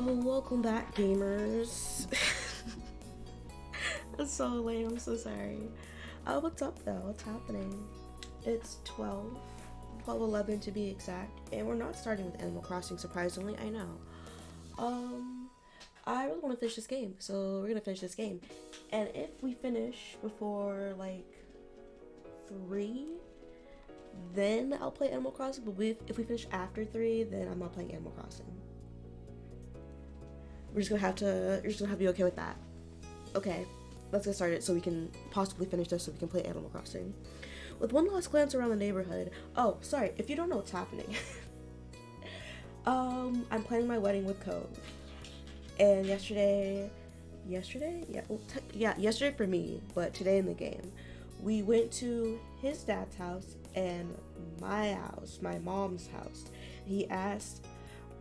Oh, welcome back, gamers. That's so lame, I'm so sorry. What's up though? What's happening? It's 12:11 to be exact, and we're not starting with Animal Crossing, surprisingly, I know. I really want to finish this game, so we're gonna finish this game. And if we finish before, like, 3, then I'll play Animal Crossing, but if we finish after 3, then I'm not playing Animal Crossing. You're just gonna have to be okay with that. Okay, let's get started so we can possibly finish this so we can play Animal Crossing. With one last glance around the neighborhood. Oh, sorry, if you don't know what's happening. I'm planning my wedding with Cove. And yesterday? Yeah, yesterday for me, but today in the game. We went to his dad's house and my house, my mom's house. He asked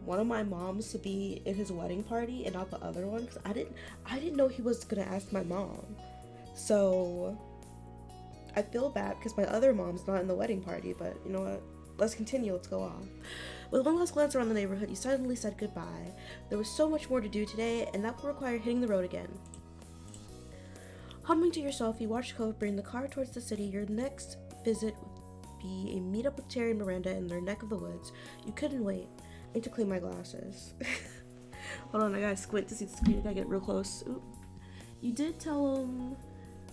one of my moms to be in his wedding party and not the other one, because I didn't know he was gonna ask my mom. So I feel bad because my other mom's not in the wedding party, but you know what? Let's continue, let's go off. With one last glance around the neighborhood, he suddenly said goodbye. There was so much more to do today, and that would require hitting the road again. Humming to yourself, you watched Cove bring the car towards the city. Your next visit would be a meetup with Terry and Miranda in their neck of the woods. You couldn't wait. I need to clean my glasses. Hold on, I gotta squint to see the screen. I gotta get real close. Ooh. You did tell him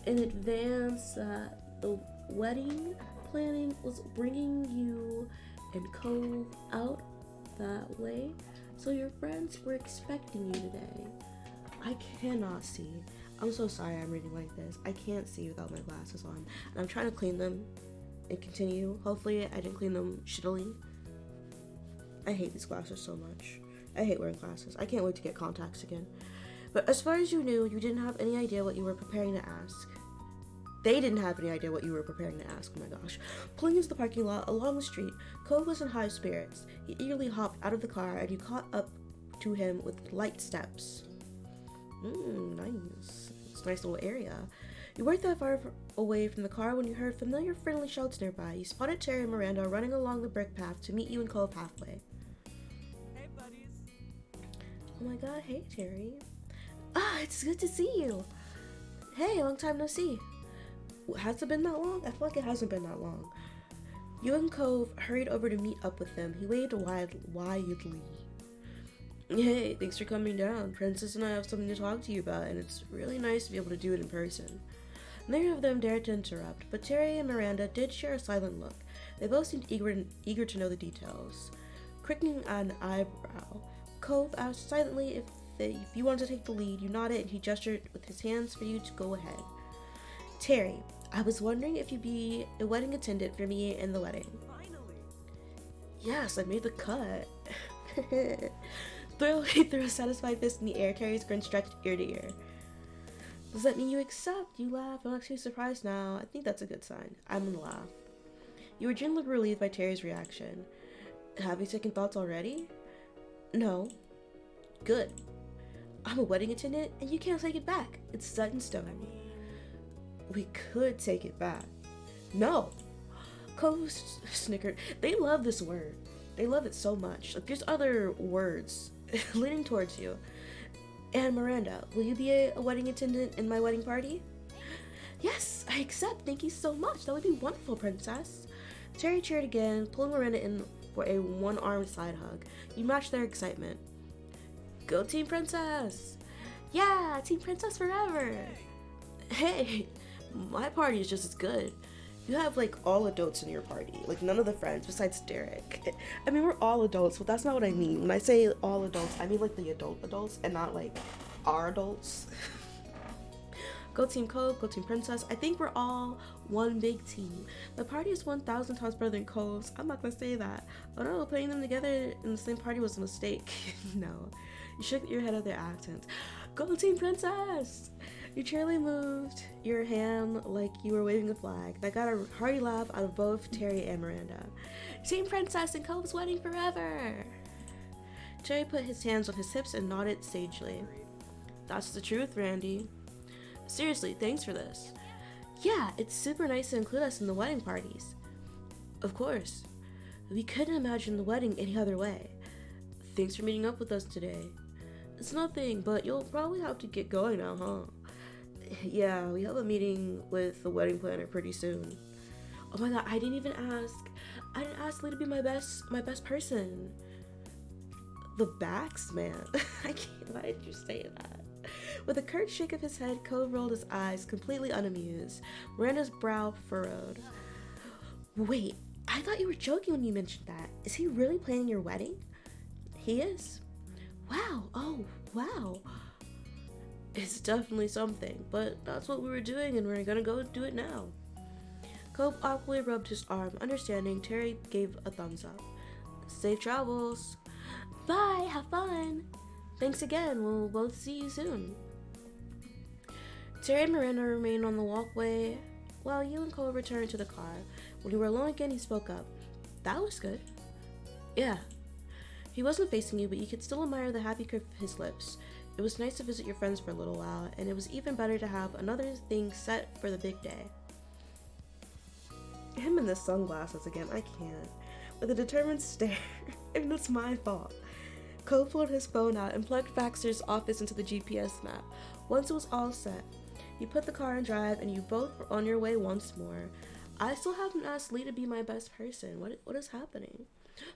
in advance that the wedding planning was bringing you and Cove out that way, so your friends were expecting you today. I cannot see. I'm so sorry I'm reading like this. I can't see without my glasses on, and I'm trying to clean them and continue. Hopefully I didn't clean them shittily. I hate these glasses so much. I hate wearing glasses. I can't wait to get contacts again. But as far as you knew, you didn't have any idea what you were preparing to ask. They didn't have any idea what you were preparing to ask, oh my gosh. Pulling into the parking lot along the street, Cove was in high spirits. He eagerly hopped out of the car and you caught up to him with light steps. Nice. It's a nice little area. You weren't that far away from the car when you heard familiar friendly shouts nearby. You spotted Terry and Miranda running along the brick path to meet you and Cove halfway. Hey, buddies. Oh my god, hey Terry. It's good to see you. Hey, long time no see. Has it been that long? I feel like it hasn't been that long. You and Cove hurried over to meet up with them. He waved wildly. Hey, thanks for coming down. Princess and I have something to talk to you about, and it's really nice to be able to do it in person. Neither of them dared to interrupt, but Terry and Miranda did share a silent look. They both seemed eager to know the details. Cricking an eyebrow, Cove asked silently if you wanted to take the lead. You nodded, and he gestured with his hands for you to go ahead. Terry, I was wondering if you'd be a wedding attendant for me in the wedding. Finally. Yes, I made the cut. He threw a satisfied fist in the air. Terry's grin stretched ear to ear. Does that mean you accept? You laugh. I'm actually surprised now. I think that's a good sign. I'm gonna laugh. You were genuinely relieved by Terry's reaction. Having second thoughts already? No. Good. I'm a wedding attendant, and you can't take it back. It's set in stone. We could take it back. No. Cove snickered. They love this word. They love it so much. Like, there's other words leaning towards you. And Miranda, will you be a wedding attendant in my wedding party? Yes, I accept. Thank you so much. That would be wonderful, princess. Terry cheered again, pulling Miranda in for a one-armed side hug. You matched their excitement. Go Team Princess! Yeah, Team Princess forever! Hey, my party is just as good. You have, like, all adults in your party. Like, none of the friends besides Derek. I mean, we're all adults, but that's not what I mean. When I say all adults, I mean, like, the adults and not, like, our adults. Go Team Cove, go Team Princess. I think we're all one big team. The party is 1,000 times better than Cove's. I'm not gonna say that. Oh no, putting them together in the same party was a mistake. No. You shook your head at their accents. Go Team Princess! You cheerily moved your hand like you were waving a flag. That got a hearty laugh out of both Terry and Miranda. Team Princess and Cove's wedding forever! Terry put his hands on his hips and nodded sagely. That's the truth, Randy. Seriously, thanks for this. Yeah, it's super nice to include us in the wedding parties. Of course. We couldn't imagine the wedding any other way. Thanks for meeting up with us today. It's nothing, but you'll probably have to get going now, huh? Yeah, we have a meeting with the wedding planner pretty soon. Oh my god, I didn't even ask. I didn't ask Lee to be my best person. The backs, man. I can't. Why did you say that? With a curt shake of his head, Cove rolled his eyes, completely unamused. Miranda's brow furrowed. Wait, I thought you were joking when you mentioned that. Is he really planning your wedding? He is. Wow. Oh, wow. It's definitely something, but that's what we were doing, and we're gonna go do it now. Cove awkwardly rubbed his arm. Understanding, Terry gave a thumbs up. Safe travels. Bye, have fun. Thanks again, we'll both see you soon. Terry and Miranda remained on the walkway while you and Cole returned to the car. When you were alone again, he spoke up. That was good. Yeah. He wasn't facing you, but you could still admire the happy curve of his lips. It was nice to visit your friends for a little while, and it was even better to have another thing set for the big day. Him in the sunglasses again, I can't. With a determined stare, and it's my fault. Cole pulled his phone out and plugged Baxter's office into the GPS map. Once it was all set, he put the car in drive, and you both were on your way once more. I still haven't asked Lee to be my best person. What is happening?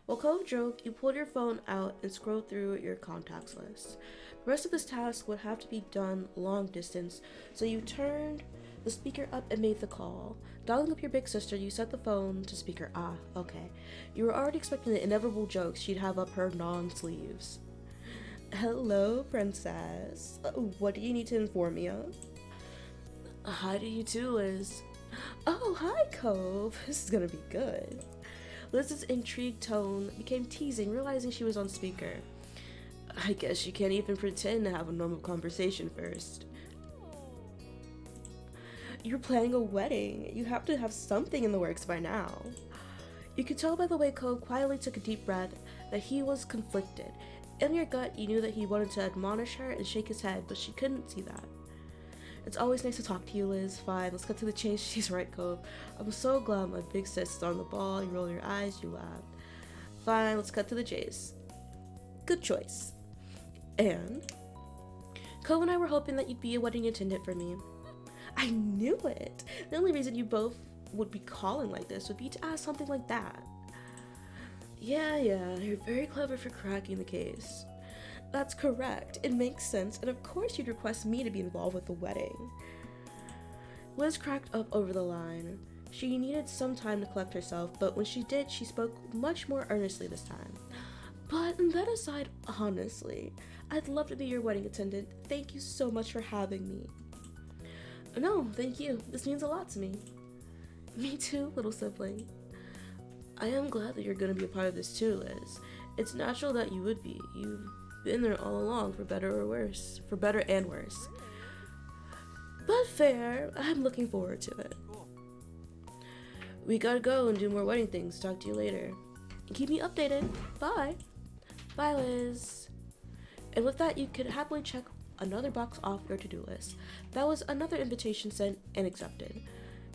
While Cove drove, you pulled your phone out and scrolled through your contacts list. The rest of this task would have to be done long distance, so you turned the speaker up and made the call. Dialing up your big sister, you set the phone to speaker. Ah, okay. You were already expecting the inevitable jokes she'd have up her non-sleeves. Hello, princess. What do you need to inform me of? Hi to you too, Liz. Oh, hi, Cove. This is gonna be good. Liz's intrigued tone became teasing, realizing she was on speaker. I guess you can't even pretend to have a normal conversation first. You're planning a wedding. You have to have something in the works by now. You could tell by the way Cove quietly took a deep breath that he was conflicted. In your gut, you knew that he wanted to admonish her and shake his head, but she couldn't see that. It's always nice to talk to you, Liz. Fine, let's cut to the chase. She's right, Cove. I'm so glad my big sis is on the ball. You roll your eyes, you laugh. Fine, let's cut to the chase. Good choice. And Cove and I were hoping that you'd be a wedding attendant for me. I knew it. The only reason you both would be calling like this would be to ask something like that. Yeah, you're very clever for cracking the case. That's correct. It makes sense, and of course you'd request me to be involved with the wedding. Liz cracked up over the line. She needed some time to collect herself, but when she did, she spoke much more earnestly this time. But that aside, honestly, I'd love to be your wedding attendant. Thank you so much for having me. No, thank you. This means a lot to me. Me too, little sibling. I am glad that you're going to be a part of this too, Liz. It's natural that you would be. You've been there all along, for better or worse. For better and worse. But fair. I'm looking forward to it. We gotta go and do more wedding things. Talk to you later. Keep me updated. Bye. Bye, Liz. And with that, you could happily check another box off your to-do list. That was another invitation sent and accepted.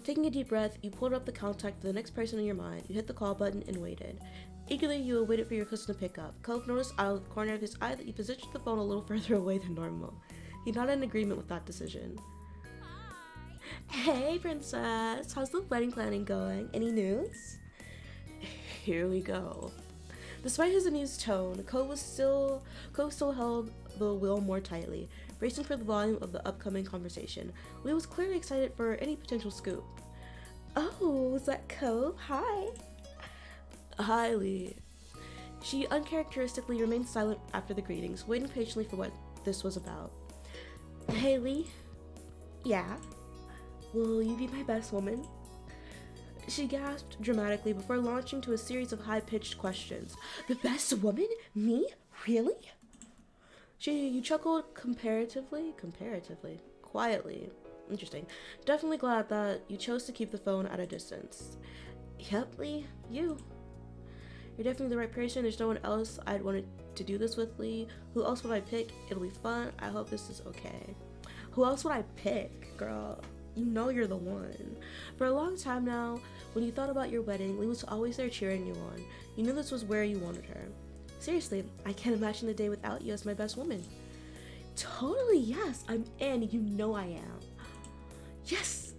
Taking a deep breath, you pulled up the contact for the next person in your mind. You hit the call button and waited. Eagerly, you waited for your cousin to pick up. Cove noticed out of the corner of his eye that you positioned the phone a little further away than normal. He nodded in agreement with that decision. Hey, princess. How's the wedding planning going? Any news? Here we go. Despite his amused tone, Cove still held the wheel more tightly, bracing for the volume of the upcoming conversation. Lee was clearly excited for any potential scoop. Oh, is that Cove? Hi. Hi, Lee. She uncharacteristically remained silent after the greetings, waiting patiently for what this was about. Hey, Lee. Yeah? Will you be my best woman? She gasped dramatically before launching to a series of high-pitched questions. The best woman? Me? Really? You chuckled comparatively, quietly. Interesting. Definitely glad that you chose to keep the phone at a distance. Yep, Lee, you. You're definitely the right person. There's no one else I'd wanted to do this with, Lee. Who else would I pick? It'll be fun. I hope this is okay. Who else would I pick, girl? You know you're the one. For a long time now, when you thought about your wedding, Lee was always there cheering you on. You knew this was where you wanted her. Seriously, I can't imagine the day without you as my best woman. Totally, yes. I'm in. You know I am. Yes.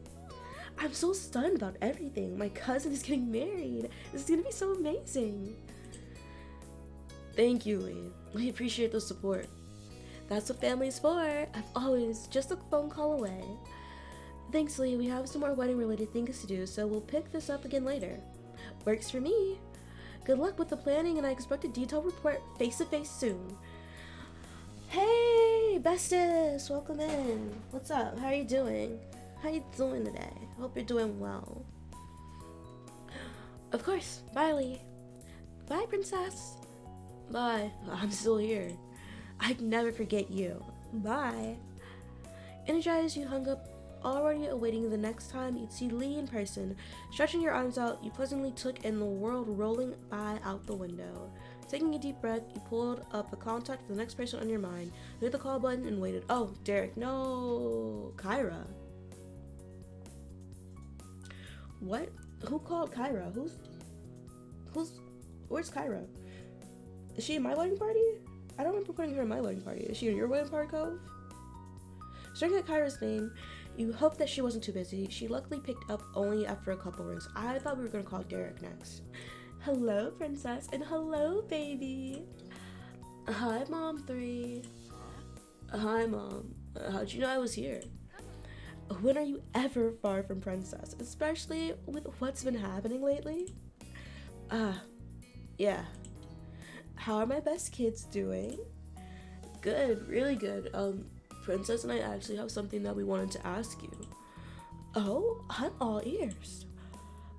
I'm so stunned about everything. My cousin is getting married. This is gonna be so amazing. Thank you, Lee. I appreciate the support. That's what family's for. I've always just a phone call away. Thanks, Lee. We have some more wedding-related things to do, so we'll pick this up again later. Works for me. Good luck with the planning, and I expect a detailed report face-to-face soon. Hey, bestest! Welcome in. What's up? How are you doing? How you doing today? Hope you're doing well. Of course. Bye, Lee. Bye, princess. Bye. I'm still here. I'd never forget you. Bye. Energized, you hung up, already awaiting the next time you'd see Lee in person. Stretching your arms out, you pleasantly took in the world rolling by out the window. Taking a deep breath, you pulled up a contact for the next person on your mind. You hit the call button and waited. Oh, Derek, no. Kyra. What? Who called Kyra? Where's Kyra? Is she in my wedding party? I don't remember putting her in my wedding party. Is she in your wedding party, Cove? Staring at Kyra's name, you hoped that she wasn't too busy. She luckily picked up only after a couple rings. I thought we were gonna call Derek next. Hello, princess, and hello, baby. Hi, Mom 3. Hi, Mom. How'd you know I was here? When are you ever far from princess, especially with what's been happening lately? Yeah. How are my best kids doing? Good, really good. Princess and I actually have something that we wanted to ask you. Oh, I'm all ears.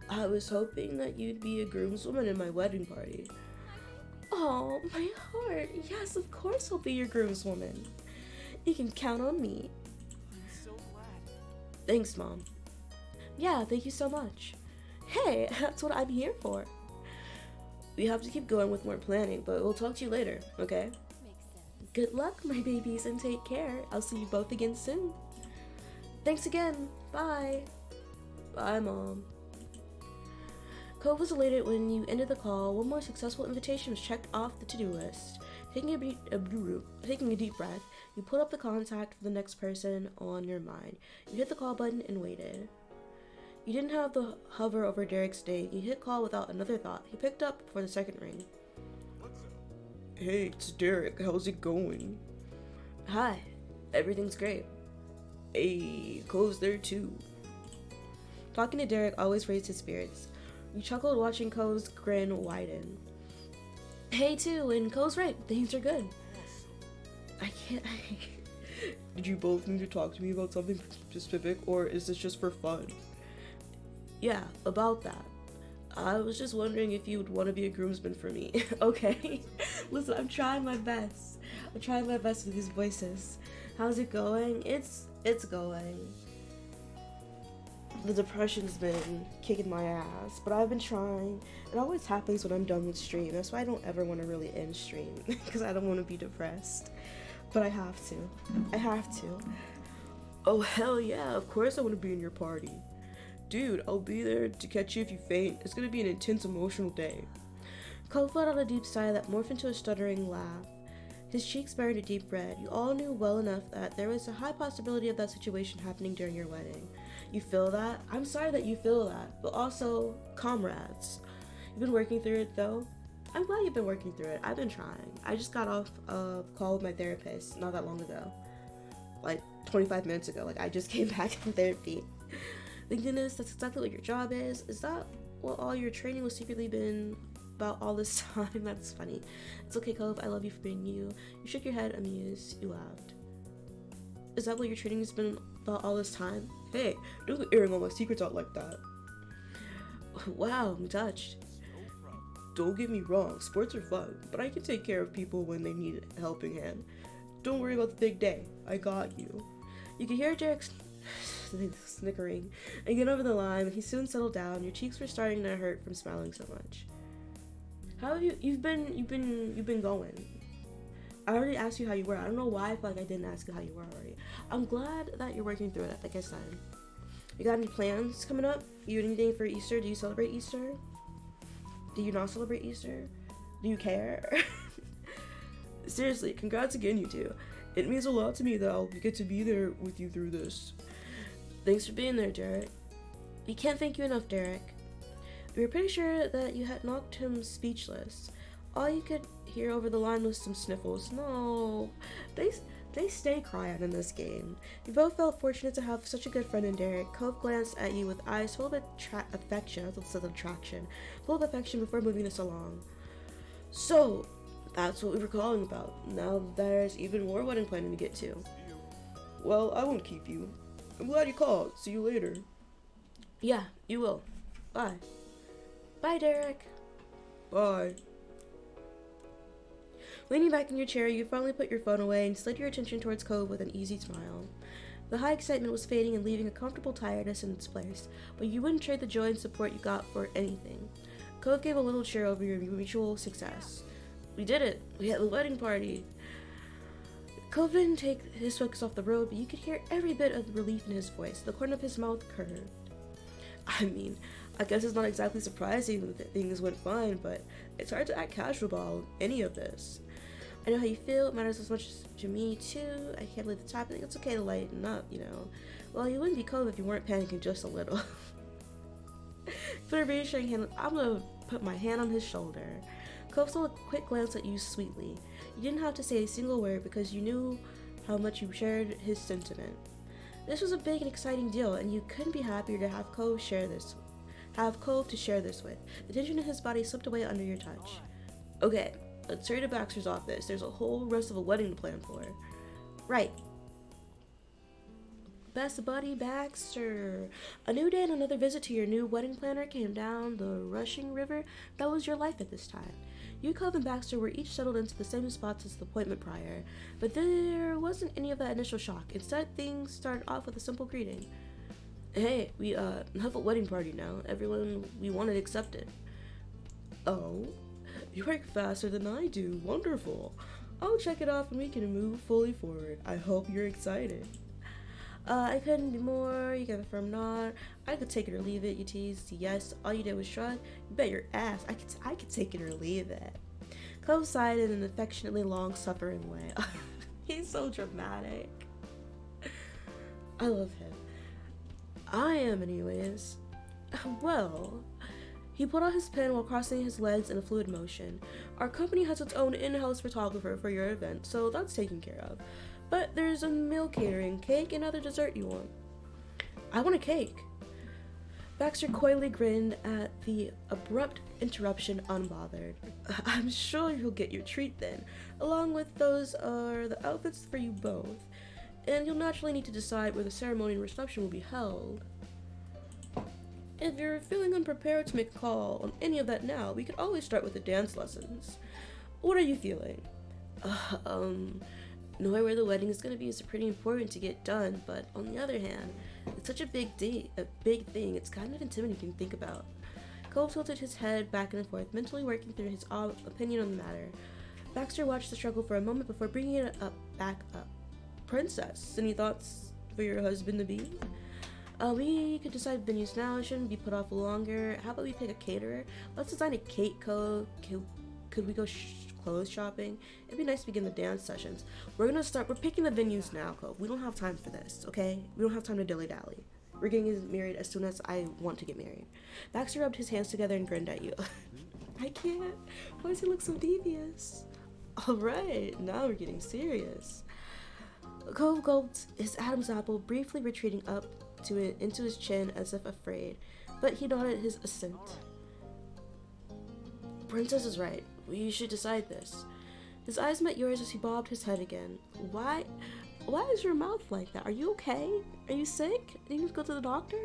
I was hoping that you'd be a groomswoman in my wedding party. Oh, my heart. Yes, of course I'll be your groomswoman. You can count on me. Thanks, Mom. Yeah, thank you so much. Hey, that's what I'm here for. We have to keep going with more planning, but we'll talk to you later, okay? Good luck, my babies, and take care. I'll see you both again soon. Thanks again. Bye. Bye, Mom. Cove was elated when you ended the call. One more successful invitation was checked off the to-do list. Taking a deep breath, you pulled up the contact for the next person on your mind. You hit the call button and waited. You didn't have to hover over Derek's name. You hit call without another thought. He picked up for the second ring. Hey, it's Derek. How's it going? Hi. Everything's great. Hey, Cole's there too. Talking to Derek always raised his spirits. You chuckled watching Cole's grin widen. Hey too, and Cole's right. Things are good. I can't... Did you both need to talk to me about something specific, or is this just for fun? Yeah, about that. I was just wondering if you would want to be a groomsman for me. Okay. Listen, I'm trying my best. I'm trying my best with these voices. How's it going? It's going. The depression's been kicking my ass, but I've been trying. It always happens when I'm done with stream. That's why I don't ever want to really end stream, because I don't want to be depressed. But I have to. I have to. Oh, hell yeah. Of course I want to be in your party. Dude, I'll be there to catch you if you faint. It's gonna be an intense emotional day. Cole let out a deep sigh that morphed into a stuttering laugh. His cheeks burned a deep red. You all knew well enough that there was a high possibility of that situation happening during your wedding. You feel that? I'm sorry that you feel that, but also comrades. You've been working through it though. I'm glad you've been working through it. I've been trying. I just got off a call with my therapist not that long ago. Like 25 minutes ago. Like I just came back from therapy. Thank goodness that's exactly what your job is. Is that what all your training was secretly been about all this time? That's funny. It's okay, Cove. I love you for being you. You shook your head, amused. You laughed. Is that what your training has been about all this time? Hey, don't go airing all my secrets out like that. Wow, I'm touched. Don't get me wrong, sports are fun, but I can take care of people when they need a helping hand. Don't worry about the big day. I got you. You can hear Derek's snickering and get over the line, and he soon settled down. Your cheeks were starting to hurt from smiling so much. How have you've been going? I already asked you how you were. I don't know why I feel like I didn't ask you how you were already. I'm glad that you're working through it, like I said. You got any plans coming up? You anything for Easter? Do you celebrate Easter? Do you not celebrate Easter? Do you care? Seriously, congrats again, you two. It means a lot to me that I'll get to be there with you through this. Thanks for being there, Derek. We can't thank you enough, Derek. We were pretty sure that you had knocked him speechless. All you could hear over the line was some sniffles. No, they stay crying in this game. You both felt fortunate to have such a good friend in Derek. Cove glanced at you with eyes full of affection. I thought it said attraction. Full of affection before moving us along. So, that's what we were calling about. Now there's even more wedding planning to get to. Well, I won't keep you. I'm glad you called. See you later. Yeah, you will. Bye. Bye, Derek. Bye. Leaning back in your chair, you finally put your phone away and slid your attention towards Cove with an easy smile. The high excitement was fading and leaving a comfortable tiredness in its place, but you wouldn't trade the joy and support you got for anything. Cove gave a little cheer over your mutual success. We did it! We had the wedding party! Cove didn't take his focus off the road, but you could hear every bit of relief in his voice. The corner of his mouth curved. I mean, I guess it's not exactly surprising that things went fine, but it's hard to act casual about any of this. I know how you feel. It matters as much to me, too. I can't believe the top. I think it's okay to lighten up, you know. Well, you wouldn't be Cove if you weren't panicking just a little. Put a reassuring hand. I'm gonna put my hand on his shoulder. Cove stole a quick glance at you sweetly. You didn't have to say a single word because you knew how much you shared his sentiment. This was a big and exciting deal, and you couldn't be happier to have Cove to share this with. The tension in his body slipped away under your touch. Okay, let's hurry to Baxter's office. There's a whole rest of a wedding to plan for. Right. Best buddy Baxter. A new day and another visit to your new wedding planner came down the rushing river that was your life at this time. You, Cove, and Baxter were each settled into the same spots as the appointment prior, but there wasn't any of that initial shock. Instead, things started off with a simple greeting. Hey, we have a wedding party now. Everyone we wanted accepted. Oh, you work faster than I do. Wonderful. I'll check it off and we can move fully forward. I hope you're excited. I couldn't be more. You gave a firm nod. I could take it or leave it. You teased. Yes. All you did was shrug. You bet your ass. I could take it or leave it. Cove sighed in an affectionately long-suffering way. He's so dramatic. I love him. I am, anyways. Well, he pulled out his pen while crossing his legs in a fluid motion. Our company has its own in-house photographer for your event, so that's taken care of. But there's a meal catering, cake, and other dessert you want. I want a cake. Baxter coyly grinned at the abrupt interruption, unbothered. I'm sure you'll get your treat then. Along with those are the outfits for you both. And you'll naturally need to decide where the ceremony and reception will be held. If you're feeling unprepared to make a call on any of that now, we could always start with the dance lessons. What are you feeling? Knowing where the wedding is going to be is pretty important to get done, but on the other hand, it's such a big thing, it's kind of intimidating to think about. Cole tilted his head back and forth, mentally working through his opinion on the matter. Baxter watched the struggle for a moment before bringing it back up. Princess, any thoughts for your husband-to-be? We could decide venues now. It shouldn't be put off longer. How about we pick a caterer? Let's design a cake code. Could we go clothes shopping? It'd be nice to begin the dance sessions. We're picking the venues now, Cole. We don't have time for this, okay? We don't have time to dilly-dally. We're getting married as soon as I want to get married. Baxter rubbed his hands together and grinned at you. I can't. Why does he look so devious? Alright, now we're getting serious. Cove gulped his Adam's apple, briefly retreating up to it into his chin as if afraid, but he nodded his assent. Princess is right. We should decide this. His eyes met yours as he bobbed his head again. Why is your mouth like that? Are you okay? Are you sick? Do you need to go to the doctor?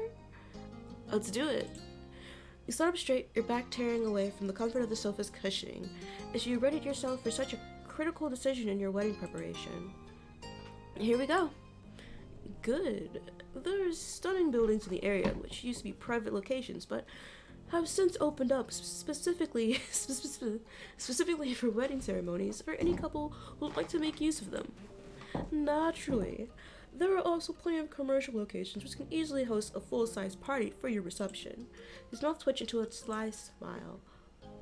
Let's do it. You sat up straight, your back tearing away from the comfort of the sofa's cushioning, as you readied yourself for such a critical decision in your wedding preparation. Here we go. Good. There's stunning buildings in the area, which used to be private locations, but have since opened up specifically for wedding ceremonies for any couple who would like to make use of them. Naturally, there are also plenty of commercial locations which can easily host a full-size party for your reception. His mouth twitched into a sly smile.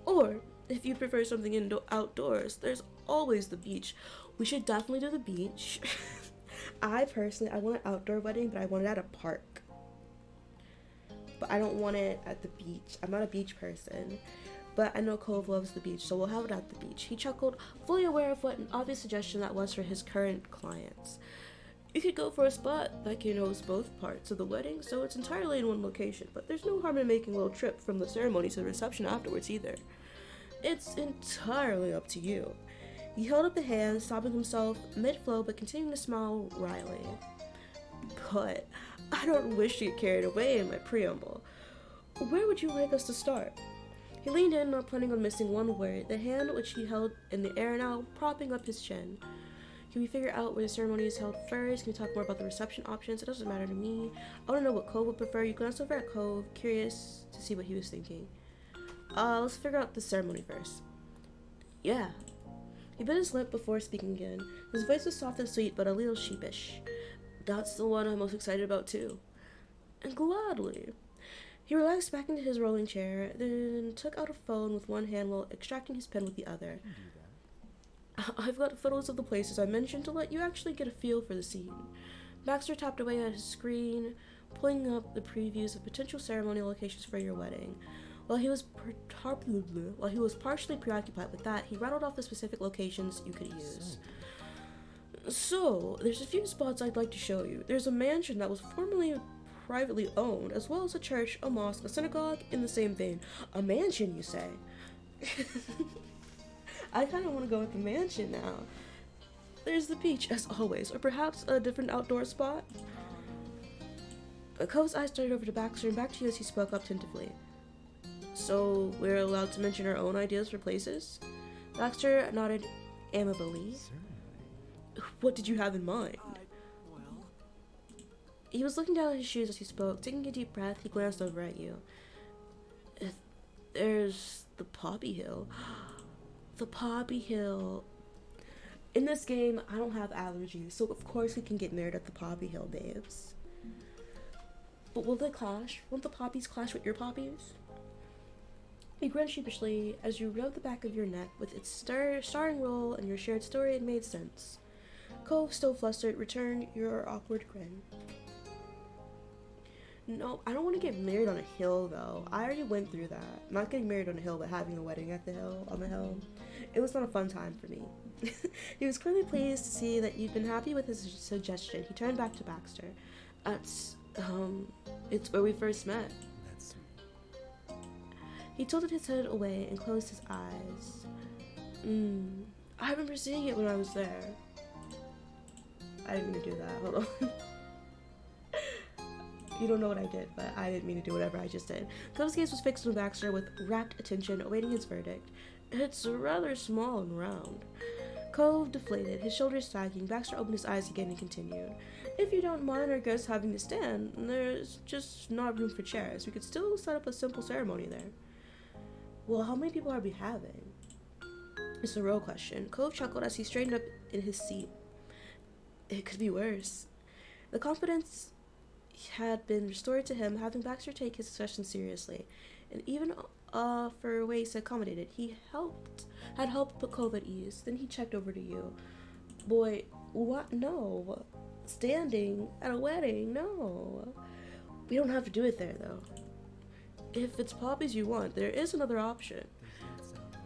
Or If you prefer something outdoors, there's always the beach. We should definitely do the beach. I personally, I want an outdoor wedding, but I want it at a park. But I don't want it at the beach. I'm not a beach person. But I know Cove loves the beach, so we'll have it at the beach. He chuckled, fully aware of what an obvious suggestion that was for his current clients. You could go for a spot that can host both parts of the wedding, so it's entirely in one location, but there's no harm in making a little trip from the ceremony to the reception afterwards either. It's entirely up to you. He held up a hand, stopping himself mid-flow but continuing to smile wryly. But I don't wish to get carried away in my preamble. Where would you like us to start? He leaned in, not planning on missing one word, the hand which he held in the air now propping up his chin. Can we figure out where the ceremony is held first? Can we talk more about the reception options? It doesn't matter to me. I want to know what Cove would prefer. You glanced over at Cove, curious to see what he was thinking. Let's figure out the ceremony first. Yeah. He bit his lip before speaking again. His voice was soft and sweet, but a little sheepish. That's the one I'm most excited about, too. And gladly. He relaxed back into his rolling chair, then took out a phone with one hand while extracting his pen with the other. I've got photos of the places I mentioned to let you actually get a feel for the scene. Baxter tapped away at his screen, pulling up the previews of potential ceremonial locations for your wedding. While he was partially preoccupied with that, he rattled off the specific locations you could use. So, there's a few spots I'd like to show you. There's a mansion that was formerly privately owned, as well as a church, a mosque, a synagogue, in the same vein. A mansion, you say? I kind of want to go with the mansion now. There's the beach, as always, or perhaps a different outdoor spot. Cove's eyes started over to Baxter and back to you as he spoke up tentatively. So, we're allowed to mention our own ideas for places? Baxter nodded amiably. What did you have in mind? Well, He was looking down at his shoes as he spoke. Taking a deep breath, he glanced over at you. There's the Poppy Hill. The Poppy Hill. In this game, I don't have allergies, so of course we can get married at the Poppy Hill, babes. But will they clash? Won't the poppies clash with your poppies? He grinned sheepishly as you rubbed the back of your neck with its starring role and your shared story. It made sense. Cove, still flustered, returned your awkward grin. No, I don't want to get married on a hill, though. I already went through that. Not getting married on a hill, but having a wedding at the hill, on the hill. It was not a fun time for me. He was clearly pleased to see that you'd been happy with his suggestion. He turned back to Baxter. It's where we first met. that's He tilted his head away and closed his eyes. I remember seeing it when I was there. I didn't mean to do that. Hold on. You don't know what I did, but I didn't mean to do whatever I just did. Cove's gaze was fixed on Baxter with rapt attention, awaiting his verdict. It's rather small and round. Cove deflated, his shoulders sagging. Baxter opened his eyes again and continued. If you don't mind our guests having to stand, there's just not room for chairs. We could still set up a simple ceremony there. Well, how many people are we having? It's a real question. Cove chuckled as he straightened up in his seat. It could be worse. The confidence had been restored to him, having Baxter take his suggestion seriously, and even for ways to accommodate it, had helped put Cove at ease. Then he checked over to you. Boy, what? No. Standing at a wedding? No. We don't have to do it there, though. If it's poppies you want, there is another option. does that sound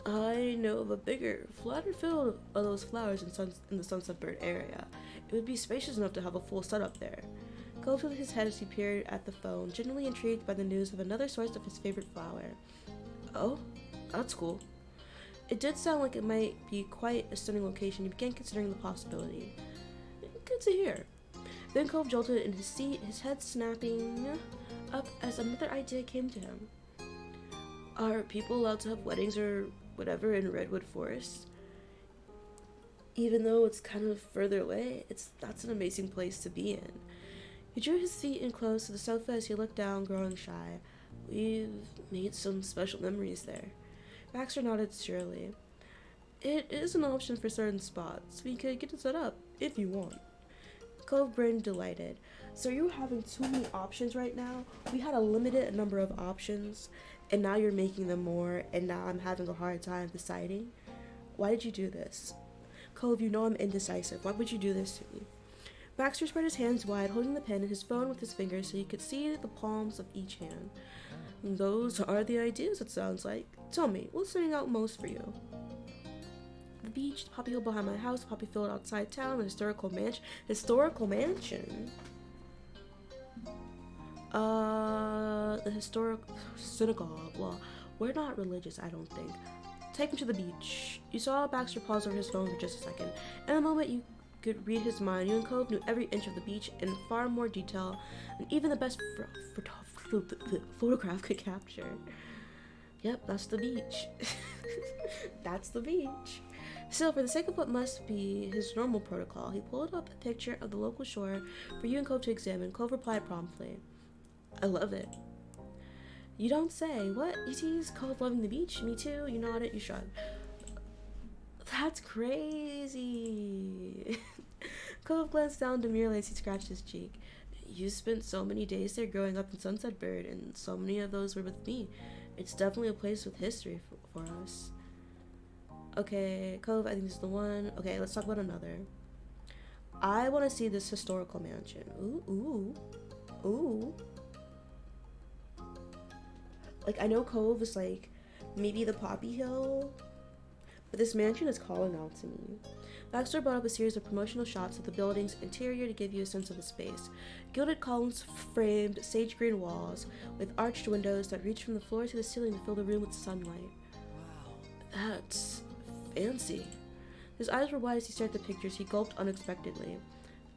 alright? I know of a bigger, flatter field of those flowers in the Sunset Bird area. It would be spacious enough to have a full setup there. Cole tilted his head as he peered at the phone, genuinely intrigued by the news of another source of his favorite flower. Oh, that's cool. It did sound like it might be quite a stunning location. He began considering the possibility. Good to hear. Then Cove jolted in his seat, his head snapping up as another idea came to him. Are people allowed to have weddings or whatever in Redwood Forest? Even though it's kind of further away, that's an amazing place to be in. He drew his feet in close to the sofa as he looked down, growing shy. We've made some special memories there. Baxter nodded surely. It is an option for certain spots. We could get it set up, if you want. Cove grinned, delighted. So you're having too many options right now? We had a limited number of options. and now you're making them more, and now I'm having a hard time deciding. Why did you do this? Cove, you know I'm indecisive. Why would you do this to me? Baxter spread his hands wide, holding the pen and his phone with his fingers so he could see the palms of each hand. Those are the ideas, it sounds like. Tell me, what's standing out most for you? The beach, the poppy hill behind my house, the poppy field outside town, the historical mansion. Historical mansion? The historic synagogue. Well, we're not religious, I don't think. Take him to the beach. You saw Baxter pause over his phone for just a second. In a moment, you could read his mind. You and Cove knew every inch of the beach in far more detail than even the best photograph could capture. Yep, that's the beach. That's the beach. Still, for the sake of what must be his normal protocol, he pulled up a picture of the local shore for you and Cove to examine. Cove replied promptly. I love it. You don't say. What? You tease Cove loving the beach? Me too. You nodded, you shrugged. That's crazy. Cove glanced down demurely as he scratched his cheek. You spent so many days there growing up in Sunset Bird, and so many of those were with me. It's definitely a place with history for us. Okay, Cove, I think this is the one. Okay, let's talk about another. I want to see this historical mansion. Ooh, ooh, ooh. Like, I know Cove is like maybe the Poppy Hill, but this mansion is calling out to me. Baxter brought up a series of promotional shots of the building's interior to give you a sense of the space. Gilded columns framed sage green walls with arched windows that reached from the floor to the ceiling to fill the room with sunlight. Wow. That's fancy. His eyes were wide as he stared at the pictures. He gulped unexpectedly.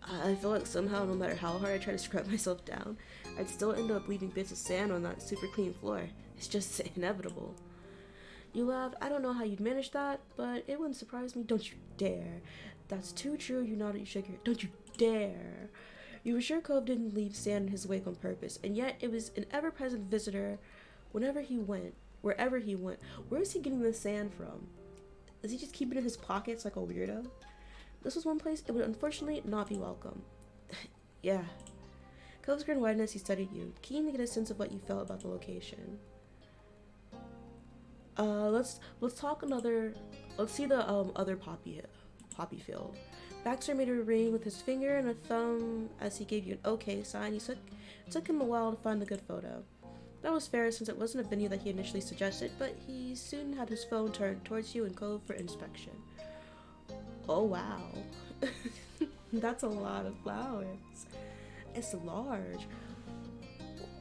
I feel like somehow, no matter how hard I try to scrub myself down, I'd still end up leaving bits of sand on that super clean floor. It's just inevitable. You laughed. I don't know how you'd manage that, but it wouldn't surprise me. Don't you dare. That's too true. You nodded, you shook your head. Don't you dare. You were sure Cove didn't leave sand in his wake on purpose, and yet it was an ever-present visitor whenever he went, wherever he went. Where is he getting the sand from? Is he just keeping it in his pockets like a weirdo? This was one place it would unfortunately not be welcome. Yeah. Cove's grin widened as he studied you, keen to get a sense of what you felt about the location. Let's see the other poppy field. Baxter made a ring with his finger and a thumb as he gave you an okay sign. It took him a while to find the good photo. That was fair since it wasn't a venue that he initially suggested, but he soon had his phone turned towards you and Cove for inspection. Oh wow. That's a lot of flowers. It's large.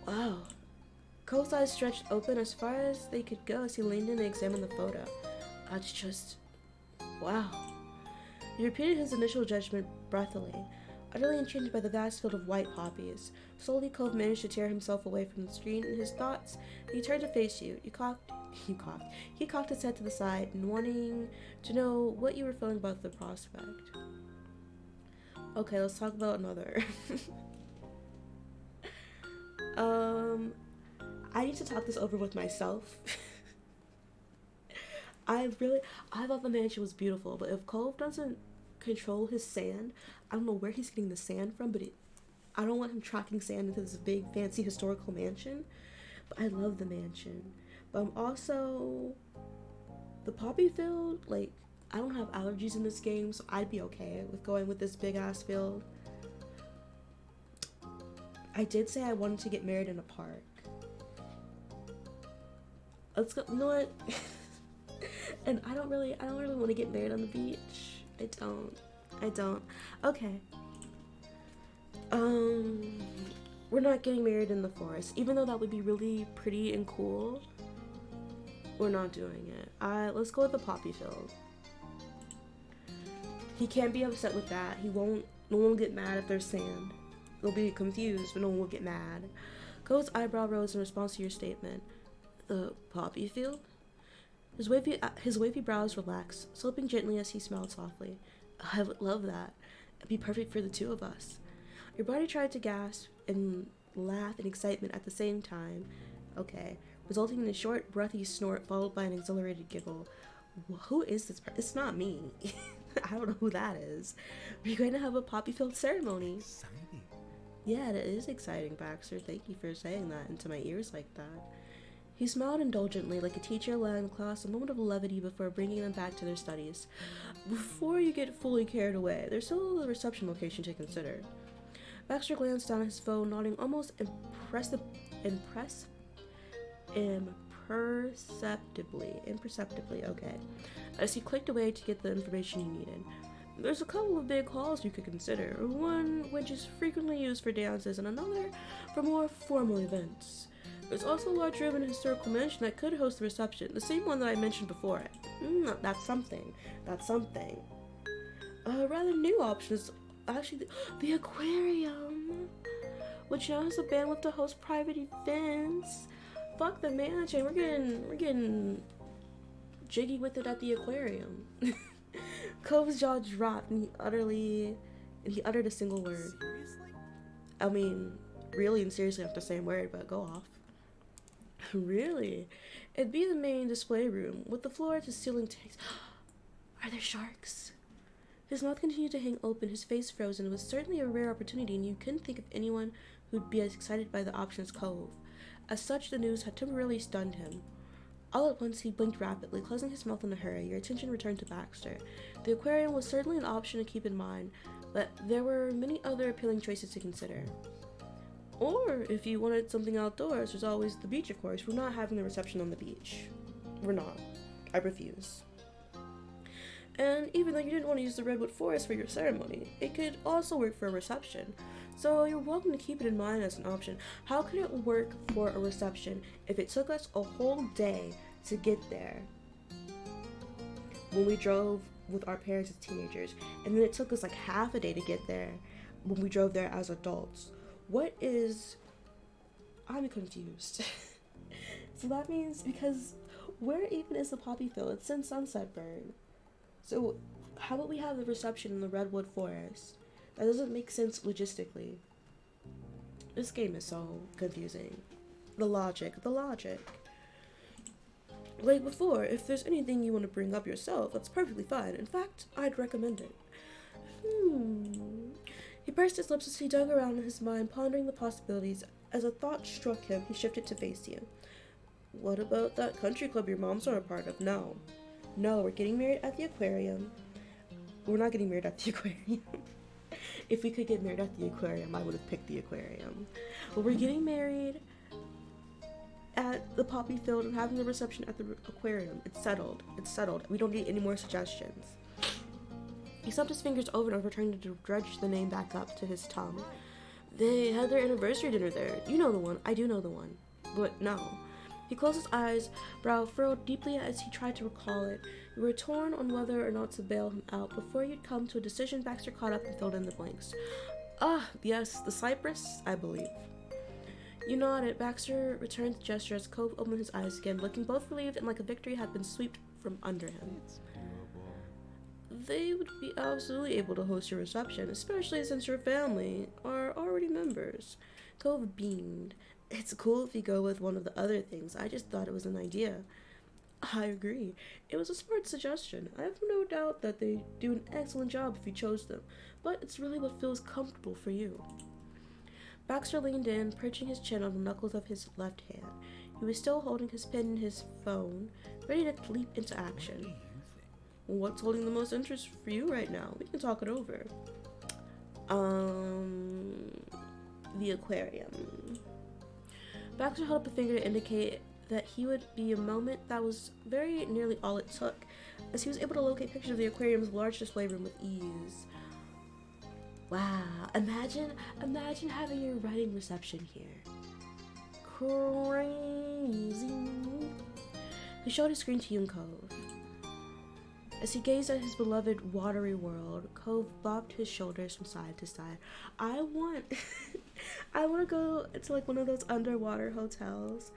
Wow. Cove's eyes stretched open as far as they could go as he leaned in and examined the photo. That's just... wow. He repeated his initial judgment breathily, utterly enchanted by the vast field of white poppies. Slowly, Cove managed to tear himself away from the screen and his thoughts. He turned to face you. He cocked his head to the side, and wanting to know what you were feeling about the prospect. Okay, let's talk about another. I need to talk this over with myself. I thought the mansion was beautiful, but if Cove doesn't control his sand, I don't know where he's getting the sand from, but I don't want him tracking sand into this big, fancy, historical mansion. But I love the mansion. But I'm also... the poppy field, like, I don't have allergies in this game, so I'd be okay with going with this big-ass field. I did say I wanted to get married in a park. Let's go, you know what? And I don't really want to get married on the beach. I don't. Okay. We're not getting married in the forest. Even though that would be really pretty and cool, we're not doing it. Let's go with the poppy field. He can't be upset with that. No one will get mad if there's sand. They'll be confused, but no one will get mad. Cove's eyebrow rose in response to your statement. The poppy field? His wavy brows relaxed, sloping gently as he smiled softly. I would love that. It'd be perfect for the two of us. Your body tried to gasp and laugh in excitement at the same time. Okay, resulting in a short, breathy snort followed by an exhilarated giggle. Who is this person? It's not me. I don't know who that is. We're going to have a poppy-filled ceremony. Exciting. Yeah, it is exciting, Baxter. Thank you for saying that into my ears like that. He smiled indulgently, like a teacher allowing the class a moment of levity before bringing them back to their studies. Before you get fully carried away, there's still the reception location to consider. Baxter glanced down at his phone, nodding almost imperceptibly, okay, as he clicked away to get the information he needed. There's a couple of big halls you could consider, one which is frequently used for dances and another for more formal events. There's also a large room in a historical mansion that could host the reception, the same one that I mentioned before. That's something. A rather new option is actually the aquarium, which now has the bandwidth to host private events. Fuck the mansion, we're getting jiggy with it at the aquarium. Cove's jaw dropped and he uttered a single word. Seriously? I mean, really and seriously not the same word, but go off. Really? It'd be the main display room, with the floor to ceiling tanks. Are there sharks? His mouth continued to hang open, his face frozen. It was certainly a rare opportunity, and you couldn't think of anyone who'd be as excited by the option as Cove. As such, the news had temporarily stunned him. All at once, he blinked rapidly, closing his mouth in a hurry. Your attention returned to Baxter. The aquarium was certainly an option to keep in mind, but there were many other appealing choices to consider. Or, if you wanted something outdoors, there's always the beach, of course. We're not having the reception on the beach. We're not. I refuse. And even though you didn't want to use the redwood forest for your ceremony, it could also work for a reception. So you're welcome to keep it in mind as an option. How could it work for a reception if it took us a whole day to get there when we drove with our parents as teenagers, and then it took us like half a day to get there when we drove there as adults? I'm confused. So that means, because where even is the poppy field? It's in Sunset Burn. So how about we have the reception in the redwood forest? That doesn't make sense logistically. This game is so confusing. The logic. Like before, if there's anything you want to bring up yourself, that's perfectly fine. In fact, I'd recommend it. He pursed his lips as he dug around in his mind, pondering the possibilities. As a thought struck him, he shifted to face you. What about that country club your mom's not a part of? No, we're getting married at the aquarium. We're not getting married at the aquarium. If we could get married at the aquarium, I would have picked the aquarium. But we're getting married at the poppy field and having the reception at the aquarium. It's settled. We don't need any more suggestions. He snapped his fingers over and over, trying to dredge the name back up to his tongue. They had their anniversary dinner there. You know the one. I do know the one. But no. He closed his eyes, brow furrowed deeply as he tried to recall it. You were torn on whether or not to bail him out. Before you'd come to a decision, Baxter caught up and filled in the blanks. Yes, the cypress, I believe. You nodded. Baxter returned the gesture as Cove opened his eyes again, looking both relieved and like a victory had been swept from under him. They would be absolutely able to host your reception, especially since your family are already members. Cove beamed. It's cool if you go with one of the other things. I just thought it was an idea. I agree. It was a smart suggestion. I have no doubt that they do an excellent job if you chose them, but it's really what feels comfortable for you. Baxter leaned in, perching his chin on the knuckles of his left hand. He was still holding his pen and his phone, ready to leap into action. What's holding the most interest for you right now? We can talk it over. The aquarium. Baxter held up a finger to indicate that he would be a moment. That was very nearly all it took, as he was able to locate pictures of the aquarium's large display room with ease. Wow, imagine having your wedding reception here. Crazy. He showed his screen to you and Cove. As he gazed at his beloved watery world, Cove bobbed his shoulders from side to side. I want to go to like one of those underwater hotels.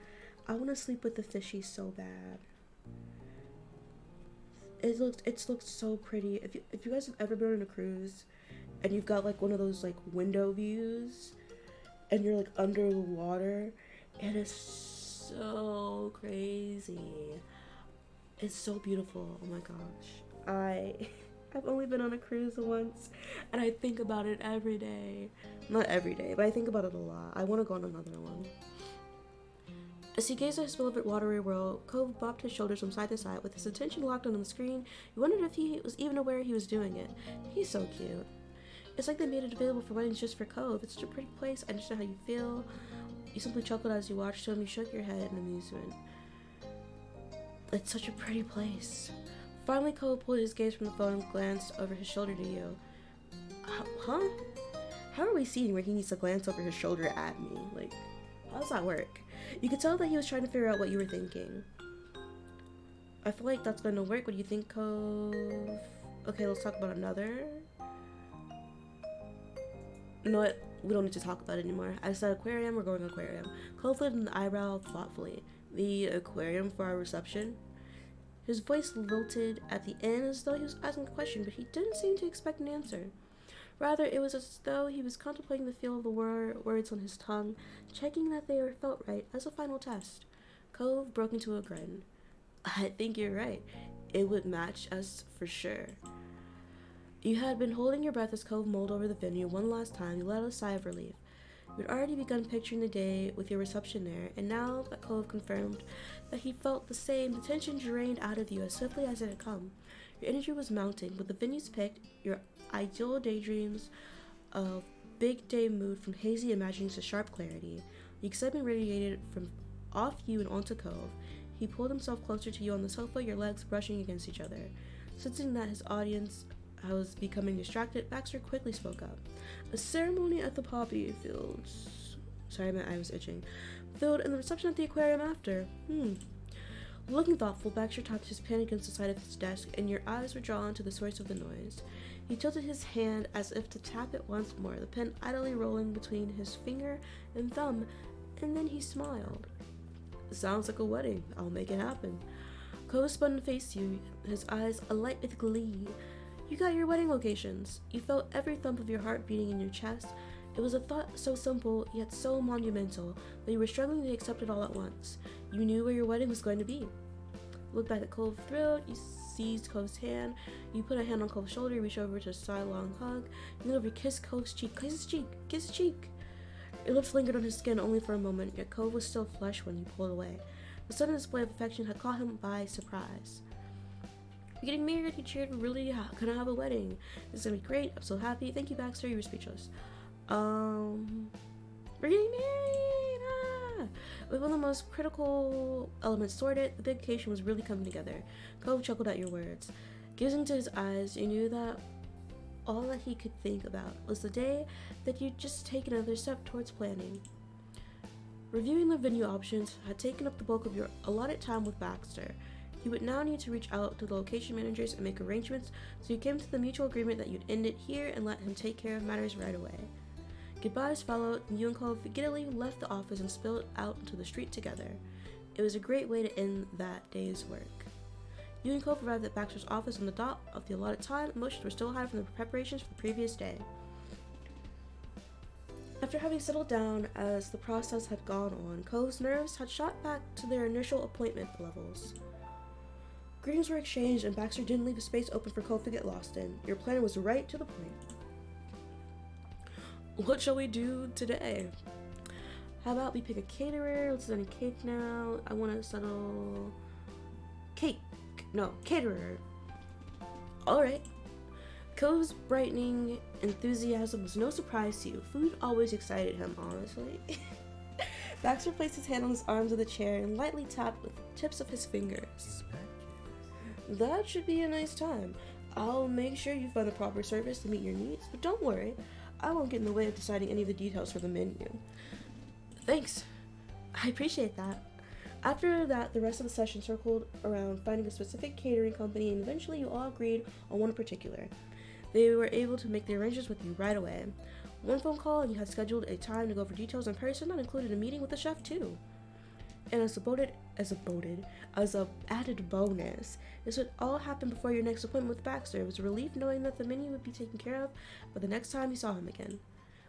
I want to sleep with the fishies so bad. It looks so pretty. If you guys have ever been on a cruise and you've got like one of those like window views and you're like under the water, it is so crazy. It's so beautiful. Oh my gosh. I've only been on a cruise once and I think about it every day. Not every day, but I think about it a lot. I want to go on another one. As he gazed at his beloved watery world, Cove bobbed his shoulders from side to side. With his attention locked on the screen, he wondered if he was even aware he was doing it. He's so cute. It's like they made it available for weddings just for Cove. It's such a pretty place. I understand how you feel. You simply chuckled as you watched him. You shook your head in amusement. It's such a pretty place. Finally, Cove pulled his gaze from the phone and glanced over his shoulder to you. Huh? How are we seeing where he needs to glance over his shoulder at me? Like, how does that work? You could tell that he was trying to figure out what you were thinking. I feel like that's going to work. What do you think, Cove? Okay, let's talk about another. You know what? We don't need to talk about it anymore. I said aquarium, we're going aquarium. Cove lifted an eyebrow thoughtfully. The aquarium for our reception? His voice lilted at the end as though he was asking a question, but he didn't seem to expect an answer. Rather, it was as though he was contemplating the feel of the words on his tongue, checking that they were felt right as a final test. Cove broke into a grin. I think you're right. It would match us for sure. You had been holding your breath as Cove mulled over the venue one last time. You let out a sigh of relief. You had already begun picturing the day with your reception there, and now that Cove confirmed that he felt the same, the tension drained out of you as swiftly as it had come. Your energy was mounting. With the venues picked, your ideal daydreams of big day moved from hazy imaginings to sharp clarity. The excitement radiated from off you and onto Cove. He pulled himself closer to you on the sofa, your legs brushing against each other. Sensing that his audience was becoming distracted, Baxter quickly spoke up. A ceremony at the poppy fields. Sorry, my eye was itching. Field and the reception at the aquarium after. Looking thoughtful, Baxter tapped his pen against the side of his desk, and your eyes were drawn to the source of the noise. He tilted his hand as if to tap it once more, the pen idly rolling between his finger and thumb, and then he smiled. Sounds like a wedding. I'll make it happen. Cove spun to face you, his eyes alight with glee. You got your wedding locations. You felt every thump of your heart beating in your chest. It was a thought so simple, yet so monumental, that you were struggling to accept it all at once. You knew where your wedding was going to be. Looked back at Cove thrilled. You seized Cove's hand. You put a hand on Cove's shoulder. You reached over to a sidelong hug. You leaned over to kiss Cove's cheek. Kiss his cheek. Kiss his cheek. Your lips lingered on his skin only for a moment, yet Cove was still flushed when you pulled away. The sudden display of affection had caught him by surprise. We're getting married, he cheered. We're really gonna have a wedding. This is gonna be great. I'm so happy. Thank you, Baxter. You were speechless. We're getting married! With one of the most critical elements sorted, the big occasion was really coming together. Cove chuckled at your words. Gazing into his eyes, you knew that all that he could think about was the day that you'd just taken another step towards planning. Reviewing the venue options had taken up the bulk of your allotted time with Baxter. You would now need to reach out to the location managers and make arrangements, so you came to the mutual agreement that you'd end it here and let him take care of matters right away. Goodbyes followed, and you and Cove giddily left the office and spilled out into the street together. It was a great way to end that day's work. You and Cove arrived at Baxter's office on the dot of the allotted time. Emotions were still high from the preparations for the previous day. After having settled down as the process had gone on, Cove's nerves had shot back to their initial appointment levels. Greetings were exchanged, and Baxter didn't leave a space open for Cove to get lost in. Your plan was right to the point. What shall we do today? How about we pick a caterer? Let's settle cake now. I want to settle cake. No, caterer. Alright. Cove's brightening enthusiasm was no surprise to you. Food always excited him, honestly. Baxter placed his hand on his arms of the chair and lightly tapped with the tips of his fingers. That should be a nice time. I'll make sure you find the proper service to meet your needs, but don't worry, I won't get in the way of deciding any of the details for the menu. Thanks. I appreciate that. After that, the rest of the session circled around finding a specific catering company, and eventually you all agreed on one in particular. They were able to make the arrangements with you right away. One phone call, and you had scheduled a time to go over details in person that included a meeting with the chef too. And as a added bonus, this would all happen before your next appointment with Baxter. It was a relief knowing that the menu would be taken care of by the next time you saw him again.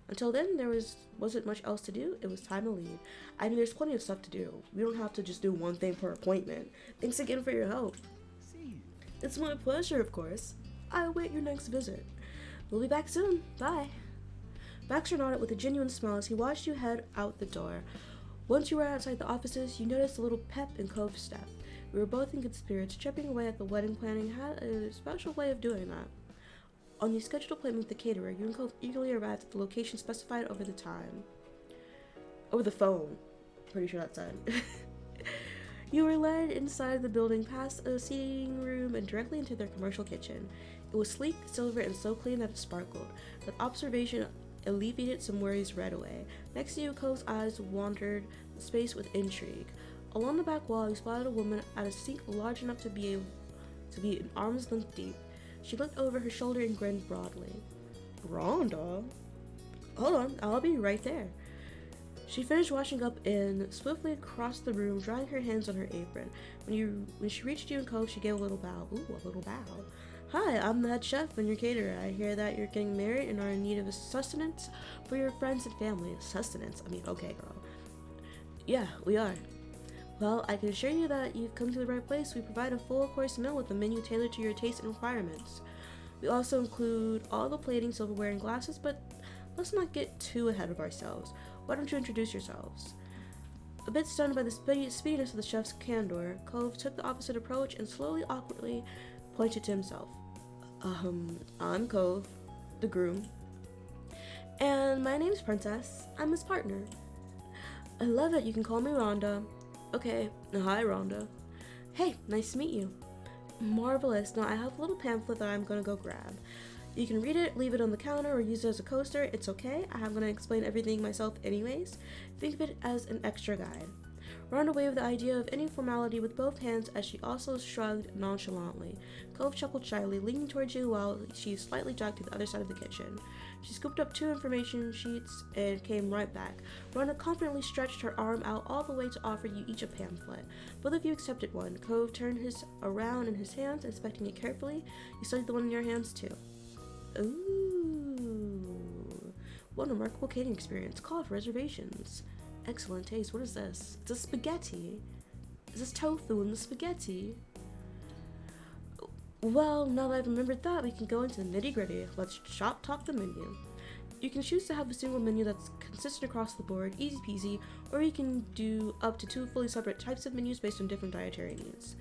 Until then, there wasn't much else to do. It was time to leave. I mean, there's plenty of stuff to do. We don't have to just do one thing per appointment. Thanks again for your help. See you. It's my pleasure, of course. I await your next visit. We'll be back soon. Bye. Baxter nodded with a genuine smile as he watched you head out the door. Once you were outside the offices, you noticed a little pep in Cove's step. We were both in good spirits. Chipping away at the wedding planning had a special way of doing that. On the scheduled appointment with the caterer, you and Cove eagerly arrived at the location specified over the phone. Pretty sure that's said. You were led inside the building past a seating room and directly into their commercial kitchen. It was sleek, silver, and so clean that it sparkled. That observation alleviated some worries right away. Next to you, Cove's eyes wandered the space with intrigue. Along the back wall, you spotted a woman at a sink large enough to be an arm's length deep. She looked over her shoulder and grinned broadly. Rhonda? Hold on, I'll be right there. She finished washing up and swiftly crossed the room, drying her hands on her apron. When she reached you and Cove, she gave a little bow. Ooh, a little bow. Hi, I'm the head chef and your caterer. I hear that you're getting married and are in need of sustenance for your friends and family. Sustenance? I mean, okay, girl. Yeah, we are. Well, I can assure you that you've come to the right place. We provide a full-course meal with a menu tailored to your taste and requirements. We also include all the plating, silverware, and glasses, but let's not get too ahead of ourselves. Why don't you introduce yourselves? A bit stunned by the speediness of the chef's candor, Cove took the opposite approach and slowly, awkwardly pointed to himself. I'm Cove, the groom. And my name's Princess. I'm his partner. I love it. You can call me Rhonda. Okay, hi Rhonda. Hey, nice to meet you. Marvelous. Now I have a little pamphlet that I'm gonna go grab. You can read it, leave it on the counter, or use it as a coaster. It's okay. I'm gonna explain everything myself anyways. Think of it as an extra guide. Rhonda waved the idea of any formality with both hands as she also shrugged nonchalantly. Cove chuckled shyly, leaning towards you while she slightly jogged to the other side of the kitchen. She scooped up 2 information sheets and came right back. Rhonda confidently stretched her arm out all the way to offer you each a pamphlet. Both of you accepted one. Cove turned his around in his hands, inspecting it carefully. You studied the one in your hands too. Ooh. What a remarkable catering experience. Call for reservations. Excellent taste. What is this? It's a spaghetti. Is this tofu in the spaghetti? Well, now that I've remembered that, we can go into the nitty-gritty. Let's talk the menu. You can choose to have a single menu that's consistent across the board, easy peasy, or you can do up to 2 fully separate types of menus based on different dietary needs.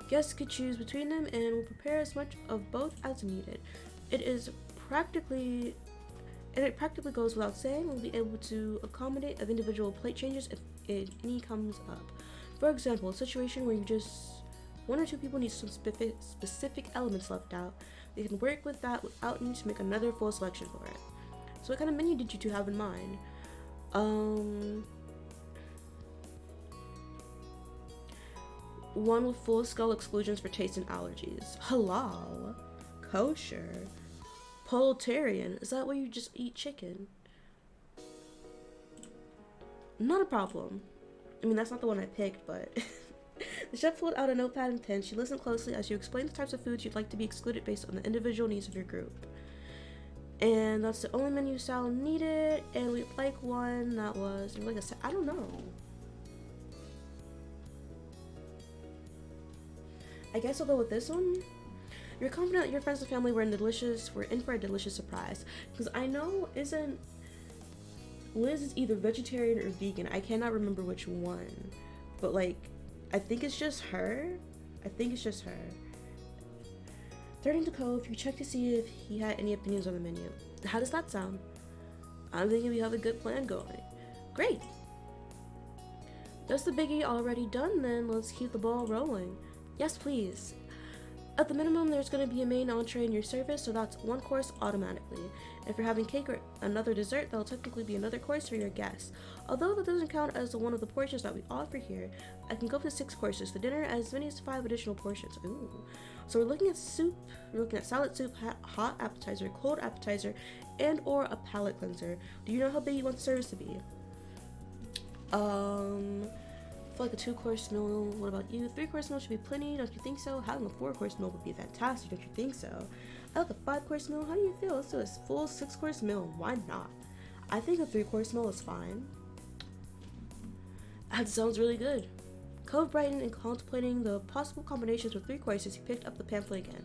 Guests could choose between them and will prepare as much of both as needed. It practically goes without saying we'll be able to accommodate of individual plate changes if any comes up. For example, a situation where you just 1 or 2 people need some specific elements left out, we can work with that without needing to make another full selection for it. So what kind of menu did you 2 have in mind? One with full-scale exclusions for taste and allergies. Halal. Kosher. Proletarian. Is that where you just eat chicken? Not a problem. I mean, that's not the one I picked, but... The chef pulled out a notepad and pen. She listened closely as you explained the types of foods you'd like to be excluded based on the individual needs of your group. And that's the only menu style needed, and we'd like one that was like I don't know. I guess I'll go with this one. You're confident that your friends and family were in for a delicious surprise. Because I know Liz is either vegetarian or vegan. I cannot remember which one. But like, I think it's just her. Turning to Cove, you checked to see if he had any opinions on the menu. How does that sound? I'm thinking we have a good plan going. Great! That's the biggie already done then. Let's keep the ball rolling. Yes, please. At the minimum, there's going to be a main entree in your service, so that's 1 course automatically. If you're having cake or another dessert, that'll technically be another course for your guests. Although that doesn't count as one of the portions that we offer here, I can go up to 6 courses. For dinner, as many as 5 additional portions. Ooh. So we're looking at soup, we're looking at salad soup, hot appetizer, cold appetizer, and or a palate cleanser. Do you know how big you want the service to be? For like a 2-course meal. What about you? 3-course meal should be plenty, don't you think so? Having a 4-course meal would be fantastic, don't you think so? I like a 5-course meal. How do you feel? Let's do a full 6-course meal. Why not? I think a 3-course meal is fine. That sounds really good. Cove brightened and contemplating the possible combinations with 3 courses, he picked up the pamphlet again.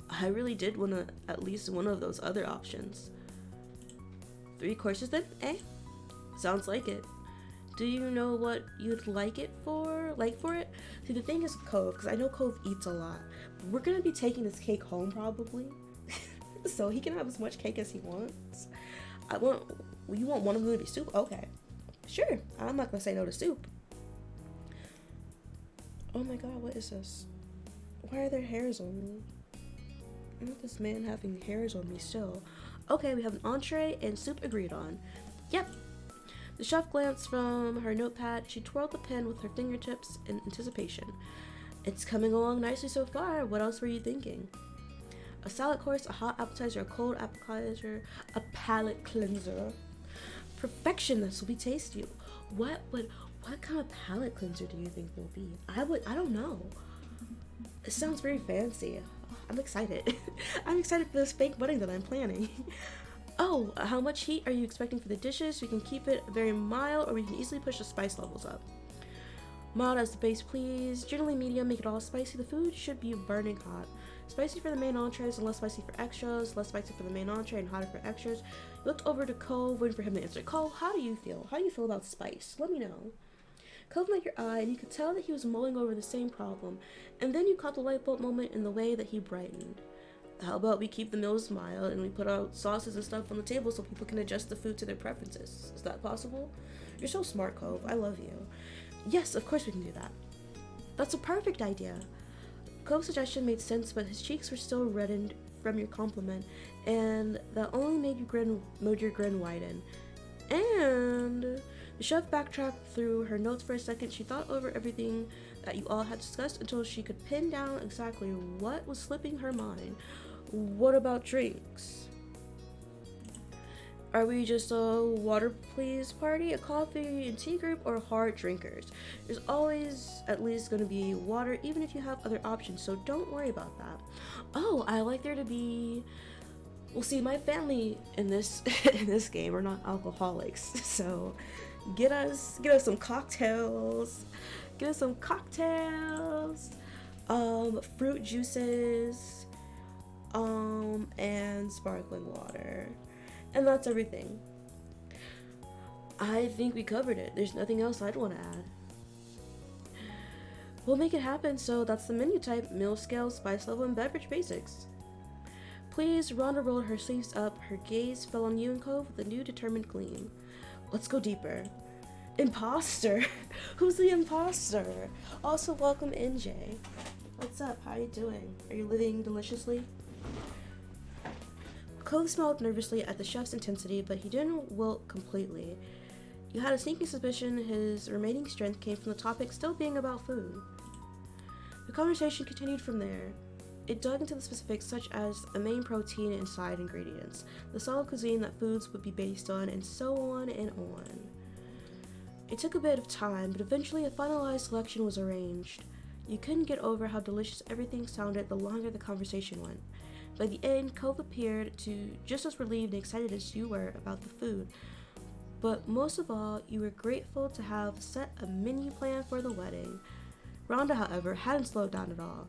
I really did want at least one of those other options. 3 courses then, eh? Sounds like it. Do you know what you'd like it for? Like for it? See, the thing is with Cove, because I know Cove eats a lot. We're gonna be taking this cake home probably, so he can have as much cake as he wants. You want one of them to be soup? Okay, sure. I'm not gonna say no to soup. Oh my god, what is this? Why are there hairs on me? Not this man having hairs on me still. Okay, we have an entree and soup agreed on. Yep. The chef glanced from her notepad. She twirled the pen with her fingertips in anticipation. It's coming along nicely so far. What else were you thinking? A salad course, a hot appetizer, a cold appetizer, a palate cleanser. Perfection, this will be tasty. What kind of palate cleanser do you think will be? I don't know. It sounds very fancy. I'm excited. I'm excited for this fake wedding that I'm planning. Oh, how much heat are you expecting for the dishes? We can keep it very mild, or we can easily push the spice levels up. Mild as the base, please. Generally medium, make it all spicy. The food should be burning hot. Spicy for the main entrees and less spicy for extras. Less spicy for the main entree and hotter for extras. You looked over to Cole, waiting for him to answer. Cole, how do you feel? How do you feel about spice? Let me know. Cole met your eye, and you could tell that he was mulling over the same problem. And then you caught the light bulb moment in the way that he brightened. How about we keep the meals mild and we put out sauces and stuff on the table so people can adjust the food to their preferences? Is that possible? You're so smart, Cove. I love you. Yes, of course we can do that. That's a perfect idea. Cove's suggestion made sense, but his cheeks were still reddened from your compliment, and that only made your grin widen. And the chef backtracked through her notes for a second. She thought over everything that you all had discussed until she could pin down exactly what was slipping her mind. What about drinks? Are we just a water please party, a coffee and tea group, or hard drinkers? There's always at least going to be water, even if you have other options, so don't worry about that. Oh, I like there to be... Well, see, my family in this in this game are not alcoholics, so get us some cocktails. Get us some cocktails, fruit juices, and sparkling water. And that's everything. I think we covered it. There's nothing else I'd want to add. We'll make it happen, so that's the menu type, meal scale, spice level, and beverage basics. Please, Rhonda rolled her sleeves up. Her gaze fell on you and Cove with a new determined gleam. Let's go deeper. Imposter? Who's the imposter? Also, welcome NJ. What's up? How are you doing? Are you living deliciously? Cove smiled nervously at the chef's intensity, but he didn't wilt completely. You had a sneaking suspicion his remaining strength came from the topic still being about food. The conversation continued from there. It dug into the specifics such as the main protein and side ingredients, the solid cuisine that foods would be based on, and so on and on. It took a bit of time, but eventually a finalized selection was arranged. You couldn't get over how delicious everything sounded the longer the conversation went. By the end, Cove appeared to just as relieved and excited as you were about the food. But most of all, you were grateful to have set a menu plan for the wedding. Rhonda, however, hadn't slowed down at all.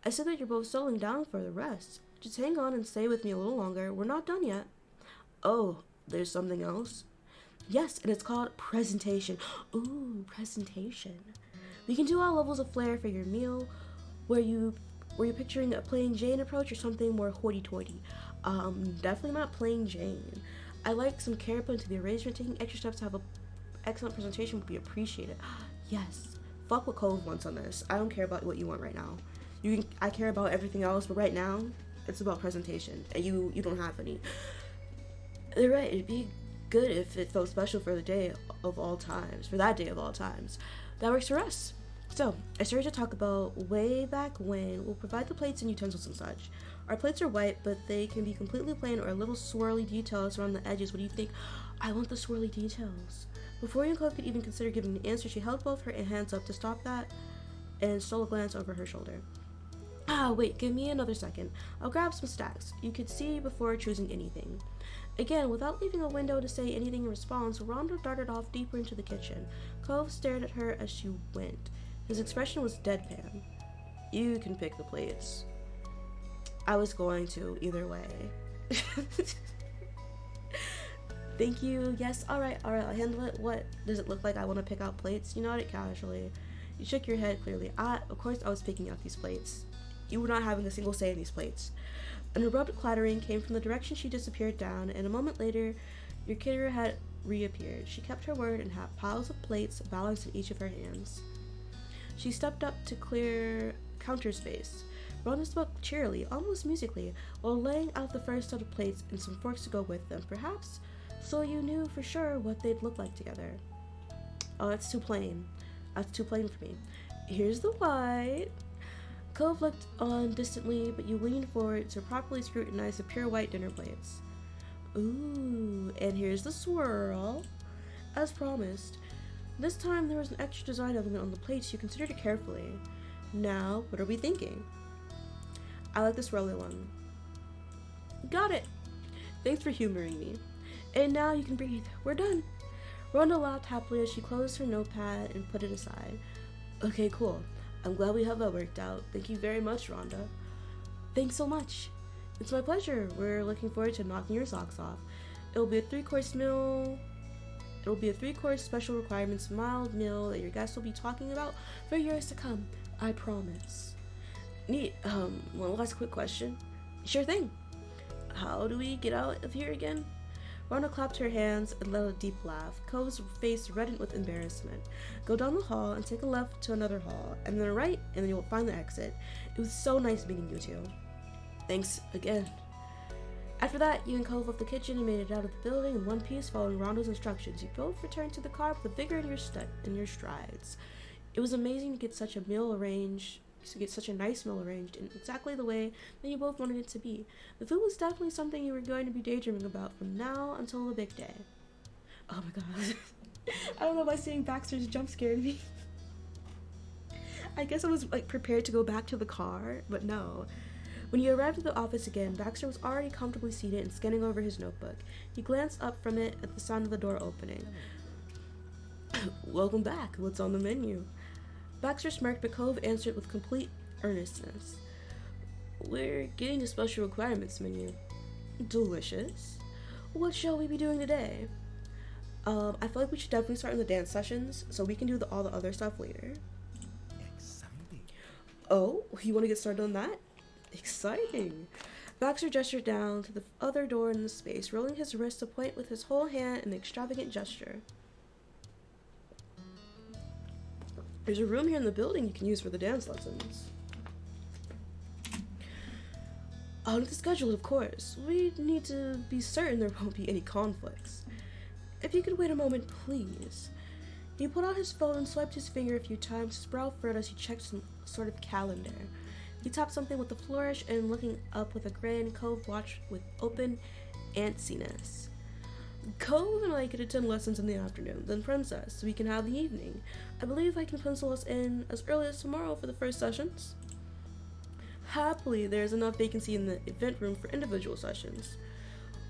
I said that you're both settling down for the rest. Just hang on and stay with me a little longer. We're not done yet. Oh, there's something else? Yes, and it's called presentation. Ooh, presentation. We can do all levels of flair for your meal, where you're picturing a plain Jane approach or something more hoity-toity. Definitely not plain Jane. I like some care put into the arrangement. Taking extra steps to have an excellent presentation would be appreciated. Yes, fuck what Cove wants on this. I don't care about what you want right now. I care about everything else, but right now, it's about presentation, and you don't have any. They're right, it'd be good if it felt special for the day of all times, for that day of all times. That works for us. So, I started to talk about way back when. We'll provide the plates and utensils and such. Our plates are white, but they can be completely plain or a little swirly details around the edges. What do you think? I want the swirly details. Before you and Cove could even consider giving an answer, she held both her hands up to stop that and stole a glance over her shoulder. Wait, give me another second. I'll grab some stacks. You could see before choosing anything. Again, without leaving a window to say anything in response, Rhonda darted off deeper into the kitchen. Cove stared at her as she went. His expression was deadpan. You can pick the plates. I was going to, either way. Thank you. Yes, alright, I'll handle it. What? Does it look like I want to pick out plates? You nodded casually. You shook your head clearly. Of course I was picking out these plates. You were not having a single say in these plates. An abrupt clattering came from the direction she disappeared down, and a moment later, your kidder had reappeared. She kept her word and had piles of plates balanced in each of her hands. She stepped up to clear counter space. Rhonda spoke cheerily, almost musically, while laying out the first set of plates and some forks to go with them, perhaps so you knew for sure what they'd look like together. Oh, that's too plain. That's too plain for me. Here's the white. Cove looked on distantly, but you leaned forward to properly scrutinize the pure white dinner plates. Ooh, and here's the swirl. As promised. This time there was an extra design element on the plates. You considered it carefully. Now, what are we thinking? I like the swirly one. Got it. Thanks for humoring me. And now you can breathe. We're done. Rhonda laughed happily as she closed her notepad and put it aside. Okay, cool. I'm glad we have that worked out. Thank you very much, Rhonda. Thanks so much. It's my pleasure. We're looking forward to knocking your socks off. It'll be a 3-course meal. It'll be a 3-course special requirements mild meal that your guests will be talking about for years to come. I promise. Neat. One last quick question. Sure thing. How do we get out of here again? Rhonda clapped her hands and let a deep laugh. Cove's face reddened with embarrassment. Go down the hall and take a left to another hall, and then a right, and then you'll find the exit. It was so nice meeting you two. Thanks again. After that, you and Cove left the kitchen and made it out of the building in one piece, following Rhonda's instructions. You both returned to the car with vigor in your strides. It was amazing to get such a nice meal arranged in exactly the way that you both wanted it to be. The food was definitely something you were going to be daydreaming about from now until the big day. Oh my god. I don't know why seeing Baxter's jump scared me. I guess I was prepared to go back to the car, but no. When you arrived at the office again, Baxter was already comfortably seated and scanning over his notebook. He glanced up from it at the sound of the door opening. Welcome back. What's on the menu? Baxter smirked, but Cove answered with complete earnestness. We're getting a special requirements menu. Delicious. What shall we be doing today? I feel like we should definitely start in the dance sessions, so we can do all the other stuff later. Exciting. Oh, you want to get started on that? Exciting. Baxter gestured down to the other door in the space, rolling his wrist to point with his whole hand in an extravagant gesture. There's a room here in the building you can use for the dance lessons. On the schedule, of course. We need to be certain there won't be any conflicts. If you could wait a moment, please. He pulled out his phone and swiped his finger a few times, his brow furrowed as he checked some sort of calendar. He tapped something with a flourish and, looking up with a grin, Cove watched with open antsiness. Cove and I could attend lessons in the afternoon, then Princess, so we can have the evening. I believe I can pencil us in as early as tomorrow for the first sessions. Happily, there is enough vacancy in the event room for individual sessions.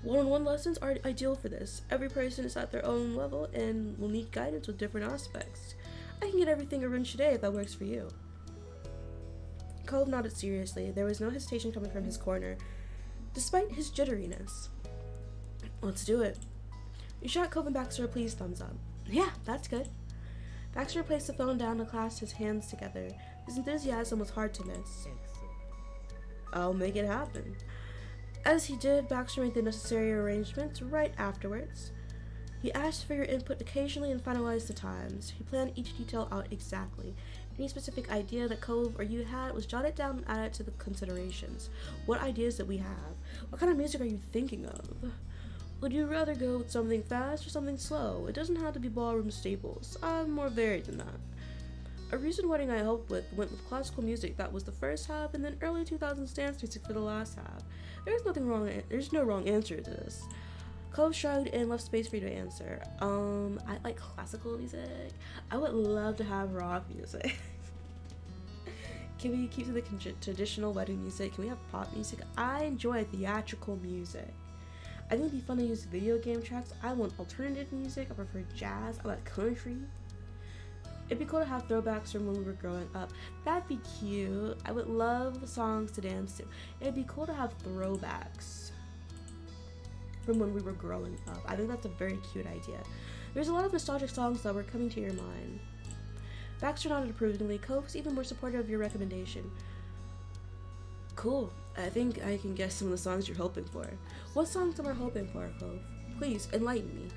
One-on-one lessons are ideal for this. Every person is at their own level and will need guidance with different aspects. I can get everything arranged today if that works for you. Cove nodded seriously. There was no hesitation coming from his corner, despite his jitteriness. Let's do it. You shot Cove and Baxter a pleased thumbs up. Yeah, that's good. Baxter placed the phone down and clasped his hands together. His enthusiasm was hard to miss. Excellent. I'll make it happen. As he did, Baxter made the necessary arrangements right afterwards. He asked for your input occasionally and finalized the times. He planned each detail out exactly. Any specific idea that Cove or you had was jotted down and added to the considerations. What ideas did we have? What kind of music are you thinking of? Would you rather go with something fast or something slow? It doesn't have to be ballroom staples. I'm more varied than that. A recent wedding I helped with went with classical music. That was the first half, and then early 2000s dance music for the last half. There's no wrong answer to this. Cove shrugged and left space for you to answer. I like classical music. I would love to have rock music. Can we keep to the traditional wedding music? Can we have pop music? I enjoy theatrical music. I think it'd be fun to use video game tracks. I want alternative music. I prefer jazz. I like country. It'd be cool to have throwbacks from when we were growing up. That'd be cute. I would love songs to dance to. It'd be cool to have throwbacks. from when we were growing up. I think that's a very cute idea. There's a lot of nostalgic songs that were coming to your mind. Baxter nodded approvingly. Cove was even more supportive of your recommendation. Cool. I think I can guess some of the songs you're hoping for. What songs am I hoping for, Cove? Please, enlighten me.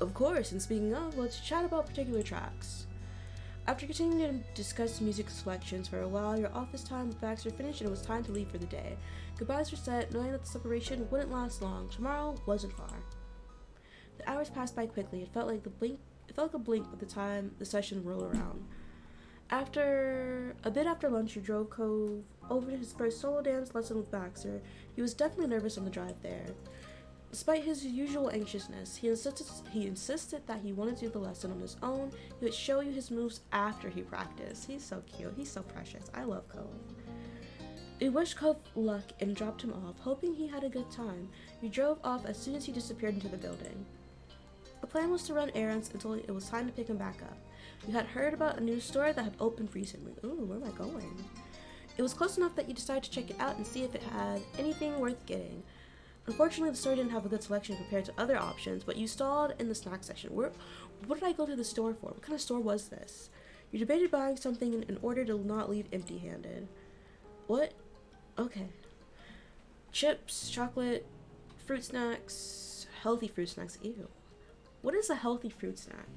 Of course, and speaking of, let's chat about particular tracks. After continuing to discuss music selections for a while, your office time with Baxter finished and it was time to leave for the day. Goodbyes were said, knowing that the separation wouldn't last long. Tomorrow wasn't far. The hours passed by quickly. It felt like a blink by the time the session rolled around. A bit after lunch, you drove Cove over to his first solo dance lesson with Baxter. He was definitely nervous on the drive there. Despite his usual anxiousness, he insisted that he wanted to do the lesson on his own. He would show you his moves after he practiced. He's so cute. He's so precious. I love Cove. You wished Cove luck and dropped him off, hoping he had a good time. You drove off as soon as he disappeared into the building. The plan was to run errands until it was time to pick him back up. You had heard about a new store that had opened recently. Ooh, where am I going? It was close enough that you decided to check it out and see if it had anything worth getting. Unfortunately, the store didn't have a good selection compared to other options, but you stalled in the snack section. What did I go to the store for? What kind of store was this? You debated buying something in order to not leave empty-handed. What? Okay. Chips, chocolate, fruit snacks, healthy fruit snacks. Ew. What is a healthy fruit snack?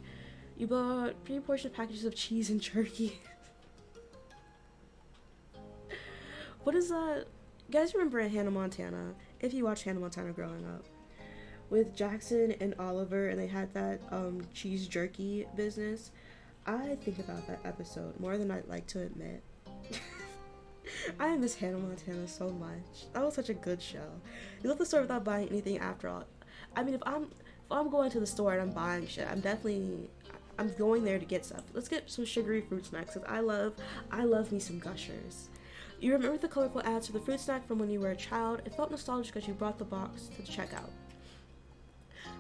You bought pre-portioned packages of cheese and jerky. What is that? You guys remember Hannah Montana? If you watched Hannah Montana growing up. With Jackson and Oliver, and they had that cheese jerky business. I think about that episode more than I'd like to admit. I miss Hannah Montana so much. That was such a good show. You left the store without buying anything after all. I mean, if I'm going to the store and I'm buying shit, I'm going there to get stuff. Let's get some sugary fruit snacks, because I love me some Gushers. You remember the colorful ads for the fruit snack from when you were a child. It felt nostalgic because you brought the box to the checkout.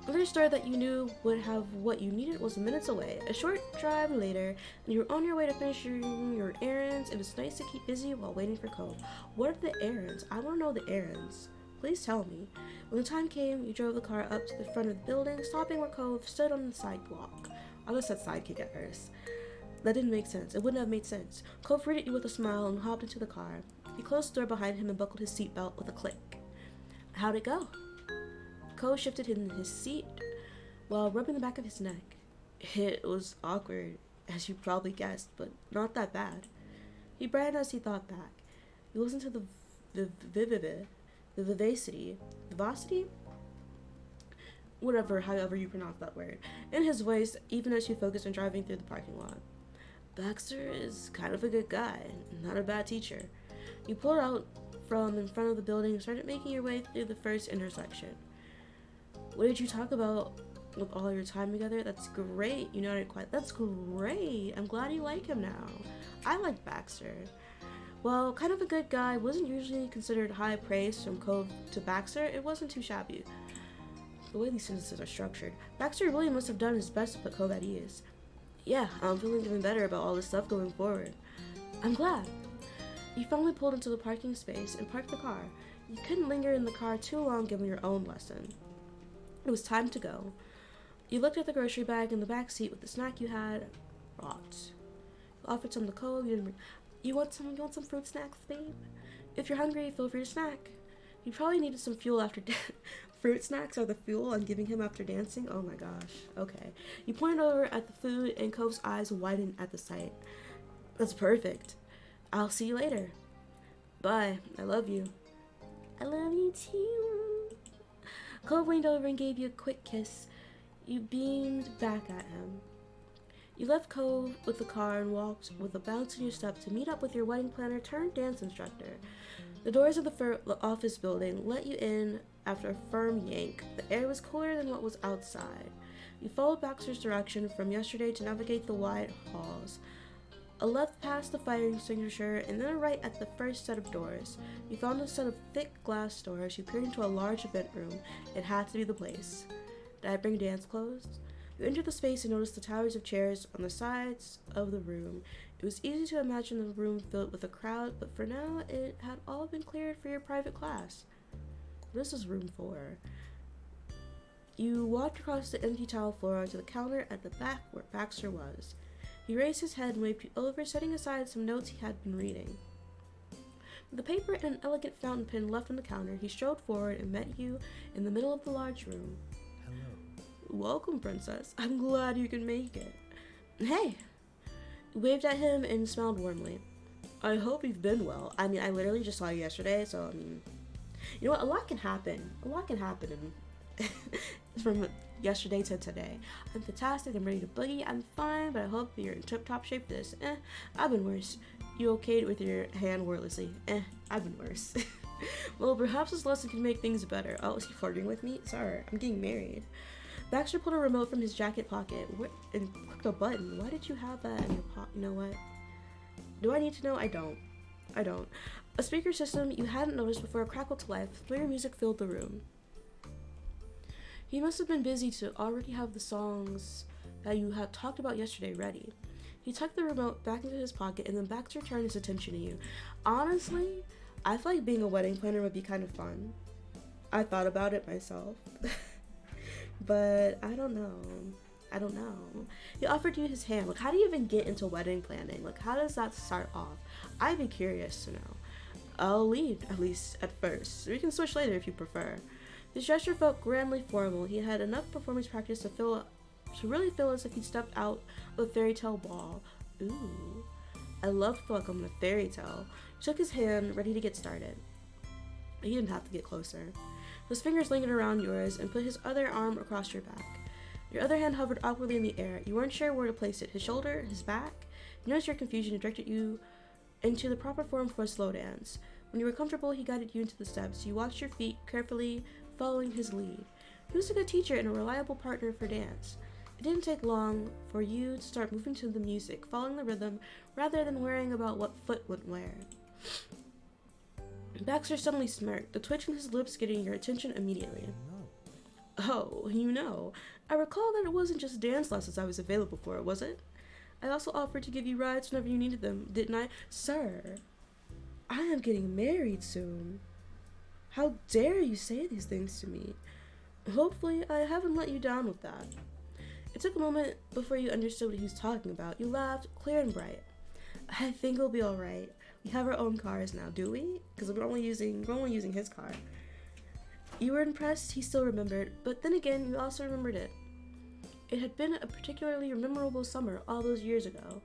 Another store that you knew would have what you needed was minutes away. A short drive later, and you were on your way to finish your errands. It was nice to keep busy while waiting for Cove. What are the errands? I want to know the errands. Please tell me. When the time came, you drove the car up to the front of the building, stopping where Cove stood on the sidewalk. I just said sidekick at first. That didn't make sense. It wouldn't have made sense. Cove greeted you with a smile and hopped into the car. He closed the door behind him and buckled his seatbelt with a click. How'd it go? Cove shifted in his seat while rubbing the back of his neck. It was awkward, as you probably guessed, but not that bad. He brightened as he thought back. He listened to the vivacity, however you pronounce that word, in his voice, even as you focused on driving through the parking lot. Baxter is kind of a good guy, not a bad teacher. You pulled out from in front of the building and started making your way through the first intersection. What did you talk about with all your time together? That's great. You nodded quiet. That's great. I'm glad you like him now. I like Baxter. Well, kind of a good guy wasn't usually considered high praise from Cove to Baxter. It wasn't too shabby. The way these sentences are structured, Baxter really must have done his best to put Cove at ease. Yeah, I'm feeling even better about all this stuff going forward. I'm glad. You finally pulled into the parking space and parked the car. You couldn't linger in the car too long given your own lesson. It was time to go. You looked at the grocery bag in the back seat with the snack you had brought. You offered some to Cove. You want some fruit snacks, babe? If you're hungry, feel free to snack. You probably needed some fuel after fruit snacks are the fuel I'm giving him after dancing? Oh my gosh. Okay. You pointed over at the food and Cove's eyes widened at the sight. That's perfect. I'll see you later. Bye. I love you. I love you too. Cove leaned over and gave you a quick kiss. You beamed back at him. You left Cove with the car and walked with a bounce in your step to meet up with your wedding planner turned dance instructor. The doors of the office building let you in after a firm yank. The air was cooler than what was outside. You followed Baxter's direction from yesterday to navigate the wide halls. A left past the fire extinguisher and then a right at the first set of doors. You found a set of thick glass doors. You peered into a large event room. It had to be the place. Did I bring dance clothes? You entered the space and noticed the towers of chairs on the sides of the room. It was easy to imagine the room filled with a crowd, but for now it had all been cleared for your private class. This is room 4. You walked across the empty tile floor to the counter at the back where Baxter was. He raised his head and waved you over, setting aside some notes he had been reading. With the paper and an elegant fountain pen left on the counter, he strode forward and met you in the middle of the large room. Hello. Welcome, princess. I'm glad you can make it. Hey! You waved at him and smiled warmly. I hope you've been well. I mean, I literally just saw you yesterday, so I mean, you know what? A lot can happen. A lot can happen from yesterday to today. I'm fantastic. I'm ready to boogie. I'm fine, but I hope you're in tip-top shape for this. I've been worse. You okayed with your hand wordlessly. I've been worse. Well, perhaps this lesson can make things better. Oh, is he flirting with me? Sorry, I'm getting married. Baxter pulled a remote from his jacket pocket and clicked a button. Why did you have that in your pocket? You know what? Do I need to know? I don't. A speaker system you hadn't noticed before crackled to life. Familiar music filled the room. He must have been busy to already have the songs that you had talked about yesterday ready. He tucked the remote back into his pocket and then Baxter turned his attention to you. Honestly, I feel like being a wedding planner would be kind of fun. I thought about it myself. But I don't know. He offered you his hand. Like, how do you even get into wedding planning? Like, how does that start off? I'd be curious to know. I'll lead, at least at first. We can switch later if you prefer. His gesture felt grandly formal. He had enough performance practice to really feel as if he'd stepped out of a fairy tale ball. Ooh. I love to feel like I'm in a fairy tale. He took his hand, ready to get started. He didn't have to get closer. His fingers lingered around yours and put his other arm across your back. Your other hand hovered awkwardly in the air. You weren't sure where to place it. His shoulder, his back. You noticed your confusion and directed you into the proper form for a slow dance. When you were comfortable, he guided you into the steps. You watched your feet, carefully following his lead. He was a good teacher and a reliable partner for dance. It didn't take long for you to start moving to the music, following the rhythm, rather than worrying about what foot would wear. Baxter suddenly smirked, the twitch in his lips getting your attention immediately. Oh, you know. I recall that it wasn't just dance lessons I was available for, was it? I also offered to give you rides whenever you needed them, didn't I? Sir, I am getting married soon. How dare you say these things to me? Hopefully, I haven't let you down with that. It took a moment before you understood what he was talking about. You laughed, clear and bright. I think it'll be alright. We have our own cars now, do we? Because we're only using his car. You were impressed, he still remembered, but then again, you also remembered it. It had been a particularly memorable summer all those years ago.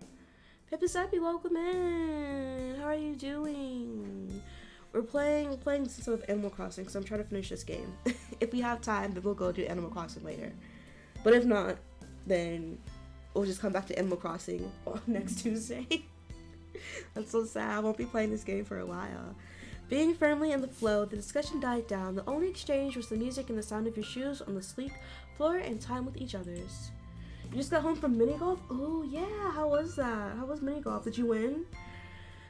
Pippisappy, welcome in! How are you doing? We're playing some sort of Animal Crossing, so I'm trying to finish this game. If we have time, then we'll go do Animal Crossing later. But if not, then we'll just come back to Animal Crossing next Tuesday. That's so sad. I won't be playing this game for a while. Being firmly in the flow, the discussion died down. The only exchange was the music and the sound of your shoes on the sleek floor and time with each other's. You just got home from mini golf? Oh yeah, how was that? How was mini golf? Did you win?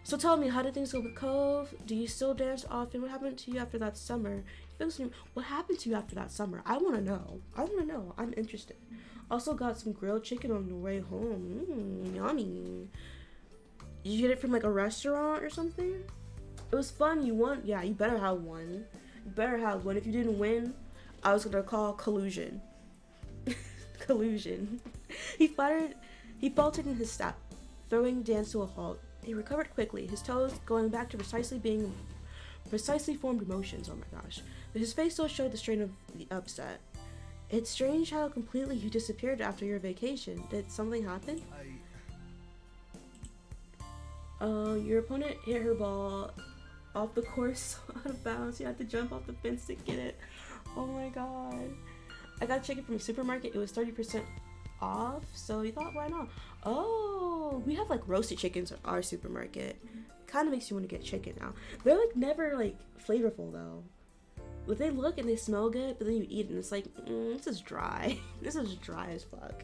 So tell me, how did things go with Cove? Do you still dance often? What happened to you after that summer? What happened to you after that summer? I want to know. I'm interested. Also got some grilled chicken on the way home. Yummy. Did you get it from like a restaurant or something? It was fun. You won. Yeah, you better have one. If you didn't win, I was gonna call collusion. Collusion. He faltered in his step, throwing dance to a halt. He recovered quickly, his toes going back to precisely formed motions. Oh my gosh. But his face still showed the strain of the upset. It's strange how completely you disappeared after your vacation. Did something happen? Your opponent hit her ball off the course out of bounds. You had to jump off the fence to get it. Oh my god. I got chicken from a supermarket. It was 30% off, so we thought, why not? Oh, we have like roasted chickens at our supermarket. Kind of makes you want to get chicken now. They're like never like flavorful though. But they look and they smell good, but then you eat it and it's like, this is dry. This is dry as fuck.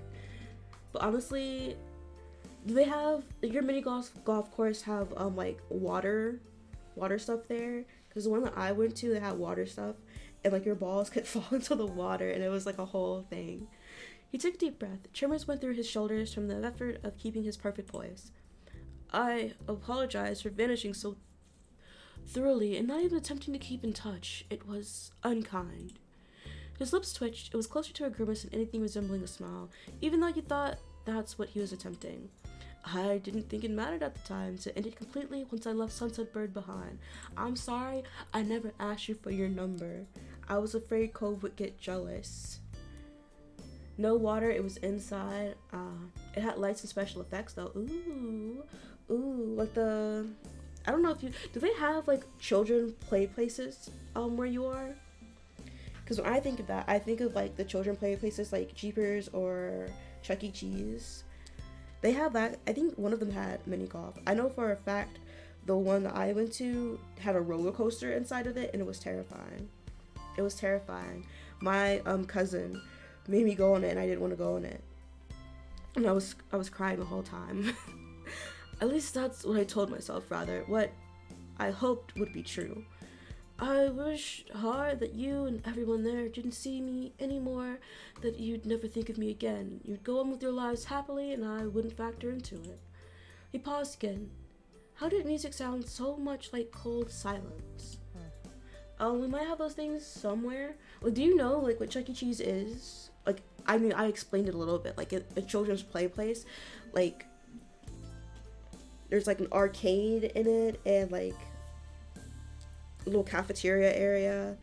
But honestly, do they have your mini golf course have like water stuff there? Because the one that I went to, they had water stuff, and like your balls could fall into the water, and it was like a whole thing. He took a deep breath. Tremors went through his shoulders from the effort of keeping his perfect poise. I apologize for vanishing so thoroughly and not even attempting to keep in touch. It was unkind. His lips twitched. It was closer to a grimace than anything resembling a smile, even though you thought that's what he was attempting. I didn't think it mattered at the time, so it ended completely once I left Sunset Bird behind. I'm sorry, I never asked you for your number. I was afraid Cove would get jealous. No water, it was inside. It had lights and special effects though. Ooh, like I don't know if do they have like children play places where you are? Because when I think of that, I think of like the children play places like Jeepers or Chuck E. Cheese. They have that. I think one of them had mini golf. I know for a fact the one that I went to had a roller coaster inside of it, and it was terrifying. It was terrifying. My cousin made me go on it, and I didn't want to go on it, and I was crying the whole time. At least that's what I told myself. Rather, what I hoped would be true. I wished hard that you and everyone there didn't see me anymore, that you'd never think of me again. You'd go on with your lives happily, and I wouldn't factor into it. He paused again. How did music sound so much like cold silence? We might have those things somewhere. Like, do you know, like, what Chuck E. Cheese is? Like, I mean, I explained it a little bit. Like, a children's play place. Like, there's, like, an arcade in it, and, like, little cafeteria area,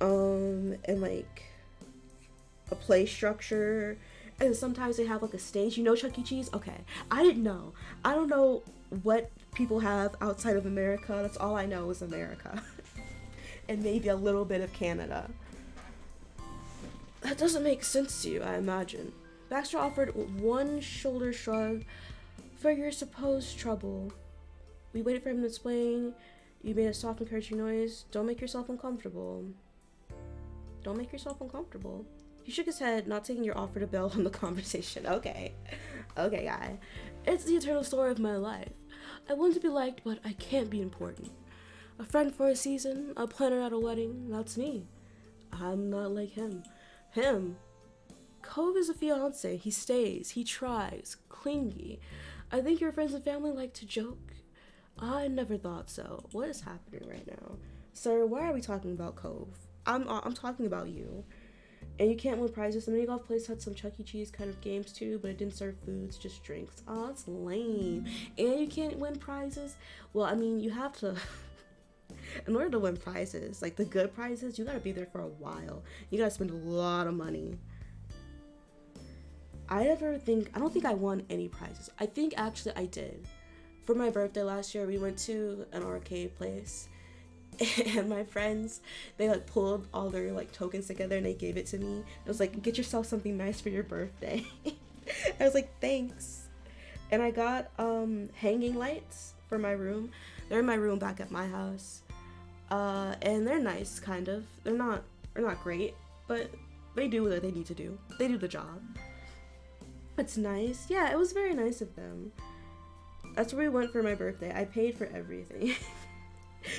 and like a play structure, and sometimes they have like a stage. You know Chuck E. Cheese? Okay, I didn't know. I don't know what people have outside of America. That's all I know is America, and maybe a little bit of Canada. That doesn't make sense to you, I imagine. Baxter offered one shoulder shrug. For your supposed trouble. We waited for him to explain. You made a soft, encouraging noise. Don't make yourself uncomfortable. Don't make yourself uncomfortable. He shook his head, not taking your offer to bail on the conversation. Okay, guy. It's the eternal story of my life. I want to be liked, but I can't be important. A friend for a season, a planner at a wedding, that's me. I'm not like him. Cove is a fiance. He stays, he tries, clingy. I think your friends and family like to joke. I never thought so. What is happening right now? Sir, why are we talking about Cove? I'm talking about you. And you can't win prizes. The mini golf place had some Chuck E. Cheese kind of games too, but it didn't serve foods, just drinks. Oh, that's lame. And you can't win prizes? Well, I mean, you have to... In order to win prizes, like the good prizes, you gotta be there for a while. You gotta spend a lot of money. I don't think I won any prizes. I think actually I did. For my birthday last year, we went to an arcade place, and my friends, they like pulled all their like tokens together and they gave it to me. It was like, get yourself something nice for your birthday. I was like, thanks. And I got hanging lights for my room. They're in my room back at my house, and they're nice, kind of. They're not great, but they do what they need to do. They do the job. It's nice. Yeah, it was very nice of them. That's where we went for my birthday. I paid for everything.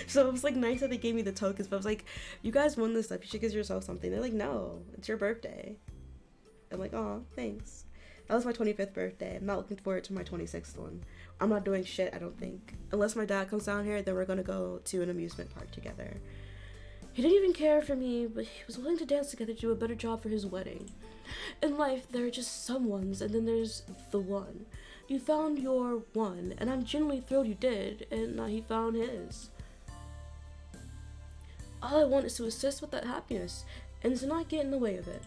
So it was like nice that they gave me the tokens, but I was like, you guys won this stuff, you should give yourself something. They're like, no, it's your birthday. I'm like, oh, thanks. That was my 25th birthday. I'm not looking forward to my 26th one. I'm not doing shit, I don't think. Unless my dad comes down here, then we're gonna go to an amusement park together. He didn't even care for me, but he was willing to dance together to do a better job for his wedding. In life, there are just some ones, and then there's the one. You found your one, and I'm genuinely thrilled you did, and now he found his. All I want is to assist with that happiness, and to not get in the way of it.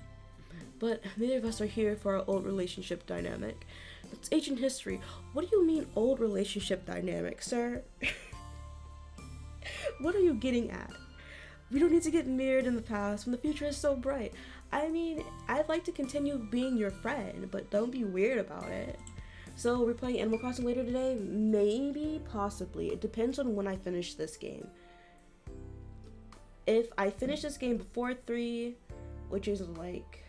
But neither of us are here for our old relationship dynamic. It's ancient history. What do you mean old relationship dynamic, sir? What are you getting at? We don't need to get mirrored in the past when the future is so bright. I mean, I'd like to continue being your friend, but don't be weird about it. So we're playing Animal Crossing later today? Maybe, possibly. It depends on when I finish this game. If I finish this game before 3, which is like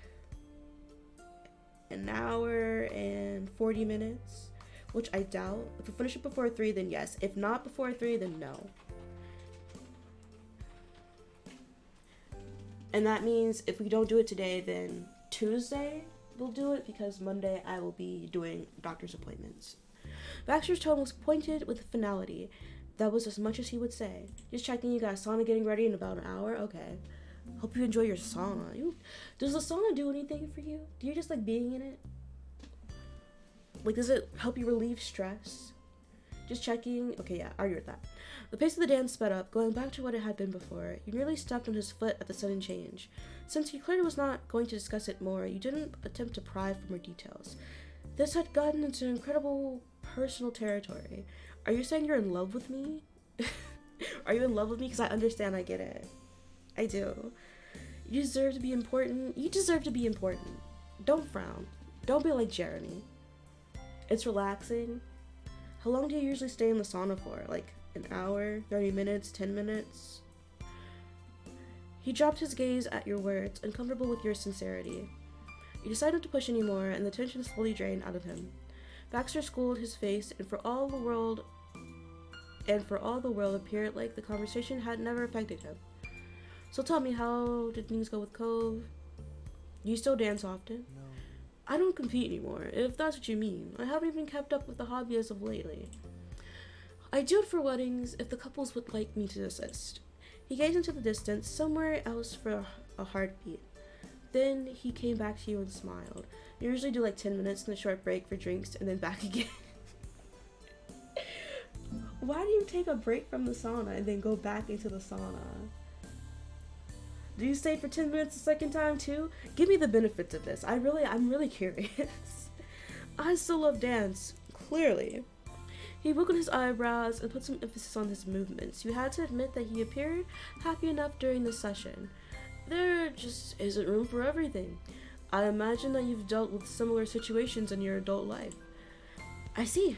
an hour and 40 minutes, which I doubt. If I finish it before 3, then yes. If not before 3, then no. And that means if we don't do it today, then Tuesday we'll do it, because Monday I will be doing doctor's appointments. Baxter's tone was pointed with finality. That was as much as he would say. Just checking, you got a sauna getting ready in about an hour? Okay. Hope you enjoy your sauna. Does the sauna do anything for you? Do you just like being in it? Like, does it help you relieve stress? Just checking. Okay, yeah, argue with that. The pace of the dance sped up, going back to what it had been before. You nearly stepped on his foot at the sudden change. Since he clearly was not going to discuss it more, you didn't attempt to pry for more details. This had gotten into incredible personal territory. Are you saying you're in love with me? Are you in love with me? Because I understand, I get it. I do. You deserve to be important. You deserve to be important. Don't frown. Don't be like Jeremy. It's relaxing. How long do you usually stay in the sauna for? Like an hour, 30 minutes, 10 minutes? He dropped his gaze at your words, uncomfortable with your sincerity. You decided to push anymore, and the tension slowly drained out of him. Baxter schooled his face, and for all the world appeared like the conversation had never affected him. So tell me, how did things go with Cove? Do you still dance often? No. I don't compete anymore, if that's what you mean. I haven't even kept up with the hobby as of lately. I do it for weddings if the couples would like me to assist. He gazed into the distance, somewhere else for a heartbeat. Then he came back to you and smiled. You usually do like 10 minutes and a short break for drinks and then back again. Why do you take a break from the sauna and then go back into the sauna? Do you stay for 10 minutes the second time too? Give me the benefits of this. I'm really curious. I still love dance, clearly. He wiggled his eyebrows and put some emphasis on his movements. You had to admit that he appeared happy enough during the session. There just isn't room for everything. I imagine that you've dealt with similar situations in your adult life. I see.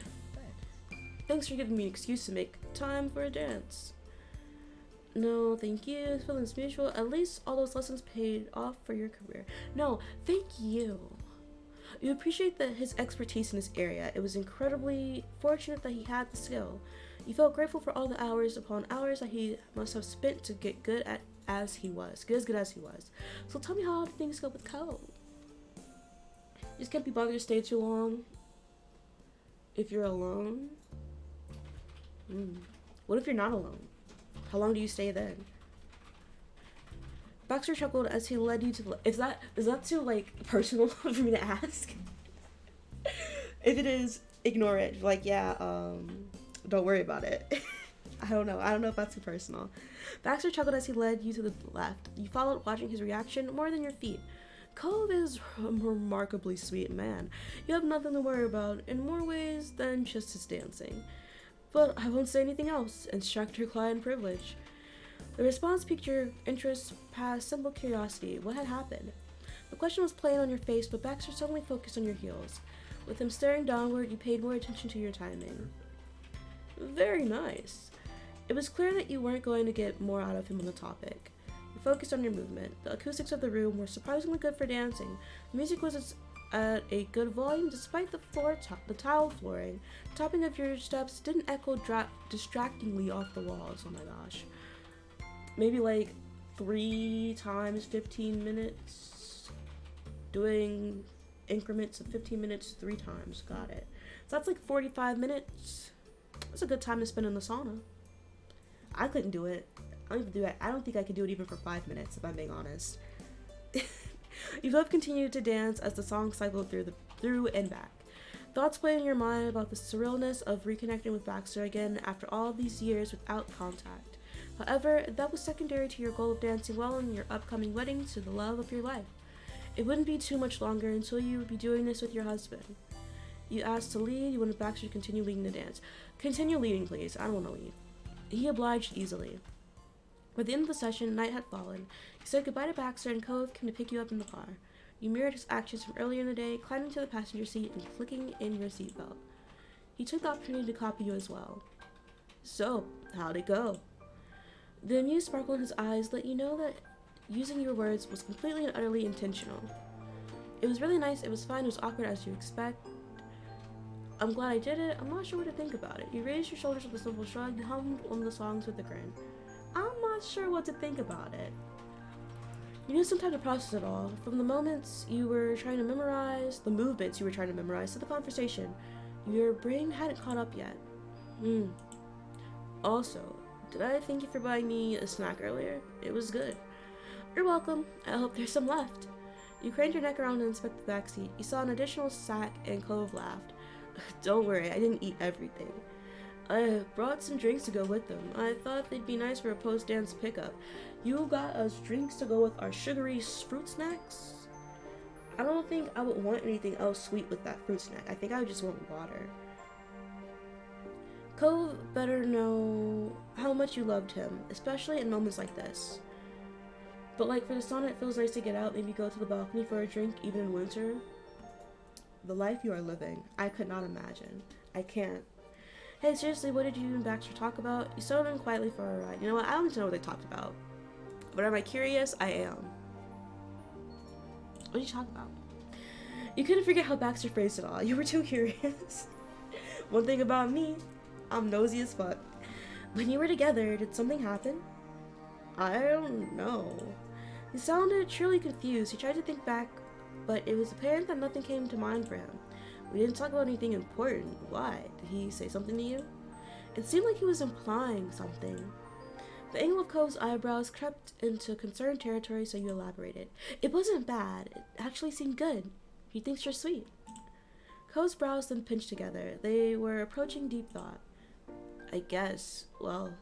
Thanks for giving me an excuse to make time for a dance. No, thank you. Feelings mutual. At least all those lessons paid off for your career. No, thank you. You appreciate his expertise in this area. It was incredibly fortunate that he had the skill. You felt grateful for all the hours upon hours that he must have spent to get good as he was. So tell me, how did things go with Cole? You just can't be bothered to stay too long if you're alone. What if you're not alone? How long do you stay then? Baxter chuckled as he led you to the... Is that too, like, personal for me to ask? If it is, ignore it. Like, yeah, don't worry about it. I don't know if that's too personal. Baxter chuckled as he led you to the left. You followed, watching his reaction more than your feet. Cove is a remarkably sweet man. You have nothing to worry about in more ways than just his dancing. But I won't say anything else. Instructor client privilege. The response piqued your interest past simple curiosity. What had happened? The question was plain on your face, but Baxter suddenly focused on your heels. With him staring downward, you paid more attention to your timing. Very nice. It was clear that you weren't going to get more out of him on the topic. You focused on your movement. The acoustics of the room were surprisingly good for dancing. The music was at a good volume despite the tile flooring. The topping of your steps didn't echo distractingly off the walls. Oh my gosh. Maybe like 3 times 15 minutes. Doing increments of 15 minutes 3 times. Got it. So that's like 45 minutes. That's a good time to spend in the sauna. I couldn't do it. I don't think I could do it even for 5 minutes, if I'm being honest. You both continued to dance as the song cycled through and back. Thoughts played in your mind about the surrealness of reconnecting with Baxter again after all these years without contact. However, that was secondary to your goal of dancing well in your upcoming wedding to the love of your life. It wouldn't be too much longer until you would be doing this with your husband. You asked to lead. You wanted Baxter to continue leading the dance. Continue leading, please. I don't want to lead. He obliged easily. By the end of the session, night had fallen. You said goodbye to Baxter, and Cove came to pick you up in the car. You mirrored his actions from earlier in the day, climbing to the passenger seat and clicking in your seatbelt. He took the opportunity to copy you as well. So, how'd it go? The amused sparkle in his eyes let you know that using your words was completely and utterly intentional. It was really nice, it was fine, it was awkward as you expect. I'm glad I did it. I'm not sure what to think about it. You raised your shoulders with a simple shrug. You hummed one of the songs with a grin. I'm not sure what to think about it. You need some time to process it all. From the moments you were trying to memorize, the movements you were trying to memorize, to the conversation, your brain hadn't caught up yet. Also, did I thank you for buying me a snack earlier? It was good. You're welcome. I hope there's some left. You craned your neck around and inspected the backseat. You saw an additional sack and Cove laughed. Don't worry, I didn't eat everything. I brought some drinks to go with them. I thought they'd be nice for a post-dance pickup. You got us drinks to go with our sugary fruit snacks? I don't think I would want anything else sweet with that fruit snack. I think I would just want water. Cove better know how much you loved him, especially in moments like this. But like for the sun, it feels nice to get out, maybe go to the balcony for a drink, even in winter. The life you are living, I could not imagine. I can't. Hey, seriously, what did you and Baxter talk about? You settled in quietly for a ride. You know what? I don't need to know what they talked about. But am I curious? I am. What did you talk about? You couldn't forget how Baxter phrased it all. You were too curious. One thing about me, I'm nosy as fuck. When you were together, did something happen? I don't know. He sounded truly confused. He tried to think back, but it was apparent that nothing came to mind for him. We didn't talk about anything important. Why? Did he say something to you? It seemed like he was implying something. The angle of Cove's eyebrows crept into concerned territory, so you elaborated. It wasn't bad. It actually seemed good. He thinks you're sweet. Cove's brows then pinched together. They were approaching deep thought. I guess. Well,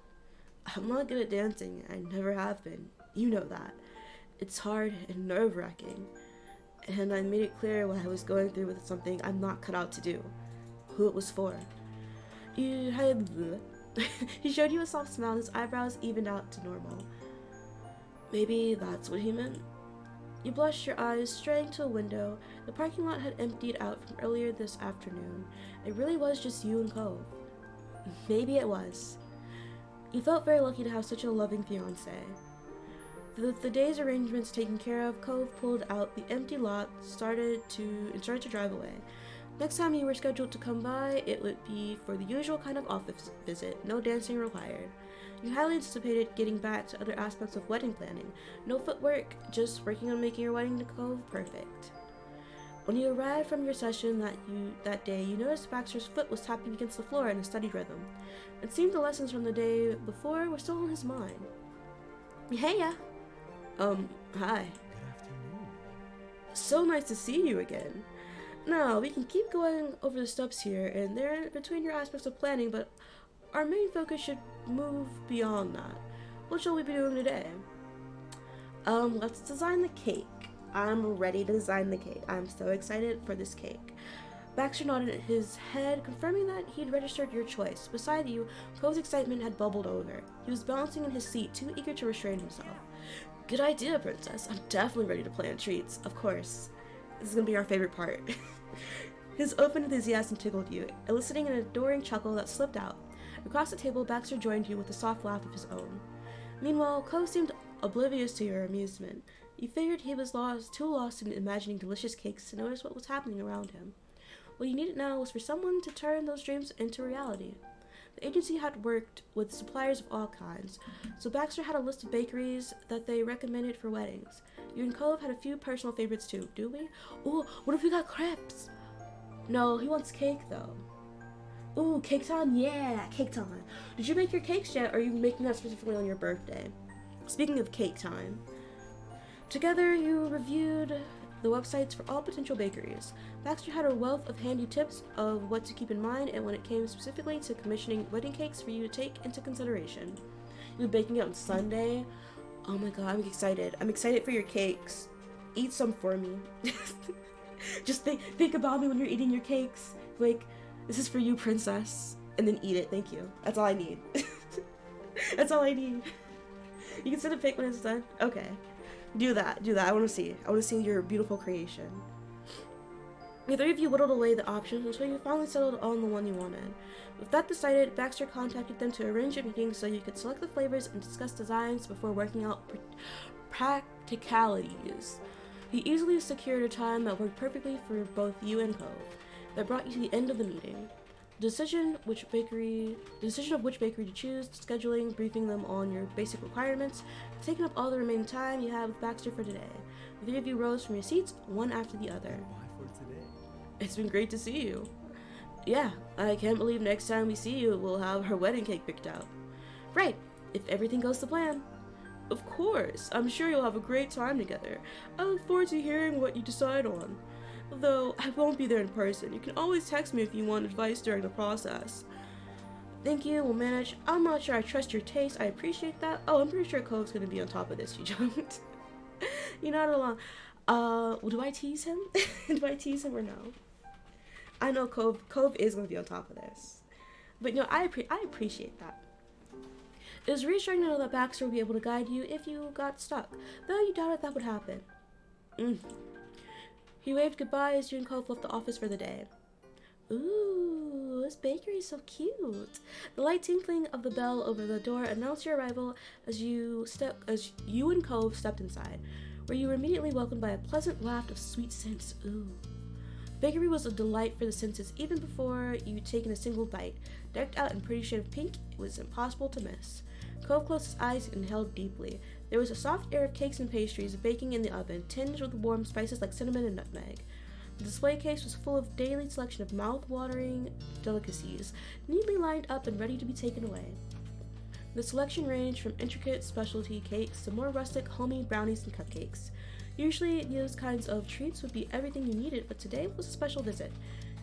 I'm not good at dancing. I never have been. You know that. It's hard and nerve-wracking. And I made it clear what I was going through with something I'm not cut out to do. Who it was for. He showed you a soft smile, his eyebrows evened out to normal. Maybe that's what he meant? You blushed, your eyes straying to a window. The parking lot had emptied out from earlier this afternoon. It really was just you and Cove. Maybe it was. You felt very lucky to have such a loving fiancé. With the day's arrangements taken care of, Cove pulled out the empty lot, started to drive away. Next time you were scheduled to come by, it would be for the usual kind of office visit, no dancing required. You highly anticipated getting back to other aspects of wedding planning. No footwork, just working on making your wedding to Cove perfect. When you arrived from your session that day, you noticed Baxter's foot was tapping against the floor in a steady rhythm. It seemed the lessons from the day before were still on his mind. Hey, yeah. Hi. Good afternoon. So nice to see you again. Now, we can keep going over the steps here and there between your aspects of planning, but our main focus should move beyond that. What shall we be doing today? Let's design the cake. I'm ready to design the cake. I'm so excited for this cake. Baxter nodded his head, confirming that he'd registered your choice. Beside you, Cole's excitement had bubbled over. He was bouncing in his seat, too eager to restrain himself. Good idea, Princess. I'm definitely ready to plan treats. Of course. This is gonna be our favorite part. His open enthusiasm tickled you, eliciting an adoring chuckle that slipped out. Across the table, Baxter joined you with a soft laugh of his own. Meanwhile, Cole seemed oblivious to your amusement. You figured he was too lost in imagining delicious cakes to notice what was happening around him. What you needed now was for someone to turn those dreams into reality. The agency had worked with suppliers of all kinds, so Baxter had a list of bakeries that they recommended for weddings. You and Cove had a few personal favorites too, do we? Ooh, what if we got crepes? No, he wants cake though. Ooh, cake time? Yeah, cake time. Did you make your cakes yet, or are you making that specifically on your birthday? Speaking of cake time, together you reviewed the websites for all potential bakeries. Baxter had a wealth of handy tips of what to keep in mind and when it came specifically to commissioning wedding cakes for you to take into consideration. You'll be baking it on Sunday. Oh my god, I'm excited. I'm excited for your cakes. Eat some for me. Just think about me when you're eating your cakes. Like, this is for you, princess. And then eat it. Thank you. That's all I need. That's all I need. You can send a pic when it's done? Okay. Do that. I want to see your beautiful creation. The three of you whittled away the options until you finally settled on the one you wanted. With that decided, Baxter contacted them to arrange a meeting so you could select the flavors and discuss designs before working out practicalities. He easily secured a time that worked perfectly for both you and Cove. That brought you to the end of the meeting. The decision of which bakery to choose, scheduling, briefing them on your basic requirements, taking up all the remaining time you have with Baxter for today. The three of you rose from your seats, one after the other. Why for today? It's been great to see you. Yeah, I can't believe next time we see you, we'll have her wedding cake picked out. Right, if everything goes to plan. Of course, I'm sure you'll have a great time together. I look forward to hearing what you decide on. Though I won't be there in person, you can always text me if you want advice during the process. Thank you, we'll manage. I'm not sure I trust your taste, I appreciate that. Oh, I'm pretty sure Cove's gonna be on top of this, you don't. You're not alone. Do I tease him? Do I tease him or no? I know Cove is gonna be on top of this. But no, I appreciate that. It was reassuring to know that Baxter would be able to guide you if you got stuck, though you doubted that would happen. He waved goodbye as you and Cove left the office for the day. Ooh, this bakery is so cute. The light tinkling of the bell over the door announced your arrival as you and Cove stepped inside, where you were immediately welcomed by a pleasant waft of sweet scents. Ooh. The bakery was a delight for the senses even before you'd taken a single bite. Decked out in pretty shade of pink, it was impossible to miss. Cove closed his eyes and inhaled deeply. There was a soft air of cakes and pastries baking in the oven, tinged with warm spices like cinnamon and nutmeg. The display case was full of daily selection of mouth-watering delicacies, neatly lined up and ready to be taken away. The selection ranged from intricate specialty cakes to more rustic, homey brownies and cupcakes. Usually, those kinds of treats would be everything you needed, but today was a special visit.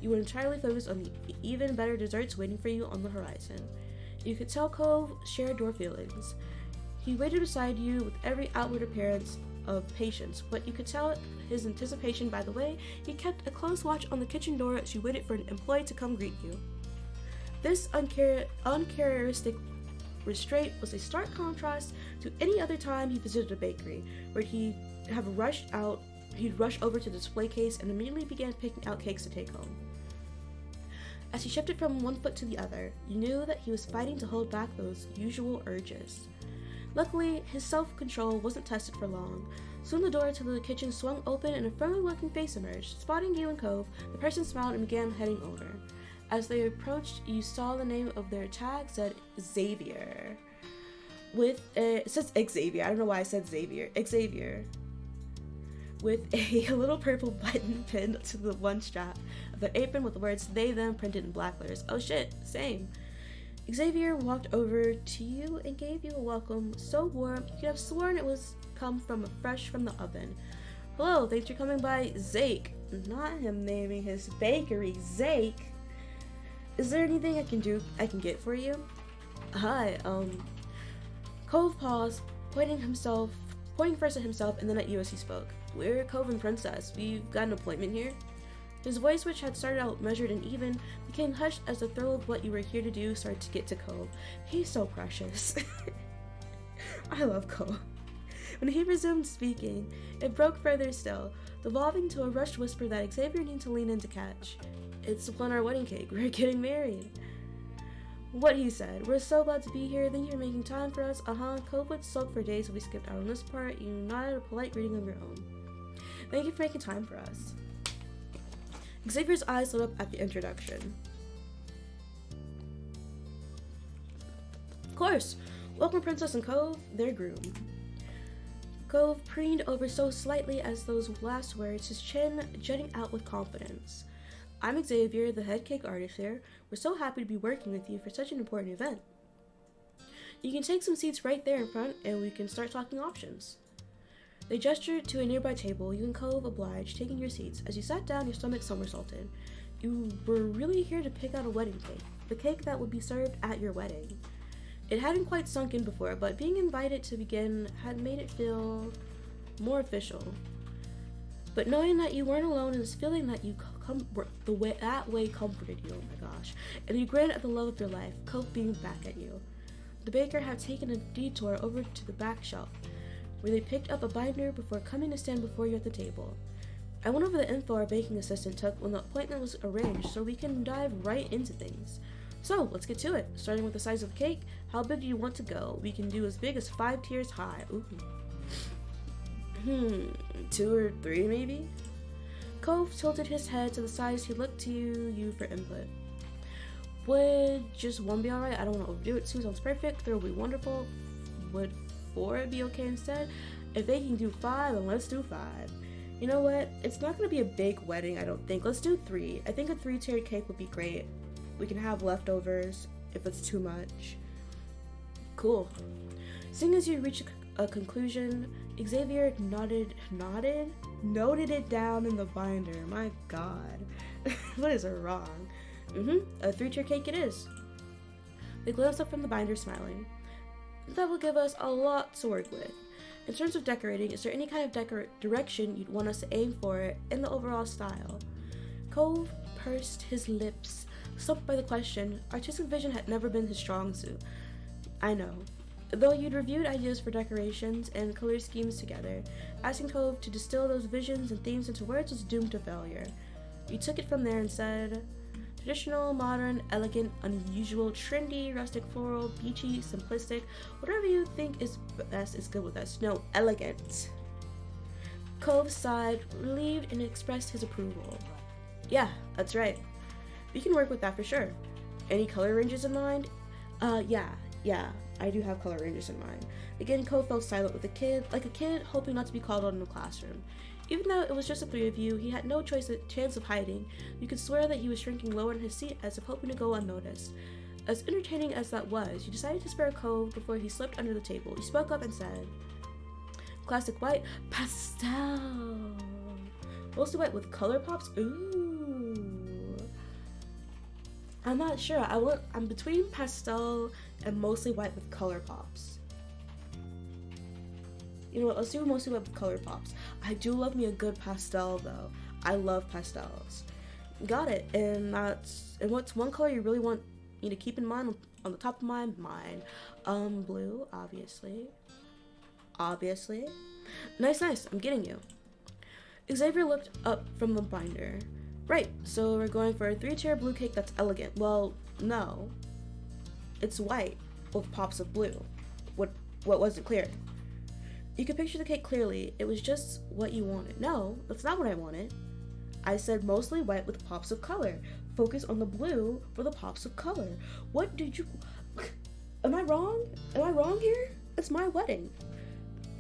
You were entirely focused on the even better desserts waiting for you on the horizon. You could tell Cove shared your feelings. He waited beside you with every outward appearance of patience, but you could tell his anticipation by the way he kept a close watch on the kitchen door as you waited for an employee to come greet you. This uncharacteristic restraint was a stark contrast to any other time he visited a bakery, where he'd rush over to the display case and immediately began picking out cakes to take home. As he shifted from one foot to the other, you knew that he was fighting to hold back those usual urges. Luckily, his self-control wasn't tested for long. Soon the door to the kitchen swung open and a friendly-looking face emerged. Spotting you and Cove, the person smiled and began heading over. As they approached, you saw the name of their tag said Xavier. It says Xavier. I don't know why I said Xavier. Xavier. With a little purple button pinned to the one strap of the apron with the words they them printed in black letters. Oh shit, same. Xavier walked over to you and gave you a welcome so warm you could have sworn it was come fresh from the oven. Hello, thanks for coming by, Zake. Not him naming his bakery Zake. Is there anything I can get for you? Hi, Cove paused, pointing first at himself and then at you as he spoke. We're Cove and Princess. We've got an appointment here. His voice, which had started out measured and even, became hushed as the thrill of what you were here to do started to get to Cove. He's so precious. I love Cove. When he resumed speaking, it broke further still, devolving to a rushed whisper that Xavier needed to lean in to catch. It's upon our wedding cake. We're getting married. What he said. We're so glad to be here. Thank you for making time for us. Cove would sulk for days if we skipped out on this part. You nodded a polite greeting of your own. Thank you for making time for us. Xavier's eyes lit up at the introduction. Of course. Welcome Princess and Cove, their groom. Cove preened over so slightly as those last words, his chin jutting out with confidence. I'm Xavier, the head cake artist here. We're so happy to be working with you for such an important event. You can take some seats right there in front and we can start talking options. They gestured to a nearby table. You and Cove obliged, taking your seats. As you sat down, your stomach somersaulted. You were really here to pick out a wedding cake, the cake that would be served at your wedding. It hadn't quite sunk in before, but being invited to begin had made it feel more official. But knowing that you weren't alone in this feeling that that way comforted you, oh my gosh, and you grinned at the love of your life, Cove beamed back at you. The baker had taken a detour over to the back shelf, where they picked up a binder before coming to stand before you at the table. I went over the info our baking assistant took when the appointment was arranged so we can dive right into things. So, let's get to it. Starting with the size of the cake, how big do you want to go? We can do as big as 5 tiers high. Ooh. 2 or 3 maybe? Cove tilted his head to the side. He looked to you for input. Would just 1 be alright? I don't want to overdo it. 2 sounds perfect. 3 will be wonderful. Would 4 be okay instead? If they can do 5, then let's do 5. You know what? It's not going to be a big wedding, I don't think. Let's do 3. I think a 3-tiered cake would be great. We can have leftovers if it's too much. Cool. Seeing as you reach a conclusion, Xavier noted it down in the binder. My god. What is wrong? A 3-tier cake it is. They glanced up from the binder, smiling. That will give us a lot to work with. In terms of decorating, is there any kind of direction you'd want us to aim for in the overall style? Cove pursed his lips, stumped by the question. Artistic vision had never been his strong suit. I know. Though you'd reviewed ideas for decorations and color schemes together, asking Cove to distill those visions and themes into words was doomed to failure. You took it from there and said, traditional, modern, elegant, unusual, trendy, rustic, floral, beachy, simplistic, whatever you think is best is good with us. No, elegant. Cove sighed, relieved, and expressed his approval. Yeah, that's right. We can work with that for sure. Any color ranges in mind? Yeah, I do have color ranges in mind. Again, Cove fell silent like a kid hoping not to be called out in the classroom. Even though it was just the three of you, he had no chance of hiding. You could swear that he was shrinking lower in his seat as if hoping to go unnoticed. As entertaining as that was, you decided to spare Cove before he slipped under the table. You spoke up and said, classic white, pastel. Mostly white with color pops? Ooh. I'm not sure. I'm between pastel and mostly white with color pops. You know what, let's do mostly white with color pops. I do love me a good pastel though. I love pastels. Got it. And what's one color you really want me to keep in mind on the top of my mind? Blue, obviously. Nice, I'm getting you. Xavier looked up from the binder. Right, so we're going for a 3-tier blue cake that's elegant. Well, no. It's white with pops of blue. What wasn't clear? You could picture the cake clearly. It was just what you wanted. No, that's not what I wanted. I said mostly white with pops of color. Focus on the blue for the pops of color. What did you... Am I wrong? Am I wrong here? It's my wedding.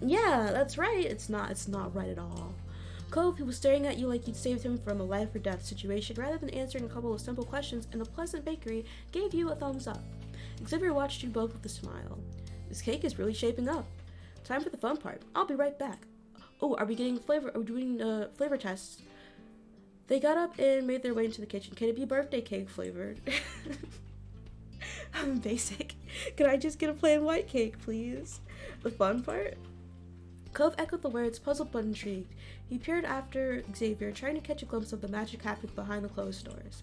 Yeah, that's right. It's not right at all. Cove, who was staring at you like you'd saved him from a life or death situation, rather than answering a couple of simple questions in a pleasant bakery, gave you a thumbs up. Xavier watched you both with a smile. This cake is really shaping up. Time for the fun part. I'll be right back. Oh, are we doing flavor tests? They got up and made their way into the kitchen. Can it be birthday cake flavored? I'm basic. Can I just get a plain white cake, please? The fun part? Cove echoed the words, puzzled but intrigued. He peered after Xavier, trying to catch a glimpse of the magic happening behind the closed doors.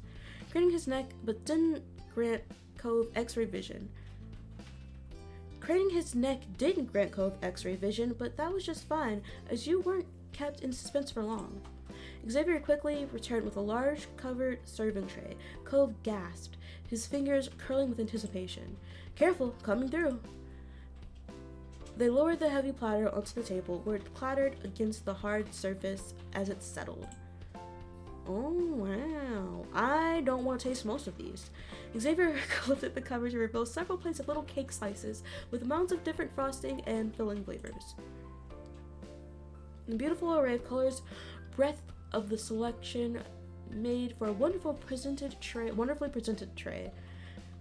Craning his neck, but didn't grant Cove X-ray vision. Craning his neck didn't grant Cove X-ray vision, but that was just fine, as you weren't kept in suspense for long. Xavier quickly returned with a large, covered serving tray. Cove gasped, his fingers curling with anticipation. Careful, coming through. They lowered the heavy platter onto the table, where it clattered against the hard surface as it settled. Oh, wow. I don't want to taste most of these. Xavier lifted the cover to reveal several plates of little cake slices with amounts of different frosting and filling flavors. The beautiful array of colors, breadth of the selection made for a wonderfully presented tray.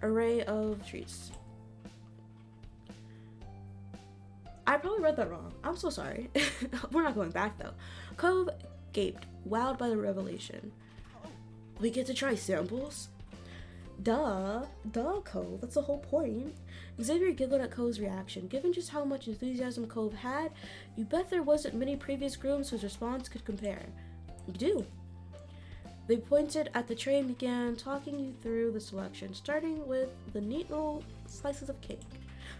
Array of treats. I probably read that wrong. I'm so sorry. We're not going back though. Cove gaped, wowed by the revelation. We get to try samples? Duh, Cove, that's the whole point. Xavier giggled at Cove's reaction. Given just how much enthusiasm Cove had, you bet there wasn't many previous grooms whose response could compare. You do. They pointed at the tray and began talking you through the selection, starting with the neat little slices of cake.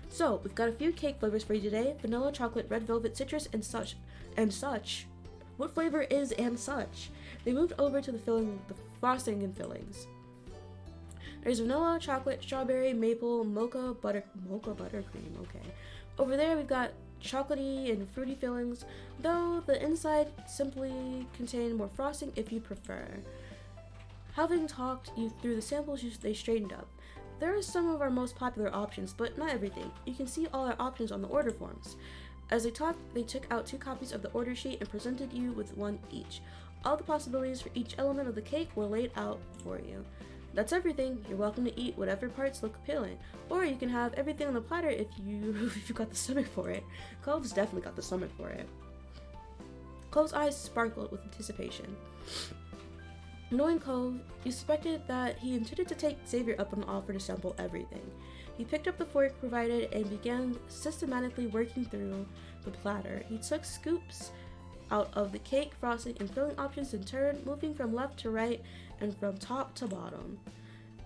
So, we've got a few cake flavors for you today. Vanilla, chocolate, red velvet, citrus, and such. What flavor is and such? They moved over to the frosting and fillings. There's vanilla, chocolate, strawberry, maple, mocha buttercream, okay. Over there we've got chocolatey and fruity fillings, though the inside simply contain more frosting if you prefer. Having talked you through the samples, they straightened up. There are some of our most popular options, but not everything. You can see all our options on the order forms. As they talked, they took out 2 copies of the order sheet and presented you with one each. All the possibilities for each element of the cake were laid out for you. That's everything. You're welcome to eat whatever parts look appealing. Or you can have everything on the platter if you got the stomach for it. Cove's definitely got the stomach for it. Cove's eyes sparkled with anticipation. Knowing Cove, you suspected that he intended to take Xavier up on the offer to sample everything. He picked up the fork provided and began systematically working through the platter. He took scoops out of the cake, frosting, and filling options in turn, moving from left to right and from top to bottom.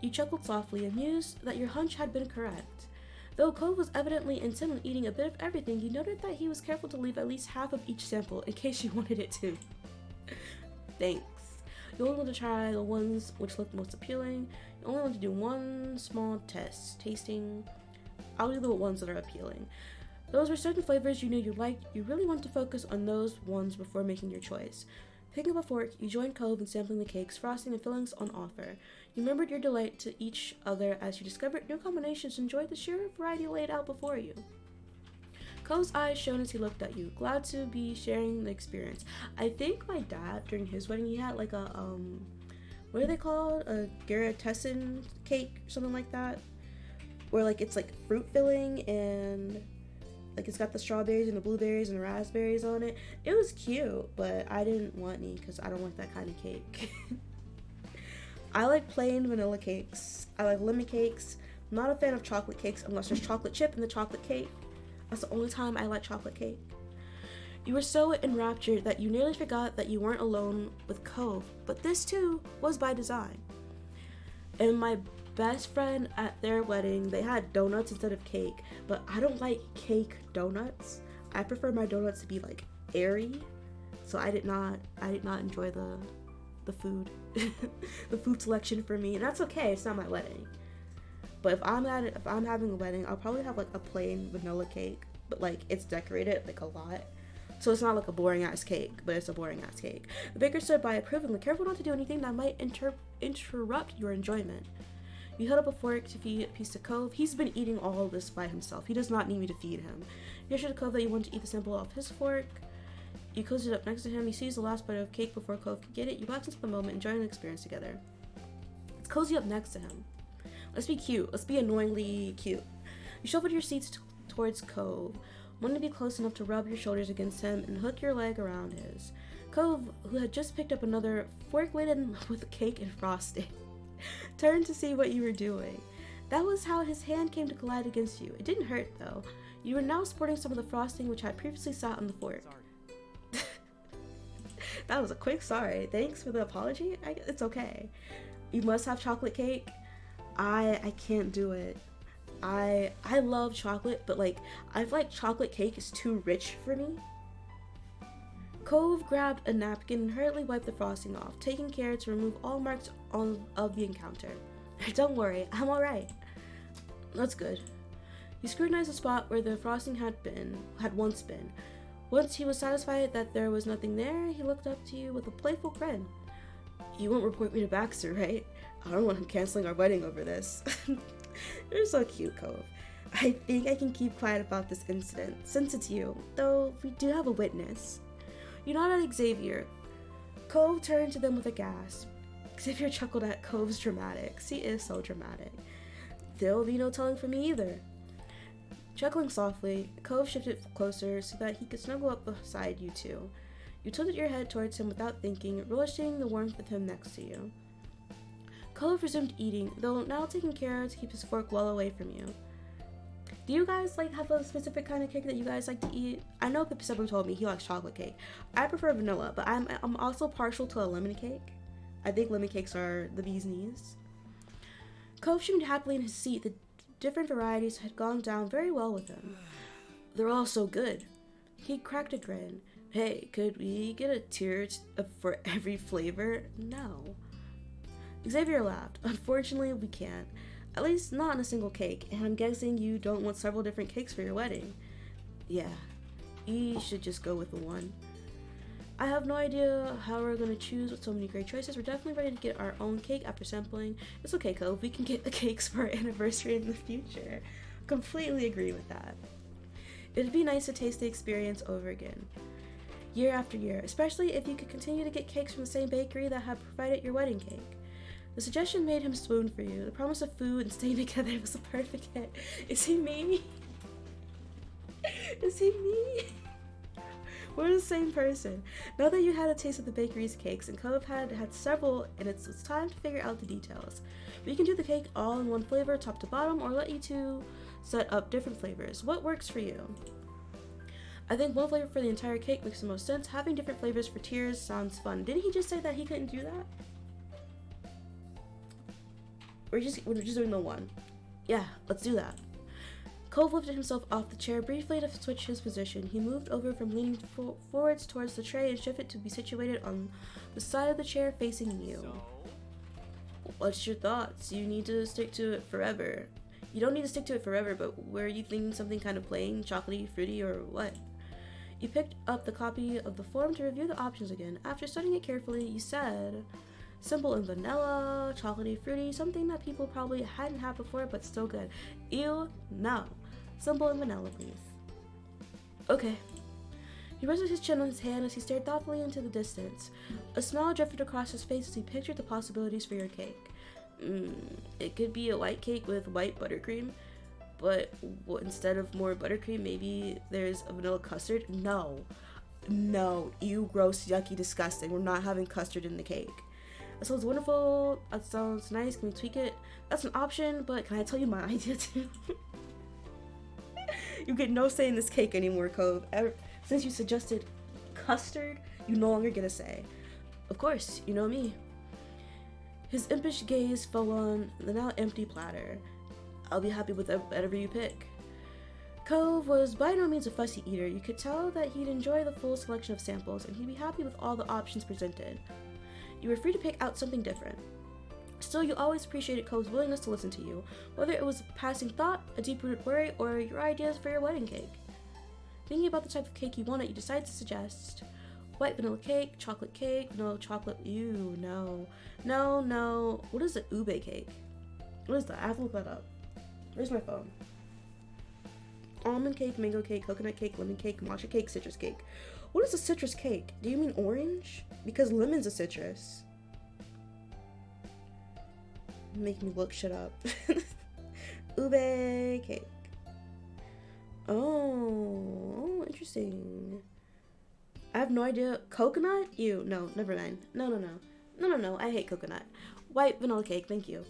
You chuckled softly, amused that your hunch had been correct. Though Cove was evidently intent on eating a bit of everything, you noted that he was careful to leave at least half of each sample in case you wanted it too. Thanks. You only want to try the ones which look most appealing. You only want to do one small test, tasting. I'll do the ones that are appealing. Those were certain flavors you knew you liked. You really want to focus on those ones before making your choice. Picking up a fork, you joined Cove in sampling the cakes, frosting, and fillings on offer. You remembered your delight to each other as you discovered new combinations and enjoyed the sheer variety laid out before you. Cove's eyes shone as he looked at you, glad to be sharing the experience. I think my dad, during his wedding, he had like a, what are they called? A Garrotessin cake, something like that? Where like it's like fruit filling and like it's got the strawberries and the blueberries and the raspberries on it. It was cute, but I didn't want any because I don't like that kind of cake. I like plain vanilla cakes. I like lemon cakes. I'm not a fan of chocolate cakes unless there's chocolate chip in the chocolate cake. That's the only time I like chocolate cake. You were so enraptured that you nearly forgot that you weren't alone with Cove, but this too was by design. And my best friend at their wedding, they had donuts instead of cake, but I don't like cake donuts. I prefer my donuts to be like airy, so I did not enjoy the food, the food selection for me, and that's okay. It's not my wedding. But if I'm having a wedding, I'll probably have like a plain vanilla cake, but like it's decorated like a lot. So it's not like a boring ass cake, but it's a boring ass cake. The baker stood by approvingly, careful not to do anything that might interrupt your enjoyment. You held up a fork to feed a piece to Cove. He's been eating all of this by himself. He does not need me to feed him. You assured Cove that you wanted to eat the sample off his fork. You cozied up next to him. You seized the last bite of cake before Cove could get it. You waxed into the moment, enjoying the experience together. Let's cozy up next to him. Let's be cute. Let's be annoyingly cute. You shuffled your seats towards Cove, wanting to be close enough to rub your shoulders against him and hook your leg around his. Cove, who had just picked up another fork laden with cake and frosting, turned to see what you were doing. That was how his hand came to collide against you. It didn't hurt, though. You were now sporting some of the frosting which had previously sat on the fork. That was a quick sorry. Thanks for the apology. It's okay. You must have chocolate cake. I can't do it. I love chocolate, but like I feel like chocolate cake is too rich for me. Cove grabbed a napkin and hurriedly wiped the frosting off, taking care to remove all marks of the encounter. Don't worry, I'm alright. That's good. He scrutinized the spot where the frosting had once been. Once he was satisfied that there was nothing there, he looked up to you with a playful grin. You won't report me to Baxter, right? I don't want him canceling our wedding over this. You're so cute, Cove. I think I can keep quiet about this incident, since it's you, though we do have a witness. You nodded at Xavier. Cove turned to them with a gasp. Xavier chuckled at Cove's dramatics. He is so dramatic. There'll be no telling for me either. Chuckling softly, Cove shifted closer so that he could snuggle up beside you two. You tilted your head towards him without thinking, relishing the warmth of him next to you. Cove resumed eating, though now taking care to keep his fork well away from you. Do you guys have a specific kind of cake that you guys like to eat? I know Pipsabu told me he likes chocolate cake. I prefer vanilla, but I'm also partial to a lemon cake. I think lemon cakes are the bee's knees. Cove shimmied happily in his seat. The different varieties had gone down very well with him. They're all so good. He cracked a grin. Hey, could we get a tier for every flavor? No. Xavier laughed. Unfortunately, we can't. At least not on a single cake, and I'm guessing you don't want several different cakes for your wedding. Yeah, you should just go with the one. I have no idea how we're going to choose with so many great choices. We're definitely ready to get our own cake after sampling. It's okay, Cove. We can get the cakes for our anniversary in the future. Completely agree with that. It'd be nice to taste the experience over again, year after year, especially if you could continue to get cakes from the same bakery that had provided your wedding cake. The suggestion made him swoon for you. The promise of food and staying together was a perfect hit. Is he me? Is he me? We're the same person. Now that you had a taste of the bakery's cakes, and Cove had several, and it's time to figure out the details. We can do the cake all in one flavor, top to bottom, or let you two set up different flavors. What works for you? I think one flavor for the entire cake makes the most sense. Having different flavors for tiers sounds fun. Didn't he just say that he couldn't do that? We're just doing the one. Yeah, let's do that. Cove lifted himself off the chair briefly to switch his position. He moved over from leaning forwards towards the tray and shifted to be situated on the side of the chair facing you. What's your thoughts? You need to stick to it forever. You don't need to stick to it forever, but were you thinking something kind of plain, chocolatey, fruity, or what? You picked up the copy of the form to review the options again. After studying it carefully, you said, simple and vanilla, chocolatey, fruity, something that people probably hadn't had before, but still good. Ew, no. Simple and vanilla, please. Okay. He rested his chin on his hand as he stared thoughtfully into the distance. A smile drifted across his face as he pictured the possibilities for your cake. It could be a white cake with white buttercream, but instead of more buttercream, maybe there's a vanilla custard? No, ew, gross, yucky, disgusting. We're not having custard in the cake. That sounds wonderful. That sounds nice. Can we tweak it? That's an option, but can I tell you my idea too? You get no say in this cake anymore, Cove. Since you suggested custard, you no longer get a say. Of course, you know me. His impish gaze fell on the now empty platter. I'll be happy with whatever you pick. Cove was by no means a fussy eater. You could tell that he'd enjoy the full selection of samples, and he'd be happy with all the options presented. You were free to pick out something different. Still, you always appreciated Cove's willingness to listen to you, whether it was a passing thought, a deep-rooted worry, or your ideas for your wedding cake. Thinking about the type of cake you wanted, you decided to suggest white vanilla cake, chocolate cake, vanilla chocolate. Ew, no. No. What is an ube cake? What is that? I have to look that up. Where's my phone? Almond cake, mango cake, coconut cake, lemon cake, matcha cake, citrus cake. What is a citrus cake? Do you mean orange? Because lemon's a citrus. Make me look shit up. Ube cake. Oh, interesting. I have no idea. Coconut? Ew, no, never mind. No, I hate coconut. White vanilla cake, thank you.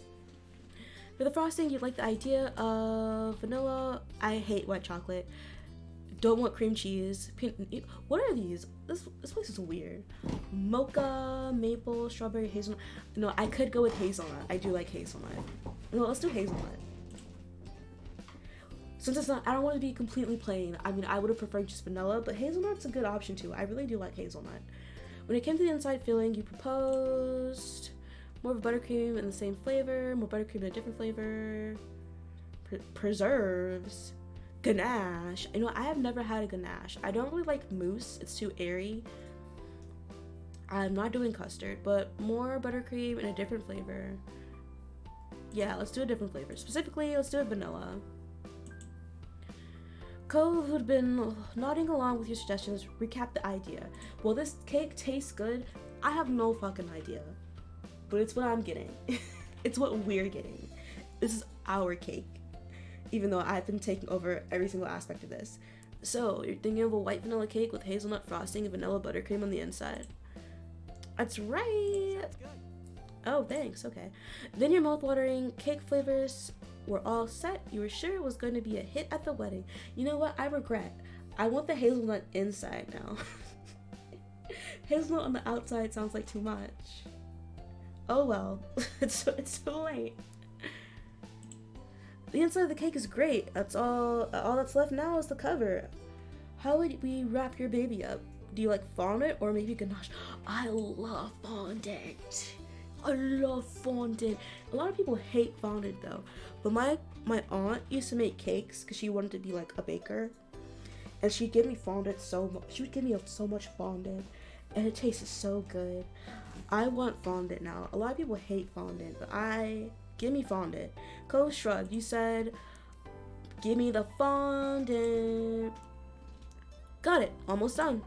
For the frosting, you'd like the idea of vanilla. I hate white chocolate. Don't want cream cheese. What are these? This place is weird. Mocha, maple, strawberry, hazelnut. No, I could go with hazelnut. I do like hazelnut. No, let's do hazelnut. Since it's not, I don't want to be completely plain. I mean, I would have preferred just vanilla, but hazelnut's a good option too. I really do like hazelnut. When it came to the inside filling, you proposed more of a buttercream in the same flavor, more buttercream in a different flavor, preserves, ganache. You know, I have never had a ganache. I don't really like mousse. It's too airy. I'm not doing custard, but more buttercream in a different flavor. Yeah, let's do a different flavor. Specifically, let's do a vanilla. Cove, who'd been nodding along with your suggestions, recapped the idea. Well, this cake tastes good. I have no fucking idea. But it's what I'm getting. It's what we're getting. This is our cake. Even though I've been taking over every single aspect of this. So, you're thinking of a white vanilla cake with hazelnut frosting and vanilla buttercream on the inside. That's right! Oh, thanks, okay. Then your mouth-watering cake flavors were all set. You were sure it was going to be a hit at the wedding. You know what? I regret. I want the hazelnut inside now. Hazelnut on the outside sounds like too much. Oh well, it's too late. The inside of the cake is great. That's all that's left now is the cover. How would we wrap your baby up? Do you like fondant or maybe ganache? I love fondant. I love fondant. A lot of people hate fondant though. But my aunt used to make cakes because she wanted to be like a baker. And she'd give me fondant so much. She would give me so much fondant. And it tasted so good. I want fondant now. A lot of people hate fondant, but give me fondant. Cove shrugged. You said, give me the fondant. Got it. Almost done.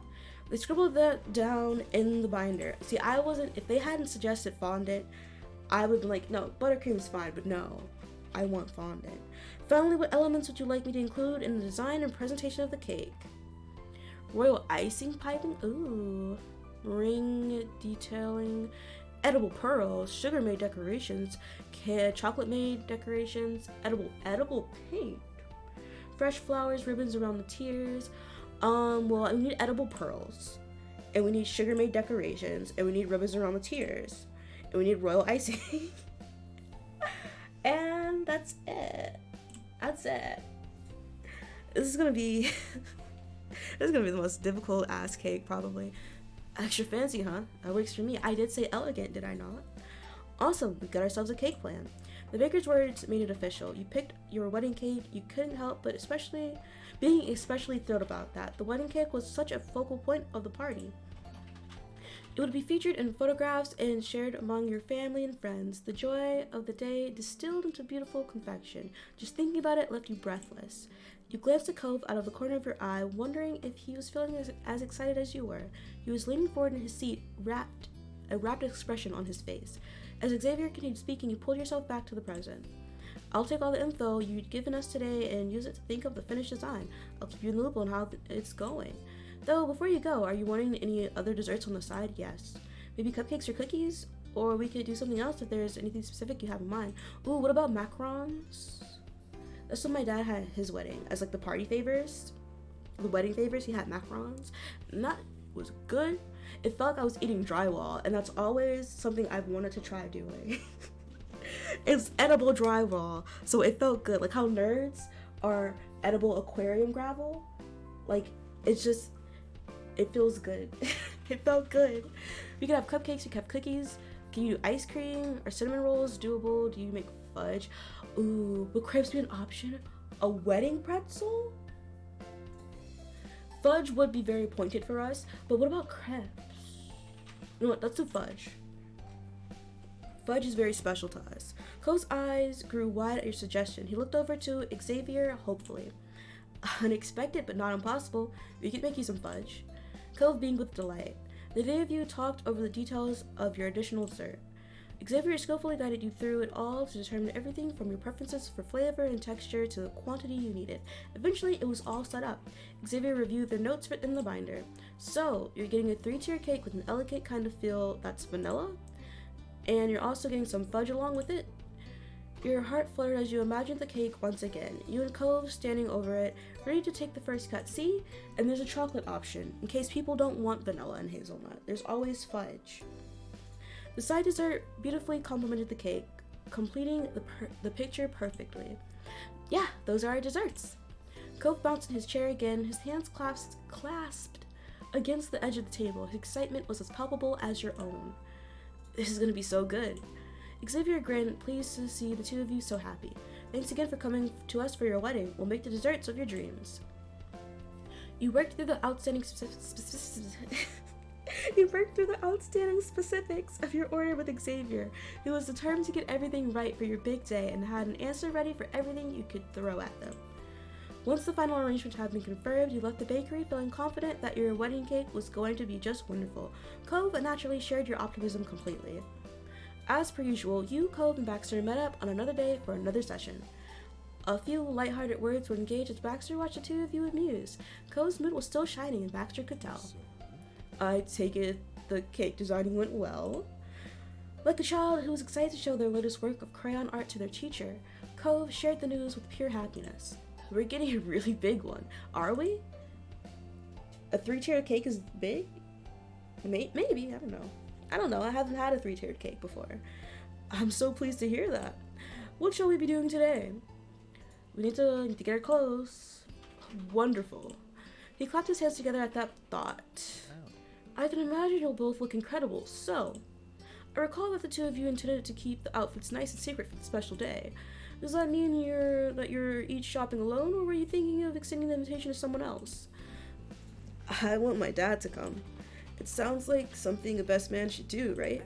They scribbled that down in the binder. See, if they hadn't suggested fondant, I would be like, no, buttercream's fine, but no, I want fondant. Finally, what elements would you like me to include in the design and presentation of the cake? Royal icing piping, ooh, ring detailing, edible pearls, sugar-made decorations, chocolate-made decorations, edible paint, fresh flowers, ribbons around the tiers. Well, we need edible pearls, and we need sugar-made decorations, and we need ribbons around the tiers, and we need royal icing. And that's it. That's it. This is gonna be this is gonna be the most difficult ass cake probably. Extra fancy, huh? That works for me. I did say elegant, did I not? Awesome, we got ourselves a cake plan. The baker's words made it official. You picked your wedding cake. You couldn't help but being especially thrilled about that. The wedding cake was such a focal point of the party. It would be featured in photographs and shared among your family and friends. The joy of the day distilled into beautiful confection. Just thinking about it left you breathless. You glanced at Cove out of the corner of your eye, wondering if he was feeling as excited as you were. He was leaning forward in his seat, a rapt expression on his face. As Xavier continued speaking, you pulled yourself back to the present. I'll take all the info you'd given us today and use it to think of the finished design. I'll keep you in the loop on how it's going. Though, before you go, are you wanting any other desserts on the side? Yes. Maybe cupcakes or cookies? Or we could do something else if there's anything specific you have in mind. Ooh, what about macarons? That's what my dad had at his wedding. As like the party favors, the wedding favors, he had macarons. And that was good. It felt like I was eating drywall, and that's always something I've wanted to try doing. It's edible drywall, so it felt good. Like how nerds are edible aquarium gravel. Like, it's just, it feels good. It felt good. We could have cupcakes, we could have cookies. Can you do ice cream or cinnamon rolls? Doable. Do you make fudge? Ooh, would crepes be an option? A wedding pretzel? Fudge would be very pointed for us, but what about crepes? You know what, let's do fudge. Fudge is very special to us. Cole's eyes grew wide at your suggestion. He looked over to Xavier hopefully. Unexpected but not impossible. We could make you some fudge. Cove beamed with delight. The three of you talked over the details of your additional dessert. Xavier skillfully guided you through it all to determine everything from your preferences for flavor and texture to the quantity you needed. Eventually, it was all set up. Xavier reviewed the notes written in the binder. So, you're getting a 3-tier cake with an elegant kind of feel that's vanilla, and you're also getting some fudge along with it. Your heart fluttered as you imagined the cake once again. You and Cove standing over it, ready to take the first cut. See? And there's a chocolate option, in case people don't want vanilla and hazelnut. There's always fudge. The side dessert beautifully complemented the cake, completing the picture perfectly. Yeah, those are our desserts. Cove bounced in his chair again, his hands clasped against the edge of the table. His excitement was as palpable as your own. This is gonna be so good. Xavier grinned, pleased to see the two of you so happy. Thanks again for coming to us for your wedding. We'll make the desserts of your dreams. You worked through the outstanding specifics of your order with Xavier, who was determined to get everything right for your big day and had an answer ready for everything you could throw at them. Once the final arrangement had been confirmed, you left the bakery feeling confident that your wedding cake was going to be just wonderful. Cove naturally shared your optimism completely. As per usual, you, Cove, and Baxter met up on another day for another session. A few lighthearted words were engaged as Baxter watched the two of you amuse. Cove's mood was still shining, and Baxter could tell. I take it the cake designing went well. Like a child who was excited to show their latest work of crayon art to their teacher, Cove shared the news with pure happiness. We're getting a really big one, are we? A 3-tier cake is big? Maybe, I don't know, I haven't had a 3-tiered cake before. I'm so pleased to hear that. What shall we be doing today? We need to get our clothes. Wonderful. He clapped his hands together at that thought. I can imagine you'll both look incredible, so... I recall that the two of you intended to keep the outfits nice and secret for the special day. Does that mean that you're each shopping alone, or were you thinking of extending the invitation to someone else? I want my dad to come. It sounds like something a best man should do, right?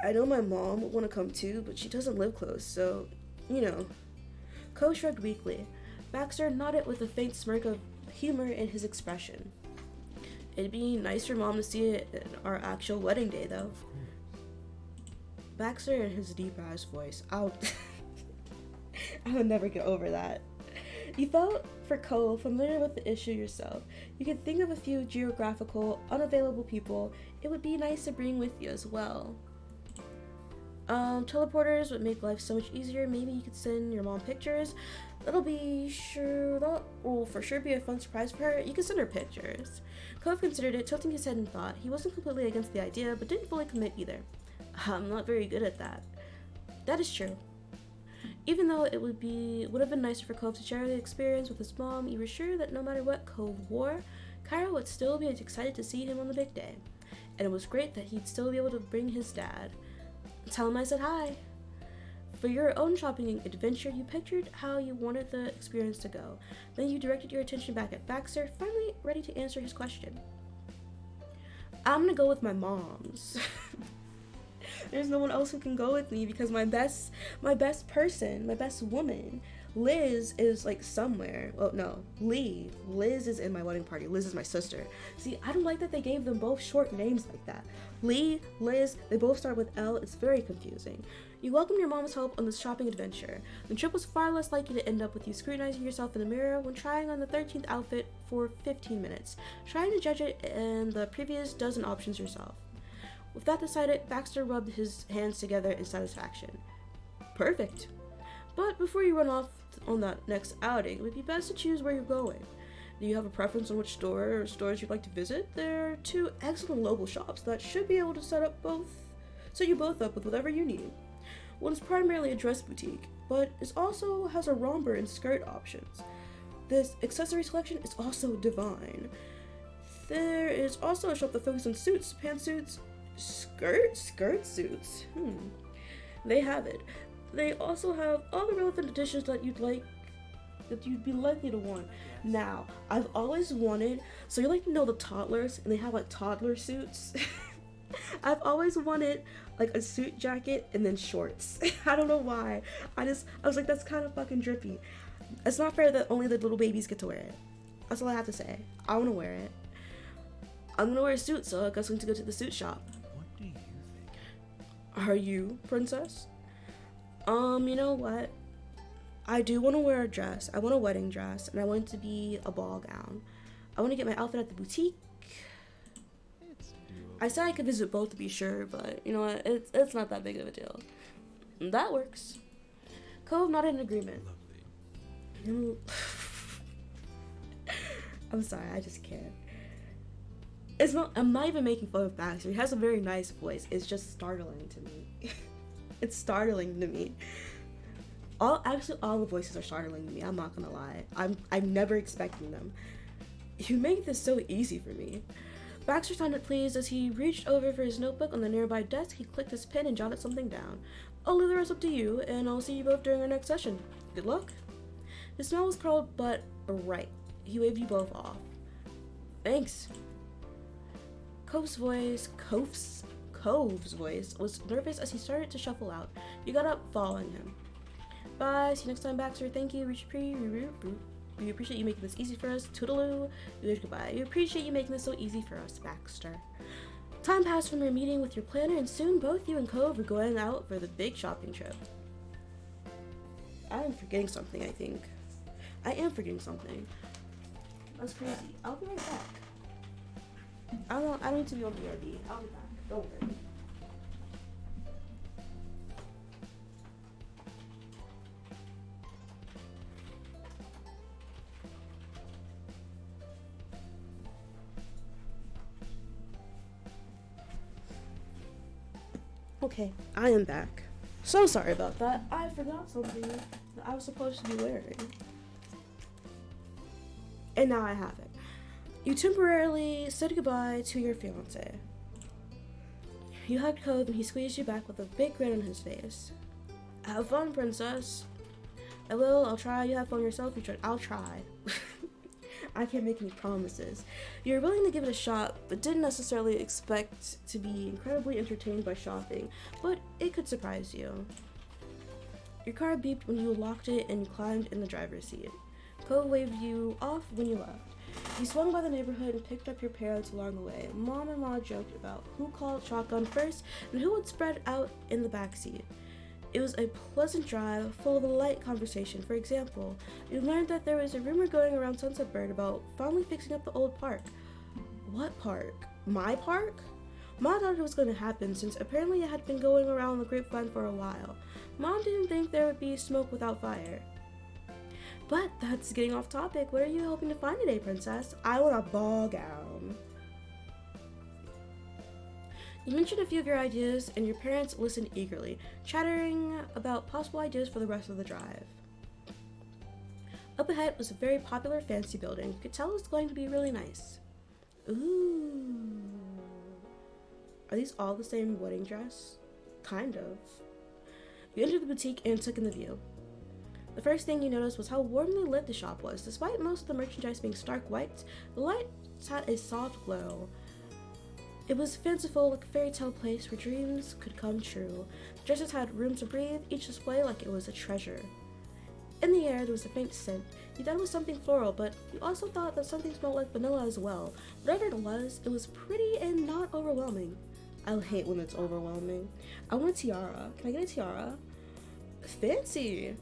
I know my mom would want to come too, but she doesn't live close, so, you know. Ko shrugged weakly. Baxter nodded with a faint smirk of humor in his expression. It'd be nice for Mom to see it at our actual wedding day, though. Baxter and his deep ass voice. I would never get over that. You felt for Cole, familiar with the issue yourself. You could think of a few geographical, unavailable people it would be nice to bring with you as well. Teleporters would make life so much easier. Maybe you could send your mom pictures. That will for sure be a fun surprise for her. You can send her pictures. Cove considered it, tilting his head in thought. He wasn't completely against the idea, but didn't fully commit either. I'm not very good at that. That is true. Even though it would have been nicer for Cove to share the experience with his mom, you were sure that no matter what Cove wore, Kyra would still be excited to see him on the big day. And it was great that he'd still be able to bring his dad. Tell him I said hi. For your own shopping adventure, you pictured how you wanted the experience to go. Then you directed your attention back at Baxter, finally ready to answer his question. I'm gonna go with my mom's. There's no one else who can go with me because my best person, my best woman, Liz, is like somewhere. Well, no, Liz is in my wedding party. Liz is my sister. See, I don't like that they gave them both short names like that. Lee, Liz, they both start with L. It's very confusing. You welcomed your mom's help on this shopping adventure. The trip was far less likely to end up with you scrutinizing yourself in the mirror when trying on the 13th outfit for 15 minutes, trying to judge it and the previous dozen options yourself. With that decided, Baxter rubbed his hands together in satisfaction. Perfect. But before you run off on that next outing, it would be best to choose where you're going. Do you have a preference on which store or stores you'd like to visit? There are 2 excellent local shops that should be able to set you both up with whatever you need. One is primarily a dress boutique, but it also has a romper and skirt options. This accessory selection is also divine. There is also a shop that focuses on suits, pantsuits, skirt suits. They have it. They also have all the relevant additions that you'd be likely to want. Now, I've always wanted, so you like to know the toddlers, and they have like toddler suits. I've always wanted like a suit jacket and then shorts. I don't know why. I was like, that's kind of fucking drippy. It's not fair that only the little babies get to wear it. That's all I have to say. I want to wear it. I'm gonna wear a suit, so I guess we need to go to the suit shop. What do you think? Are you, princess? You know what? I do want to wear a dress. I want a wedding dress, and I want it to be a ball gown. I want to get my outfit at the boutique. It's doable. I said I could visit both to be sure, but you know what? It's not that big of a deal. That works. Cove nodded in agreement. Lovely. I'm sorry, I just can't. I'm not even making fun of Baxter. He has a very nice voice. It's just startling to me. It's startling to me. All the voices are startling to me. I'm not gonna lie. I'm never expecting them. You make this so easy for me. Baxter sounded pleased as he reached over for his notebook on the nearby desk. He clicked his pen and jotted something down. I'll leave the rest up to you, and I'll see you both during our next session. Good luck. His smile was curled, but right. He waved you both off. Thanks. Cove's voice was nervous as he started to shuffle out. You got up, following him. Bye. See you next time, Baxter. Thank you. We appreciate you making this easy for us. Toodaloo. Goodbye. We appreciate you making this so easy for us, Baxter. Time passed from your meeting with your planner, and soon both you and Cove were going out for the big shopping trip. I am forgetting something, I think. I am forgetting something. That's crazy. I'll be right back. I don't need to be on BRB. I'll be back. Don't worry. Okay, I am back. So sorry about that. I forgot something that I was supposed to be wearing. And now I have it. You temporarily said goodbye to your fiancé. You hugged Cove and he squeezed you back with a big grin on his face. Have fun, princess. I will. I'll try. You have fun yourself. I'll try. I can't make any promises. You're willing to give it a shot, but didn't necessarily expect to be incredibly entertained by shopping, but it could surprise you. Your car beeped when you locked it and climbed in the driver's seat. Cove waved you off when you left. You swung by the neighborhood and picked up your parents along the way. Mom and Ma joked about who called shotgun first and who would spread out in the back seat. It was a pleasant drive, full of light conversation. For example, you learned that there was a rumor going around Sunset Bird about finally fixing up the old park. What park? My park? Ma thought it was going to happen since apparently it had been going around the grapevine for a while. Mom didn't think there would be smoke without fire. But that's getting off topic. What are you hoping to find today, princess? I want a ball gown. You mentioned a few of your ideas, and your parents listened eagerly, chattering about possible ideas for the rest of the drive. Up ahead was a very popular fancy building. You could tell it was going to be really nice. Ooh. Are these all the same wedding dress? Kind of. You entered the boutique and took in the view. The first thing you noticed was how warmly lit the shop was. Despite most of the merchandise being stark white, the lights had a soft glow. It was fanciful, like a fairy tale place where dreams could come true. The dresses had room to breathe, each display like it was a treasure. In the air, there was a faint scent. You thought it was something floral, but you also thought that something smelled like vanilla as well. Whatever it was pretty and not overwhelming. I hate when it's overwhelming. I want a tiara. Can I get a tiara? Fancy!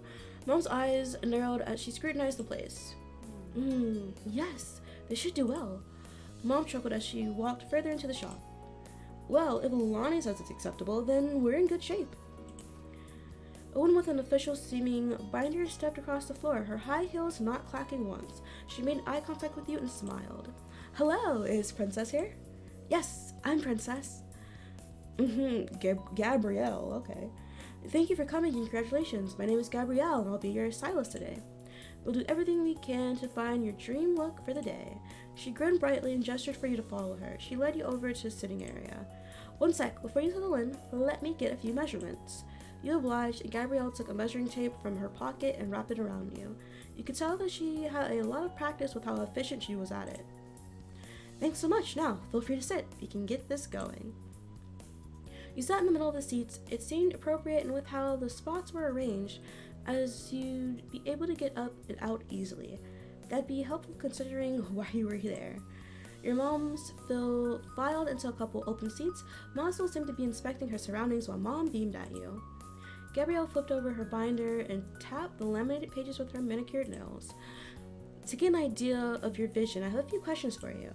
Mom's eyes narrowed as she scrutinized the place. Yes, they should do well. Mom chuckled as she walked further into the shop. Well, if Lonnie says it's acceptable, then we're in good shape. A woman with an official-seeming binder stepped across the floor, her high heels not clacking once. She made eye contact with you and smiled. Hello, is Princess here? Yes, I'm Princess. Gabrielle, okay. Thank you for coming and congratulations. My name is Gabrielle and I'll be your stylist today. We'll do everything we can to find your dream look for the day. She grinned brightly and gestured for you to follow her. She led you over to a sitting area. One sec, before you settle in, let me get a few measurements. You obliged, and Gabrielle took a measuring tape from her pocket and wrapped it around you. You could tell that she had a lot of practice with how efficient she was at it. Thanks so much. Now, feel free to sit. We can get this going. You sat in the middle of the seats. It seemed appropriate, and with how the spots were arranged, as you'd be able to get up and out easily. That'd be helpful considering why you were there. Your mom's filed into a couple open seats. Mom still seemed to be inspecting her surroundings while Mom beamed at you. Gabrielle flipped over her binder and tapped the laminated pages with her manicured nails. To get an idea of your vision, I have a few questions for you.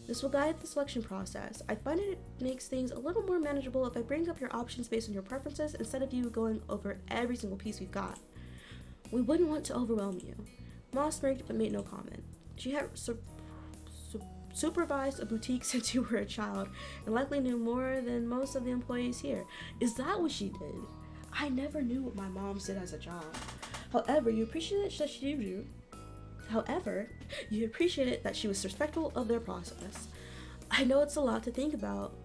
This will guide the selection process. I find it makes things a little more manageable if I bring up your options based on your preferences instead of you going over every single piece we've got. We wouldn't want to overwhelm you. Ma smirked but made no comment. She had supervised a boutique since you were a child and likely knew more than most of the employees here. Is that what she did? I never knew what my mom did as a job. However, you appreciated that she do. However, you appreciated that she was respectful of their process. I know it's a lot to think about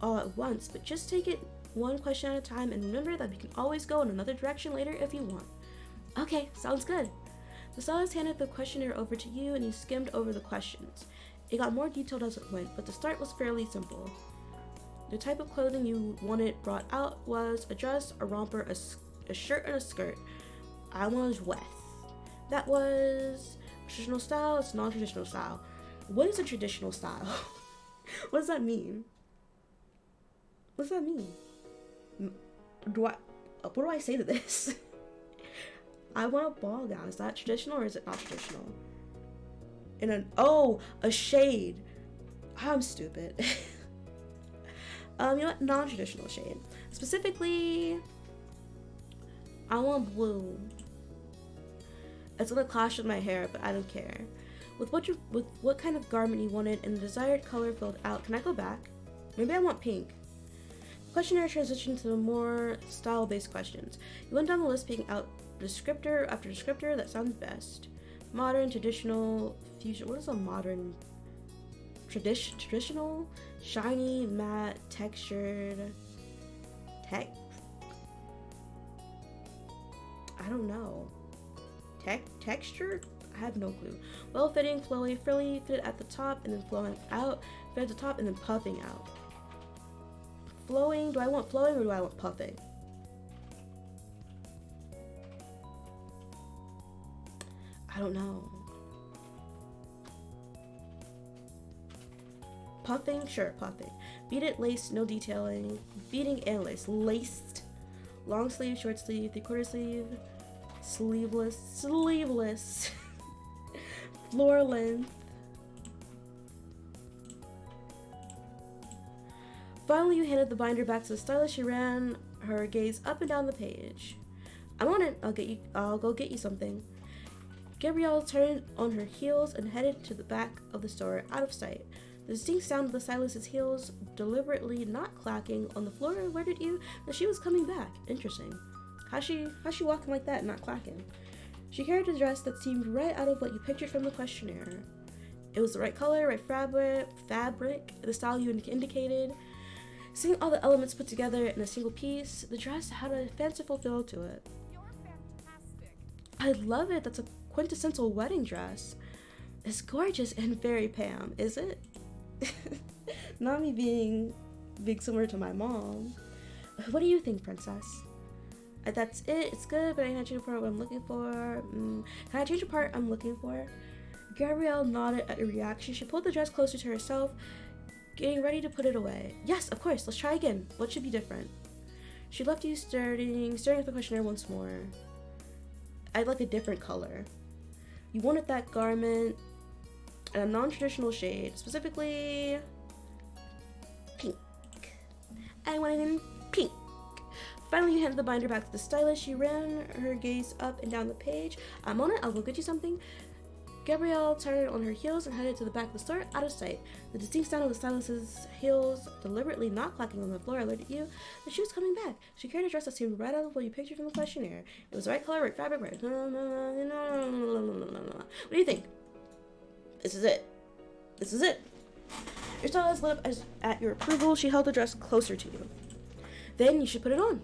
all at once, but just take it one question at a time and remember that we can always go in another direction later if you want. Okay, sounds good. The stylist handed the questionnaire over to you and you skimmed over the questions. It got more detailed as it went, but the start was fairly simple. The type of clothing you wanted brought out was a dress, a romper, a shirt, and a skirt. I wanted weth. That was traditional style, it's non-traditional style. What is a traditional style? What does that mean? What does that mean? What do I say to this? I want a ball gown. Is that traditional or is it not traditional? A shade. I'm stupid. You know what? Non-traditional shade. Specifically, I want blue. It's gonna clash with my hair, but I don't care. With what kind of garment you wanted and the desired color filled out, can I go back? Maybe I want pink. The questionnaire transitioned to the more style-based questions. You went down the list picking out descriptor after descriptor that sounded best. Modern, traditional, fusion. What is a modern? Traditional, shiny, matte, textured. I don't know. Texture? I have no clue. Well-fitting, flowy, frilly, fitted at the top and then flowing out, fitted at the top and then puffing out. Flowing, do I want flowing or do I want puffing? I don't know. Puffing? Sure, puffing. Beat it, lace, no detailing. Beating and lace. Laced. Long sleeve, short sleeve, 3/4 sleeve. Sleeveless. Floor length. Finally, you handed the binder back to the stylist. She ran her gaze up and down the page. I'm on it. I'll go get you something. Gabrielle turned on her heels and headed to the back of the store, out of sight. The distinct sound of the stylist's heels deliberately not clacking on the floor alerted you that she was coming back. Interesting. How's she walking like that, not clacking? She carried a dress that seemed right out of what you pictured from the questionnaire. It was the right color, right fabric, the style you indicated. Seeing all the elements put together in a single piece, the dress had a fanciful feel to it. You're fantastic. I love it. That's a quintessential wedding dress. It's gorgeous and very Pam, is it? Not me being similar to my mom. What do you think, princess? That's it. It's good, but I can't change the part what I'm looking for. Can I change the part I'm looking for? Gabrielle nodded at your reaction. She pulled the dress closer to herself, getting ready to put it away. Yes, of course. Let's try again. What should be different? She left you staring at the questionnaire once more. I'd like a different color. You wanted that garment in a non-traditional shade, specifically pink. I want it in pink. Finally, you handed the binder back to the stylist. She ran her gaze up and down the page. I'm on it. I'll go get you something. Gabrielle turned on her heels and headed to the back of the store, out of sight. The distinct sound of the stylist's heels deliberately not clacking on the floor alerted you that she was coming back. She carried a dress that seemed right out of what you pictured from the questionnaire. It was the right color, right fabric, right. What do you think? This is it. This is it. Your stylist lit up at your approval. She held the dress closer to you. Then you should put it on.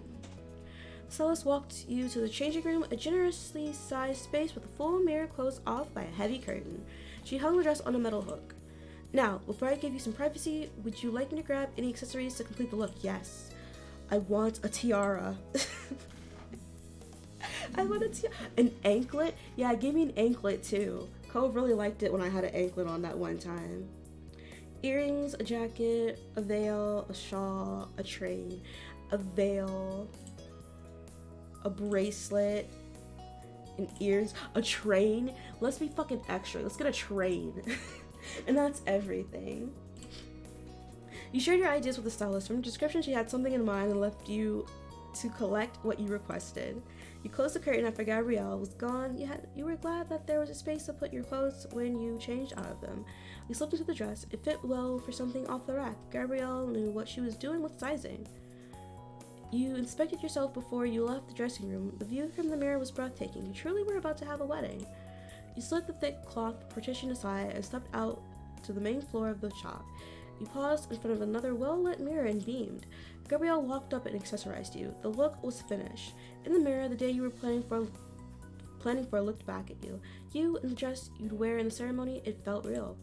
Stylist walked you to the changing room, a generously sized space with a full mirror closed off by a heavy curtain. She hung the dress on a metal hook. Now, before I give you some privacy, would you like me to grab any accessories to complete the look? Yes. I want a tiara. I want a tiara. An anklet? Yeah, give me an anklet too. Cove really liked it when I had an anklet on that one time. Earrings, a jacket, a veil, a shawl, a train, a veil, a bracelet, an ears, a train. Let's be fucking extra. Let's get a train. And that's everything. You shared your ideas with the stylist. From the description, she had something in mind and left you to collect what you requested. You closed the curtain after Gabrielle was gone. You were glad that there was a space to put your clothes when you changed out of them. You slipped into the dress. It fit well for something off the rack. Gabrielle knew what she was doing with sizing. You inspected yourself before you left the dressing room. The view from the mirror was breathtaking. You truly were about to have a wedding. You slid the thick cloth partition aside and stepped out to the main floor of the shop. You paused in front of another well-lit mirror and beamed. Gabrielle walked up and accessorized you. The look was finished. In the mirror, the day you were planning for looked back at you. You in the dress you'd wear in the ceremony, it felt real.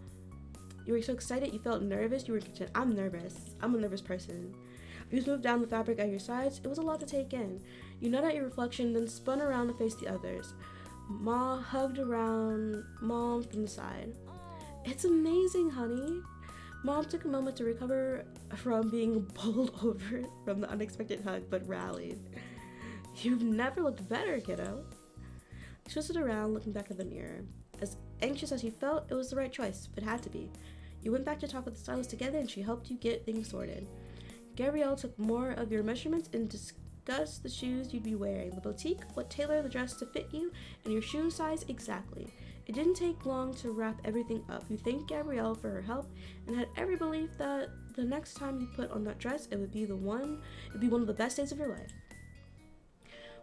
You were so excited, you felt nervous, you were content. I'm nervous. I'm a nervous person. You moved down the fabric at your sides. It was a lot to take in. You nodded at your reflection, then spun around to face the others. Ma hugged around Mom from the side. It's amazing, honey. Mom took a moment to recover from being bowled over from the unexpected hug, but rallied. You've never looked better, kiddo. She twisted around, looking back at the mirror. As anxious as you felt, it was the right choice. It had to be. You went back to talk with the stylist together, and she helped you get things sorted. Gabrielle took more of your measurements and discussed the shoes you'd be wearing. The boutique would tailor the dress to fit you and your shoe size exactly. It didn't take long to wrap everything up. You thanked Gabrielle for her help and had every belief that the next time you put on that dress, it'd be one of the best days of your life.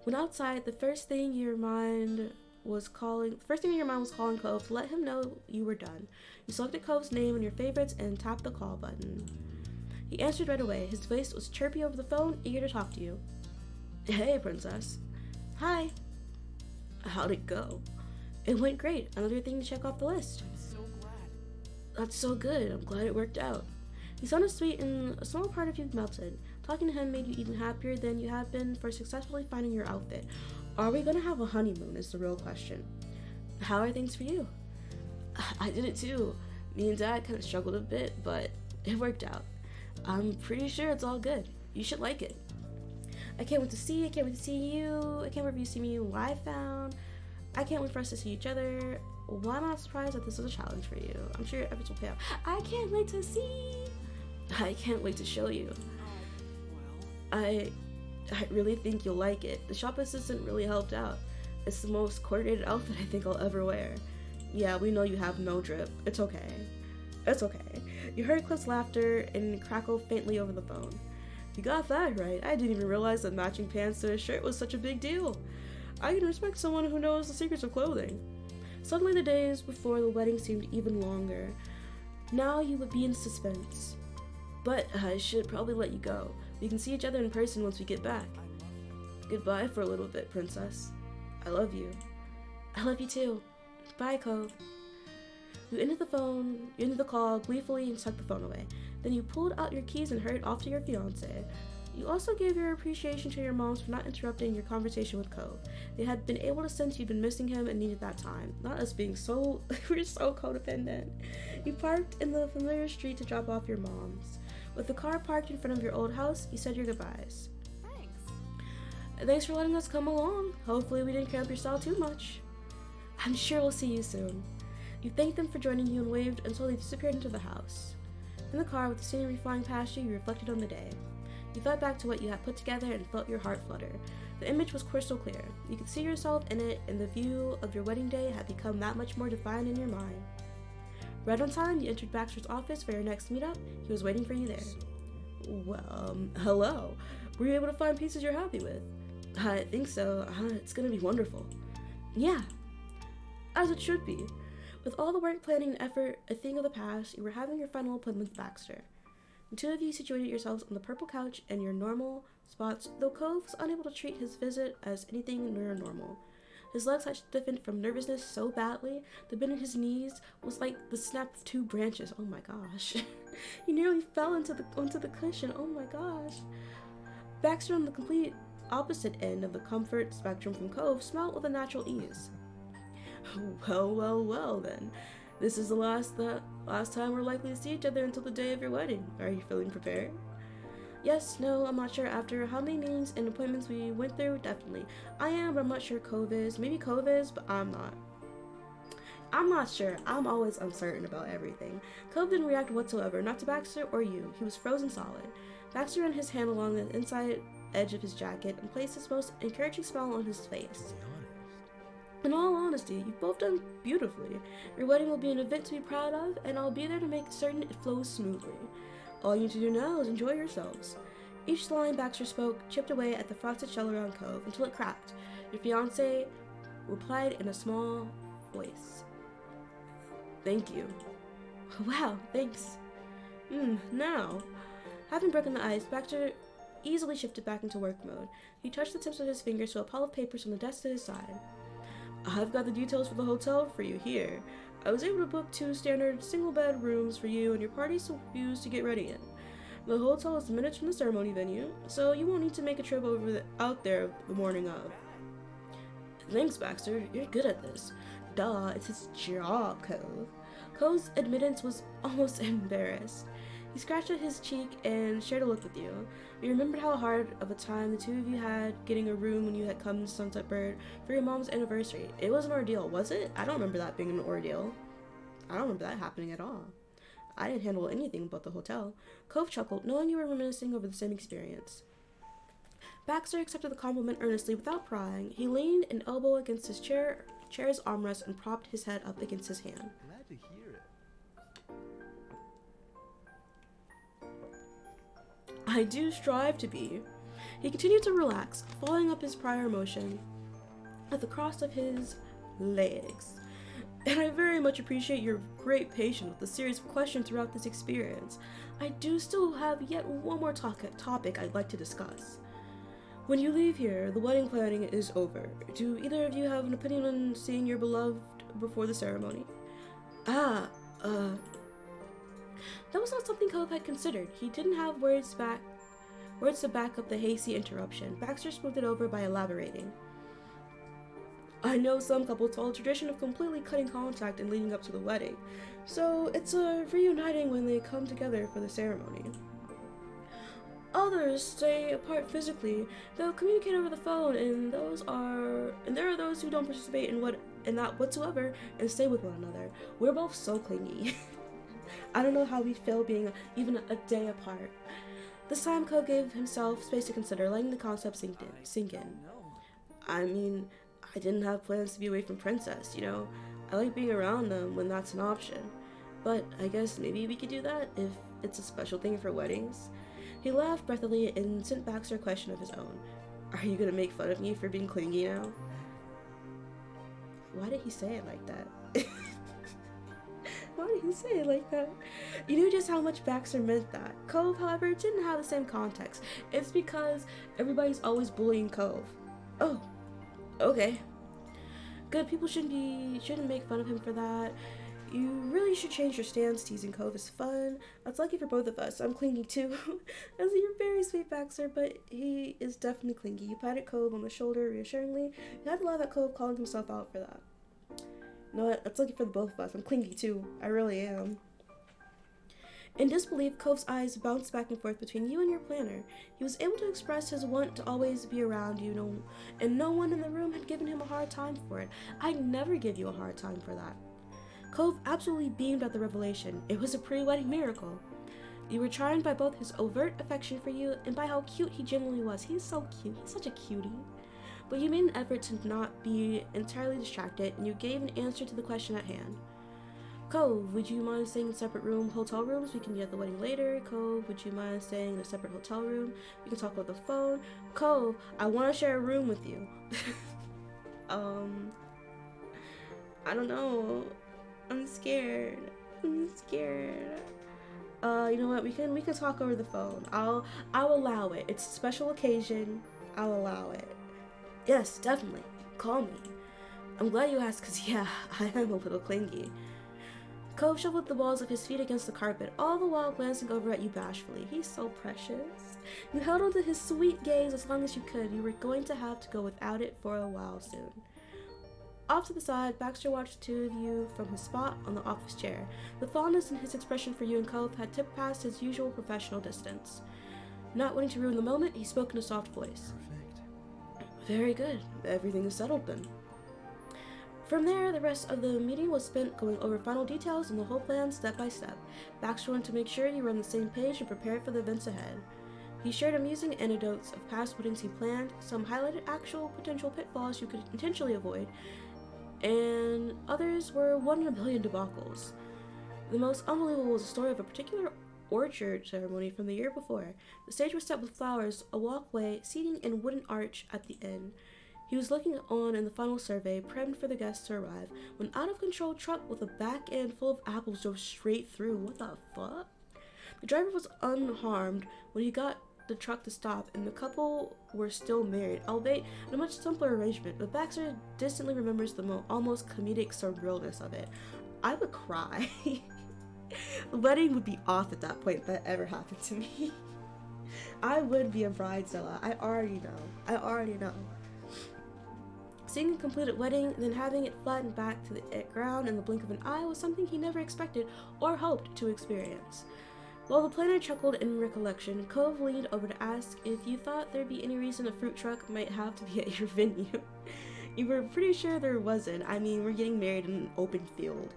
When outside, the first thing in your mind was calling Cove to let him know you were done. You selected Cove's name in your favorites and tapped the call button. He answered right away. His voice was chirpy over the phone, eager to talk to you. Hey, princess. Hi. How'd it go? It went great. Another thing to check off the list. I'm so glad. That's so good. I'm glad it worked out. He sounded sweet and a small part of you melted. Talking to him made you even happier than you had been for successfully finding your outfit. Are we gonna have a honeymoon is the real question. How are things for you? I did it too. Me and Dad kind of struggled a bit, but It worked out. I'm pretty sure it's all good. You should like it. I can't wait to see you. I can't wait to see you. I can't wait for you to see me what I found. I can't wait for us to see each other. Why am I not surprised that this is a challenge for you? I'm sure your efforts will pay off. I can't wait to see. I can't wait to show you. Well, I really think you'll like it. The shop assistant really helped out. It's the most coordinated outfit I think I'll ever wear. Yeah, we know you have no drip. It's okay. It's okay. You heard Cliff's laughter and crackle faintly over the phone. You got that right. I didn't even realize that matching pants to a shirt was such a big deal. I can respect someone who knows the secrets of clothing. Suddenly the days before the wedding seemed even longer. Now you would be in suspense. But I should probably let you go. We can see each other in person once we get back. Goodbye for a little bit, princess. I love you. I love you too. Bye, Cove. You ended the call gleefully and tucked the phone away. Then you pulled out your keys and hurried off to your fiancé. You also gave your appreciation to your moms for not interrupting your conversation with Cove. They had been able to sense you'd been missing him and needed that time. Not us being so, we're so codependent. You parked in the familiar street to drop off your moms. With the car parked in front of your old house, you said your goodbyes. thanks. Thanks for letting us come along. Hopefully we didn't cramp your style too much. I'm sure we'll see you soon. You thanked them for joining you and waved until they disappeared into the house. In the car, with the scenery flying past you, you reflected on the day. You thought back to what you had put together and felt your heart flutter. The image was crystal clear. You could see yourself in it, and the view of your wedding day had become that much more defined in your mind. Right on time, you entered Baxter's office for your next meetup. He was waiting for you there. Well, hello. Were you able to find pieces you're happy with? I think so. It's gonna be wonderful. Yeah, as it should be. With all the work, planning, and effort a thing of the past, you were having your final appointment with Baxter. The two of you situated yourselves on the purple couch in your normal spots, though Cove was unable to treat his visit as anything near normal. His legs had stiffened from nervousness so badly, the bend in his knees was like the snap of two branches. Oh my gosh. He nearly fell onto the cushion. Oh my gosh. Baxter, on the complete opposite end of the comfort spectrum from Cove, smiled with a natural ease. Well, then. This is the last time we're likely to see each other until the day of your wedding. Are you feeling prepared? Yes, no, I'm not sure. After how many meetings and appointments we went through, definitely. I am, but I'm not sure Cove is. Maybe Cove is, but I'm not. I'm not sure. I'm always uncertain about everything. Cove didn't react whatsoever, not to Baxter or you. He was frozen solid. Baxter ran his hand along the inside edge of his jacket and placed his most encouraging smile on his face. In all honesty, you've both done beautifully. Your wedding will be an event to be proud of, and I'll be there to make certain it flows smoothly. All you need to do now is enjoy yourselves. Each line Baxter spoke chipped away at the frosted shell around Cove until it cracked. Your fiancé replied in a small voice. Thank you. Wow, thanks. Now. Having broken the ice, Baxter easily shifted back into work mode. He touched the tips of his fingers to a pile of papers on the desk to his side. I've got the details for the hotel for you here. I was able to book 2 standard single-bed rooms for you and your party to use to get ready in. The hotel is minutes from the ceremony venue, so you won't need to make a trip out there the morning of. Thanks, Baxter. You're good at this. Duh, it's his job, Cove. Cove's admittance was almost embarrassed. He scratched at his cheek and shared a look with you. You remembered how hard of a time the two of you had getting a room when you had come to Sunset Bird for your mom's anniversary. It was an ordeal, was it? I don't remember that being an ordeal. I don't remember that happening at all. I didn't handle anything about the hotel. Cove chuckled, knowing you were reminiscing over the same experience. Baxter accepted the compliment earnestly without prying. He leaned an elbow against his chair's armrest and propped his head up against his hand. Glad to hear it. I do strive to be. He continued to relax, following up his prior emotion at the cross of his legs. And I very much appreciate your great patience with the series of questions throughout this experience. I do still have yet one more topic I'd like to discuss. When you leave here, the wedding planning is over. Do either of you have an opinion on seeing your beloved before the ceremony? That was not something Cove had considered. He didn't have words to back up the hasty interruption. Baxter smoothed it over by elaborating. I know some couples follow the tradition of completely cutting contact and leading up to the wedding, so it's a reuniting when they come together for the ceremony. Others stay apart physically. They'll communicate over the phone, and there are those who don't participate in that whatsoever and stay with one another. We're both so clingy. I don't know how we feel being even a day apart. This time, Cove gave himself space to consider, letting the concept sink in. I mean, I didn't have plans to be away from Princess, you know. I like being around them when that's an option. But I guess maybe we could do that if it's a special thing for weddings. He laughed breathily and sent Baxter a question of his own. Are you gonna make fun of me for being clingy now? Why did he say it like that? Why did he say it like that? You knew just how much Baxter meant that. Cove, however, didn't have the same context. It's because everybody's always bullying Cove. Oh, okay. Good, people shouldn't make fun of him for that. You really should change your stance. Teasing Cove is fun. That's lucky for both of us. I'm clingy too. As you're very sweet, Baxter, but he is definitely clingy. You patted Cove on the shoulder reassuringly. You had to laugh at Cove calling himself out for that. You know what? That's lucky for the both of us. I'm clingy too. I really am. In disbelief, Cove's eyes bounced back and forth between you and your planner. He was able to express his want to always be around you, and no one in the room had given him a hard time for it. I'd never give you a hard time for that. Cove absolutely beamed at the revelation. It was a pre-wedding miracle. You were charmed by both his overt affection for you and by how cute he genuinely was. He's so cute. He's such a cutie. But you made an effort to not be entirely distracted, and you gave an answer to the question at hand. Cove, would you mind staying in separate hotel rooms? We can be at the wedding later. Cove, would you mind staying in a separate hotel room? We can talk over the phone. Cove, I want to share a room with you. I don't know. I'm scared. You know what? We can talk over the phone. I'll allow it. It's a special occasion. I'll allow it. Yes, definitely. Call me. I'm glad you asked, because yeah, I am a little clingy. Cove shuffled the balls of his feet against the carpet, all the while glancing over at you bashfully. He's so precious. You held onto his sweet gaze as long as you could. You were going to have to go without it for a while soon. Off to the side, Baxter watched the two of you from his spot on the office chair. The fondness in his expression for you and Cove had tipped past his usual professional distance. Not wanting to ruin the moment, he spoke in a soft voice. Perfect. Very good. Everything is settled then. From there, the rest of the meeting was spent going over final details and the whole plan step by step. Baxter wanted to make sure you were on the same page and prepared for the events ahead. He shared amusing anecdotes of past weddings he planned, some highlighted actual potential pitfalls you could intentionally avoid, and others were 1 in a billion debacles. The most unbelievable was a story of a particular orchard ceremony from the year before. The stage was set with flowers, a walkway, seating, and wooden arch at the end. He was looking on in the final survey, primed for the guests to arrive, when an out-of-control truck with a back end full of apples drove straight through. What the fuck? The driver was unharmed when he got the truck to stop, and the couple were still married, albeit in a much simpler arrangement, but Baxter distantly remembers the almost comedic surrealness of it. I would cry. The wedding would be off at that point if that ever happened to me. I would be a bridezilla. I already know. Seeing a completed wedding, then having it flattened back to the ground in the blink of an eye was something he never expected or hoped to experience. While the planner chuckled in recollection, Cove leaned over to ask if you thought there'd be any reason a fruit truck might have to be at your venue. You were pretty sure there wasn't. I mean, we're getting married in an open field.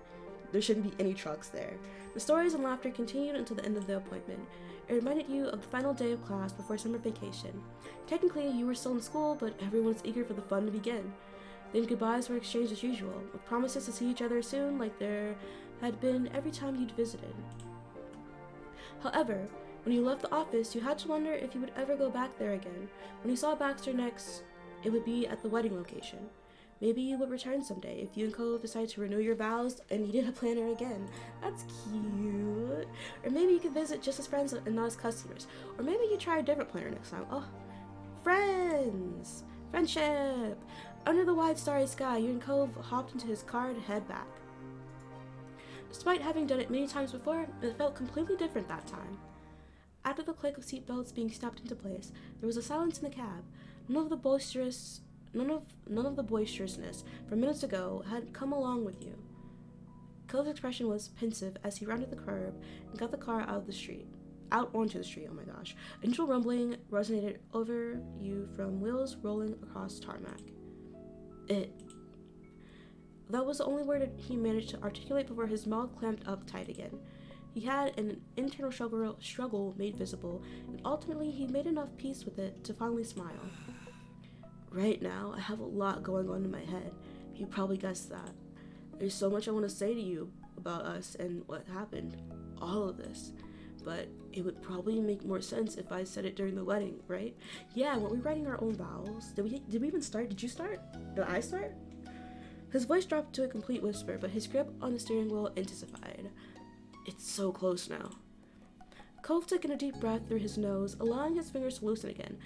There shouldn't be any trucks there. The stories and laughter continued until the end of the appointment. It reminded you of the final day of class before summer vacation. Technically, you were still in school, but everyone was eager for the fun to begin. Then goodbyes were exchanged as usual, with promises to see each other soon like there had been every time you'd visited. However, when you left the office, you had to wonder if you would ever go back there again. When you saw Baxter next, it would be at the wedding location. Maybe you would return someday if you and Cove decide to renew your vows and needed a planner again. That's cute. Or maybe you could visit just as friends and not as customers. Or maybe you try a different planner next time. Oh, friends! Friendship! Under the wide starry sky, you and Cove hopped into his car to head back. Despite having done it many times before, it felt completely different that time. After the click of seatbelts being snapped into place, there was a silence in the cab. None of the boisterous None of the boisterousness from minutes ago had come along with you. Cove's expression was pensive as he rounded the curb and got the car out onto the street. Oh my gosh. A gentle rumbling resonated over you from wheels rolling across tarmac. That was the only word he managed to articulate before his mouth clamped up tight again. He had an internal struggle made visible, and ultimately he made enough peace with it to finally smile. Right now, I have a lot going on in my head. You probably guessed that. There's so much I want to say to you about us and what happened. All of this. But it would probably make more sense if I said it during the wedding, right? Yeah, weren't we writing our own vows? Did we even start? Did you start? Did I start? His voice dropped to a complete whisper, but his grip on the steering wheel intensified. It's so close now. Cove took in a deep breath through his nose, allowing his fingers to loosen again.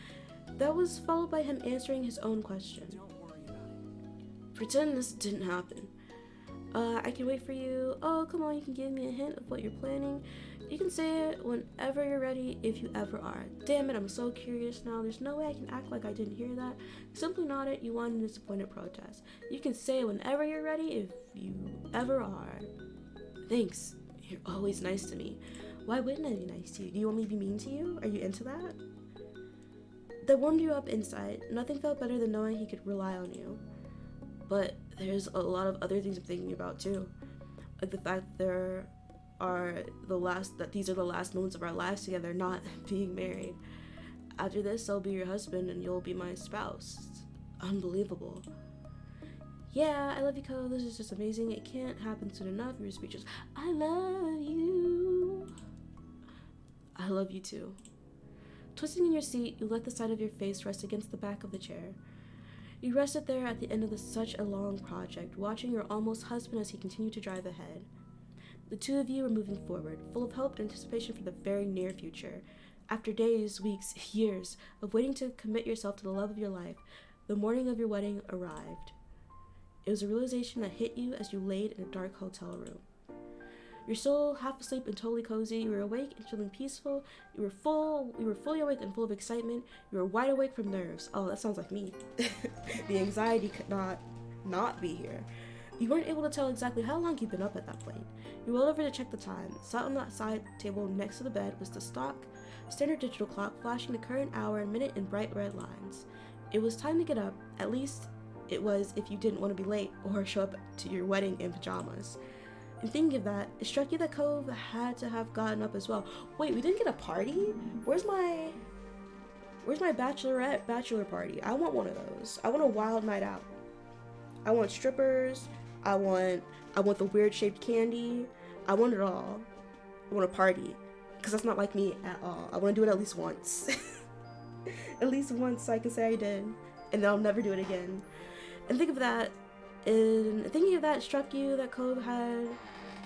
That was followed by him answering his own question. Don't worry about it. Pretend this didn't happen. I can wait for you. Oh, come on, you can give me a hint of what you're planning. You can say it whenever you're ready, if you ever are. Damn it, I'm so curious now. There's no way I can act like I didn't hear that. Simply nod it, you want a disappointed protest. You can say it whenever you're ready, if you ever are. Thanks. You're always nice to me. Why wouldn't I be nice to you? Do you want me to be mean to you? Are you into that? That warmed you up inside. Nothing felt better than knowing he could rely on you. But there's a lot of other things I'm thinking about too. Like the fact that these are the last moments of our lives together, not being married. After this, I'll be your husband and you'll be my spouse. Unbelievable. Yeah, I love you, Ko. This is just amazing. It can't happen soon enough. Your speeches. I love you. I love you too. Twisting in your seat, you let the side of your face rest against the back of the chair. You rested there at the end of such a long project, watching your almost husband as he continued to drive ahead. The two of you were moving forward, full of hope and anticipation for the very near future. After days, weeks, years of waiting to commit yourself to the love of your life, the morning of your wedding arrived. It was a realization that hit you as you laid in a dark hotel room. You're still half asleep and totally cozy. You were awake and feeling peaceful. You were fully awake and full of excitement. You were wide awake from nerves. Oh, that sounds like me. The anxiety could not be here. You weren't able to tell exactly how long you'd been up at that point. You rolled over to check the time. Sat on that side table next to the bed was the stock standard digital clock flashing the current hour and minute in bright red lines. It was time to get up. At least it was if you didn't want to be late or show up to your wedding in pajamas. And thinking of that, it struck you that Cove had to have gotten up as well. Wait, we didn't get a party? Where's my bachelor party? I want one of those. I want a wild night out. I want strippers. I want the weird shaped candy. I want it all. I want a party. Because that's not like me at all. I want to do it at least once. At least once so I can say I did. And then I'll never do it again. And thinking of that, it struck you that Cove had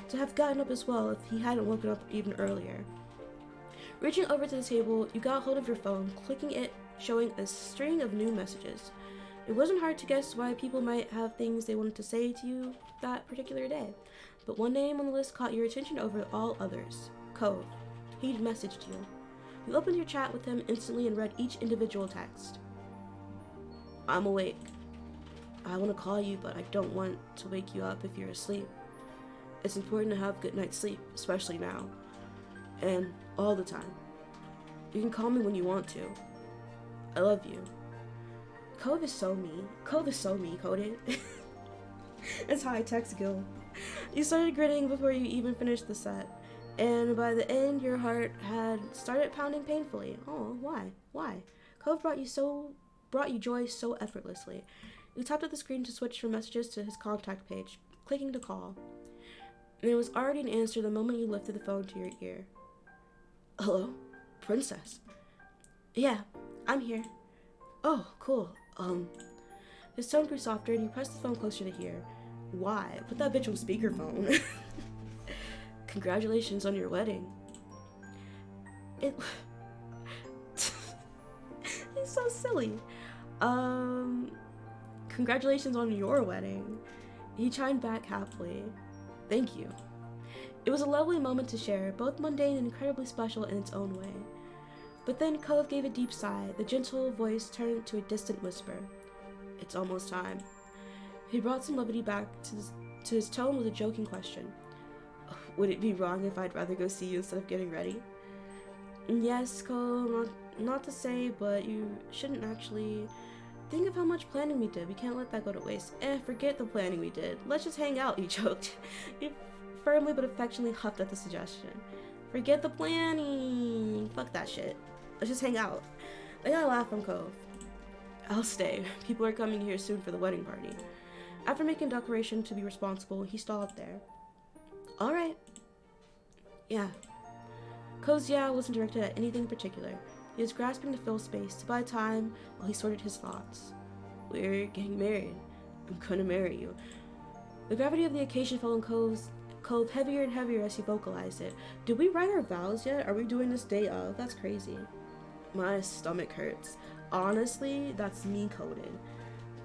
to have gotten up as well if he hadn't woken up even earlier. Reaching over to the table, you got hold of your phone, clicking it, showing a string of new messages. It wasn't hard to guess why people might have things they wanted to say to you that particular day, but one name on the list caught your attention over all others. Cove. He'd messaged you. You opened your chat with him instantly and read each individual text. I'm awake. I want to call you, but I don't want to wake you up if you're asleep. It's important to have good night's sleep, especially now. And all the time. You can call me when you want to. I love you. Cove is so me. Coded. That's how I text Gil. You started grinning before you even finished the set. And by the end, your heart had started pounding painfully. Oh, why? Why? Cove brought you joy so effortlessly. You tapped at the screen to switch from messages to his contact page, clicking to call. And it was already an answer the moment you lifted the phone to your ear. Hello? Princess? Yeah, I'm here. Oh, cool. His tone grew softer and you pressed the phone closer to hear. Why? Put that bitch on speakerphone. Congratulations on your wedding. He's so silly. Congratulations on your wedding. He chimed back happily. Thank you. It was a lovely moment to share, both mundane and incredibly special in its own way. But then Cove gave a deep sigh, the gentle voice turned to a distant whisper. It's almost time. He brought some levity back to his tone with a joking question. Would it be wrong if I'd rather go see you instead of getting ready? Yes, Cole, not to say, but you shouldn't actually. Think of how much planning we did. We can't let that go to waste. Forget the planning we did. Let's just hang out, he joked. He firmly but affectionately huffed at the suggestion. Forget the planning. Fuck that shit. Let's just hang out. I got a laugh from Cove. I'll stay. People are coming here soon for the wedding party. After making a declaration to be responsible, he stalled there. Alright. Yeah. Cove's yeah wasn't directed at anything in particular. He was grasping to fill space, to buy time, while he sorted his thoughts. We're getting married. I'm gonna marry you. The gravity of the occasion fell on Cove heavier and heavier as he vocalized it. Did we write our vows yet? Are we doing this day of? That's crazy. My stomach hurts. Honestly, that's me coded.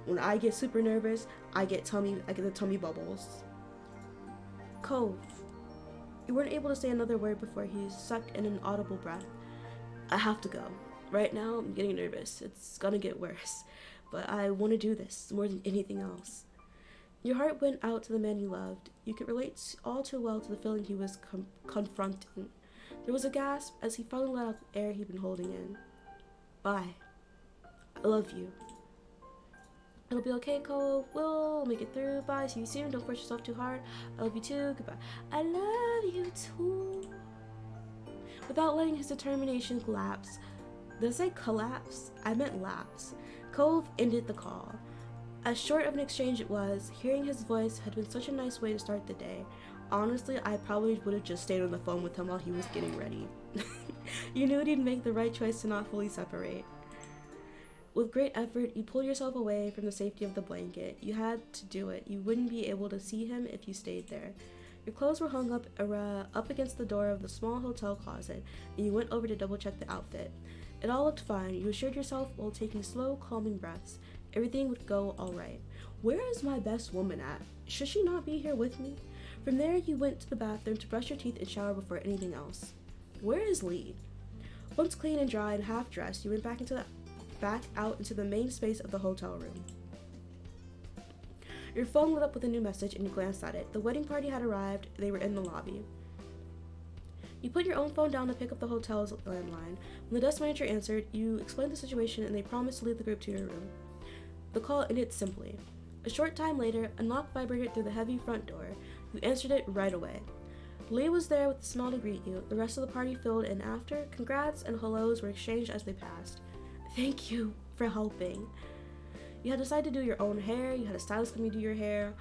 When I get super nervous, I get the tummy bubbles. Cove. You weren't able to say another word before he sucked in an audible breath. I have to go. Right now, I'm getting nervous. It's gonna get worse. But I want to do this more than anything else. Your heart went out to the man you loved. You could relate all too well to the feeling he was confronting. There was a gasp as he finally let out the air he'd been holding in. Bye. I love you. It'll be okay, Cole. We'll make it through. Bye. See you soon. Don't push yourself too hard. I love you too. Goodbye. I love you too. Without letting his determination collapse. Did I say collapse? I meant lapse. Cove ended the call. As short of an exchange it was, hearing his voice had been such a nice way to start the day. Honestly, I probably would have just stayed on the phone with him while he was getting ready. You knew he'd make the right choice to not fully separate. With great effort, you pulled yourself away from the safety of the blanket. You had to do it. You wouldn't be able to see him if you stayed there. Your clothes were hung up against the door of the small hotel closet, and you went over to double-check the outfit. It all looked fine. You assured yourself while taking slow, calming breaths. Everything would go all right. Where is my best woman at? Should she not be here with me? From there, you went to the bathroom to brush your teeth and shower before anything else. Where is Lee? Once clean and dry and half-dressed, you went back out into the main space of the hotel room. Your phone lit up with a new message and you glanced at it. The wedding party had arrived. They were in the lobby. You put your own phone down to pick up the hotel's landline. When the desk manager answered, you explained the situation and they promised to lead the group to your room. The call ended simply. A short time later, a knock vibrated through the heavy front door. You answered it right away. Lee was there with a smile to greet you. The rest of the party filled in after. Congrats and hellos were exchanged as they passed. Thank you for helping. You had decided to do your own hair. You had a stylist come do your hair.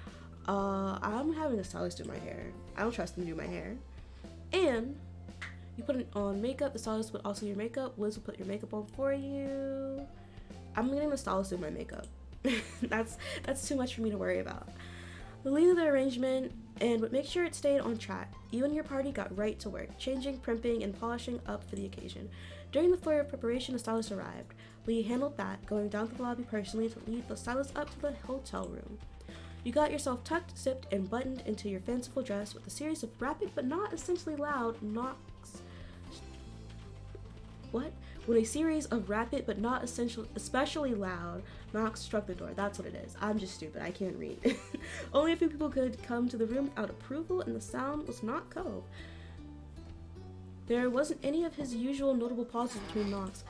I'm having a stylist do my hair. I don't trust them to do my hair. And you put on makeup. The stylist would also do your makeup. Liz will put your makeup on for you. I'm getting the stylist to do my makeup. That's too much for me to worry about. The lead of the arrangement and would make sure it stayed on track. You and your party got right to work, changing, primping, and polishing up for the occasion. During the flurry of preparation, the stylist arrived. Lee handled that, going down to the lobby personally to lead the stylist up to the hotel room. You got yourself tucked, zipped, and buttoned into your fanciful dress with a series of rapid but not essentially loud knocks. What? When a series of rapid but not especially loud knocks struck the door. That's what it is. I'm just stupid. I can't read. Only a few people could come to the room without approval, and the sound was not Cove. There wasn't any of his usual notable pauses between knocks.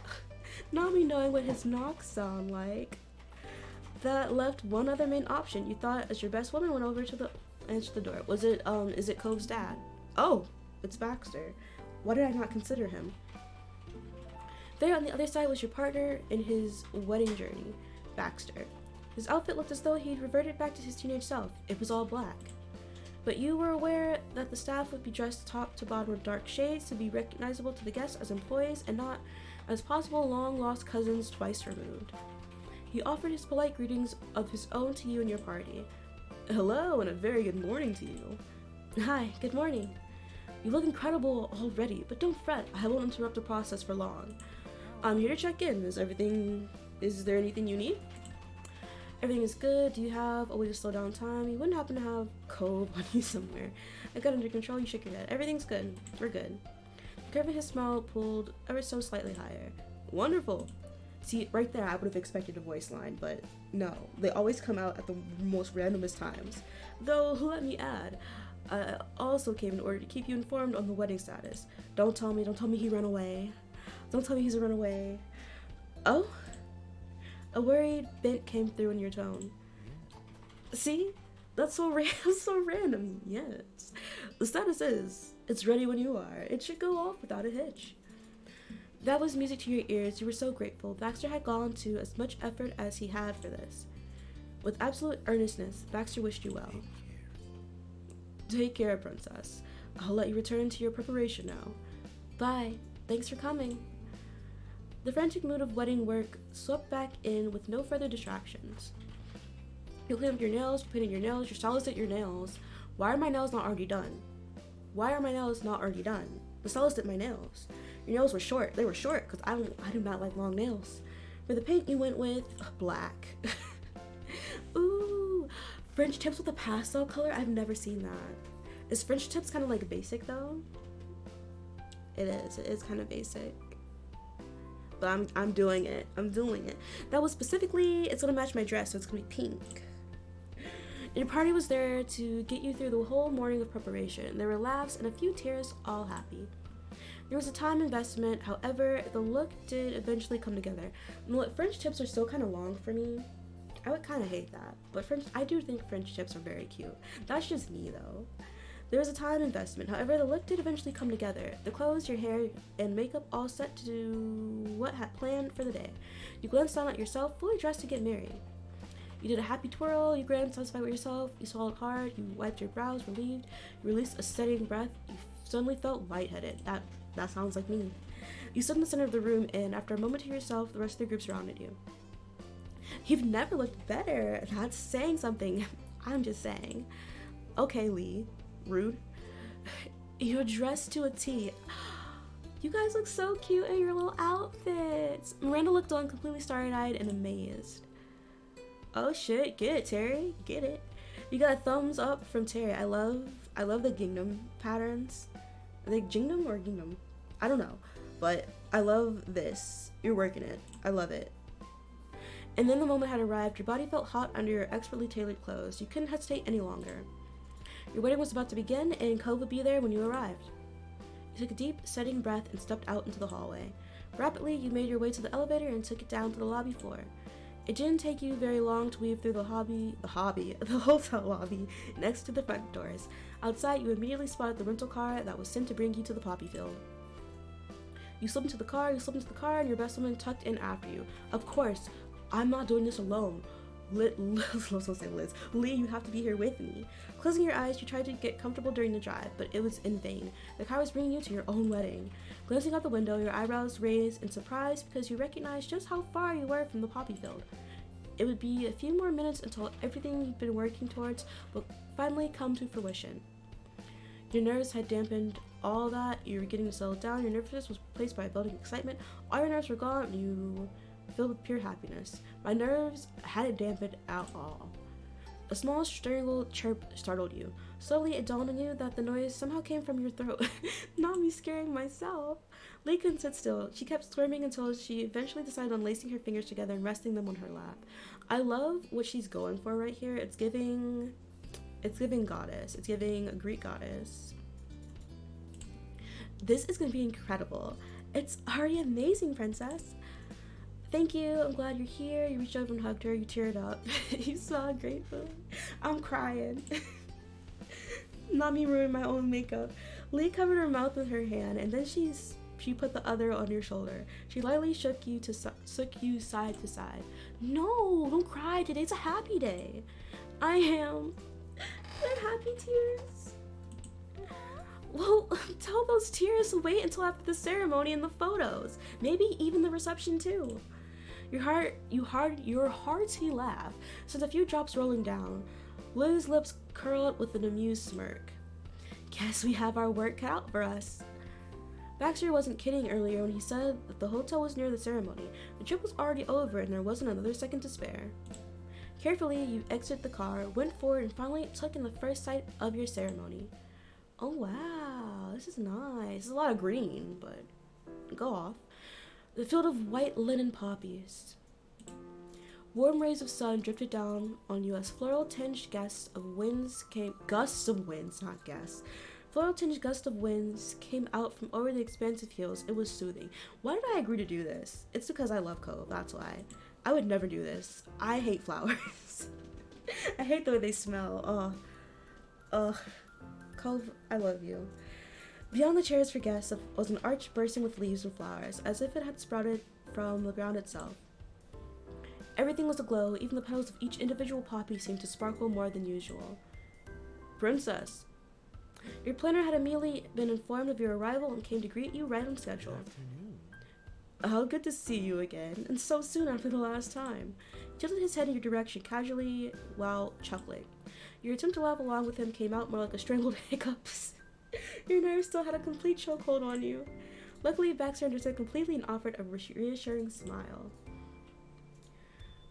Not me knowing what his knocks sound like. That left one other main option. You thought as your best woman went over to answer the door. Is it Cove's dad? Oh, it's Baxter. Why did I not consider him? There on the other side was your partner in his wedding journey, Baxter. His outfit looked as though he'd reverted back to his teenage self. It was all black. But you were aware that the staff would be dressed top to bottom with dark shades to be recognizable to the guests as employees and not as possible long-lost cousins twice removed. He offered his polite greetings of his own to you and your party. Hello, and a very good morning to you. Hi, good morning. You look incredible already, but don't fret, I won't interrupt the process for long. I'm here to check in. Is there anything you need? Everything is good. Do you have a way to slow down time? You wouldn't happen to have Cove on you somewhere. I got under control. You shook your head. Everything's good. We're good. The curve of his smile pulled ever so slightly higher. Wonderful. See, right there, I would have expected a voice line, but no. They always come out at the most randomest times. Though, let me add, I also came in order to keep you informed on the wedding status. Don't tell me he ran away. Don't tell me he's a runaway. Oh? A worried bent came through in your tone. See? That's so random. Yes. The status is, it's ready when you are. It should go off without a hitch. That was music to your ears. You were so grateful. Baxter had gone to as much effort as he had for this. With absolute earnestness, Baxter wished you well. Take care, princess. I'll let you return to your preparation now. Bye. Thanks for coming. The frantic mood of wedding work swept back in with no further distractions. You cleaned up your nails, you painted your nails, your stylist did your nails. Why are my nails not already done? The stylist did my nails. Your nails were short. They were short because I do not like long nails. For the paint you went with black. Ooh, French tips with a pastel color. I've never seen that. Is French tips kind of like basic though? It is. It is kind of basic. But I'm doing it. That was specifically, it's gonna match my dress, so it's gonna be pink. Your party was there to get you through the whole morning of preparation. There were laughs and a few tears, all happy. There was a time investment, however, the look did eventually come together. And what, French tips are still kind of long for me. I would kind of hate that, but I do think French tips are very cute. That's just me though. There was a time investment, however, the look did eventually come together. The clothes, your hair, and makeup all set to do what had planned for the day. You glanced down at yourself, fully dressed to get married. You did a happy twirl, you grinned, satisfied with yourself, you swallowed hard, you wiped your brows, relieved, you released a steadying breath, you suddenly felt lightheaded. That sounds like me. You stood in the center of the room, and after a moment to yourself, the rest of the group surrounded you. You've never looked better. That's saying something. I'm just saying. Okay, Lee. Rude. You're dressed to a T. You guys look so cute in your little outfits. Miranda looked on, completely starry-eyed and amazed. Oh shit, get it, Terry. Get it. You got a thumbs up from Terry. I love the gingham patterns. Are they gingham or gingham? I don't know. But I love this. You're working it. I love it. And then the moment had arrived. Your body felt hot under your expertly tailored clothes. You couldn't hesitate any longer. Your wedding was about to begin, and Cove would be there when you arrived. You took a deep, steadying breath and stepped out into the hallway. Rapidly, you made your way to the elevator and took it down to the lobby floor. It didn't take you very long to weave through the hotel lobby next to the front doors. Outside, you immediately spotted the rental car that was sent to bring you to the poppy field. You slipped into the car, and your best woman tucked in after you. Of course, I'm not doing this alone. Lee, you have to be here with me. Closing your eyes, you tried to get comfortable during the drive, but it was in vain. The car was bringing you to your own wedding. Glancing out the window, your eyebrows raised in surprise because you recognized just how far you were from the poppy field. It would be a few more minutes until everything you'd been working towards would finally come to fruition. Your nerves had dampened all that. You were getting settled down. Your nervousness was replaced by a building excitement. All your nerves were gone, and you filled with pure happiness. My nerves hadn't dampened at all. A small strangled chirp startled you. Slowly it dawned on you that the noise somehow came from your throat. Not me scaring myself. Lee couldn't sit still. She kept squirming until she eventually decided on lacing her fingers together and resting them on her lap. I love what she's going for right here. It's giving goddess. It's giving a Greek goddess. This is gonna be incredible. It's already amazing, princess. Thank you. I'm glad you're here. You reached over and hugged her. You teared up. You saw grateful. I'm crying. Not me ruining my own makeup. Lee covered her mouth with her hand, and then she put the other on your shoulder. She lightly shook you side to side. No, don't cry. Today's a happy day. I am. They're happy tears. Well, tell those tears to wait until after the ceremony and the photos. Maybe even the reception too. Your hearty laugh sent a few drops rolling down. Lou's lips curled with an amused smirk. Guess we have our work cut out for us. Baxter wasn't kidding earlier when he said that the hotel was near the ceremony. The trip was already over and there wasn't another second to spare. Carefully, you exited the car, went forward, and finally took in the first sight of your ceremony. Oh wow, this is nice. This is a lot of green, but go off. The field of white linen poppies. Warm rays of sun drifted down on you as floral-tinged gusts of winds came Floral-tinged gusts of winds came out from over the expansive hills. It was soothing. Why did I agree to do this? It's because I love Cove, that's why. I would never do this. I hate flowers. I hate the way they smell. Ugh. Cove, I love you. Beyond the chairs for guests was an arch bursting with leaves and flowers, as if it had sprouted from the ground itself. Everything was aglow, even the petals of each individual poppy seemed to sparkle more than usual. Princess, your planner had immediately been informed of your arrival and came to greet you right on schedule. How good to see you again, and so soon after the last time. He tilted his head in your direction casually while chuckling. Your attempt to laugh along with him came out more like a strangled hiccups. Your nerves still had a complete chokehold on you. Luckily, Baxter understood completely and offered a reassuring smile.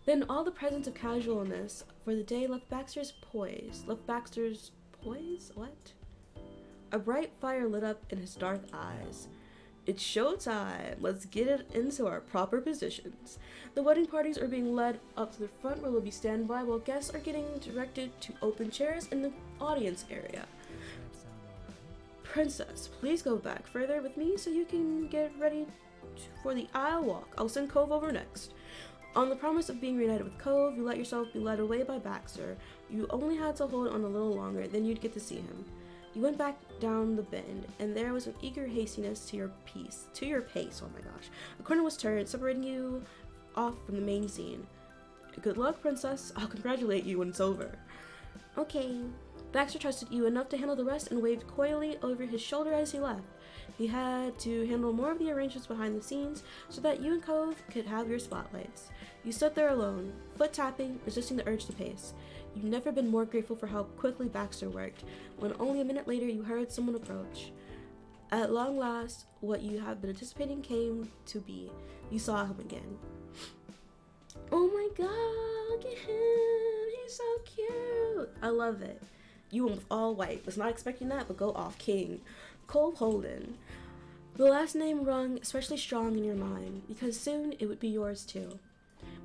Then all the presence of casualness for the day left Baxter's poise? What? A bright fire lit up in his dark eyes. It's showtime. Let's get it into our proper positions. The wedding parties are being led up to the front where they'll be standby while guests are getting directed to open chairs in the audience area. Princess, please go back further with me so you can get ready for the aisle walk. I'll send Cove over next. On the promise of being reunited with Cove, you let yourself be led away by Baxter. You only had to hold on a little longer, then you'd get to see him. You went back down the bend, and there was an eager hastiness to your pace, oh my gosh. A corner was turned, separating you off from the main scene. Good luck, Princess. I'll congratulate you when it's over. Okay. Baxter trusted you enough to handle the rest and waved coyly over his shoulder as he left. He had to handle more of the arrangements behind the scenes so that you and Cove could have your spotlights. You stood there alone, foot tapping, resisting the urge to pace. You've never been more grateful for how quickly Baxter worked, when only a minute later you heard someone approach. At long last, what you have been anticipating came to be. You saw him again. Oh my god, look at him! He's so cute! I love it. You went with all white. Was not expecting that, but go off, King. Cole Holden. The last name rung especially strong in your mind, because soon it would be yours too.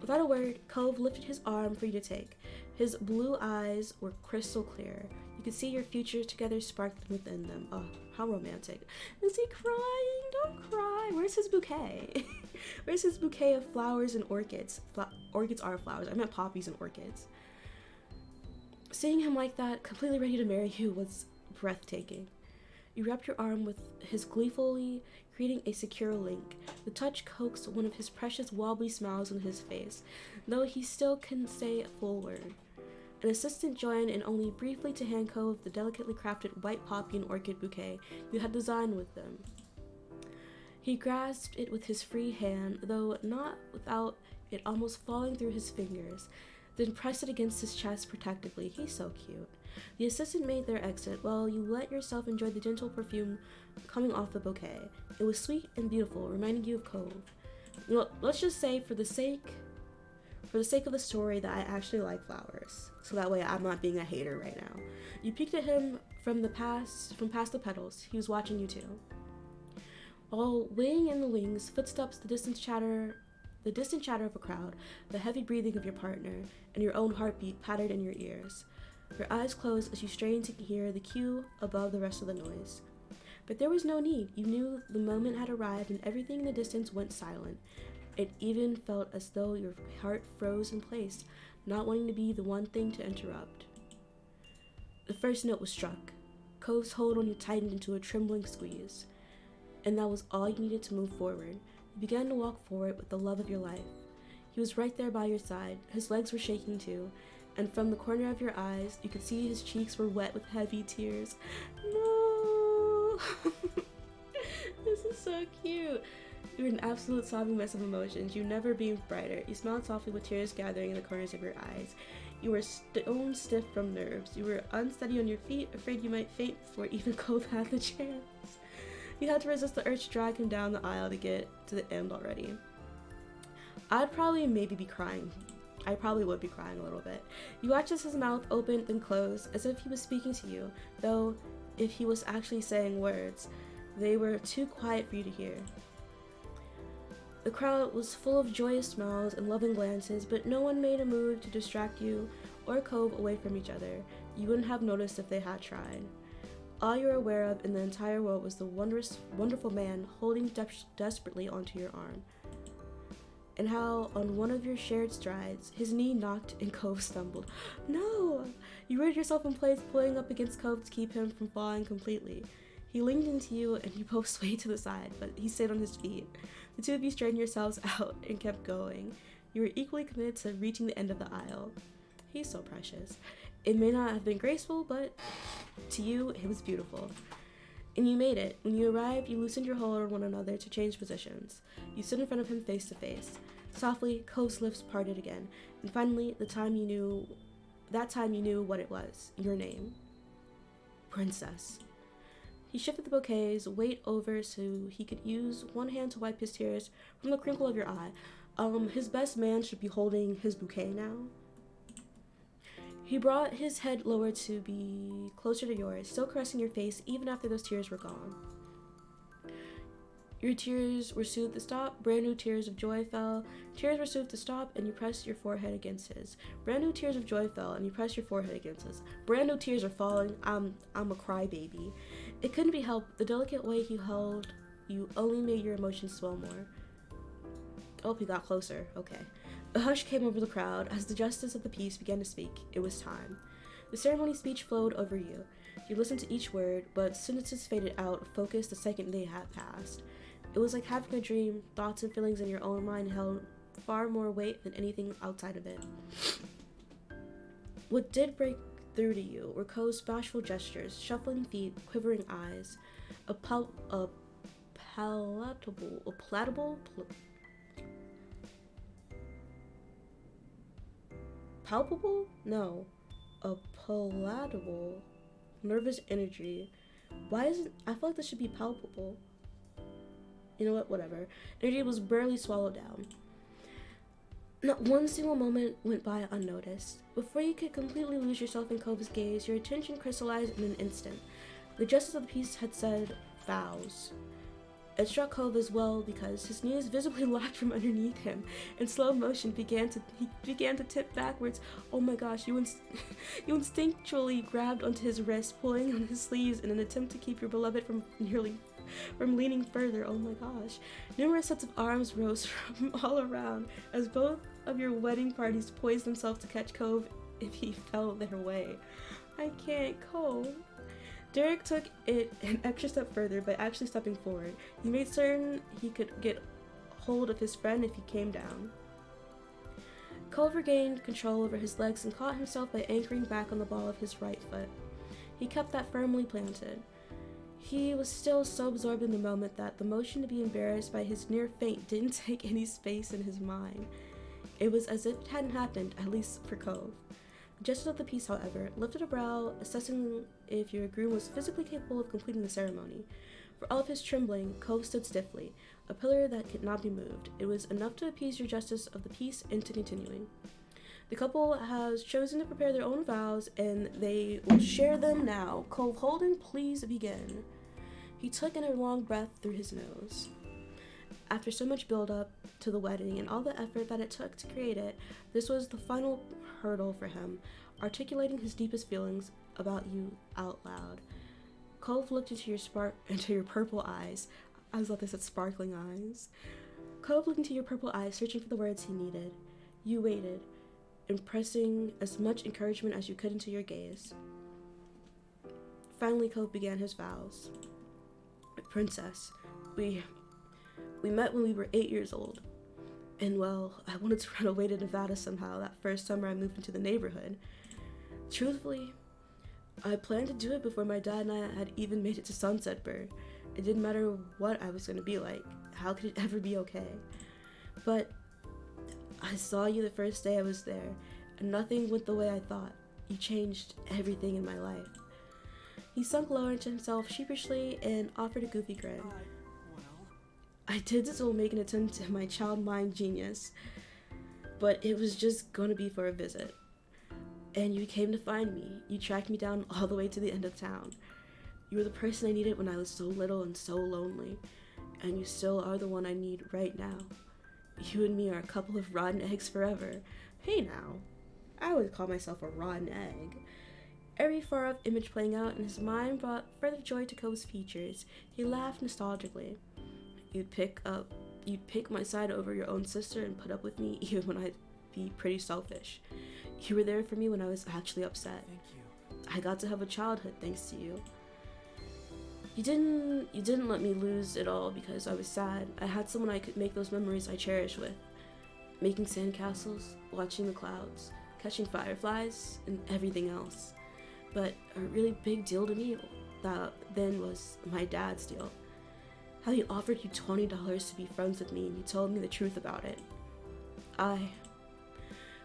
Without a word, Cove lifted his arm for you to take. His blue eyes were crystal clear. You could see your future together sparkling within them. Oh, how romantic. Is he crying? Don't cry. Where's his bouquet? Where's his bouquet of flowers and orchids? Orchids are flowers. I meant poppies and orchids. Seeing him like that, completely ready to marry you, was breathtaking. You wrapped your arm with his gleefully, creating a secure link. The touch coaxed one of his precious wobbly smiles on his face, though he still couldn't say a full word. An assistant joined in only briefly to hand Cove the delicately crafted white poppy and orchid bouquet you had designed with them. He grasped it with his free hand, though not without it almost falling through his fingers, then pressed it against his chest protectively. He's so cute. The assistant made their exit while you let yourself enjoy the gentle perfume coming off the bouquet. It was sweet and beautiful, reminding you of Cove. Well, let's just say for the sake of the story that I actually like flowers, so that way I'm not being a hater right now. You peeked at him from past the petals. He was watching you too. While waiting in the wings, footsteps, the distant chatter of a crowd, the heavy breathing of your partner, and your own heartbeat pattered in your ears. Your eyes closed as you strained to hear the cue above the rest of the noise. But there was no need. You knew the moment had arrived and everything in the distance went silent. It even felt as though your heart froze in place, not wanting to be the one thing to interrupt. The first note was struck. Cove's hold on you tightened into a trembling squeeze. And that was all you needed to move forward. You began to walk forward with the love of your life. He was right there by your side. His legs were shaking too, and from the corner of your eyes, you could see his cheeks were wet with heavy tears. No! This is so cute. You were an absolute sobbing mess of emotions. You never beamed brighter. You smiled softly with tears gathering in the corners of your eyes. You were stone stiff from nerves. You were unsteady on your feet, afraid you might faint before even Cove had the chance. You had to resist the urge to drag him down the aisle to get to the end already. I'd probably maybe be crying. I probably would be crying a little bit. You watched as his mouth opened then closed, as if he was speaking to you, though if he was actually saying words, they were too quiet for you to hear. The crowd was full of joyous smiles and loving glances, but no one made a move to distract you or Cove away from each other. You wouldn't have noticed if they had tried. All you were aware of in the entire world was the wonderful man holding desperately onto your arm. And how, on one of your shared strides, his knee knocked and Cove stumbled. No! You rooted yourself in place, pulling up against Cove to keep him from falling completely. He leaned into you and you both swayed to the side, but he stayed on his feet. The two of you straightened yourselves out and kept going. You were equally committed to reaching the end of the aisle. He's so precious. It may not have been graceful, but to you, it was beautiful. And you made it. When you arrived, you loosened your hold on one another to change positions. You stood in front of him face to face. Softly, Cove's lips parted again, and finally, that time you knew what it was. Your name. Princess. He shifted the bouquet's weight over so he could use one hand to wipe his tears from the crinkle of your eye. His best man should be holding his bouquet now. He brought his head lower to be closer to yours, still caressing your face even after those tears were gone. Your tears were soothed to stop, brand new tears of joy fell. Tears were soothed to stop, and you pressed your forehead against his. Brand new tears of joy fell, and you pressed your forehead against his. Brand new tears are falling. I'm a crybaby. It couldn't be helped. The delicate way he held you only made your emotions swell more. Oh, he got closer. Okay. A hush came over the crowd as the justice of the peace began to speak. It was time. The ceremony speech flowed over you. You listened to each word, but sentences faded out, focused the second they had passed. It was like having a dream. Thoughts and feelings in your own mind held far more weight than anything outside of it. What did break through to you were Co's bashful gestures, shuffling feet, quivering eyes, a palatable, nervous energy. Why isn't, I feel like this should be palpable. You know what, whatever. Energy was barely swallowed down. Not one single moment went by unnoticed. Before you could completely lose yourself in Cove's gaze, your attention crystallized in an instant. The justice of the peace had said, vows. It struck Cove as well because his knees visibly locked from underneath him. In slow motion, he began to tip backwards. Oh my gosh, you instinctually grabbed onto his wrist, pulling on his sleeves in an attempt to keep your beloved from leaning further. Oh my gosh. Numerous sets of arms rose from all around as both of your wedding parties poised themselves to catch Cove if he fell their way. I can't, Cove. Derek took it an extra step further by actually stepping forward. He made certain he could get hold of his friend if he came down. Cove regained control over his legs and caught himself by anchoring back on the ball of his right foot. He kept that firmly planted. He was still so absorbed in the moment that the motion to be embarrassed by his near faint didn't take any space in his mind. It was as if it hadn't happened, at least for Cove. The justice of the peace, however, lifted a brow, assessing if your groom was physically capable of completing the ceremony. For all of his trembling, Cove stood stiffly, a pillar that could not be moved. It was enough to appease your justice of the peace into continuing. The couple has chosen to prepare their own vows, and they will share them now. Cove Holden, please begin. He took in a long breath through his nose. After so much build-up to the wedding and all the effort that it took to create it, this was the final hurdle for him, articulating his deepest feelings about you out loud. Cove looked into your purple eyes. I thought they said sparkling eyes. Cove looked into your purple eyes, searching for the words he needed. You waited, impressing as much encouragement as you could into your gaze. Finally, Cove began his vows. Princess, we met when we were 8 years old. And well, I wanted to run away to Nevada somehow that first summer I moved into the neighborhood. Truthfully, I planned to do it before my dad and I had even made it to Sunsetburg. It didn't matter what I was going to be like. How could it ever be okay? But I saw you the first day I was there, and nothing went the way I thought. You changed everything in my life. He sunk lower into himself sheepishly and offered a goofy grin. I did this while making an attempt at my child mind genius, but it was just going to be for a visit. And you came to find me. You tracked me down all the way to the end of town. You were the person I needed when I was so little and so lonely, and you still are the one I need right now. You and me are a couple of rotten eggs forever. Hey now, I would call myself a rotten egg. Every far-off image playing out in his mind brought further joy to Ko's features. He laughed nostalgically. You'd pick my side over your own sister and put up with me even when I'd be pretty selfish. You were there for me when I was actually upset. Thank you. I got to have a childhood thanks to you. You didn't let me lose it all because I was sad. I had someone I could make those memories I cherish with. Making sandcastles, watching the clouds, catching fireflies, and everything else. But a really big deal to me that then was my dad's deal. How he offered you $20 to be friends with me and you told me the truth about it.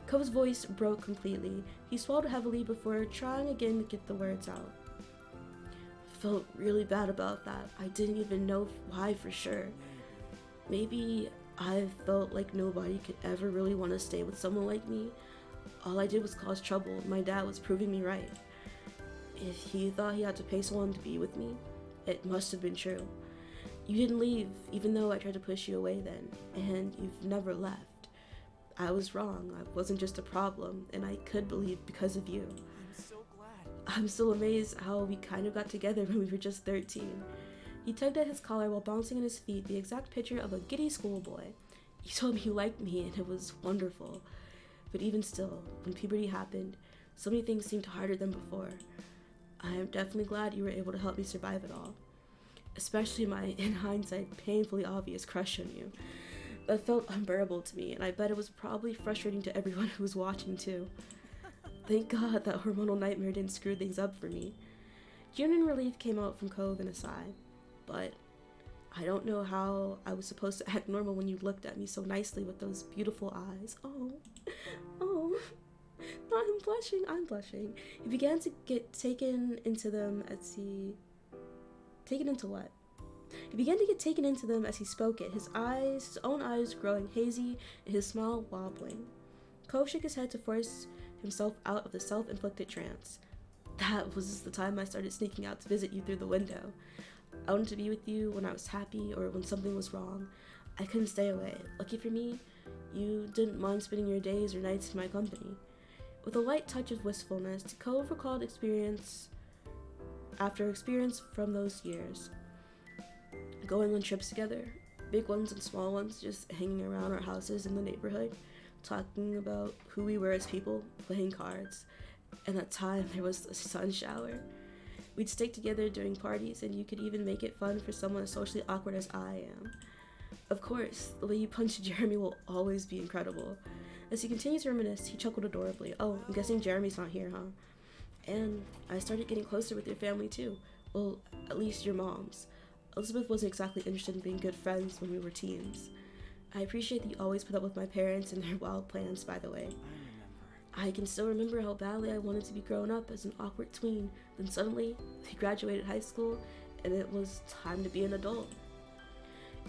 Ko's voice broke completely. He swallowed heavily before trying again to get the words out. Felt really bad about that. I didn't even know why for sure. Maybe I felt like nobody could ever really want to stay with someone like me. All I did was cause trouble, and my dad was proving me right. If he thought he had to pay someone to be with me, it must have been true. You didn't leave, even though I tried to push you away then, and you've never left. I was wrong. I wasn't just a problem, and I could believe because of you. I'm so glad. I'm still amazed how we kind of got together when we were just 13. He tugged at his collar while bouncing on his feet, the exact picture of a giddy schoolboy. You told me you liked me, and it was wonderful. But even still, when puberty happened, so many things seemed harder than before. I am definitely glad you were able to help me survive it all. Especially my, in hindsight, painfully obvious crush on you. That felt unbearable to me, and I bet it was probably frustrating to everyone who was watching too. Thank God that hormonal nightmare didn't screw things up for me. Genuine relief came out from Cove in a sigh, but I don't know how I was supposed to act normal when you looked at me so nicely with those beautiful eyes. Oh. I'm blushing. He began to get taken into them as he... Taken into what? He began to get taken into them as he spoke it, his own eyes growing hazy and his smile wobbling. Cove shook his head to force himself out of the self-inflicted trance. That was the time I started sneaking out to visit you through the window. I wanted to be with you when I was happy or when something was wrong. I couldn't stay away. Lucky for me, you didn't mind spending your days or nights in my company. With a light touch of wistfulness, Cove recalled experience from those years. Going on trips together, big ones and small ones, just hanging around our houses in the neighborhood, talking about who we were as people, playing cards. And that time there was a sun shower. We'd stick together during parties, and you could even make it fun for someone as socially awkward as I am. Of course, the way you punched Jeremy will always be incredible. As he continued to reminisce, he chuckled adorably. Oh, I'm guessing Jeremy's not here, huh? And I started getting closer with your family too. Well, at least your mom's. Elizabeth wasn't exactly interested in being good friends when we were teens. I appreciate that you always put up with my parents and their wild plans, by the way. I can still remember how badly I wanted to be grown up as an awkward tween. Then suddenly, we graduated high school, and it was time to be an adult.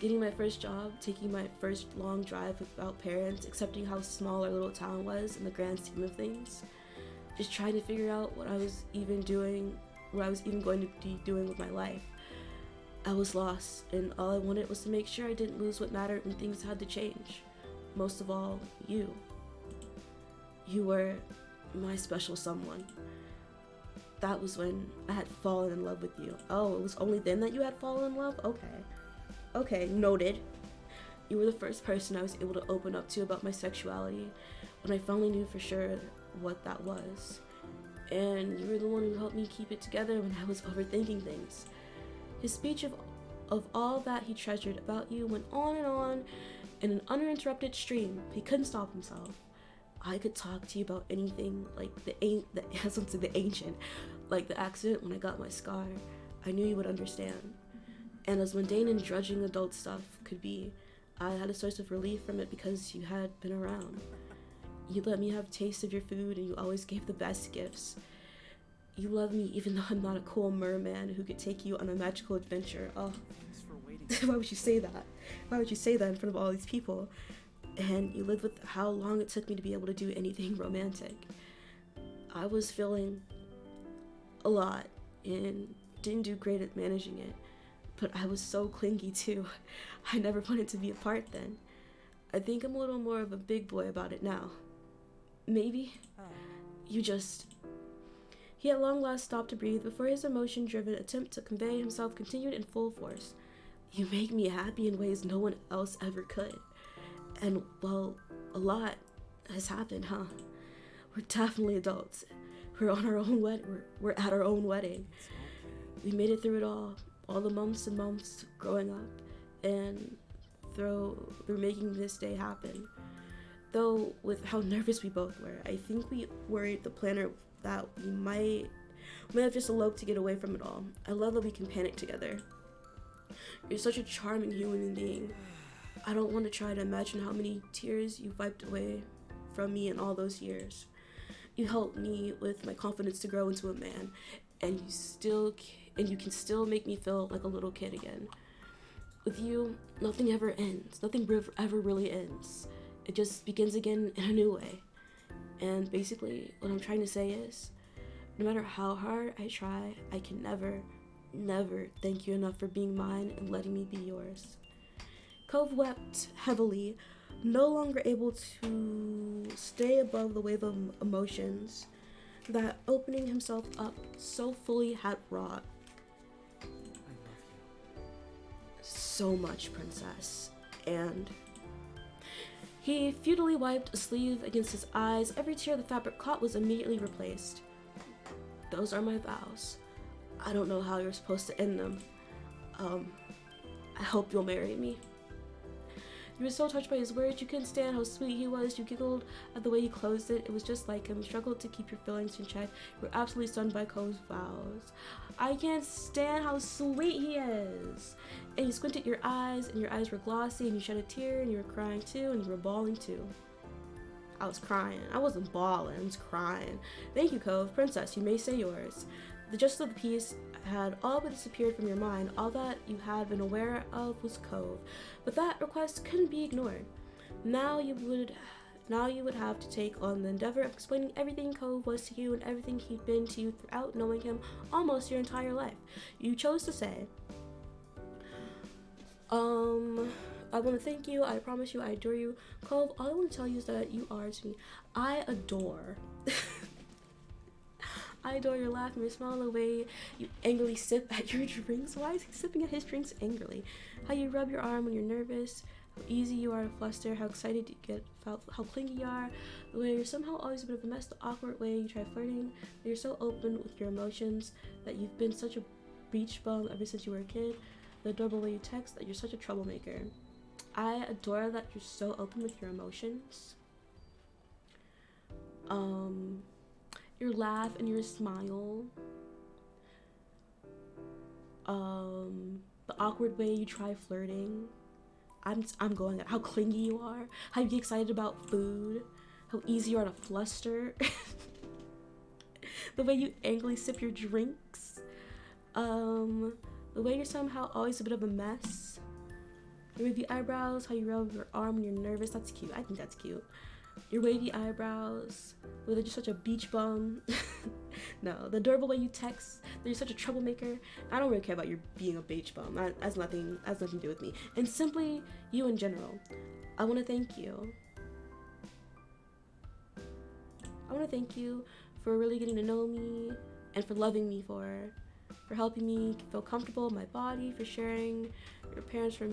Getting my first job, taking my first long drive without parents, accepting how small our little town was in the grand scheme of things. Just trying to figure out what I was even going to be doing with my life. I was lost, and all I wanted was to make sure I didn't lose what mattered when things had to change. Most of all, you. You were my special someone. That was when I had fallen in love with you. Oh, it was only then that you had fallen in love? Okay, noted. You were the first person I was able to open up to about my sexuality when I finally knew for sure what that was. And you were the one who helped me keep it together when I was overthinking things. His speech of all that he treasured about you went on in an uninterrupted stream. He couldn't stop himself. I could talk to you about anything, like the ancient, like the accident when I got my scar. I knew you would understand. And as mundane and drudging adult stuff could be, I had a source of relief from it because you had been around. You let me have taste of your food, and you always gave the best gifts. You love me even though I'm not a cool merman who could take you on a magical adventure. Oh, Thanks for waiting. why would you say that? Why would you say that in front of all these people? And you lived with how long it took me to be able to do anything romantic. I was feeling a lot and didn't do great at managing it, but I was so clingy too. I never wanted to be apart then. I think I'm a little more of a big boy about it now. Maybe. You just... He at long last stopped to breathe before his emotion-driven attempt to convey himself continued in full force. You make me happy in ways no one else ever could. And, well, a lot has happened, huh? We're definitely adults. We're on our own we're at our own wedding. We made it through it all the months and months growing up, and through making this day happen. Though with how nervous we both were, I think we worried the planner that we might have just eloped to get away from it all. I love that we can panic together. You're such a charming human being. I don't want to try to imagine how many tears you wiped away from me in all those years. You helped me with my confidence to grow into a man, and you can still make me feel like a little kid again. With you, nothing ever ends. Nothing ever really ends. It just begins again in a new way. And basically, what I'm trying to say is, no matter how hard I try, I can never thank you enough for being mine and letting me be yours. Cove wept heavily, no longer able to stay above the wave of emotions that opening himself up so fully had wrought. I love you. So much, princess. And he futilely wiped a sleeve against his eyes. Every tear the fabric caught was immediately replaced. Those are my vows. I don't know how you're supposed to end them. I hope you'll marry me. You were so touched by his words, you couldn't stand how sweet he was. You giggled at the way he closed it. It was just like him. You struggled to keep your feelings in check. You were absolutely stunned by Cove's vows. I can't stand how sweet he is. And you squinted your eyes, and your eyes were glossy, and you shed a tear, and you were crying too, and you were bawling too. I was crying. I wasn't bawling, I was crying. Thank you, Cove. Princess, you may say yours. The justice of the peace had all but disappeared from your mind. All that you had been aware of was Cove. But that request couldn't be ignored. Now you would have to take on the endeavor of explaining everything Cove was to you and everything he'd been to you throughout knowing him almost your entire life. You chose to say, I want to thank you, I promise you, I adore you. Cove, all I want to tell you is that you are to me. I adore your laugh and your smile, the way you angrily sip at your drinks. Why is he sipping at his drinks angrily? How you rub your arm when you're nervous, how easy you are to fluster, how excited you get, how clingy you are, the way you're somehow always a bit of a mess, the awkward way you try flirting, that you're so open with your emotions, that you've been such a beach bum ever since you were a kid, the adorable way you text, that you're such a troublemaker. I adore that you're so open with your emotions. Your laugh and your smile. The awkward way you try flirting. I'm going at how clingy you are, how you get excited about food, how easy you are to fluster. The way you angrily sip your drinks. The way you're somehow always a bit of a mess. Your wavy eyebrows, how you rub your arm when you're nervous. That's cute. I think that's cute. Your wavy eyebrows, whether you're such a beach bum. No, the adorable way you text, that you're such a troublemaker. I don't really care about you being a beach bum. That has nothing to do with me. And simply you in general. I want to thank you. I want to thank you for really getting to know me and for loving me, for helping me feel comfortable in my body, for sharing your parents, for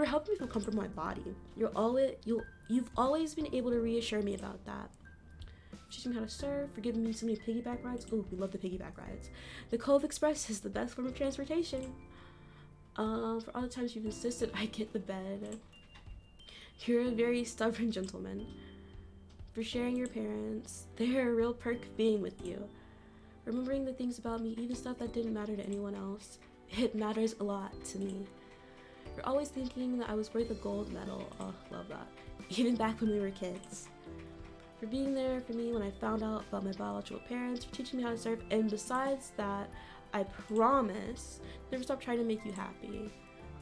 helping me feel comfortable in my body. You've always been able to reassure me about that. Teaching me how to surf, for giving me so many piggyback rides. Ooh, we love the piggyback rides. The Cove Express is the best form of transportation. For all the times you've insisted I get the bed. You're a very stubborn gentleman. For sharing your parents. They're a real perk being with you. Remembering the things about me, even stuff that didn't matter to anyone else. It matters a lot to me. You're always thinking that I was worth a gold medal. Oh, love that. Even back when we were kids. For being there for me when I found out about my biological parents, for teaching me how to surf, and besides that, I promise never stop trying to make you happy.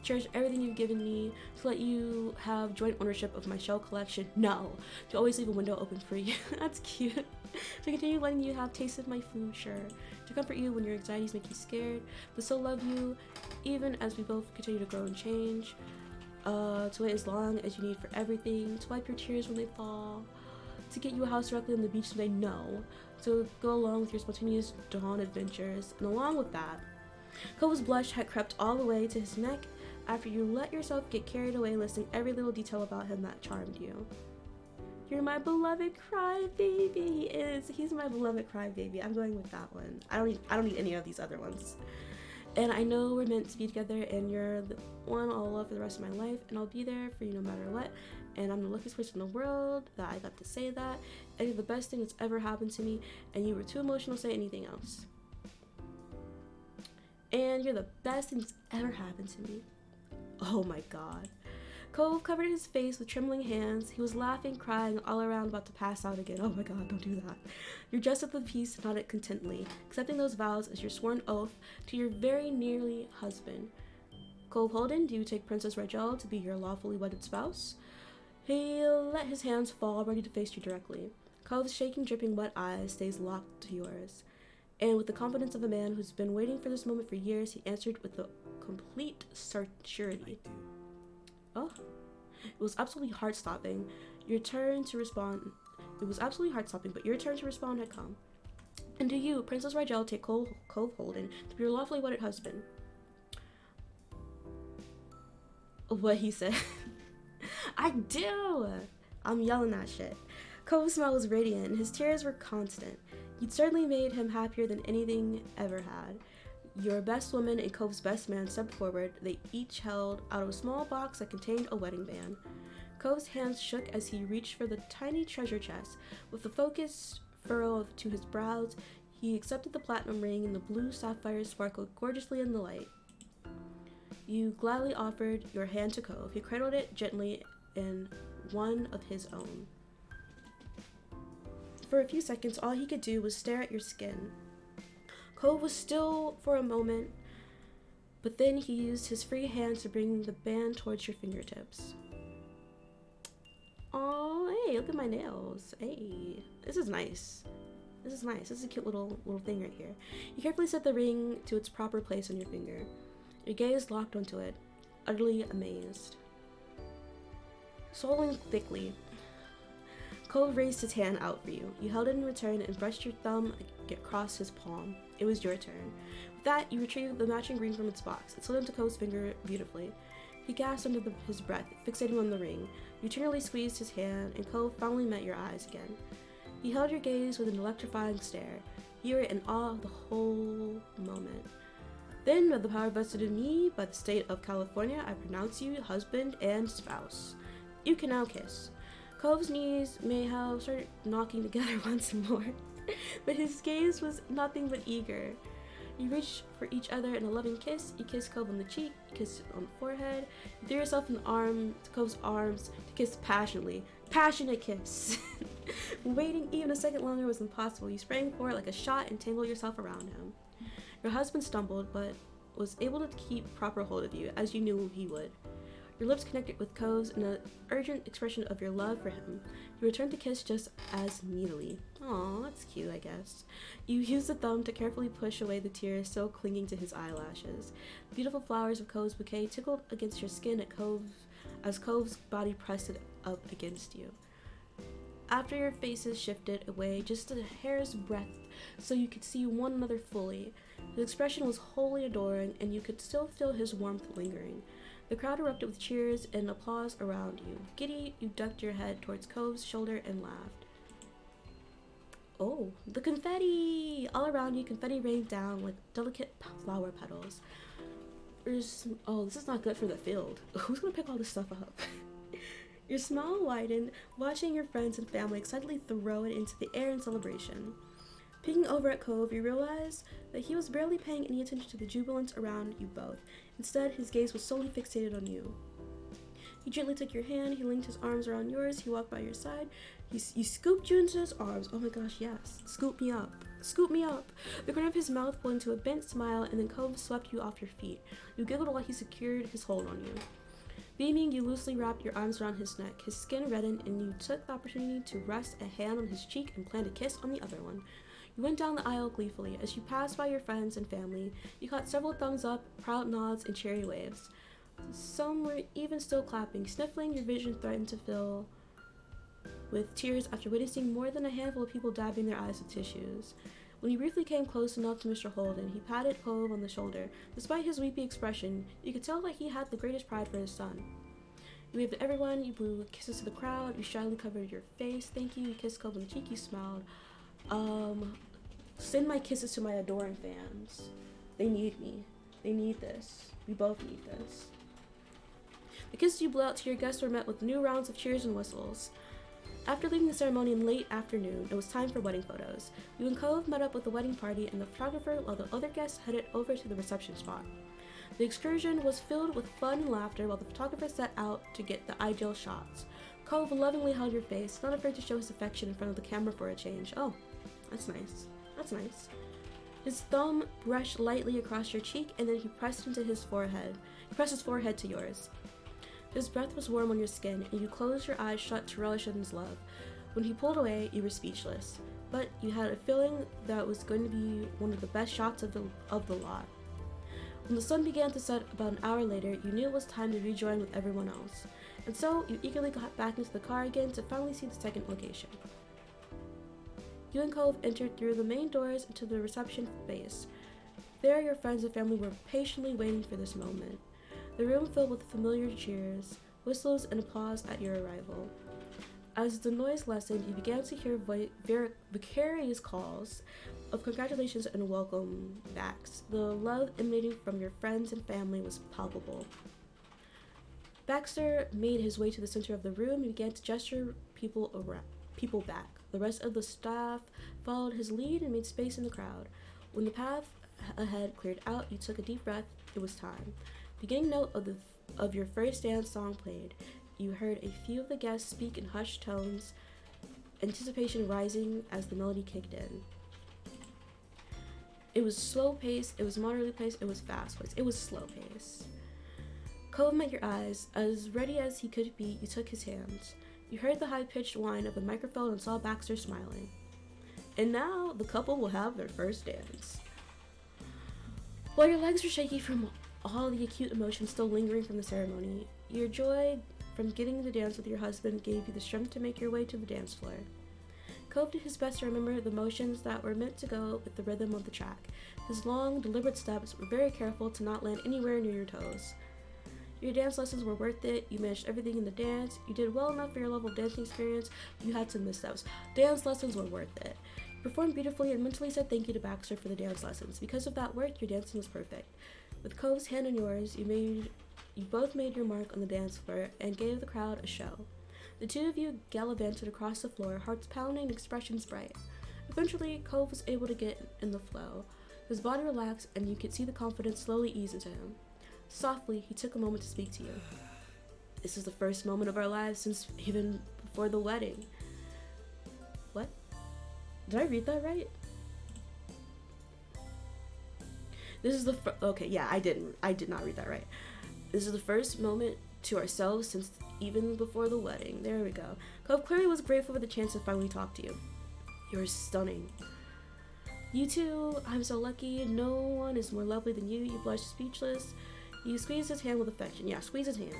Cherish everything you've given me, to let you have joint ownership of my shell collection. No, to always leave a window open for you. That's cute. To continue letting you have taste of my food, sure. To comfort you when your anxieties make you scared, but still love you, even as we both continue to grow and change. to wait as long as you need for everything, to wipe your tears when they fall, to get you a house directly on the beach someday, no, to go along with your spontaneous dawn adventures. And along with that, Cove's blush had crept all the way to his neck after you let yourself get carried away listing every little detail about him that charmed you. You're my beloved crybaby. He is. He's my beloved crybaby. I'm going with that one. I don't need any of these other ones. And I know we're meant to be together, and you're the one I'll love for the rest of my life, and I'll be there for you no matter what. And I'm the luckiest person in the world that I got to say that. And you're the best thing that's ever happened to me, and you were too emotional to say anything else. And you're the best thing that's ever happened to me. Oh my god. Cove covered his face with trembling hands. He was laughing, crying, all around, about to pass out again. Oh my god, don't do that. You're dressed up in peace, nodded contently, accepting those vows as your sworn oath to your very nearly husband. Cove Holden, do you take Princess Rachel to be your lawfully wedded spouse? He let his hands fall, ready to face you directly. Cove's shaking, dripping, wet eyes stays locked to yours. And with the confidence of a man who's been waiting for this moment for years, he answered with the complete surety. I do. Oh, it was absolutely heart-stopping. Your turn to respond. It was absolutely heart-stopping, but your turn to respond had come. And do you, Princess Rigel, take Cove Holden to be your lawfully wedded husband? What he said. I do! I'm yelling that shit. Cove's smile was radiant, and his tears were constant. You'd certainly made him happier than anything ever had. Your best woman and Cove's best man stepped forward. They each held out of a small box that contained a wedding band. Cove's hands shook as he reached for the tiny treasure chest. With a focused furrow to his brows, he accepted the platinum ring, and the blue sapphires sparkled gorgeously in the light. You gladly offered your hand to Cove. He cradled it gently in one of his own. For a few seconds, all he could do was stare at your skin. Cove was still for a moment, but then he used his free hand to bring the band towards your fingertips. Oh, hey, look at my nails. Hey, this is nice. This is nice. This is a cute little thing right here. You carefully set the ring to its proper place on your finger. Your gaze locked onto it, utterly amazed. Swallowing thickly, Cove raised his hand out for you. You held it in return and brushed your thumb across his palm. It was your turn. With that, you retrieved the matching ring from its box. It slid into Cove's finger beautifully. He gasped under his breath, fixating on the ring. You tenderly squeezed his hand, and Cove finally met your eyes again. He held your gaze with an electrifying stare. You were in awe of the whole moment. Then, by the power vested in me by the state of California, I pronounce you husband and spouse. You can now kiss. Cove's knees may have started knocking together once more, but his gaze was nothing but eager. You reached for each other in a loving kiss. You kissed Cove on the cheek, you kissed on the forehead. You threw yourself in Cove's arms to kiss passionately. Passionate kiss. Waiting even a second longer was impossible. You sprang for it like a shot and tangled yourself around him. Your husband stumbled, but was able to keep proper hold of you, as you knew he would. Your lips connected with Cove's in an urgent expression of your love for him. You returned the kiss just as needily. Aw, that's cute, I guess. You used the thumb to carefully push away the tears still clinging to his eyelashes. The beautiful flowers of Cove's bouquet tickled against your skin as Cove's body pressed it up against you. After your faces shifted away just a hair's breadth so you could see one another fully, his expression was wholly adoring, and you could still feel his warmth lingering. The crowd erupted with cheers and applause around you. Giddy, you ducked your head towards Cove's shoulder and laughed. Oh, the confetti! All around you, confetti rained down like delicate flower petals. Oh, this is not good for the field. Who's gonna pick all this stuff up? Your smile widened, watching your friends and family excitedly throw it into the air in celebration. Peeking over at Cove, you realized that he was barely paying any attention to the jubilance around you both. Instead, his gaze was solely fixated on you. He gently took your hand, he linked his arms around yours, he walked by your side, he scooped you into his arms. Oh my gosh, yes. Scoop me up. Scoop me up. The corner of his mouth pulled into a bent smile, and then Cove swept you off your feet. You giggled while he secured his hold on you. Beaming, you loosely wrapped your arms around his neck. His skin reddened, and you took the opportunity to rest a hand on his cheek and plant a kiss on the other one. You went down the aisle gleefully. As you passed by your friends and family, you caught several thumbs up, proud nods, and cheery waves. Some were even still clapping. Sniffling, your vision threatened to fill with tears after witnessing more than a handful of people dabbing their eyes with tissues. When he briefly came close enough to Mr. Holden, he patted Cove on the shoulder. Despite his weepy expression, you could tell that he had the greatest pride for his son. You waved to everyone, you blew kisses to the crowd, you shyly covered your face. Thank you, you kissed Cove on the cheek, you smiled. Send my kisses to my adoring fans. They need me. They need this. We both need this. The kisses you blew out to your guests were met with new rounds of cheers and whistles. After leaving the ceremony in late afternoon, it was time for wedding photos. You and Cove met up with the wedding party and the photographer while the other guests headed over to the reception spot. The excursion was filled with fun and laughter while the photographer set out to get the ideal shots. Cove lovingly held your face, not afraid to show his affection in front of the camera for a change. Oh, that's nice. That's nice. His thumb brushed lightly across your cheek and then he pressed his forehead to yours. His breath was warm on your skin, and you closed your eyes shut to relish in his love. When he pulled away, you were speechless, but you had a feeling that it was going to be one of the best shots of the lot. When the sun began to set about an hour later, you knew it was time to rejoin with everyone else, and so you eagerly got back into the car again to finally see the second location. You and Cove entered through the main doors into the reception base. There, your friends and family were patiently waiting for this moment. The room filled with familiar cheers, whistles, and applause at your arrival. As the noise lessened, you began to hear vicarious calls of congratulations and welcome backs. The love emanating from your friends and family was palpable. Baxter made his way to the center of the room and began to gesture people back. The rest of the staff followed his lead and made space in the crowd. When the path ahead cleared out, you took a deep breath. It was time. Beginning note of your first dance song played, you heard a few of the guests speak in hushed tones, anticipation rising as the melody kicked in. It was slow-paced, it was moderately paced, it was fast-paced, it was slow-paced. Cove met your eyes. As ready as he could be, you took his hands. You heard the high-pitched whine of the microphone and saw Baxter smiling. And now, the couple will have their first dance. While your legs were shaky from all the acute emotions still lingering from the ceremony, your joy from getting to dance with your husband gave you the strength to make your way to the dance floor. Cove did his best to remember the motions that were meant to go with the rhythm of the track. His long, deliberate steps were very careful to not land anywhere near your toes. Your dance lessons were worth it. You managed everything in the dance. You did well enough for your level of dancing experience. You had some missteps. Dance lessons were worth it. You performed beautifully and mentally said thank you to Baxter for the dance lessons. Because of that work, your dancing was perfect. With Cove's hand in yours, you both made your mark on the dance floor and gave the crowd a show. The two of you gallivanted across the floor, hearts pounding, expressions bright. Eventually, Cove was able to get in the flow. His body relaxed, and you could see the confidence slowly ease into him. Softly, he took a moment to speak to you. This is the first moment of our lives since even before the wedding. What? Did I read that right? Okay, yeah, I did not read that right. This is the first moment to ourselves since even before the wedding. There we go. Cove clearly was grateful for the chance to finally talk to you. You're stunning. You too, I'm so lucky. No one is more lovely than you. You blushed speechless. You squeezed his hand with affection. Yeah, squeeze his hand.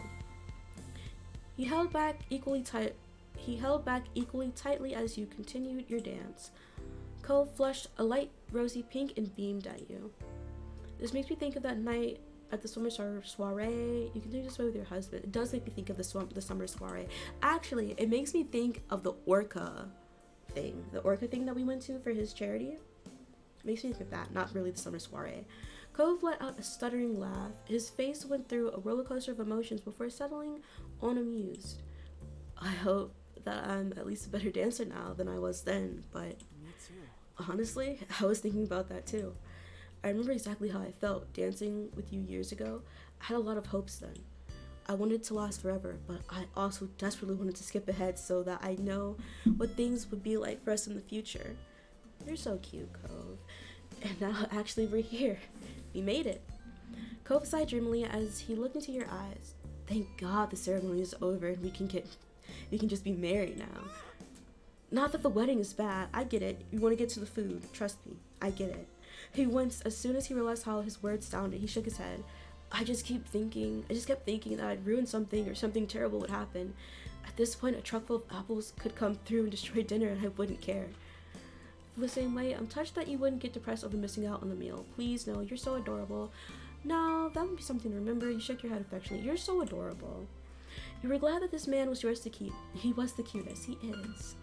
He held back equally tightly as you continued your dance. Cove flushed a light rosy pink and beamed at you. This makes me think of that night at the summer soiree. You continue to sway with your husband. It does make me think of the summer soiree. Actually, it makes me think of the orca thing that we went to for his charity. It makes me think of that, not really the summer soiree. Cove let out a stuttering laugh. His face went through a roller coaster of emotions before settling on amused. I hope that I'm at least a better dancer now than I was then, but Me too. honestly, I was thinking about that too. I remember exactly how I felt dancing with you years ago. I had a lot of hopes then. I wanted it to last forever, but I also desperately wanted to skip ahead so that I know what things would be like for us in the future. You're so cute, Cove. And now actually we're here. We made it. Cove sighed dreamily as he looked into your eyes. Thank God the ceremony is over and we can just be married now. Not that the wedding is bad. I get it. You want to get to the food. Trust me. I get it. He winced as soon as he realized how his words sounded. He shook his head. I just kept thinking that I'd ruin something or something terrible would happen. At this point, a truck full of apples could come through and destroy dinner and I wouldn't care. The same way, I'm touched that you wouldn't get depressed over missing out on the meal. Please, no, you're so adorable. No, that would be something to remember. You shook your head affectionately. You're so adorable. You were glad that this man was yours to keep. He was the cutest. He is.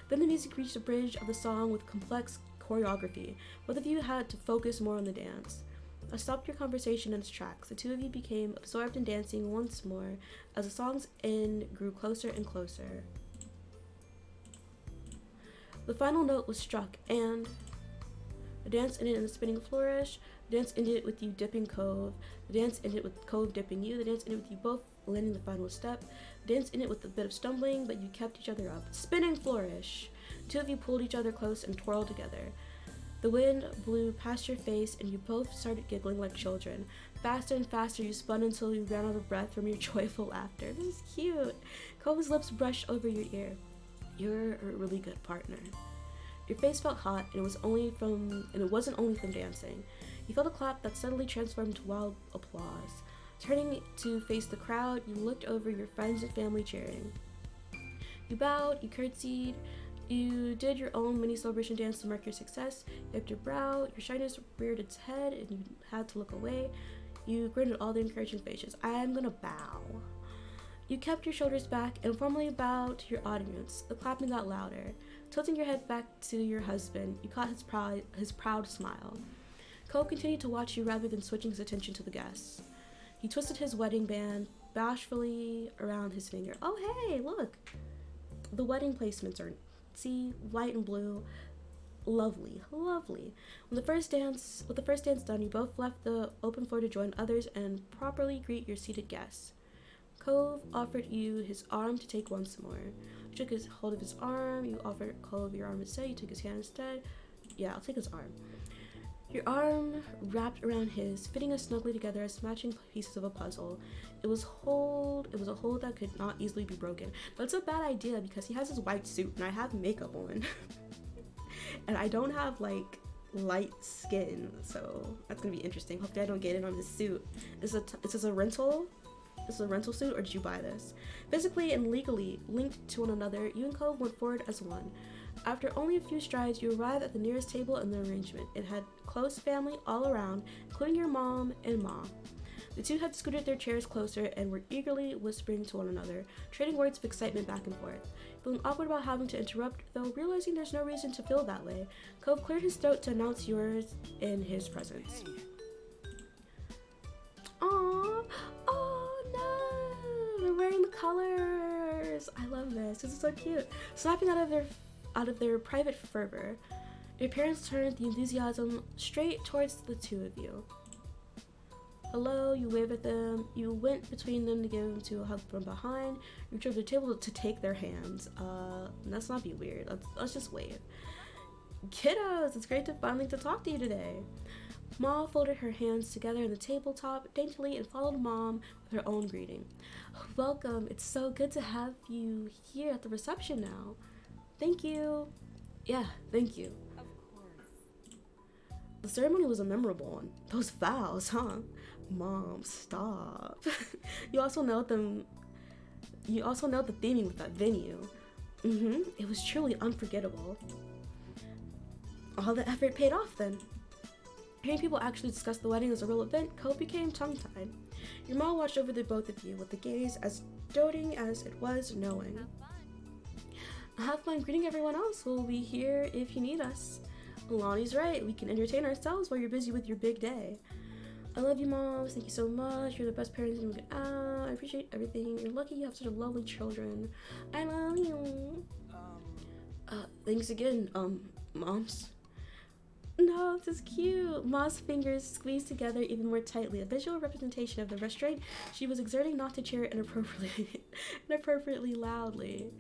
Then the music reached the bridge of the song with complex choreography. Both of you had to focus more on the dance. I stopped your conversation in its tracks. The two of you became absorbed in dancing once more as the song's end grew closer and closer. The final note was struck, and the dance ended in a spinning flourish. The dance ended with you dipping Cove. The dance ended with Cove dipping you. The dance ended with you both landing the final step. The dance ended with a bit of stumbling, but you kept each other up. Spinning flourish. The two of you pulled each other close and twirled together. The wind blew past your face, and you both started giggling like children. Faster and faster, you spun until you ran out of breath from your joyful laughter. This is cute. Cove's lips brushed over your ear. You're a really good partner. Your face felt hot, and it wasn't only from dancing. You felt a clap that suddenly transformed to wild applause. Turning to face the crowd, you looked over your friends and family cheering. You bowed, you curtsied, you did your own mini celebration dance to mark your success. You wiped your brow, your shyness reared its head, and you had to look away. You grinned at all the encouraging faces. I am gonna bow. You kept your shoulders back and formally bowed to your audience. The clapping got louder. Tilting your head back to your husband, you caught his proud smile. Cole continued to watch you rather than switching his attention to the guests. He twisted his wedding band bashfully around his finger. Oh hey, look! The wedding placements are, see, white and blue. Lovely, lovely. With the first dance done, you both left the open floor to join others and properly greet your seated guests. Cove offered you his arm to take once more. You took his hold of his arm. You offered Cove your arm instead. You took his hand instead. Yeah, I'll take his arm. Your arm wrapped around his, fitting us snugly together as matching pieces of a puzzle. It was a hold that could not easily be broken. That's a bad idea because he has his white suit and I have makeup on. And I don't have like light skin, so that's gonna be interesting. Hopefully I don't get it on his suit. Is this a rental? Is this a rental suit or did you buy this? Physically and legally linked to one another, you and Cove went forward as one. After only a few strides, you arrived at the nearest table in the arrangement. It had close family all around, including your mom and Ma. The two had scooted their chairs closer and were eagerly whispering to one another, trading words of excitement back and forth. Feeling awkward about having to interrupt, though realizing there's no reason to feel that way, Cove cleared his throat to announce yours in his presence. Aww! Oh no! They're wearing the colors! I love this. This is so cute. Snapping out of their private fervor, your parents turned the enthusiasm straight towards the two of you. Hello, you waved at them. You went between them to give them to a hug from behind. You reached over the table to take their hands. Let's not be weird. Let's just wave. Kiddos, it's great to finally talk to you today. Ma folded her hands together on the tabletop daintily and followed Mom with her own greeting. Welcome. It's so good to have you here at the reception now. Thank you. Yeah, thank you. Of course. The ceremony was a memorable one. Those vows, huh? Mom, stop. You also know the theming with that venue. It was truly unforgettable. All the effort paid off then. Hearing people actually discuss the wedding as a real event, Cove became tongue-tied. Your mom watched over the both of you with a gaze as doting as it was knowing. Have fun greeting everyone else. We'll be here if you need us. Lonnie's right. We can entertain ourselves while you're busy with your big day. I love you, moms. Thank you so much. You're the best parents in the out. I appreciate everything. You're lucky you have such lovely children. I love you. Thanks again, moms. No, this is cute. Ma's fingers squeezed together even more tightly, a visual representation of the restraint she was exerting not to cheer inappropriately loudly.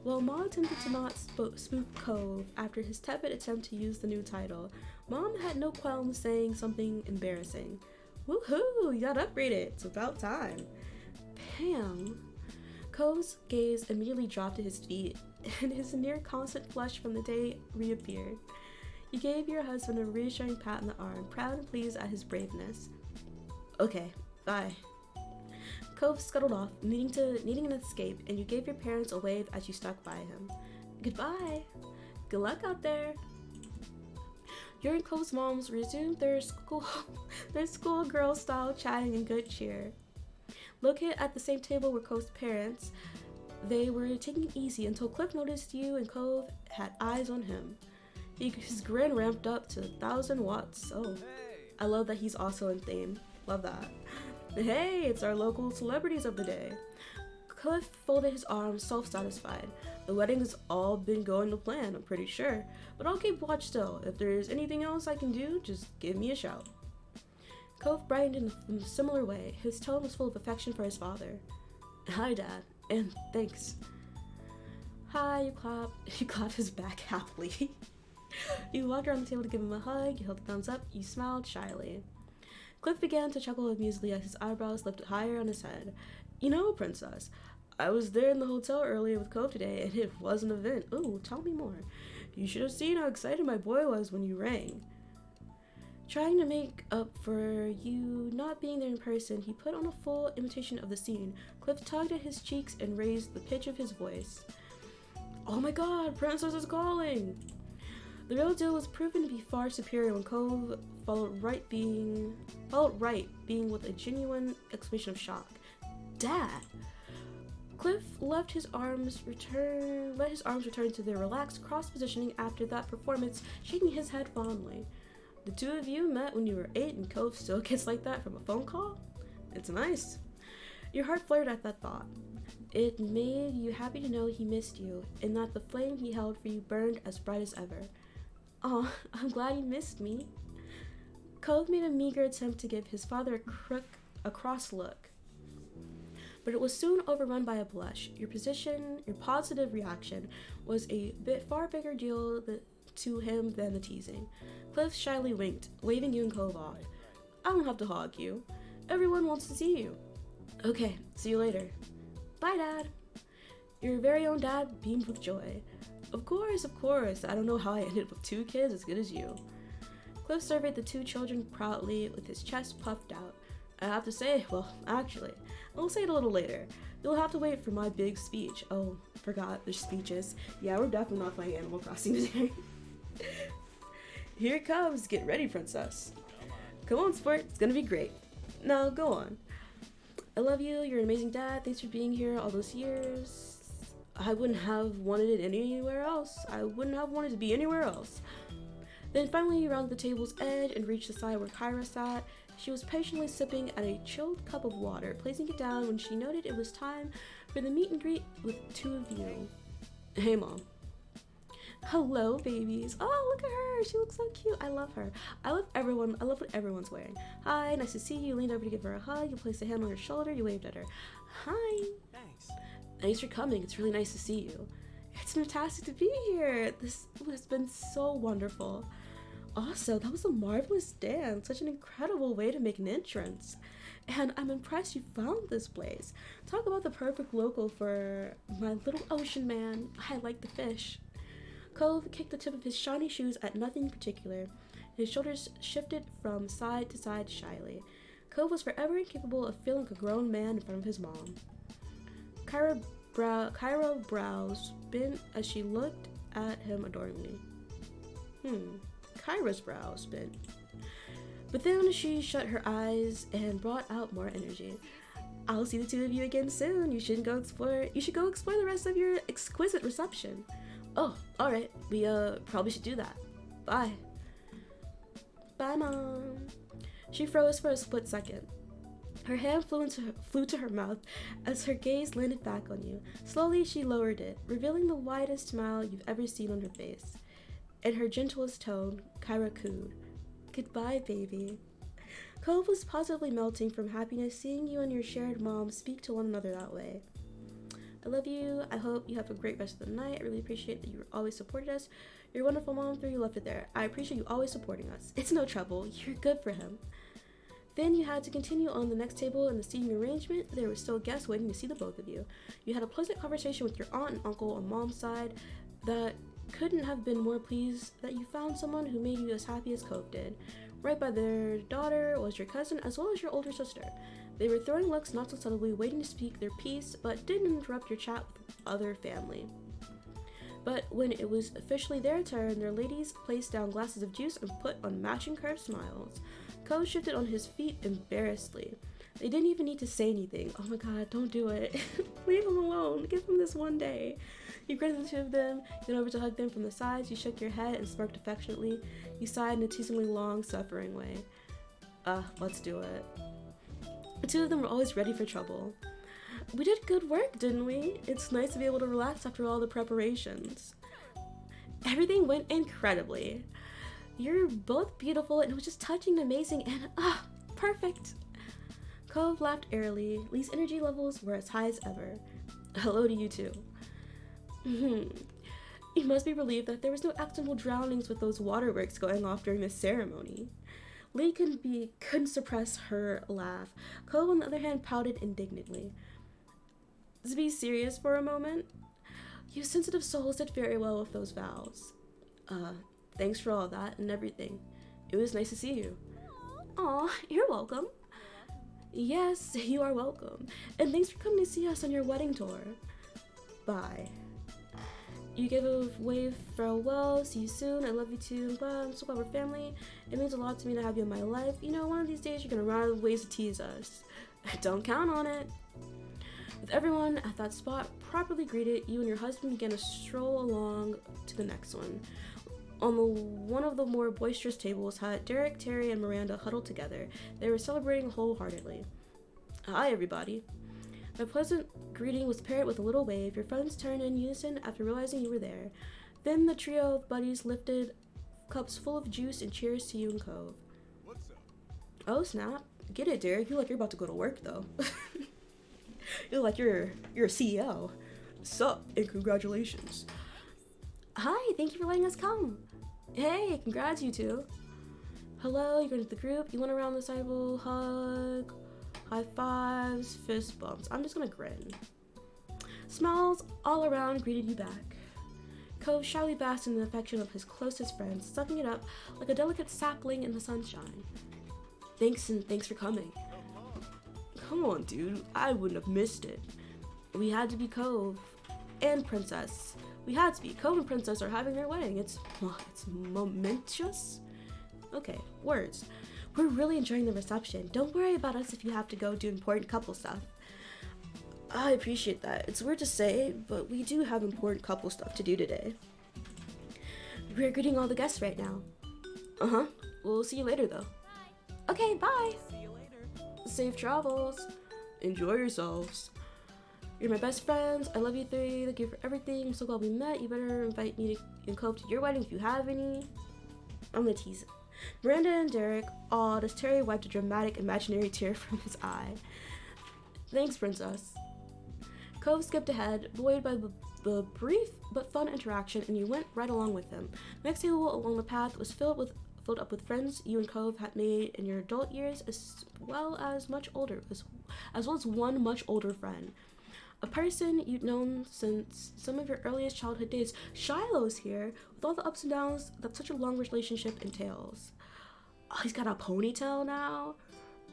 While Ma attempted to not spook Cove after his tepid attempt to use the new title, Mom had no qualms saying something embarrassing. Woohoo! You got upgraded. It's about time. Pam. Cove's gaze immediately dropped to his feet, and his near constant flush from the day reappeared. You gave your husband a reassuring pat on the arm, proud and pleased at his braveness. Okay, Bye. Cove scuttled off, needing an escape, and you gave your parents a wave as you stuck by him. Goodbye. Good luck out there. You and Cove's moms resumed their schoolgirl style chatting in good cheer. Located at the same table were Cove's parents, they were taking it easy until Cliff noticed you and Cove had eyes on him. His grin ramped up to 1,000 watts. Oh, I love that he's also in theme. Love that. Hey, it's our local celebrities of the day. Cliff folded his arms, self-satisfied. The wedding has all been going to plan, I'm pretty sure. But I'll keep watch still. If there's anything else I can do, just give me a shout. Cove brightened in a similar way. His tone was full of affection for his father. Hi, Dad, and thanks. Hi, you clapped his back happily. You walked around the table to give him a hug, you held a thumbs up, you smiled shyly. Cliff began to chuckle amusedly as his eyebrows lifted higher on his head. You know, Princess, I was there in the hotel earlier with Cove today, and it was an event. Ooh, tell me more. You should have seen how excited my boy was when you rang. Trying to make up for you not being there in person, he put on a full imitation of the scene. Cliff tugged at his cheeks and raised the pitch of his voice. Oh my god, Princess is calling! The real deal was proven to be far superior when Cove followed right being with a genuine exclamation of shock. Dad! Cliff let his arms return to their relaxed cross-positioning after that performance, shaking his head fondly. The two of you met when you were 8 and Cove still gets like that from a phone call? It's nice. Your heart flared at that thought. It made you happy to know he missed you, and that the flame he held for you burned as bright as ever. Aw, I'm glad you missed me. Cove made a meager attempt to give his father a cross look, but it was soon overrun by a blush. Your positive reaction was a far bigger deal to him than the teasing. Cliff shyly winked, waving you and Cove off. I don't have to hog you. Everyone wants to see you. Okay, see you later. Bye, Dad. Your very own dad beamed with joy. Of course. I don't know how I ended up with 2 kids as good as you. Cliff surveyed the 2 children proudly with his chest puffed out. I have to say, well, actually, I'll say it a little later. You'll have to wait for my big speech. Oh, forgot, there's speeches. Yeah, we're definitely not playing Animal Crossing today. Here it comes. Get ready, Princess. Come on, sport. It's gonna be great. Now, go on. I love you. You're an amazing dad. Thanks for being here all those years. I wouldn't have wanted it anywhere else. I wouldn't have wanted to be anywhere else. Then finally you rounded the table's edge and reached the side where Kyra sat. She was patiently sipping at a chilled cup of water, placing it down when she noted it was time for the meet and greet with 2 of you. Hey, Mom. Hello, babies. Oh, look at her. She looks so cute. I love her. I love everyone. I love what everyone's wearing. Hi, nice to see you. You leaned over to give her a hug. You placed a hand on her shoulder. You waved at her. Hi. Thanks. Thanks for coming. It's really nice to see you. It's fantastic to be here. This has been so wonderful. Also, that was a marvelous dance. Such an incredible way to make an entrance. And I'm impressed you found this place. Talk about the perfect local for my little ocean man. I like the fish. Cove kicked the tip of his shiny shoes at nothing in particular. His shoulders shifted from side to side shyly. Cove was forever incapable of feeling like a grown man in front of his mom. Kyra's brows bent as she looked at him adoringly. Kyra's brows bent. But then she shut her eyes and brought out more energy. I'll see the 2 of you again soon. You should go explore the rest of your exquisite reception. Oh, alright. We probably should do that. Bye. Bye, Mom. She froze for a split second. Her hand flew to her mouth as her gaze landed back on you. Slowly, she lowered it, revealing the widest smile you've ever seen on her face. In her gentlest tone, Kyra cooed, Goodbye, baby. Cove was positively melting from happiness seeing you and your shared mom speak to one another that way. I love you. I hope you have a great rest of the night. I really appreciate that you always supported us. Your wonderful mom threw you left it there. I appreciate you always supporting us. It's no trouble. You're good for him. Then you had to continue on the next table in the seating arrangement. There were still guests waiting to see the both of you. You had a pleasant conversation with your aunt and uncle on mom's side that couldn't have been more pleased that you found someone who made you as happy as Cove did. Right by their daughter was your cousin as well as your older sister. They were throwing looks not so subtly, waiting to speak their piece, but didn't interrupt your chat with other family. But when it was officially their turn, their ladies placed down glasses of juice and put on matching curved smiles. Ko shifted on his feet embarrassedly. They didn't even need to say anything. Oh my god, don't do it. Leave him alone. Give him this one day. You grinned at the two of them, you went over to hug them from the sides, you shook your head and smirked affectionately. You sighed in a teasingly long, suffering way. Let's do it. The two of them were always ready for trouble. We did good work, didn't we? It's nice to be able to relax after all the preparations. Everything went incredibly. You're both beautiful and it was just touching and amazing and, perfect. Cove laughed airily. Lee's energy levels were as high as ever. Hello to you too. You must be relieved that there was no accidental drownings with those waterworks going off during the ceremony. Lee couldn't suppress her laugh. Cove, on the other hand, pouted indignantly. To be serious for a moment, you sensitive souls did very well with those vows. Thanks for all that and everything. It was nice to see you. Aw, you're welcome. Yes, you are welcome. And thanks for coming to see us on your wedding tour. Bye. You give a wave farewell. See you soon. I love you too. I'm so glad we're family. It means a lot to me to have you in my life. You know, one of these days you're gonna run out of ways to tease us. Don't count on it. With everyone at that spot properly greeted, you and your husband began to stroll along to the next one. On one of the more boisterous tables had Derek, Terry, and Miranda huddled together. They were celebrating wholeheartedly. Hi, everybody. My pleasant greeting was paired with a little wave. Your friends turned in unison after realizing you were there. Then the trio of buddies lifted cups full of juice and cheers to you and Cove. What's up? Oh, snap. Get it, Derek. You look like you're about to go to work, though. You look like you're a CEO. Sup, and congratulations. Hi, thank you for letting us come. Hey, congrats, you two. Hello, you go into the group. You went around the table, hug, high fives, fist bumps. I'm just gonna grin. Smiles all around greeted you back. Cove shyly basked in the affection of his closest friends, sucking it up like a delicate sapling in the sunshine. Thanks for coming. Come on, dude. I wouldn't have missed it. We had to be Cove and Princess. We had to be. Cove and Princess are having their wedding. It's momentous. Okay, words. We're really enjoying the reception. Don't worry about us if you have to go do important couple stuff. I appreciate that. It's weird to say, but we do have important couple stuff to do today. We're greeting all the guests right now. We'll see you later, though. Bye. Okay, bye. See you later. Safe travels. Enjoy yourselves. You're my best friends. I love you three. Thank you for everything. I'm so glad we met. You better invite me and Cove to your wedding if you have any. I'm gonna tease it. Miranda and Derek awed as Terry wiped a dramatic imaginary tear from his eye. Thanks, Princess. Cove skipped ahead, buoyed by the brief but fun interaction, and you went right along with him. The next table along the path was filled up with friends you and Cove had made in your adult years, as well as one much older friend. A person you'd known since some of your earliest childhood days. Shiloh's here, with all the ups and downs that such a long relationship entails. Oh, he's got a ponytail now?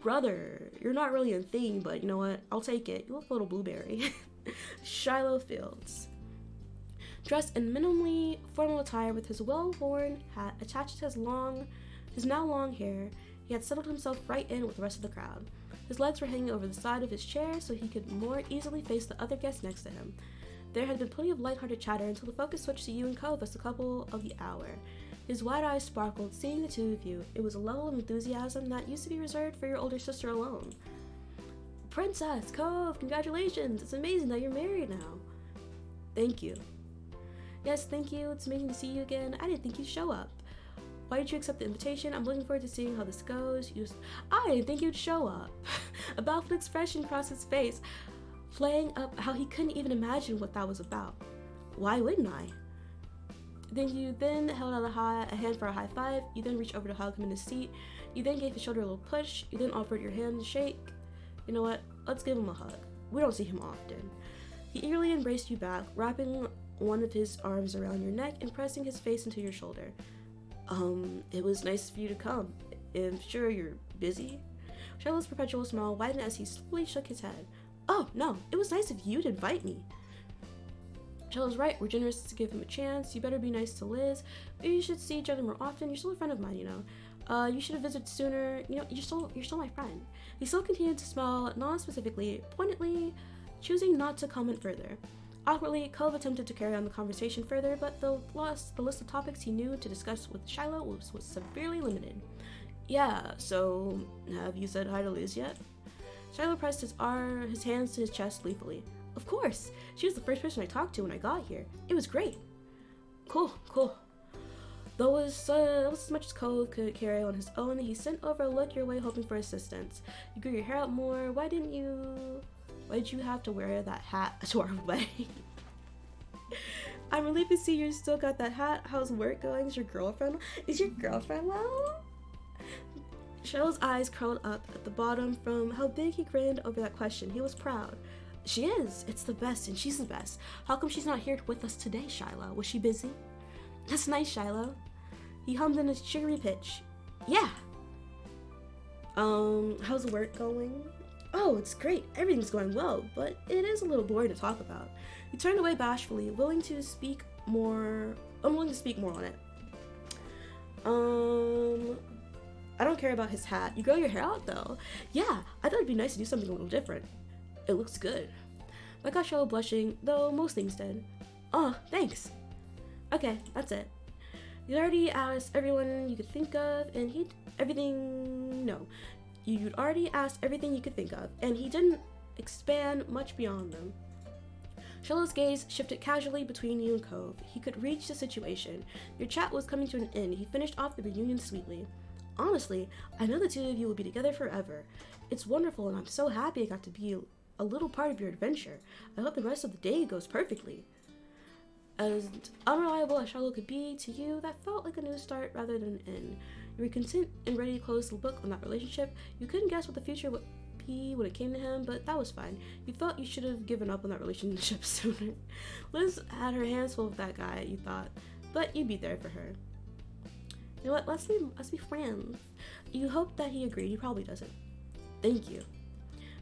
Brother, you're not really a thing, but you know what? I'll take it. You look a little blueberry. Shiloh Fields. Dressed in minimally formal attire with his well-worn hat attached to his now long hair, he had settled himself right in with the rest of the crowd. His legs were hanging over the side of his chair so he could more easily face the other guests next to him. There had been plenty of lighthearted chatter until the focus switched to you and Cove as the couple of the hour. His wide eyes sparkled, seeing the two of you. It was a level of enthusiasm that used to be reserved for your older sister alone. Princess, Cove, congratulations! It's amazing that you're married now. Thank you. Yes, thank you. It's amazing to see you again. I didn't think you'd show up. Why did you accept the invitation? I'm looking forward to seeing how this goes. I didn't think you'd show up. A baffled expression crossed his face, playing up how he couldn't even imagine what that was about. Why wouldn't I? You then held out a hand for a high five. You then reached over to hug him in his seat. You then gave his shoulder a little push. You then offered your hand to shake. You know what? Let's give him a hug. We don't see him often. He eagerly embraced you back, wrapping one of his arms around your neck and pressing his face into your shoulder. It was nice of you to come. I'm sure you're busy. Shiloh's perpetual smile widened as he slowly shook his head. Oh, no, it was nice of you to invite me. Shiloh's right, we're generous to give him a chance. You better be nice to Liz. You should see each other more often. You're still a friend of mine, you know. You should have visited sooner. You know, you're still my friend. He still continued to smile, non-specifically, pointedly, choosing not to comment further. Awkwardly, Cove attempted to carry on the conversation further, but the list of topics he knew to discuss with Shiloh was severely limited. Yeah, so have you said hi to Liz yet? Shiloh pressed his hands to his chest gleefully. Of course! She was the first person I talked to when I got here. It was great. Cool. That was as much as Cove could carry on his own. He sent over a look your way hoping for assistance. You grew your hair out more. Why did you have to wear that hat to our wedding? I'm relieved to see you still got that hat. How's work going? Is your girlfriend well? Shell's eyes curled up at the bottom from how big he grinned over that question. He was proud. She is. It's the best, and she's the best. How come she's not here with us today, Shiloh? Was she busy? That's nice, Shiloh. He hummed in a sugary pitch. Yeah. How's work going? Oh, it's great. Everything's going well, but it is a little boring to talk about. He turned away bashfully, unwilling to speak more on it. I don't care about his hat. You grow your hair out, though. Yeah, I thought it'd be nice to do something a little different. It looks good. I got Shiloh blushing, though most things did. Oh, thanks. Okay, that's it. You'd already asked everyone you could think of, and you'd already asked everything you could think of, and he didn't expand much beyond them. Shiloh's gaze shifted casually between you and Cove. He could reach the situation. Your chat was coming to an end. He finished off the reunion sweetly. Honestly, I know the two of you will be together forever. It's wonderful, and I'm so happy I got to be a little part of your adventure. I hope the rest of the day goes perfectly. As unreliable as Shiloh could be to you, that felt like a new start rather than an end. You were content and ready to close the book on that relationship. You couldn't guess what the future would be when it came to him, but that was fine. You thought you should have given up on that relationship sooner. Liz had her hands full with that guy, you thought, but you'd be there for her. You know what? Let's be friends. You hoped that he agreed. He probably doesn't. Thank you.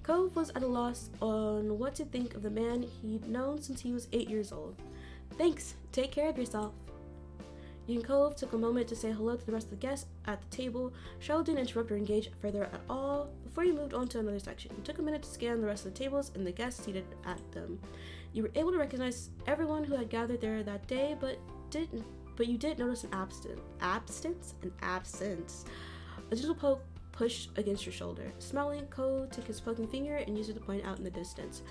Cove was at a loss on what to think of the man he'd known since he was 8 years old. Thanks. Take care of yourself. You and Cove took a moment to say hello to the rest of the guests at the table. Charlotte didn't interrupt or engage further at all before you moved on to another section. You took a minute to scan the rest of the tables and the guests seated at them. You were able to recognize everyone who had gathered there that day, but you did notice an absence. A gentle poke pushed against your shoulder. Smiling, Cove took his poking finger and used it to point out in the distance.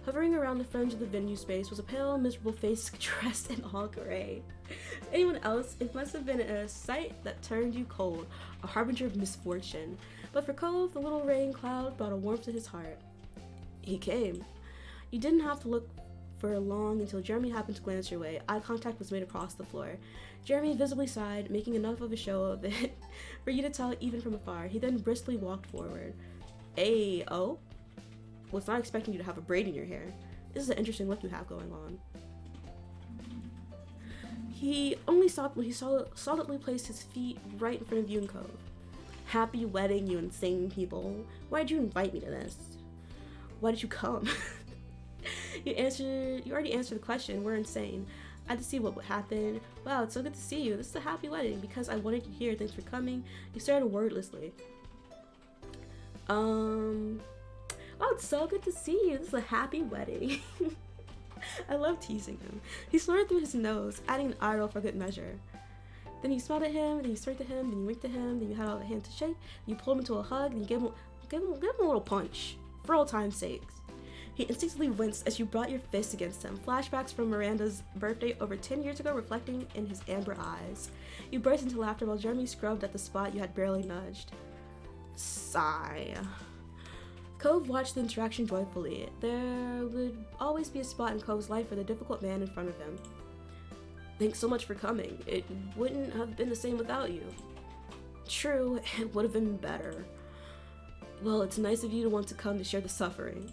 Hovering around the fringe of the venue space was a pale, miserable face dressed in all gray. To anyone else, it must have been a sight that turned you cold, a harbinger of misfortune. But for Cove, the little rain cloud brought a warmth to his heart. He came. You didn't have to look for long until Jeremy happened to glance your way. Eye contact was made across the floor. Jeremy visibly sighed, making enough of a show of it for you to tell even from afar. He then briskly walked forward. Oh? Was not expecting you to have a braid in your hair. This is an interesting look you have going on. He only stopped when he solidly placed his feet right in front of you and Cove. Happy wedding, you insane people. Why did you invite me to this? Why did you come? You already answered the question. We're insane. I had to see what would happen. Wow, it's so good to see you. This is a happy wedding because I wanted you here. Thanks for coming. You started wordlessly. Wow, it's so good to see you. This is a happy wedding. I love teasing him. He snorted through his nose, adding an eye roll for good measure. Then you smiled at him, then you smirked at him, then you winked at him, then you had out a hand to shake, then you pulled him into a hug, then you gave him a little punch, for old time's sakes. He instinctively winced as you brought your fist against him, flashbacks from Miranda's birthday over 10 years ago reflecting in his amber eyes. You burst into laughter while Jeremy scrubbed at the spot you had barely nudged. Sigh. Cove watched the interaction joyfully. There would always be a spot in Cove's life for the difficult man in front of him. Thanks so much for coming. It wouldn't have been the same without you. True, it would have been better. Well, it's nice of you to want to come to share the suffering.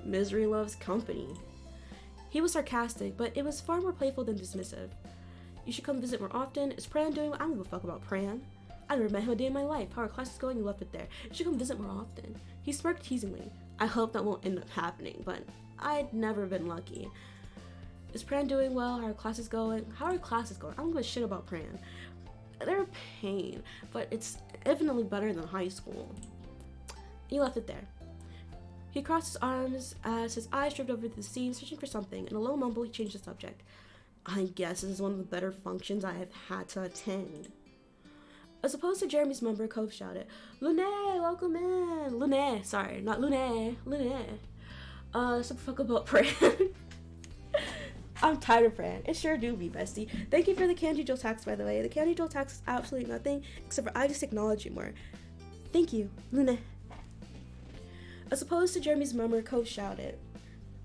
Misery loves company. He was sarcastic, but it was far more playful than dismissive. You should come visit more often. Is Pran doing well? I don't give a fuck about Pran. I never met him a day in my life. How are classes going? You left it there. You should come visit more often. He smirked teasingly. I hope that won't end up happening, but I'd never been lucky. Is Pran doing well? How are classes going? I don't give a shit about Pran. They're a pain, but it's infinitely better than high school. He left it there. He crossed his arms as his eyes drifted over the scene, searching for something. In a low mumble, he changed the subject. I guess this is one of the better functions I have had to attend. As opposed to Jeremy's member, Cove shouted, Lune, welcome in! Lune, sorry, not Lune, Lune. Some fuck about Pran. I'm tired of Pran. It sure do be, bestie. Thank you for the Candy Joe tax, by the way. The Candy Joe tax is absolutely nothing, except for I just acknowledge you more. Thank you, Lune. As opposed to Jeremy's murmur, Cove shouted,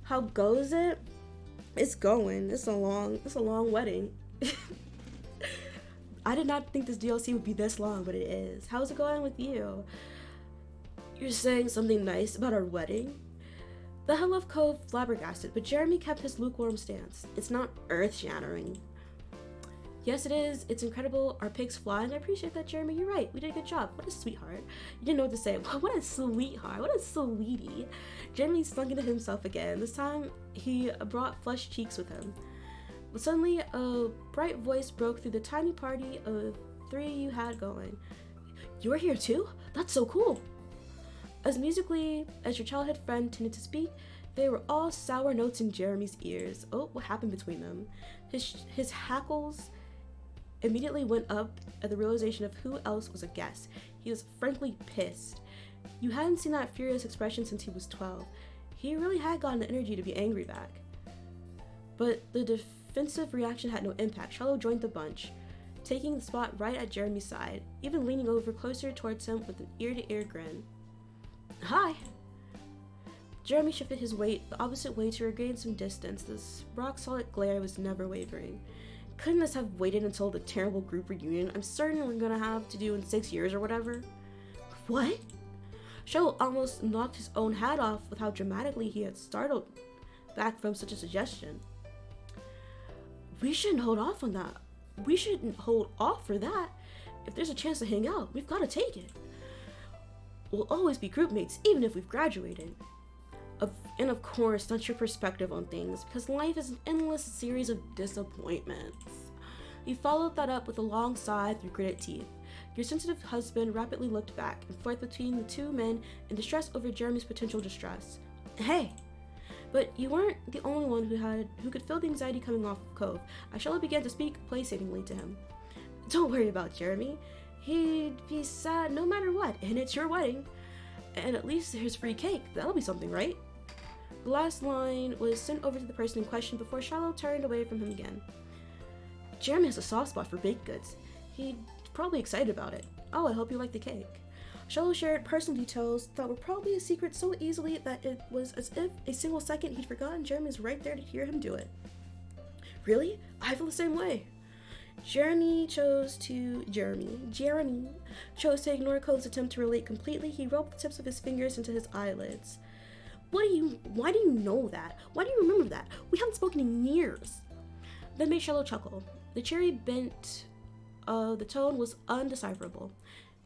how goes it? It's going. It's a long wedding. I did not think this DLC would be this long, but it is. How's it going with you? You're saying something nice about our wedding? The hell of Cove flabbergasted, but Jeremy kept his lukewarm stance. It's not earth-shattering. Yes, it is. It's incredible. Our pigs fly, and I appreciate that, Jeremy. You're right. We did a good job. What a sweetheart. You didn't know what to say. What a sweetheart. What a sweetie. Jeremy stunk into himself again. This time, he brought flushed cheeks with him. But suddenly, a bright voice broke through the tiny party of 3 you had going. You're here too? That's so cool. As musically as your childhood friend tended to speak, they were all sour notes in Jeremy's ears. Oh, what happened between them? His hackles immediately went up at the realization of who else was a guest. He was frankly pissed. You hadn't seen that furious expression since he was 12. He really had gotten the energy to be angry back. But the defensive reaction had no impact. Shallow joined the bunch, taking the spot right at Jeremy's side, even leaning over closer towards him with an ear-to-ear grin. Hi! Jeremy shifted his weight the opposite way to regain some distance. This rock-solid glare was never wavering. Couldn't this have waited until the terrible group reunion I'm certain we're gonna have to do in 6 years or whatever? What? Shallow almost knocked his own hat off with how dramatically he had startled back from such a suggestion. We shouldn't hold off on that. We shouldn't hold off for that. If there's a chance to hang out, we've got to take it. We'll always be groupmates, even if we've graduated. And of course, that's your perspective on things, because life is an endless series of disappointments. He followed that up with a long sigh through gritted teeth. Your sensitive husband rapidly looked back and forth between the two men in distress over Jeremy's potential distress. Hey! But you weren't the only one who could feel the anxiety coming off of Cove. Shallow began to speak placatingly to him. Don't worry about Jeremy. He'd be sad no matter what, and it's your wedding. And at least there's free cake. That'll be something, right? The last line was sent over to the person in question before Shallow turned away from him again. Jeremy has a soft spot for baked goods. He's probably excited about it. Oh, I hope you like the cake. Shallow shared personal details that were probably a secret so easily that it was as if a single second he'd forgotten Jeremy was right there to hear him do it. Really? I feel the same way. Jeremy chose to ignore Cove's attempt to relate completely. He rubbed the tips of his fingers into his eyelids. Why do you know that? Why do you remember that? We haven't spoken in years. That made Shallow chuckle. The cheery bent of the tone was undecipherable.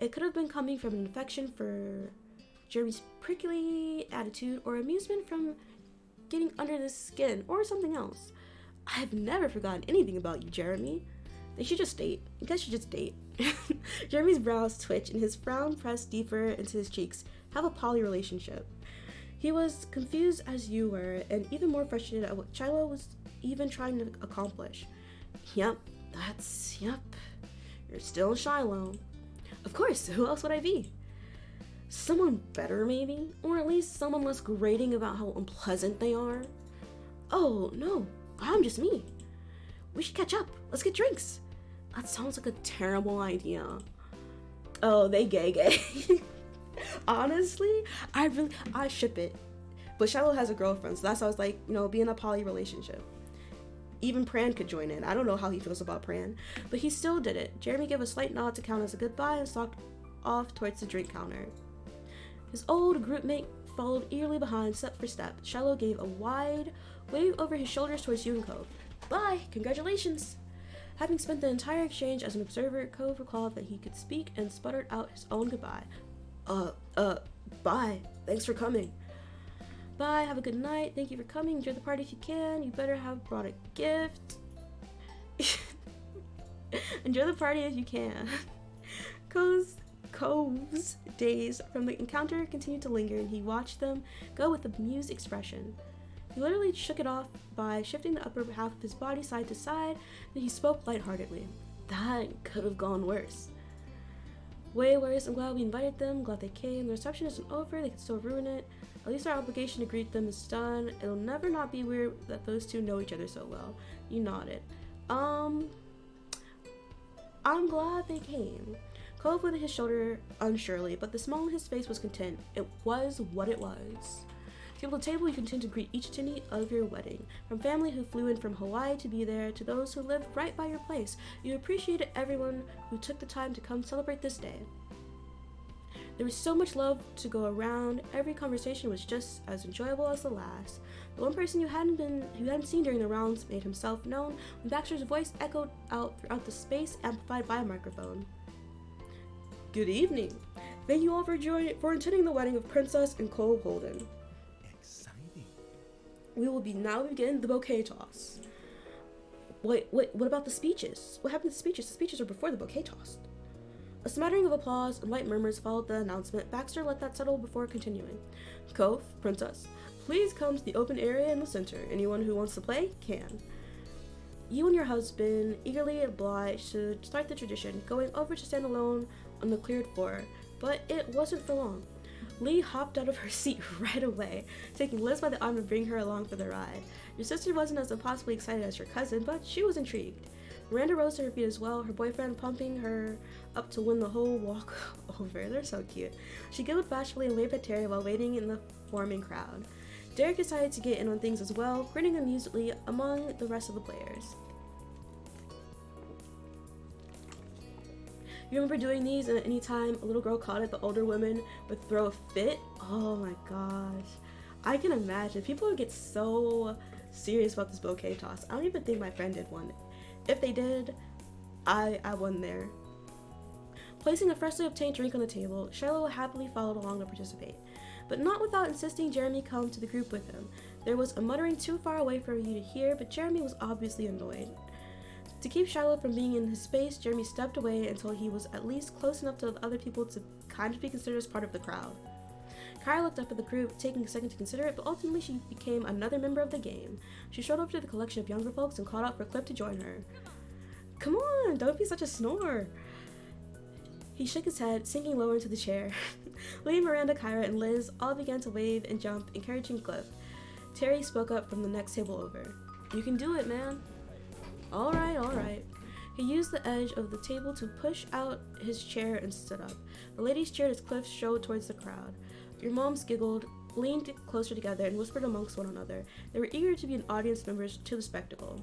It could have been coming from an affection for Jeremy's prickly attitude or amusement from getting under the skin or something else. I've never forgotten anything about you, Jeremy. They should just date. You guys should just date. Jeremy's brows twitched and his frown pressed deeper into his cheeks. Have a poly relationship. He was confused as you were and even more frustrated at what Shiloh was even trying to accomplish. Yep. You're still Shiloh. Of course, who else would I be? Someone better, maybe? Or at least someone less grating about how unpleasant they are? Oh, no. I'm just me. We should catch up. Let's get drinks. That sounds like a terrible idea. Oh, they gay. Honestly, I ship it. But Shiloh has a girlfriend, so that's why I was like, be in a poly relationship. Even Pran could join in. I don't know how he feels about Pran, but he still did it. Jeremy gave a slight nod to count as a goodbye and stalked off towards the drink counter. His old groupmate followed eagerly behind, step for step. Shiloh gave a wide wave over his shoulders towards you and Cove. Bye! Congratulations! Having spent the entire exchange as an observer, Cove recalled that he could speak and sputtered out his own goodbye. Bye. Thanks for coming. Bye, have a good night. Thank you for coming. Enjoy the party if you can. You better have brought a gift. Enjoy the party if you can. Cove's days from the encounter continued to linger, and he watched them go with a bemused expression. He literally shook it off by shifting the upper half of his body side to side, then he spoke lightheartedly. That could have gone worse. Way worse. I'm glad we invited them. Glad they came. The reception isn't over. They can still ruin it. At least our obligation to greet them is done. It'll never not be weird that those two know each other so well. You nodded. I'm glad they came. Cove lifted his shoulder unsurely, but the smile on his face was content. It was what it was. Table to table, you continued to greet each attendee of your wedding. From family who flew in from Hawaii to be there, to those who lived right by your place, you appreciated everyone who took the time to come celebrate this day. There was so much love to go around. Every conversation was just as enjoyable as the last. The one person you hadn't seen during the rounds made himself known when Baxter's voice echoed out throughout the space, amplified by a microphone. Good evening. Thank you all for attending the wedding of Princess and Cole Holden. Exciting. We will now begin the bouquet toss. Wait, what about the speeches? What happened to the speeches? The speeches are before the bouquet toss. A smattering of applause and light murmurs followed the announcement. Baxter let that settle before continuing. Cove, Princess, please come to the open area in the center. Anyone who wants to play can. You and your husband eagerly obliged to start the tradition, going over to stand alone on the cleared floor, but it wasn't for long. Lee hopped out of her seat right away, taking Liz by the arm and bringing her along for the ride. Your sister wasn't as impossibly excited as your cousin, but she was intrigued. Miranda rose to her feet as well, her boyfriend pumping her up to win the whole walk over. They're so cute. She giggled bashfully and waved at Terry while waiting in the forming crowd. Derek decided to get in on things as well, grinning amusedly among the rest of the players. You remember doing these, and at any time a little girl caught it, the older women would throw a fit? Oh my gosh. I can imagine. People would get so serious about this bouquet toss. I don't even think my friend did one. If they did, I wasn't there. Placing a freshly obtained drink on the table, Shiloh happily followed along to participate, but not without insisting Jeremy come to the group with him. There was a muttering too far away for you to hear, but Jeremy was obviously annoyed. To keep Shiloh from being in his space, Jeremy stepped away until he was at least close enough to the other people to kind of be considered as part of the crowd. Kyra looked up at the group, taking a second to consider it, but ultimately she became another member of the game. She strode over to the collection of younger folks and called out for Clip to join her. Come on, don't be such a snore. He shook his head, sinking lower into the chair. Lee, Miranda, Kyra, and Liz all began to wave and jump, encouraging Clip. Terry spoke up from the next table over. You can do it, man. All right. He used the edge of the table to push out his chair and stood up. The ladies cheered as Cliff strode towards the crowd. Your moms giggled, leaned closer together, and whispered amongst one another. They were eager to be an audience members to the spectacle.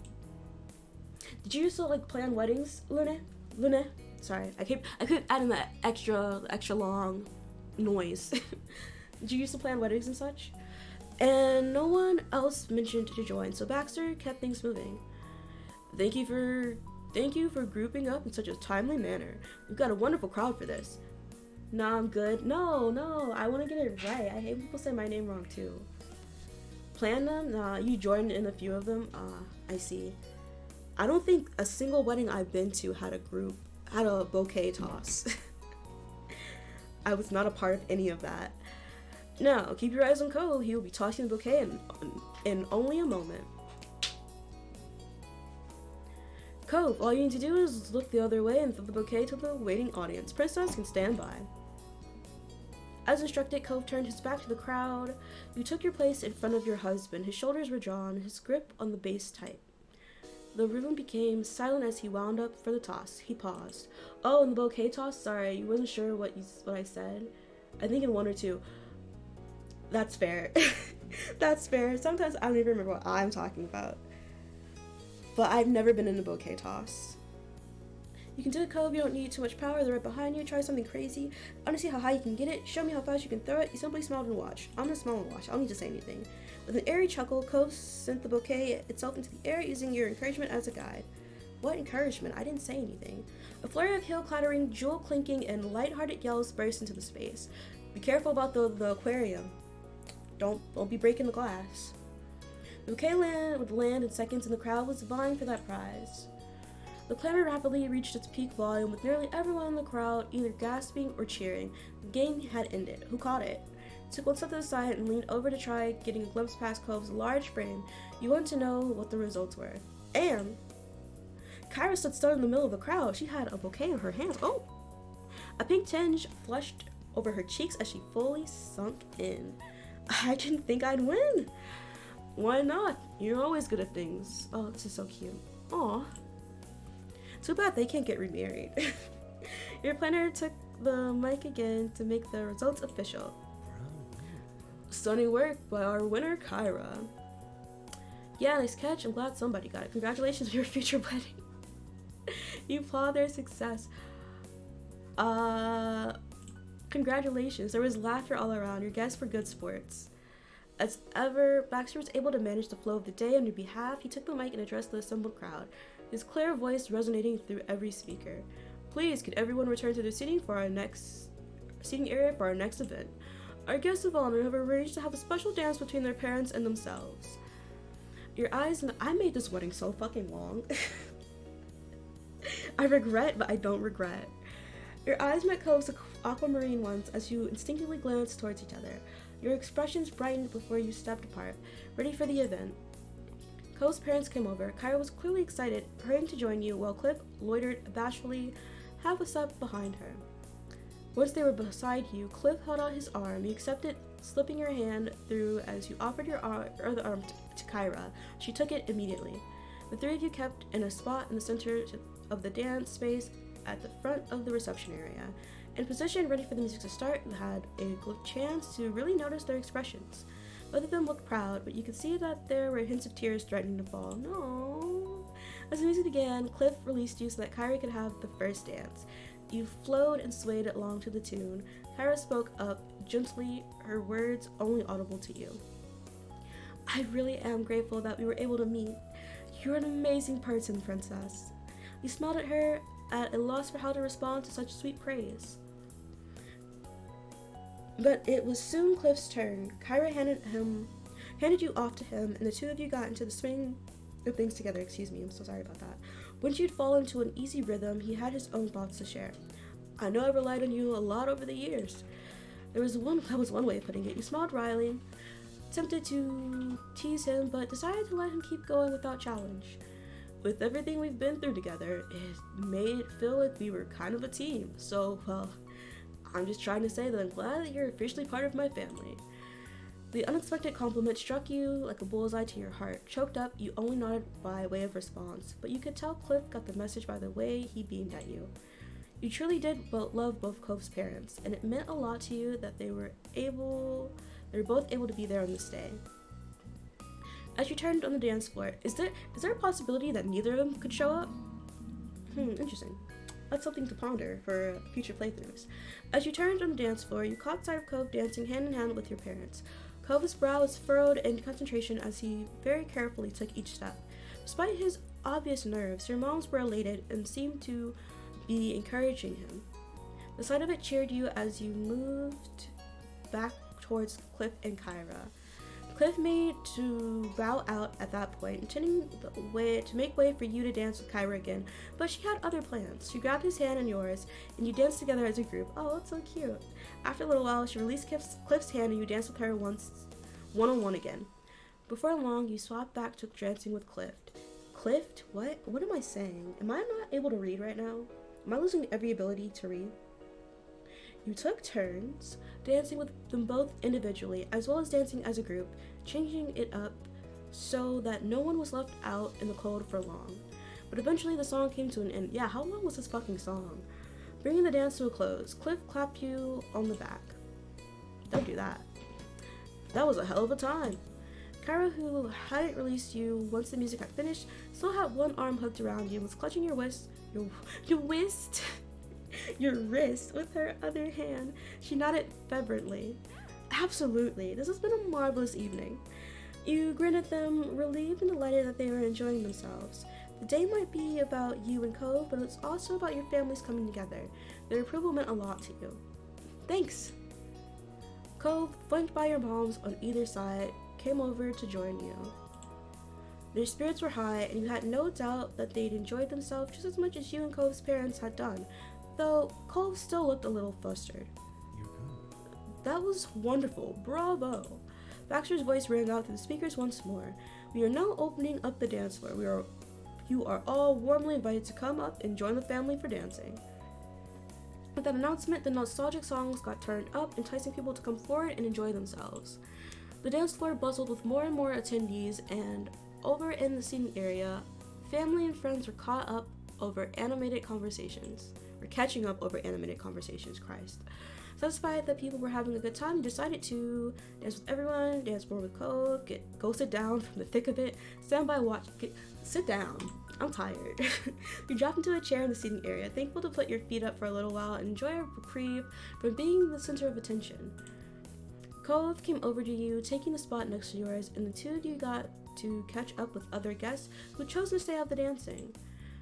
Did you also plan weddings, Lune? Sorry, I keep adding that extra long noise. Did you used to plan weddings and such? And no one else mentioned to join, so Baxter kept things moving. Thank you for grouping up in such a timely manner. We've got a wonderful crowd for this. Nah, I'm good. No, I want to get it right. I hate people say my name wrong too. Plan them? Nah, you joined in a few of them? I see. I don't think a single wedding I've been to had a bouquet toss. I was not a part of any of that. Now, keep your eyes on Cole. He will be tossing the bouquet in only a moment. Cove, all you need to do is look the other way and throw the bouquet to the waiting audience. Princess can stand by. As instructed, Cove turned his back to the crowd. You took your place in front of your husband. His shoulders were drawn, his grip on the base tight. The room became silent as he wound up for the toss. He paused. Oh, in the bouquet toss? Sorry, you wasn't sure what I said. I think in one or two. That's fair. That's fair. Sometimes I don't even remember what I'm talking about. But I've never been in a bouquet toss. You can do it, Cove. You don't need too much power. They're right behind you. Try something crazy. I want to see how high you can get it. Show me how fast you can throw it. You simply smiled and watch. I'm gonna smile and watch. I don't need to say anything. With an airy chuckle, Cove sent the bouquet itself into the air, using your encouragement as a guide. What encouragement? I didn't say anything. A flurry of heel clattering, jewel clinking, and light-hearted yells burst into the space. Be careful about the aquarium. Don't be breaking the glass. The bouquet would land in seconds, and the crowd was vying for that prize. The clamor rapidly reached its peak volume, with nearly everyone in the crowd either gasping or cheering. The game had ended. Who caught it? Took one step to the side and leaned over to try getting a glimpse past Cove's large frame. You want to know what the results were. And Kyra stood stunned in the middle of the crowd. She had a bouquet in her hands. Oh! A pink tinge flushed over her cheeks as she fully sunk in. I didn't think I'd win. Why not? You're always good at things. Oh, this is so cute. Aw. Too bad they can't get remarried. Your planner took the mic again to make the results official. Stunning work by our winner, Kyra. Yeah, nice catch. I'm glad somebody got it. Congratulations on your future wedding. You applaud their success. Congratulations. There was laughter all around. Your guests were good sports. As ever, Baxter was able to manage the flow of the day on your behalf. He took the mic and addressed the assembled crowd, his clear voice resonating through every speaker. Please, could everyone return to their seating area for our next event? Our guests of honor have arranged to have a special dance between their parents and themselves. Your eyes and I made this wedding so fucking long. I regret, but I don't regret. Your eyes met Cove's aquamarine ones as you instinctively glanced towards each other. Your expressions brightened before you stepped apart, ready for the event. Cove's parents came over. Kyra was clearly excited, hurrying to join you, while Cliff loitered bashfully half a step behind her. Once they were beside you, Cliff held out his arm. You accepted, slipping your hand through as you offered your other arm to Kyra. She took it immediately. The three of you kept in a spot in the center of the dance space at the front of the reception area. In position, ready for the music to start, you had a chance to really notice their expressions. Both of them looked proud, but you could see that there were hints of tears threatening to fall. No. As the music began, Cliff released you so that Kyra could have the first dance. You flowed and swayed along to the tune. Kyra spoke up gently, her words only audible to you. I really am grateful that we were able to meet. You're an amazing person, princess. You smiled at her, at a loss for how to respond to such sweet praise. But it was soon Cliff's turn. Kyra handed you off to him, and the two of you got into the swing of things together. Excuse me, I'm so sorry about that. Once you'd fallen into an easy rhythm, he had his own thoughts to share. I know I've relied on you a lot over the years. That was one way of putting it. You smiled wryly, tempted to tease him, but decided to let him keep going without challenge. With everything we've been through together, it made it feel like we were kind of a team. So, well, I'm just trying to say that I'm glad that you're officially part of my family. The unexpected compliment struck you like a bullseye to your heart. Choked up, you only nodded by way of response, but you could tell Cliff got the message by the way he beamed at you. You truly did love both Cove's parents, and it meant a lot to you that they were both able to be there on this day. As you turned on the dance floor, is there a possibility that neither of them could show up? Interesting. That's something to ponder for future playthroughs. As you turned on the dance floor, you caught sight of Cove dancing hand in hand with your parents. Cove's brow was furrowed in concentration as he very carefully took each step. Despite his obvious nerves, your moms were elated and seemed to be encouraging him. The sight of it cheered you as you moved back towards Cliff and Kyra. Cliff made to bow out at that point, intending to make way for you to dance with Kyra again, but she had other plans. She grabbed his hand in yours, and you danced together as a group. Oh, that's so cute. After a little while, she released Cliff's hand, and you danced with her one-on-one again. Before long, you swapped back to dancing with Cliff. Cliff? What? What am I saying? Am I not able to read right now? Am I losing every ability to read? You took turns, dancing with them both individually, as well as dancing as a group, changing it up so that no one was left out in the cold for long. But eventually the song came to an end. Yeah, how long was this fucking song? Bringing the dance to a close, Cliff clapped you on the back. Don't do that. That was a hell of a time. Kyra, who hadn't released you once the music had finished, still had one arm hooked around you and was clutching your wrist with her other hand. She nodded fervently. Absolutely. This has been a marvelous evening. You grinned at them, relieved and delighted that they were enjoying themselves. The day might be about you and Cove, but it's also about your families coming together. Their approval meant a lot to you. Thanks! Cove, flanked by your moms on either side, came over to join you. Their spirits were high, and you had no doubt that they'd enjoyed themselves just as much as you and Cove's parents had done, though Cove still looked a little flustered. You're good. That was wonderful. Bravo! Baxter's voice rang out through the speakers once more. We are now opening up the dance floor. You are all warmly invited to come up and join the family for dancing. With that announcement, the nostalgic songs got turned up, enticing people to come forward and enjoy themselves. The dance floor bustled with more and more attendees, and over in the seating area, family and friends were caught up over animated conversations. Or catching up over animated conversations, Christ. Satisfied that people were having a good time, you decided to dance with everyone, dance more with Cove, go sit down from the thick of it, stand by, watch, sit down. I'm tired. You drop into a chair in the seating area, thankful to put your feet up for a little while and enjoy a reprieve from being the center of attention. Cove came over to you, taking the spot next to yours, and the two of you got to catch up with other guests who chose to stay out the dancing.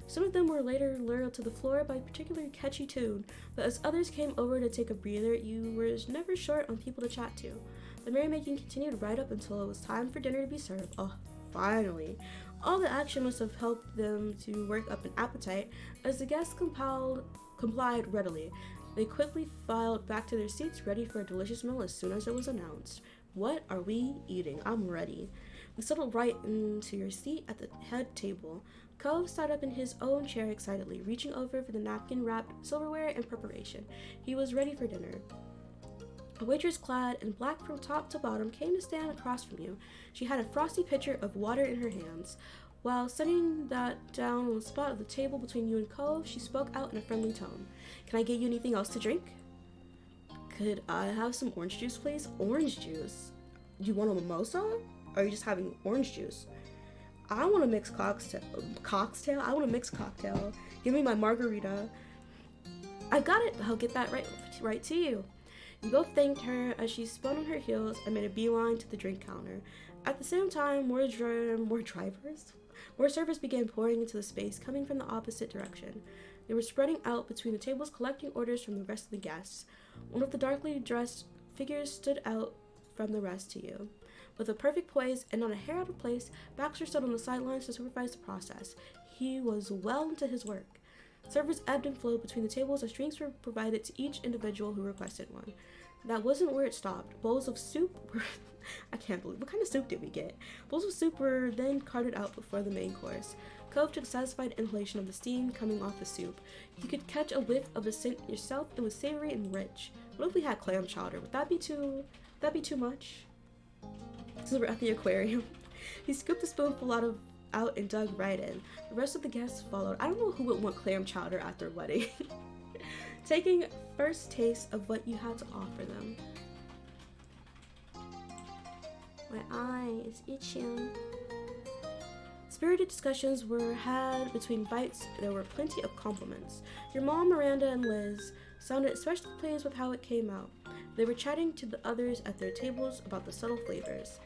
Some of them were later lured to the floor by a particularly catchy tune, but as others came over to take a breather, you were never short on people to chat to. The merrymaking continued right up until it was time for dinner to be served. Oh, finally. All the action must have helped them to work up an appetite, as the guests complied readily. They quickly filed back to their seats, ready for a delicious meal as soon as it was announced. What are we eating? I'm ready. We settled right into your seat at the head table. Cove sat up in his own chair excitedly, reaching over for the napkin-wrapped silverware in preparation. He was ready for dinner. A waitress clad in black from top to bottom came to stand across from you. She had a frosty pitcher of water in her hands. While setting that down on the spot of the table between you and Cove, she spoke out in a friendly tone. Can I get you anything else to drink? Could I have some orange juice, please? Orange juice? Do you want a mimosa? Or are you just having orange juice? I want a mixed cocktail. I want a mixed cocktail. Give me my margarita. I've got it. I'll get that right to you. You both thanked her as she spun on her heels and made a beeline to the drink counter. At the same time, more servers began pouring into the space, coming from the opposite direction. They were spreading out between the tables, collecting orders from the rest of the guests. One of the darkly dressed figures stood out from the rest to you. With a perfect poise and not a hair out of place, Baxter stood on the sidelines to supervise the process. He was well into his work. Servers ebbed and flowed between the tables as drinks were provided to each individual who requested one. That wasn't where it stopped. Bowls of soup were... I can't believe... What kind of soup did we get? Bowls of soup were then carted out before the main course. Cove took a satisfied inhalation of the steam coming off the soup. You could catch a whiff of the scent yourself. It was savory and rich. What if we had clam chowder? Would that be too much? Since we're at the aquarium. He scooped a spoonful out and dug right in. The rest of the guests followed. I don't know who would want clam chowder at their wedding. Taking first taste of what you had to offer them. My eye is itching. Spirited discussions were had between bites. There were plenty of compliments. Your mom, Miranda, and Liz sounded especially pleased with how it came out. They were chatting to the others at their tables about the subtle flavors.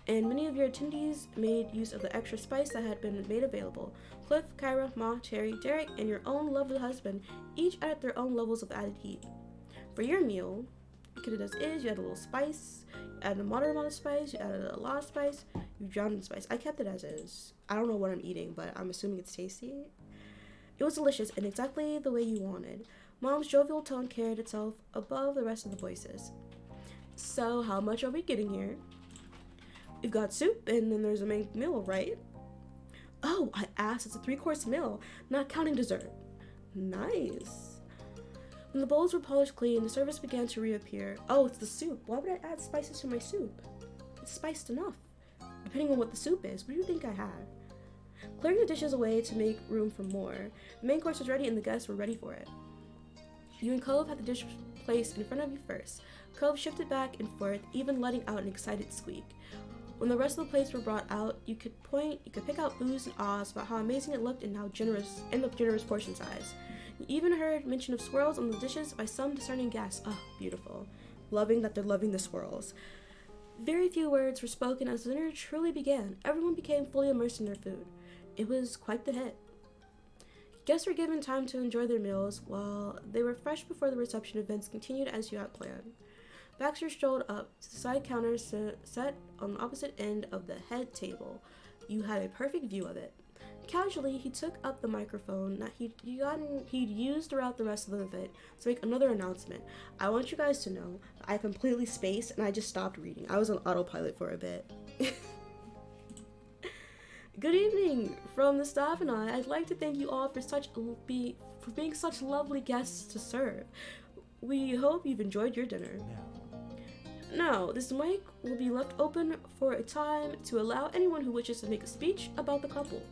And many of your attendees made use of the extra spice that had been made available. Cliff, Kyra, Ma, Terry, Derek, and your own lovely husband each added their own levels of added heat. For your meal, you could have done is you added a little spice, you added a moderate amount of spice, you added a lot of spice, you drowned in spice. I kept it as is. I don't know what I'm eating, but I'm assuming it's tasty. It was delicious and exactly the way you wanted. Mom's jovial tone carried itself above the rest of the voices. So, how much are we getting here? We've got soup, and then there's a main meal, right? Oh, I asked. It's a 3-course meal, not counting dessert. Nice. When the bowls were polished clean, the service began to reappear. Oh, it's the soup. Why would I add spices to my soup? It's spiced enough. Depending on what the soup is, what do you think I had? Clearing the dishes away to make room for more, the main course was ready and the guests were ready for it. You and Cove had the dish placed in front of you first. Cove shifted back and forth, even letting out an excited squeak. When the rest of the plates were brought out, you could pick out oohs and ahs about how amazing it looked and how generous portion size. You even heard mention of swirls on the dishes by some discerning guests. Oh, beautiful. Loving that they're loving the swirls. Very few words were spoken as dinner truly began. Everyone became fully immersed in their food. It was quite the hit. Guests were given time to enjoy their meals while they were fresh before the reception events continued as you had planned. Baxter strolled up to the side counter set on the opposite end of the head table. You had a perfect view of it. Casually, he took up the microphone that he'd used throughout the rest of the event to make another announcement. I want you guys to know I completely spaced and I just stopped reading. I was on autopilot for a bit. Good evening! From the staff and I'd like to thank you all for being such lovely guests to serve. We hope you've enjoyed your dinner. Now, this mic will be left open for a time to allow anyone who wishes to make a speech about the couple.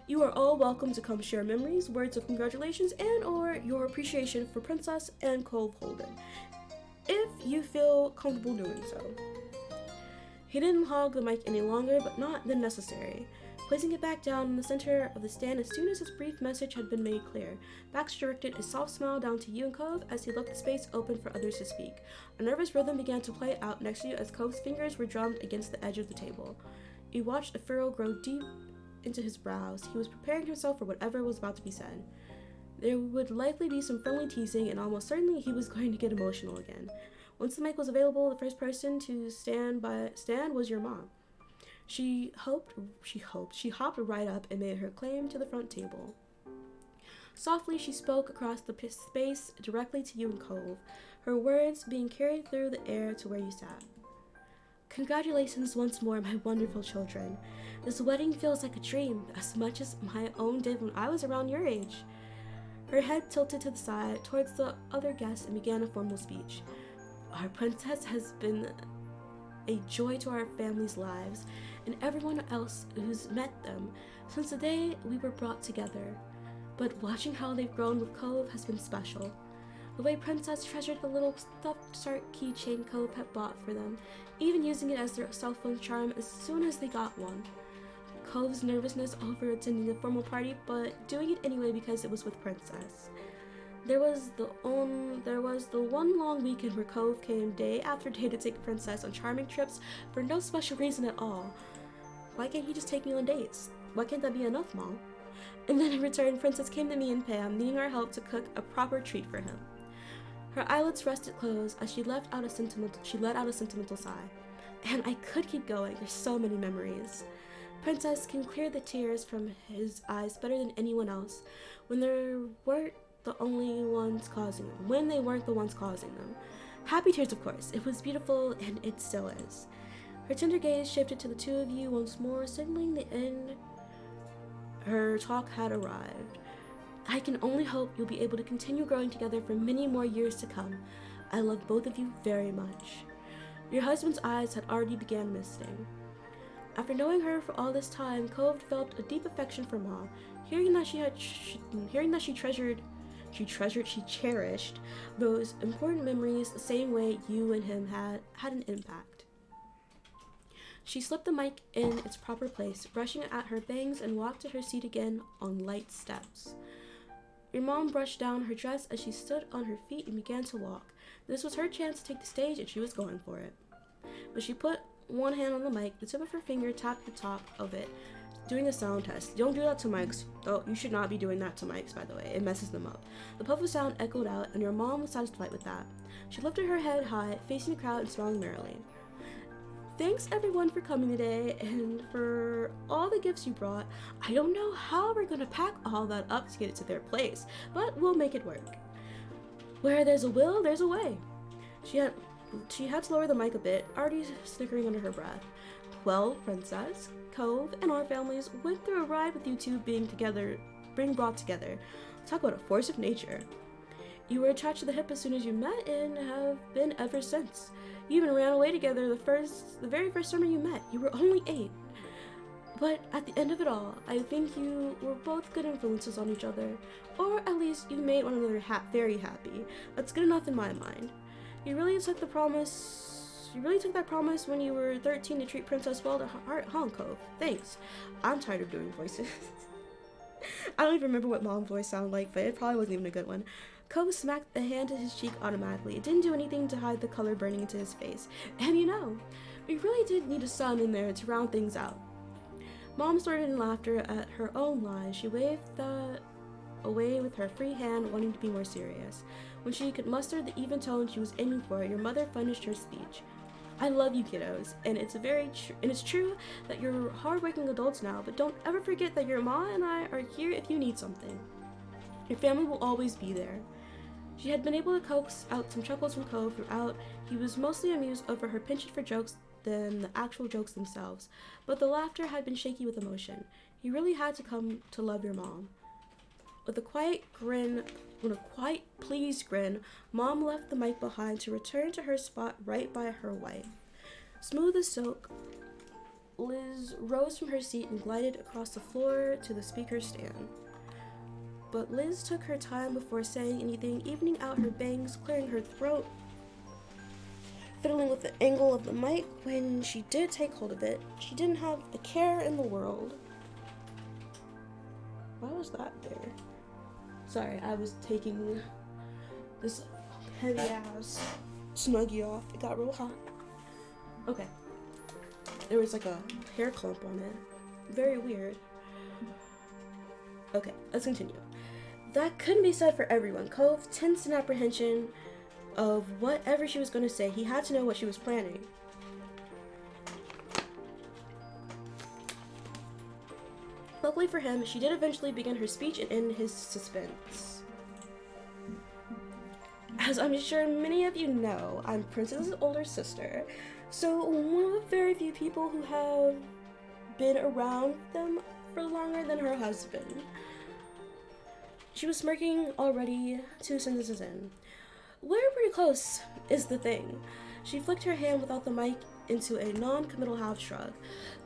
You are all welcome to come share memories, words of congratulations, and or your appreciation for Princess and Cove Holden, if you feel comfortable doing so. He didn't hog the mic any longer, but not then necessary. Placing it back down in the center of the stand as soon as his brief message had been made clear, Baxter directed a soft smile down to you and Cove as he left the space open for others to speak. A nervous rhythm began to play out next to you as Cove's fingers were drummed against the edge of the table. You watched a furrow grow deep into his brows. He was preparing himself for whatever was about to be said. There would likely be some friendly teasing, and almost certainly he was going to get emotional again. Once the mic was available, the first person to stand was your mom. She hopped right up and made her claim to the front table. Softly, she spoke across the space directly to you and Cove, her words being carried through the air to where you sat. Congratulations once more, my wonderful children. This wedding feels like a dream, as much as my own did when I was around your age. Her head tilted to the side towards the other guests and began a formal speech. Our princess has been a joy to our family's lives and everyone else who's met them since the day we were brought together. But watching how they've grown with Cove has been special. The way Princess treasured the little stuffed shark keychain Cove had bought for them, even using it as their cell phone charm as soon as they got one. Cove's nervousness over attending the formal party, but doing it anyway because it was with Princess. There was the one long weekend where Cove came day after day to take Princess on charming trips for no special reason at all. Why can't he just take me on dates? Why can't that be enough, Mom? And then in return, Princess came to me and Pam, needing our help to cook a proper treat for him. Her eyelids rested closed as she let out a sentimental sigh. And I could keep going, there's so many memories. Princess can clear the tears from his eyes better than anyone else when they weren't the ones causing them. Happy tears, of course. It was beautiful, and it still is. Her tender gaze shifted to the two of you once more, signaling the end her talk had arrived. I can only hope you'll be able to continue growing together for many more years to come. I love both of you very much. Your husband's eyes had already began misting. After knowing her for all this time, Cove felt a deep affection for Ma, hearing that she cherished those important memories the same way you and him had an impact. She slipped the mic in its proper place, brushing at her bangs, and walked to her seat again on light steps. Your mom brushed down her dress as she stood on her feet and began to walk. This was her chance to take the stage, and she was going for it. But she put one hand on the mic, the tip of her finger tapped the top of it, doing a sound test. Don't do that to mics. Oh, you should not be doing that to mics, by the way. It messes them up. The puff of sound echoed out, and your mom was satisfied with that. She lifted her head high, facing the crowd and smiling merrily. Thanks everyone for coming today and for all the gifts you brought. I don't know how we're gonna pack all that up to get it to their place, but we'll make it work. Where there's a will, there's a way. She had to lower the mic a bit, already snickering under her breath. Well, Princess, Cove, and our families went through a ride with you two being brought together. Talk about a force of nature. You were attached to the hip as soon as you met and have been ever since. You even ran away together the very first summer you met. You were only 8. But at the end of it all, I think you were both good influences on each other. Or at least you made one another very happy. That's good enough in my mind. You really took that promise when you were 13 to treat Princess well to heart, huh, Cove? Thanks. I'm tired of doing voices. I don't even remember what Mom's voice sounded like, but it probably wasn't even a good one. Cove smacked a hand to his cheek automatically. It didn't do anything to hide the color burning into his face. And you know, we really did need a son in there to round things out. Mom started in laughter at her own lies. She waved that away with her free hand, wanting to be more serious. When she could muster the even tone she was aiming for, your mother finished her speech. I love you, kiddos, and it's true that you're hardworking adults now, but don't ever forget that your ma and I are here if you need something. Your family will always be there. She had been able to coax out some chuckles from Cove throughout. He was mostly amused over her penchant for jokes than the actual jokes themselves, but the laughter had been shaky with emotion. He really had to come to love your mom. With a quite pleased grin, Mom left the mic behind to return to her spot right by her wife. Smooth as silk, Liz rose from her seat and glided across the floor to the speaker's stand. But Liz took her time before saying anything, evening out her bangs, clearing her throat, fiddling with the angle of the mic. When she did take hold of it, she didn't have a care in the world. Why was that there? Sorry, I was taking this heavy ass Snuggie off. It got real hot. Okay. There was like a hair clump on it. Very weird. Okay, let's continue. That couldn't be said for everyone. Cove tensed in apprehension of whatever she was going to say. He had to know what she was planning. Luckily for him, she did eventually begin her speech and end his suspense. As I'm sure many of you know, I'm Princess's older sister, so one of the very few people who have been around them for longer than her husband. She was smirking already 2 sentences in. We're pretty close, is the thing. She flicked her hand without the mic into a non-committal half shrug.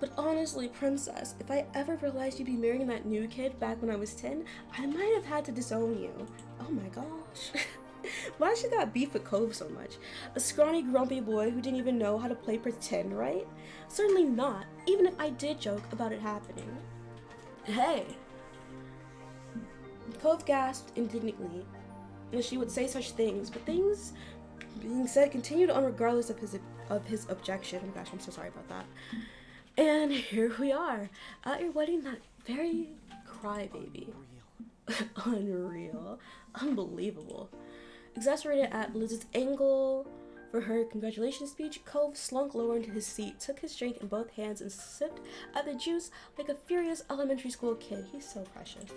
But honestly, Princess, if I ever realized you'd be marrying that new kid back when I was 10, I might have had to disown you. Oh my gosh. Why she got beef with Cove so much? A scrawny, grumpy boy who didn't even know how to play pretend, right? Certainly not, even if I did joke about it happening. Hey. Cove gasped indignantly as she would say such things, but things being said continued on regardless of his objection. Oh my gosh, I'm so sorry about that. And here we are, at your wedding, that very crybaby. Unreal. Unbelievable. Exasperated at Liz's angle for her congratulations speech, Cove slunk lower into his seat, took his drink in both hands, and sipped at the juice like a furious elementary school kid. He's so precious.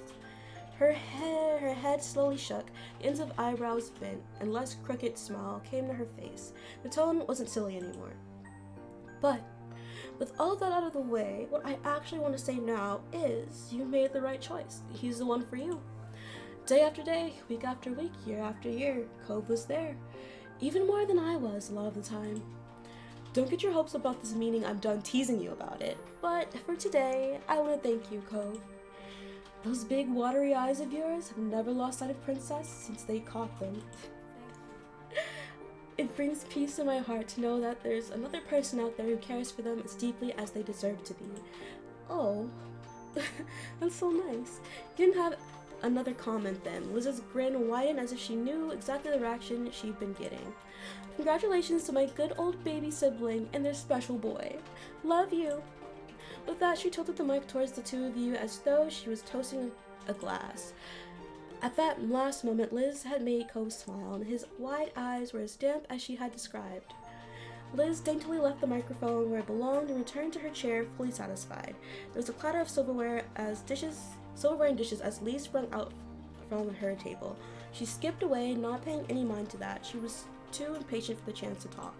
Her head slowly shook, the ends of eyebrows bent, and less crooked smile came to her face. The tone wasn't silly anymore. But, with all of that out of the way, what I actually want to say now is, you made the right choice. He's the one for you. Day after day, week after week, year after year, Cove was there. Even more than I was a lot of the time. Don't get your hopes about this meaning I'm done teasing you about it, but for today, I want to thank you, Cove. Those big watery eyes of yours have never lost sight of Princess since they caught them. It brings peace in my heart to know that there's another person out there who cares for them as deeply as they deserve to be. Oh, that's so nice. You didn't have another comment then. Liz's grin widened as if she knew exactly the reaction she'd been getting. Congratulations to my good old baby sibling and their special boy. Love you. With that, she tilted the mic towards the two of you as though she was toasting a glass. At that last moment, Liz had made Cove smile, and his wide eyes were as damp as she had described. Liz daintily left the microphone where it belonged and returned to her chair, fully satisfied. There was a clatter of silverware and dishes as Lee sprung out from her table. She skipped away, not paying any mind to that. She was too impatient for the chance to talk.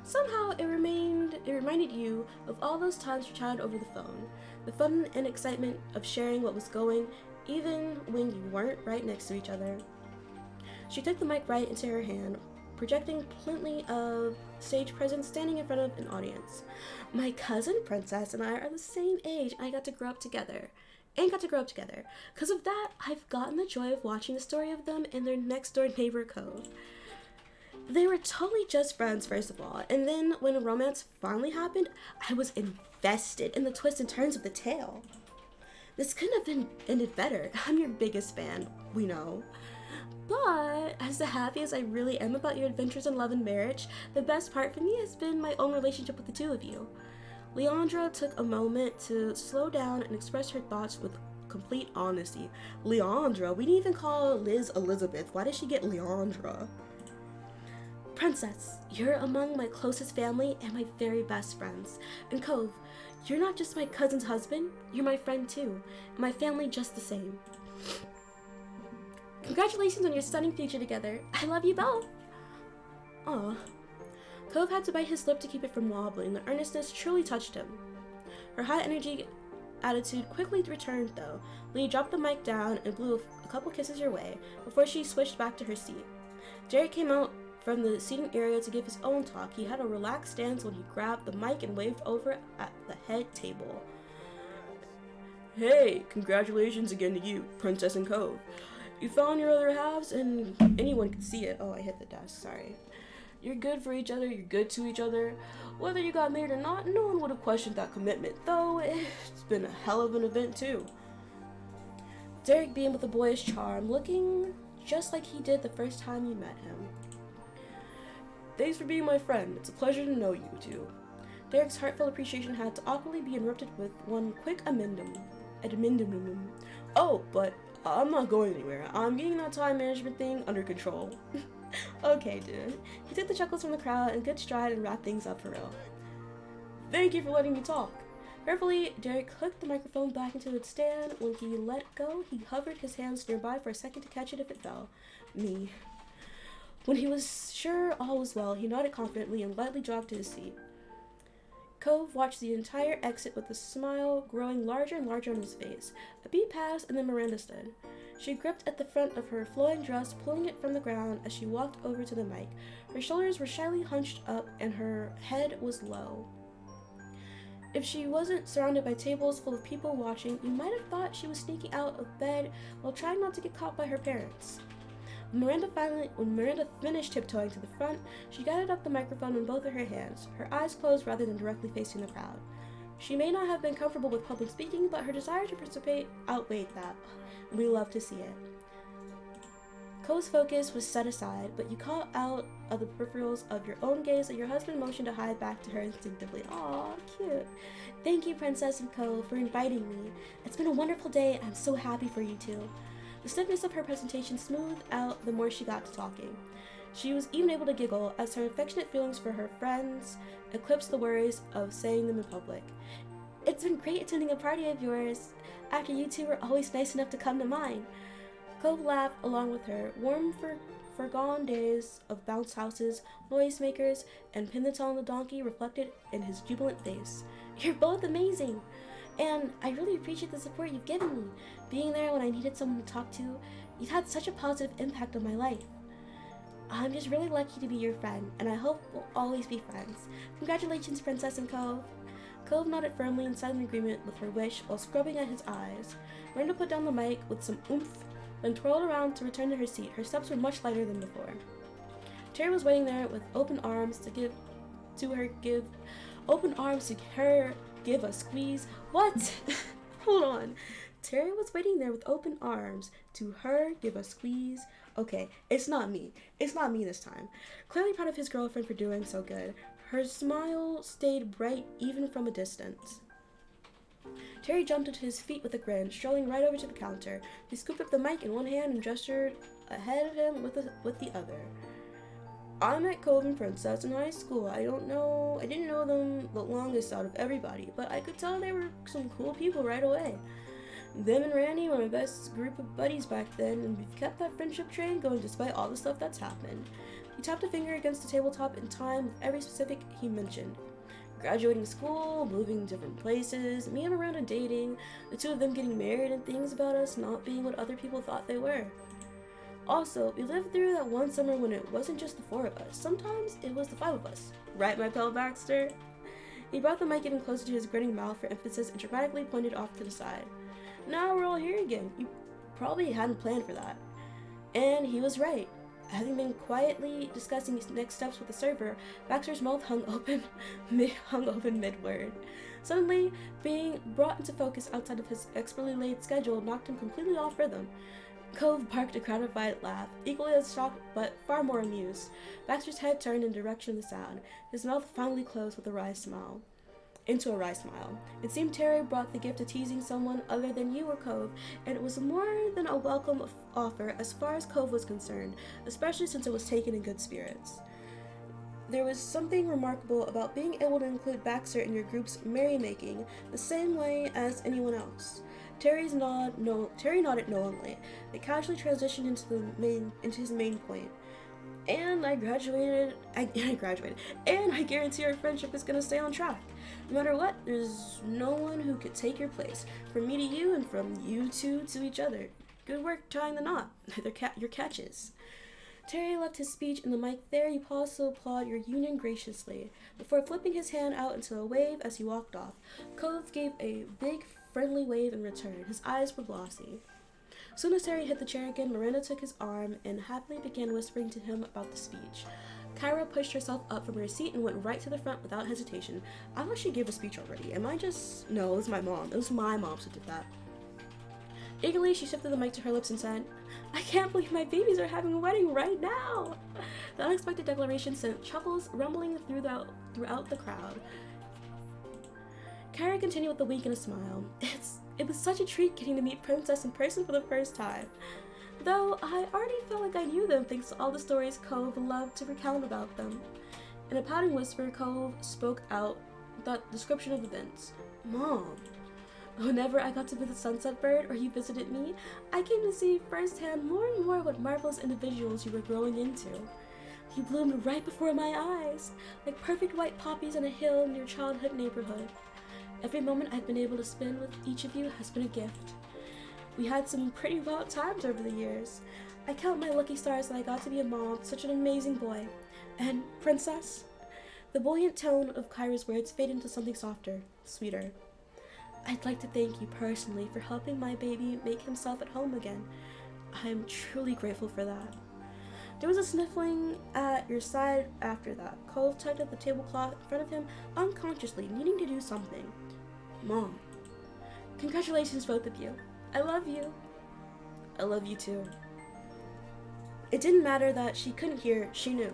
Somehow, it reminded you of all those times we chatted over the phone, the fun and excitement of sharing what was going, even when you weren't right next to each other. She took the mic right into her hand, projecting plenty of stage presence standing in front of an audience. My cousin Princess and I are the same age, and got to grow up together. Because of that, I've gotten the joy of watching the story of them and their next-door neighbor, Cove. They were totally just friends, first of all, and then when romance finally happened, I was invested in the twists and turns of the tale. This couldn't have been ended better. I'm your biggest fan, we know. But, as happy as I really am about your adventures in love and marriage, the best part for me has been my own relationship with the two of you. Leandra took a moment to slow down and express her thoughts with complete honesty. Leandra? We didn't even call Liz Elizabeth. Why did she get Leandra? Princess, you're among my closest family and my very best friends. And Cove, you're not just my cousin's husband, you're my friend too. And my family just the same. Congratulations on your stunning future together. I love you both. Aw. Cove had to bite his lip to keep it from wobbling. The earnestness truly touched him. Her high energy attitude quickly returned though. Lee dropped the mic down and blew a couple kisses her way before she switched back to her seat. Derek came out from the seating area to give his own talk. He had a relaxed stance when he grabbed the mic and waved over at the head table. Hey, congratulations again to you, Princess and Cove. You found your other halves and anyone could see it. Oh, I hit the desk, sorry. You're good for each other, you're good to each other. Whether you got married or not, no one would have questioned that commitment, though it's been a hell of an event too. Derek beamed with a boyish charm, looking just like he did the first time you met him. Thanks for being my friend. It's a pleasure to know you two. Derek's heartfelt appreciation had to awkwardly be interrupted with one quick amendum. Oh, but I'm not going anywhere. I'm getting that time management thing under control. Okay, dude. He took the chuckles from the crowd in good stride and wrapped things up for real. Thank you for letting me talk. Carefully, Derek hooked the microphone back into its stand. When he let go, he hovered his hands nearby for a second to catch it if it fell. Me. When he was sure all was well, he nodded confidently and lightly jogged to his seat. Cove watched the entire exit with a smile growing larger and larger on his face. A beat passed, and then Miranda stood. She gripped at the front of her flowing dress, pulling it from the ground as she walked over to the mic. Her shoulders were shyly hunched up, and her head was low. If she wasn't surrounded by tables full of people watching, you might have thought she was sneaking out of bed while trying not to get caught by her parents. When Miranda finished tiptoeing to the front, she gathered up the microphone in both of her hands, her eyes closed rather than directly facing the crowd. She may not have been comfortable with public speaking, but her desire to participate outweighed that. We love to see it. Cole's focus was set aside, but you caught out of the peripherals of your own gaze that your husband motioned to hide back to her instinctively. Aw, cute. Thank you, Princess and Cole, for inviting me. It's been a wonderful day, and I'm so happy for you two. The stiffness of her presentation smoothed out the more she got to talking. She was even able to giggle as her affectionate feelings for her friends eclipsed the worries of saying them in public. It's been great attending a party of yours after you two were always nice enough to come to mine. Cove laughed along with her, warm for foregone days of bounce houses, noisemakers, and pin the tail on the donkey reflected in his jubilant face. You're both amazing! And I really appreciate the support you've given me. Being there when I needed someone to talk to, you've had such a positive impact on my life. I'm just really lucky to be your friend, and I hope we'll always be friends. Congratulations, Princess and Cove. Cove nodded firmly in silent agreement with her wish while scrubbing at his eyes. Miranda put down the mic with some oomph, then twirled around to return to her seat. Her steps were much lighter than before. Terry was waiting there with open arms to give a squeeze. What? Hold on. Terry was waiting there with open arms to her give a squeeze. Okay, it's not me. It's not me this time. Clearly proud of his girlfriend for doing so good. Her smile stayed bright even from a distance. Terry jumped to his feet with a grin, strolling right over to the counter. He scooped up the mic in one hand and gestured ahead of him with the other. I met Cove and Princess in high school. I didn't know them the longest out of everybody, but I could tell they were some cool people right away. Them and Randy were my best group of buddies back then, and we've kept that friendship train going despite all the stuff that's happened. He tapped a finger against the tabletop in time with every specific he mentioned. Graduating school, moving to different places, me and Miranda dating, the two of them getting married, and things about us not being what other people thought they were. Also, we lived through that one summer when it wasn't just the four of us. Sometimes it was the five of us. Right, my pal Baxter? He brought the mic even closer to his grinning mouth for emphasis and dramatically pointed off to the side. Now we're all here again. You probably hadn't planned for that. And he was right. Having been quietly discussing his next steps with the server, Baxter's mouth hung open mid-word. Suddenly, being brought into focus outside of his expertly laid schedule knocked him completely off rhythm. Cove barked a gratified laugh, equally as shocked but far more amused. Baxter's head turned in the direction of the sound, his mouth finally closed with a wry smile. into a wry smile. It seemed Terry brought the gift of teasing someone other than you or Cove, and it was more than a welcome offer as far as Cove was concerned, especially since it was taken in good spirits. There was something remarkable about being able to include Baxter in your group's merrymaking the same way as anyone else. Terry nodded knowingly. They casually transitioned into his main point. And I graduated, and I guarantee our friendship is gonna stay on track. No matter what, there's no one who could take your place. From me to you, and from you two to each other. Good work tying the knot. Your catches. Terry left his speech in the mic there. He paused to applaud your union graciously, before flipping his hand out into a wave as he walked off. Cove gave a big, friendly wave in return. His eyes were glossy. Soon as Terry hit the chair again, Miranda took his arm and happily began whispering to him about the speech. Kyra pushed herself up from her seat and went right to the front without hesitation. I thought she gave a speech already. No, it was my mom. It was my mom who did that. Eagerly, she shifted the mic to her lips and said, I can't believe my babies are having a wedding right now! The unexpected declaration sent chuckles rumbling throughout the crowd. Kyra continued with a wink and a smile. It was such a treat getting to meet Princess in person for the first time. Though I already felt like I knew them thanks to all the stories Cove loved to recount about them. In a pouting whisper, Cove spoke out that description of events. Mom. Whenever I got to visit Sunset Bird or you visited me, I came to see firsthand more and more what marvelous individuals you were growing into. You bloomed right before my eyes, like perfect white poppies on a hill in your childhood neighborhood. Every moment I've been able to spend with each of you has been a gift. We had some pretty wild times over the years. I count my lucky stars that I got to be a mom to such an amazing boy. And, Princess? The buoyant tone of Kyra's words faded into something softer, sweeter. I'd like to thank you personally for helping my baby make himself at home again. I am truly grateful for that. There was a sniffling at your side after that. Cove tugged at the tablecloth in front of him, unconsciously needing to do something. Mom. Congratulations, both of you. I love you. I love you too. It didn't matter that she couldn't hear, she knew.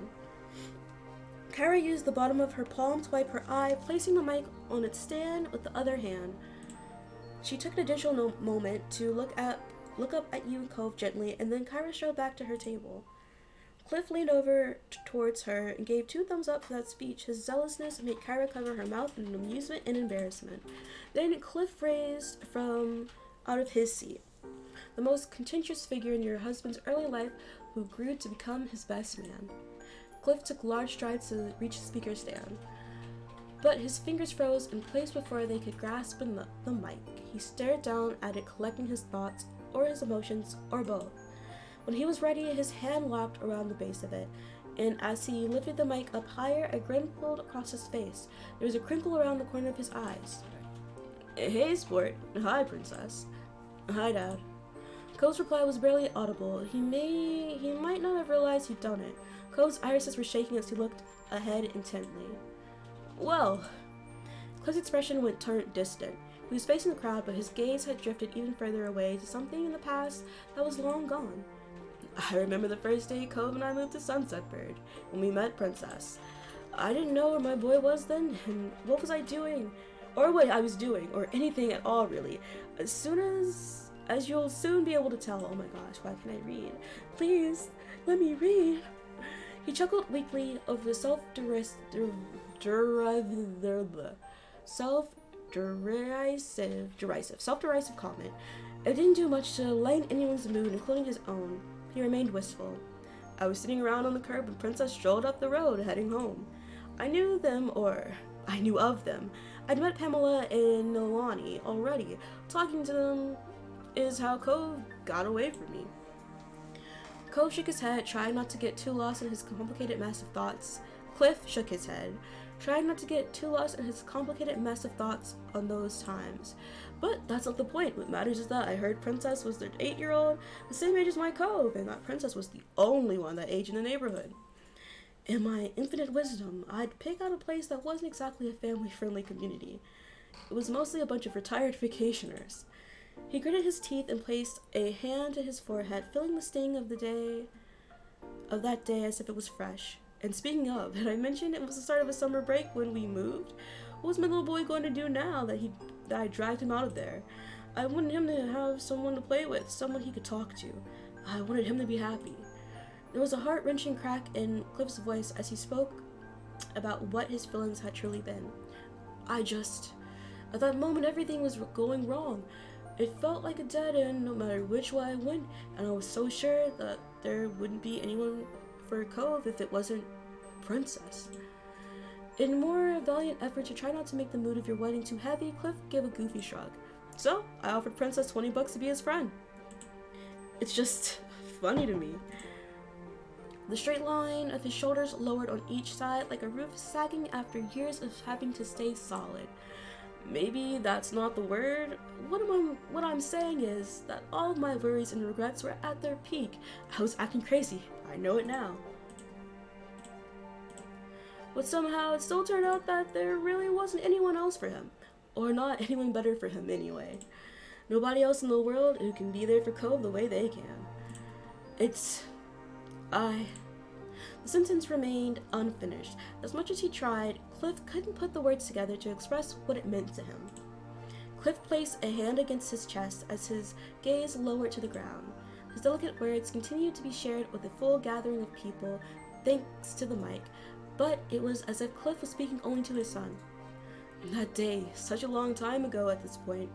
Kyra used the bottom of her palm to wipe her eye, placing the mic on its stand with the other hand. She took an additional moment to look up at you and Cove gently, and then Kyra strode back to her table. Cliff leaned over towards her and gave 2 thumbs up for that speech. His zealousness made Kyra cover her mouth in amusement and embarrassment. Then Cliff raised from out of his seat, the most contentious figure in your husband's early life who grew to become his best man. Cliff took large strides to reach the speaker stand, but his fingers froze in place before they could grasp the mic. He stared down at it, collecting his thoughts, or his emotions, or both. When he was ready, his hand locked around the base of it, and as he lifted the mic up higher, a grin pulled across his face. There was a crinkle around the corner of his eyes. Hey, sport. Hi, Princess. Hi, Dad. Cove's reply was barely audible. He might not have realized he'd done it. Cove's irises were shaking as he looked ahead intently. Well, Cliff's expression turned distant. He was facing the crowd, but his gaze had drifted even further away to something in the past that was long gone. I remember the first day Cove and I moved to Sunset Bird, when we met Princess. I didn't know where my boy was then, and what was I doing, or what I was doing, or anything at all, really. As you'll soon be able to tell. Oh my gosh, why can't I read? Please, let me read. He chuckled weakly over the self-derisive comment. It didn't do much to lighten anyone's mood, including his own. He remained wistful. I was sitting around on the curb when Princess strolled up the road, heading home. I knew of them. I'd met Pamela and Nilani already. Talking to them is how Cove got away from me. Cove shook his head, trying not to get too lost in his complicated mess of thoughts. Cliff shook his head, trying not to get too lost in his complicated mess of thoughts on those times. But that's not the point. What matters is that I heard Princess was their 8-year-old, the same age as my Cove, and that Princess was the only one that age in the neighborhood. In my infinite wisdom, I'd pick out a place that wasn't exactly a family-friendly community. It was mostly a bunch of retired vacationers. He gritted his teeth and placed a hand to his forehead, feeling the sting of that day as if it was fresh. And speaking of, had I mentioned it was the start of a summer break when we moved? What was my little boy going to do now that I dragged him out of there? I wanted him to have someone to play with, someone he could talk to. I wanted him to be happy. There was a heart-wrenching crack in Cliff's voice as he spoke about what his feelings had truly been. At that moment, everything was going wrong. It felt like a dead end no matter which way I went, and I was so sure that there wouldn't be anyone for Cove if it wasn't Princess. In a more valiant effort to try not to make the mood of your wedding too heavy, Cliff gave a goofy shrug. So, I offered Princess $20 to be his friend. It's just funny to me. The straight line of his shoulders lowered on each side like a roof sagging after years of having to stay solid. Maybe that's not the word. What I'm saying is that all of my worries and regrets were at their peak. I was acting crazy. I know it now. But somehow it still turned out that there really wasn't anyone else for him. Or not anyone better for him anyway. Nobody else in the world who can be there for Cove the way they can. The sentence remained unfinished. As much as he tried, Cliff couldn't put the words together to express what it meant to him. Cliff placed a hand against his chest as his gaze lowered to the ground. His delicate words continued to be shared with a full gathering of people, thanks to the mic, but it was as if Cliff was speaking only to his son. That day, such a long time ago at this point,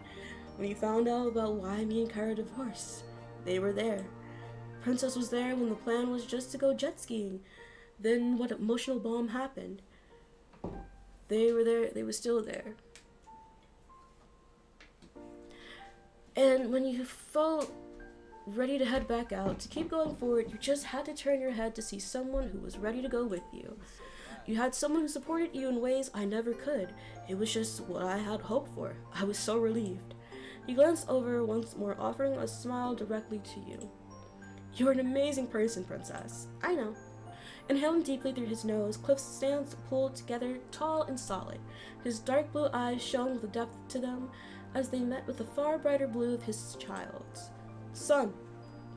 when you found out about why me and Kyra divorced, they were there. Princess was there when the plan was just to go jet skiing. Then what emotional bomb happened? They were there, they were still there. And when you felt ready to head back out, to keep going forward, you just had to turn your head to see someone who was ready to go with you. You had someone who supported you in ways I never could. It was just what I had hoped for. I was so relieved. He glanced over once more, offering a smile directly to you. You're an amazing person, Princess. I know. Inhaling deeply through his nose, Cliff's stance pulled together, tall and solid. His dark blue eyes shone with a depth to them as they met with the far brighter blue of his child's. Son,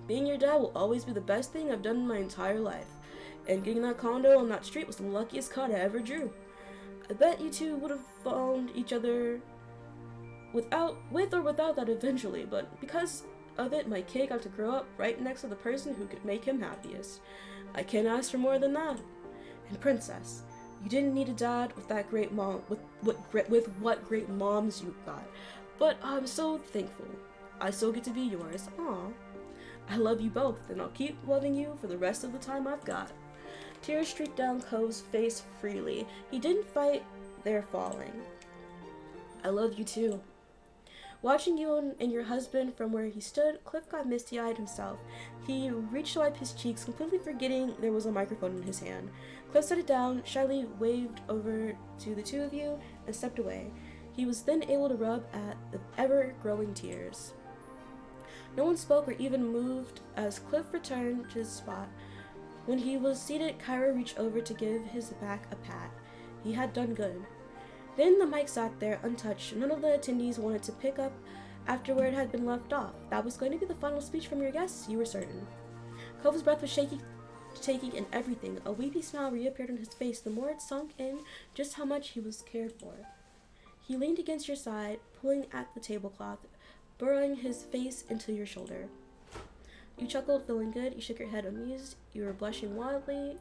being your dad will always be the best thing I've done in my entire life. And getting that condo on that street was the luckiest card I ever drew. I bet you two would have found each other with or without that eventually, but because of it, my kid got to grow up right next to the person who could make him happiest. I can't ask for more than that. And Princess, you didn't need a dad with that great mom, with what great moms you got. But I'm so thankful. I still get to be yours. Aw. I love you both, and I'll keep loving you for the rest of the time I've got. Tears streaked down Cove's face freely. He didn't fight their falling. I love you too. Watching you and your husband from where he stood, Cliff got misty-eyed himself. He reached to wipe his cheeks, completely forgetting there was a microphone in his hand. Cliff set it down, shyly waved over to the two of you, and stepped away. He was then able to rub at the ever-growing tears. No one spoke or even moved as Cliff returned to his spot. When he was seated, Kyra reached over to give his back a pat. He had done good. Then the mic sat there untouched. None of the attendees wanted to pick up after where it had been left off. That was going to be the final speech from your guests, you were certain. Cove's breath was shaking and everything. A weepy smile reappeared on his face the more it sunk in just how much he was cared for. He leaned against your side, pulling at the tablecloth, burrowing his face into your shoulder. You chuckled, feeling good. You shook your head, amused. You were blushing wildly.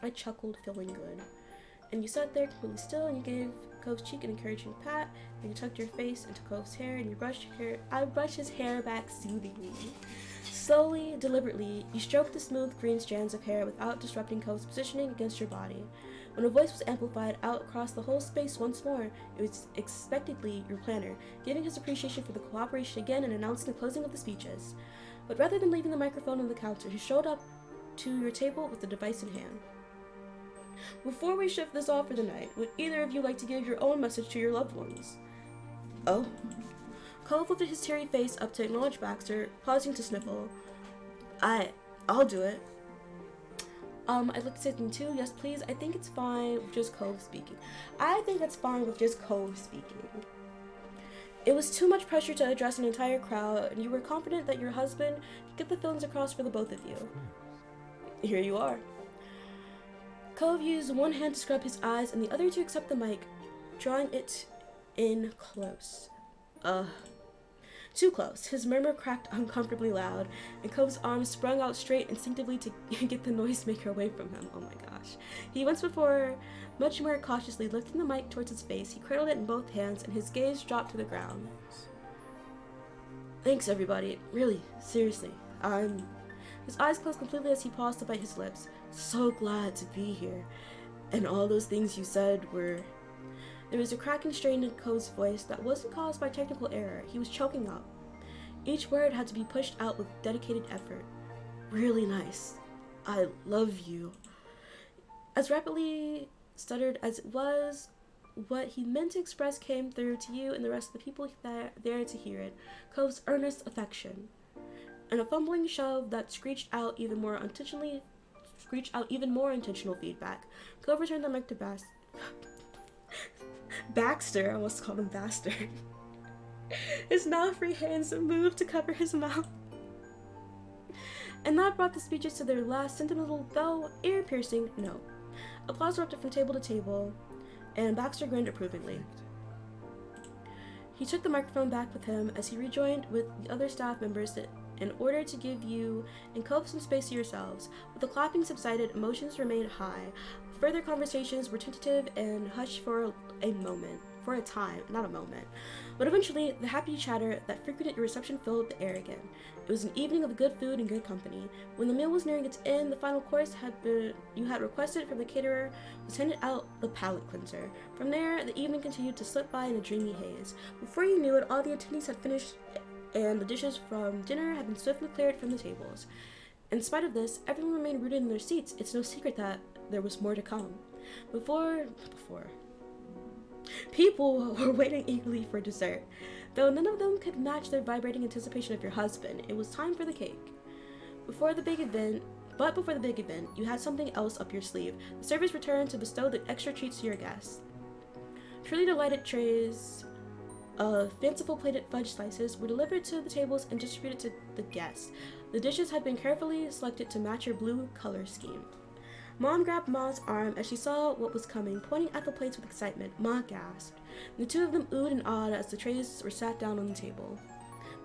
I chuckled, feeling good. And you sat there completely still, and you gave Cove's cheek an encouraging pat, and you tucked your face into Cove's hair, and I brushed his hair back soothingly. Slowly, deliberately, you stroked the smooth green strands of hair without disrupting Cove's positioning against your body. When a voice was amplified out across the whole space once more, it was expectedly your planner, giving his appreciation for the cooperation again and announcing the closing of the speeches. But rather than leaving the microphone on the counter, he showed up to your table with the device in hand. Before we shift this off for the night, would either of you like to give your own message to your loved ones? Oh. Cove lifted his teary face up to acknowledge Baxter, pausing to sniffle. I'll do it. I'd like to say something too. Yes, please. I think it's fine with just Cove speaking. I think it's fine with just Cove speaking. It was too much pressure to address an entire crowd, and you were confident that your husband could get the feelings across for the both of you. Here you are. Cove used one hand to scrub his eyes and the other to accept the mic, drawing it in close. Too close. His murmur cracked uncomfortably loud, and Cove's arms sprung out straight instinctively to get the noisemaker away from him. Oh my gosh. He once before, much more cautiously lifting the mic towards his face, he cradled it in both hands, and his gaze dropped to the ground. Thanks, everybody. Really, seriously. His eyes closed completely as he paused to bite his lips. So glad to be here. And all those things you said were... There was a cracking strain in Cove's voice that wasn't caused by technical error. He was choking up. Each word had to be pushed out with dedicated effort. Really nice. I love you. As rapidly stuttered as it was, what he meant to express came through to you and the rest of the people there to hear it. Cove's earnest affection. And a fumbling shove that screeched out even more intentional feedback. Cove returned the mic to Baxter. I almost called him Bastard. His now free hands moved to cover his mouth. And that brought the speeches to their last sentimental, though ear-piercing note. Applause erupted from table to table, and Baxter grinned approvingly. He took the microphone back with him as he rejoined with the other staff members in order to give you and Cove some space to yourselves. With the clapping subsided, emotions remained high. Further conversations were tentative and hushed for a time, not a moment. But eventually, the happy chatter that frequented your reception filled the air again. It was an evening of good food and good company. When the meal was nearing its end, the final course you had requested from the caterer was handed out the palate cleanser. From there, the evening continued to slip by in a dreamy haze. Before you knew it, all the attendees had finished and the dishes from dinner had been swiftly cleared from the tables. In spite of this, everyone remained rooted in their seats. It's no secret that there was more to come. People were waiting eagerly for dessert. Though none of them could match their vibrating anticipation of your husband, it was time for the cake. Before the big event, you had something else up your sleeve. The servers returned to bestow the extra treats to your guests. Truly delighted trays of fanciful plated fudge slices were delivered to the tables and distributed to the guests. The dishes had been carefully selected to match your blue color scheme. Mom grabbed Ma's arm as she saw what was coming, pointing at the plates with excitement. Ma gasped. The two of them oohed and awed as the trays were sat down on the table.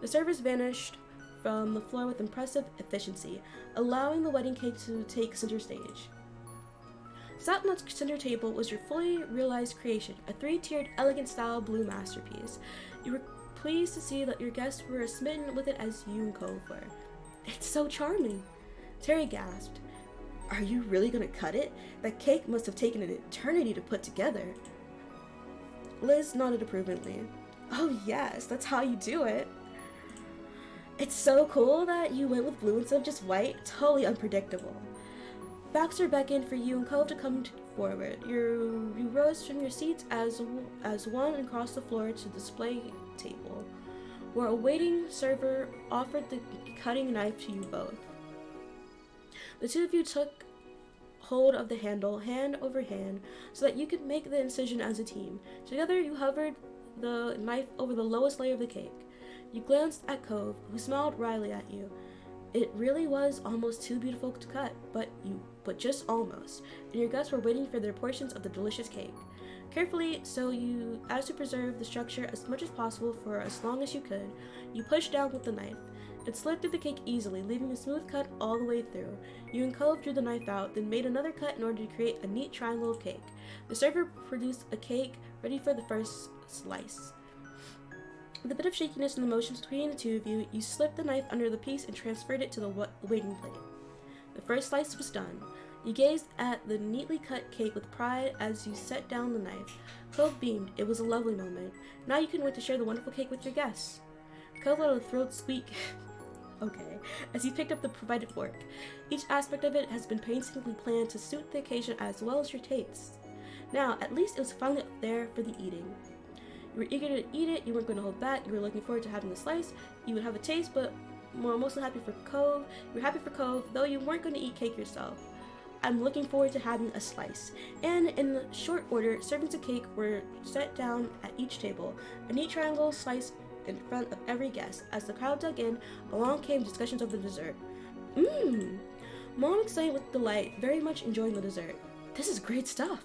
The servers vanished from the floor with impressive efficiency, allowing the wedding cake to take center stage. Sat on the center table was your fully realized creation, a three-tiered, elegant-style blue masterpiece. You were pleased to see that your guests were as smitten with it as you and Cove were. It's so charming. Terry gasped. Are you really gonna cut it? That cake must have taken an eternity to put together. Liz nodded approvingly. Oh yes, that's how you do it. It's so cool that you went with blue instead of just white. Totally unpredictable. Baxter beckoned for you and Cove to come forward. You rose from your seats as one and crossed the floor to the display table, where a waiting server offered the cutting knife to you both. The two of you took hold of the handle, hand over hand, so that you could make the incision as a team. Together, you hovered the knife over the lowest layer of the cake. You glanced at Cove, who smiled wryly at you. It really was almost too beautiful to cut, but just almost, and your guests were waiting for their portions of the delicious cake. Carefully, as to preserve the structure as much as possible for as long as you could, you pushed down with the knife. It slid through the cake easily, leaving a smooth cut all the way through. You and Cove drew the knife out, then made another cut in order to create a neat triangle of cake. The server produced a cake ready for the first slice. With a bit of shakiness in the motions between the two of you, you slipped the knife under the piece and transferred it to the waiting plate. The first slice was done. You gazed at the neatly cut cake with pride as you set down the knife. Cove beamed. It was a lovely moment. Now you couldn't wait to share the wonderful cake with your guests. Cove let a throat squeak as he picked up the provided fork. Each aspect of it has been painstakingly planned to suit the occasion as well as your tastes. Now, at least it was finally up there for the eating. You were eager to eat it, you weren't going to hold back, you were looking forward to having the slice, you would have a taste, but were mostly happy for Cove. You were happy for Cove, though you weren't going to eat cake yourself. I'm looking forward to having a slice. And in short order, servings of cake were set down at each table, a neat triangle slice in front of every guest. As the crowd dug in, along came discussions of the dessert. Mom exclaimed with delight, very much enjoying the dessert. This is great stuff.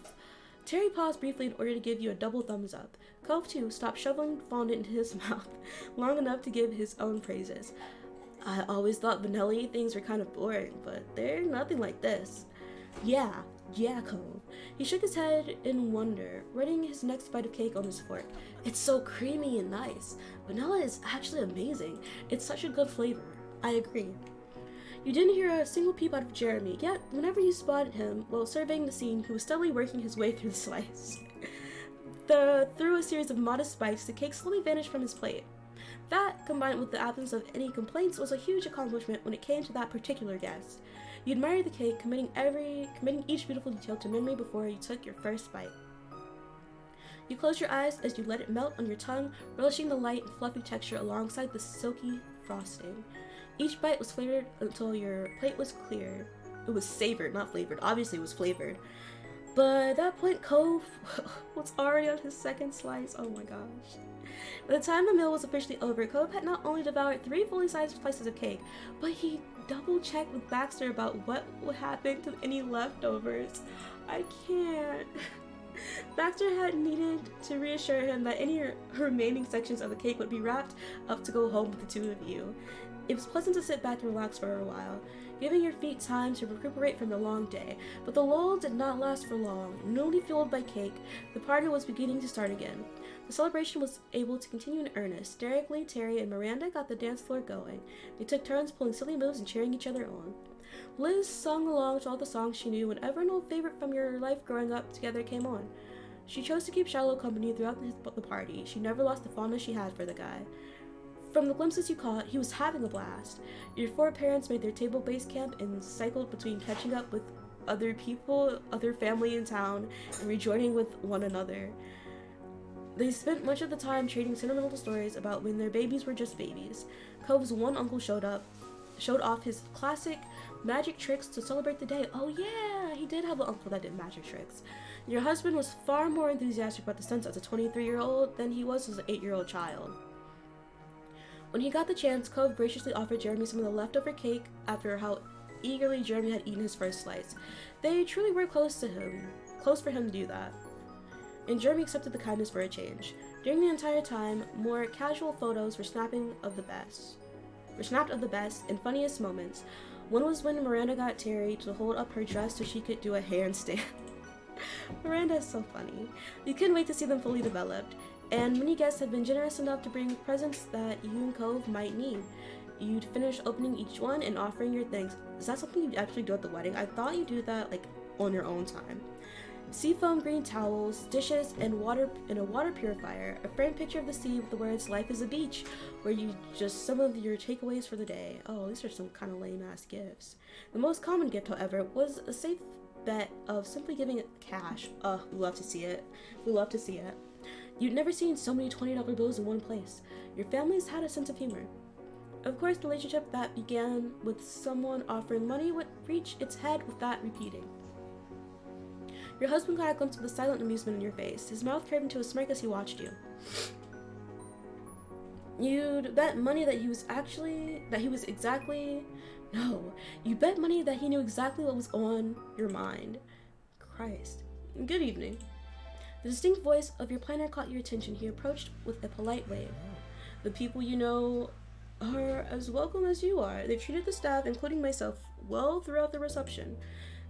Terry paused briefly in order to give you a double thumbs up. Cove, too, stopped shoveling fondant into his mouth long enough to give his own praises. I always thought vanilla things were kind of boring, but they're nothing like this. Yeah, Cove. He shook his head in wonder, readying his next bite of cake on his fork. It's so creamy and nice. Vanilla is actually amazing. It's such a good flavor. I agree. You didn't hear a single peep out of Jeremy, yet whenever you spotted him while surveying the scene, he was steadily working his way through the slice. Through a series of modest bites, the cake slowly vanished from his plate. That, combined with the absence of any complaints, was a huge accomplishment when it came to that particular guest. You admired the cake, committing each beautiful detail to memory before you took your first bite. You closed your eyes as you let it melt on your tongue, relishing the light and fluffy texture alongside the silky frosting. Each bite was flavored until your plate was clear. It was savored, not flavored. Obviously, it was flavored. But at that point, Cove was already on his second slice. Oh my gosh. By the time the meal was officially over, Cove had not only devoured 3 fully sized slices of cake, but he double-checked with Baxter about what would happen to any leftovers. I can't. Baxter had needed to reassure him that any remaining sections of the cake would be wrapped up to go home with the two of you. It was pleasant to sit back and relax for a while, giving your feet time to recuperate from the long day, but the lull did not last for long. Newly fueled by cake, the party was beginning to start again. The celebration was able to continue in earnest. Derek, Lee, Terry, and Miranda got the dance floor going. They took turns pulling silly moves and cheering each other on. Liz sung along to all the songs she knew whenever an old favorite from your life growing up together came on. She chose to keep Shiloh company throughout the party. She never lost the fondness she had for the guy. From the glimpses you caught, he was having a blast. Your 4 parents made their table-based camp and cycled between catching up with other people, other family in town, and rejoining with one another. They spent much of the time trading sentimental stories about when their babies were just babies. Cove's one uncle showed off his classic magic tricks to celebrate the day. Oh yeah, he did have an uncle that did magic tricks. Your husband was far more enthusiastic about the stunts as a 23-year-old than he was as an 8-year-old child. When he got the chance, Cove graciously offered Jeremy some of the leftover cake after how eagerly Jeremy had eaten his first slice. They truly were close for him to do that. And Jeremy accepted the kindness for a change. During the entire time, more casual photos were snapped of the best and funniest moments. One was when Miranda got Terry to hold up her dress so she could do a handstand. Miranda is so funny. You couldn't wait to see them fully developed. And many guests had been generous enough to bring presents that you and Cove might need. You'd finish opening each one and offering your thanks. Is that something you'd actually do at the wedding? I thought you'd do that like on your own time. Seafoam green towels, dishes, and a water purifier. A framed picture of the sea with the words "Life is a beach," where you just some of your takeaways for the day. Oh, these are some kind of lame ass gifts. The most common gift, however, was a safe bet of simply giving it cash. We love to see it. We love to see it. You'd never seen so many $20 bills in one place. Your families had a sense of humor. Of course, the relationship that began with someone offering money would reach its head with that repeating. Your husband got a glimpse of the silent amusement in your face. His mouth curved into a smirk as he watched you. You'd bet money that you bet money that he knew exactly what was on your mind. Christ. Good evening. The distinct voice of your planner caught your attention. He approached with a polite wave. The people you know are as welcome as you are. They've treated the staff, including myself, well throughout the reception.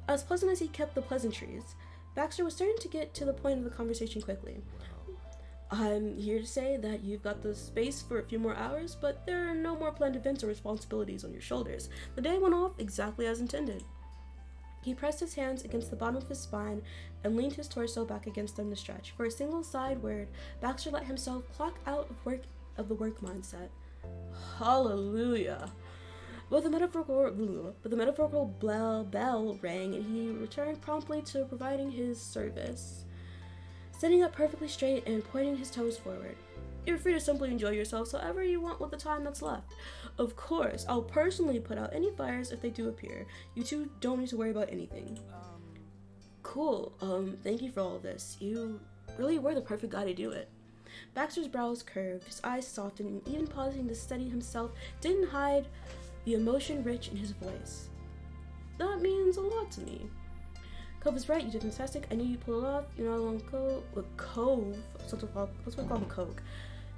As pleasant as he kept the pleasantries, Baxter was starting to get to the point of the conversation quickly. I'm here to say that you've got the space for a few more hours, but there are no more planned events or responsibilities on your shoulders. The day went off exactly as intended. He pressed his hands against the bottom of his spine and leaned his torso back against them to stretch. For a single side word, Baxter let himself clock out of the work mindset. Hallelujah. But the metaphorical bell rang, and he returned promptly to providing his service. Sitting up perfectly straight and pointing his toes forward. You're free to simply enjoy yourselves however you want with the time that's left. Of course, I'll personally put out any fires if they do appear. You two don't need to worry about anything. Cool. Thank you for all of this. You really were the perfect guy to do it. Baxter's brows curved, his eyes softened, and even pausing to steady himself didn't hide the emotion rich in his voice. That means a lot to me. Cove is right, you did fantastic. I knew you pulled it off. You're not alone, Cove. Let's call him Coke.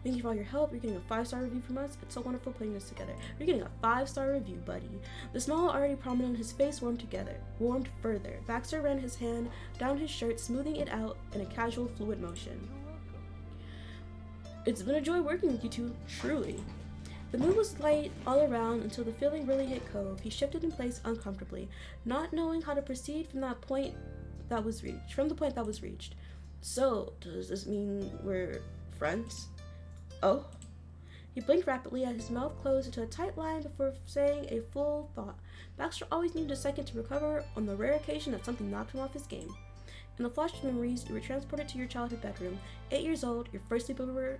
Thank you for all your help. You're getting a 5-star review from us. It's so wonderful putting this together. You're getting a 5-star review, buddy. The smile already prominent on his face warmed further. Baxter ran his hand down his shirt, smoothing it out in a casual, fluid motion. It's been a joy working with you two, truly. The mood was light all around until the feeling really hit Cove. He shifted in place uncomfortably, not knowing how to proceed from the point that was reached. So, does this mean we're friends? Oh? He blinked rapidly as his mouth closed into a tight line before saying a full thought. Baxter always needed a second to recover on the rare occasion that something knocked him off his game. In a flash of memories, you were transported to your childhood bedroom. 8 years old, your first sleepover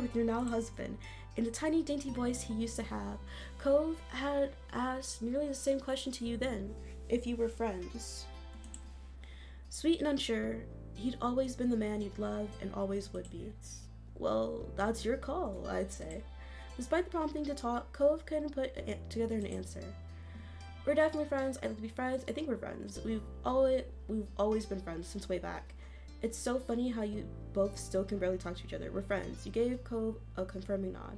with your now husband. In the tiny, dainty voice he used to have, Cove had asked nearly the same question to you then, if you were friends. Sweet and unsure, he'd always been the man you'd love and always would be. Well, that's your call, I'd say. Despite the prompting to talk, Cove couldn't put together an answer. We're definitely friends. I'd like to be friends. I think we're friends. We've always been friends since way back. It's so funny how you both still can barely talk to each other. We're friends. You gave Cove a confirming nod.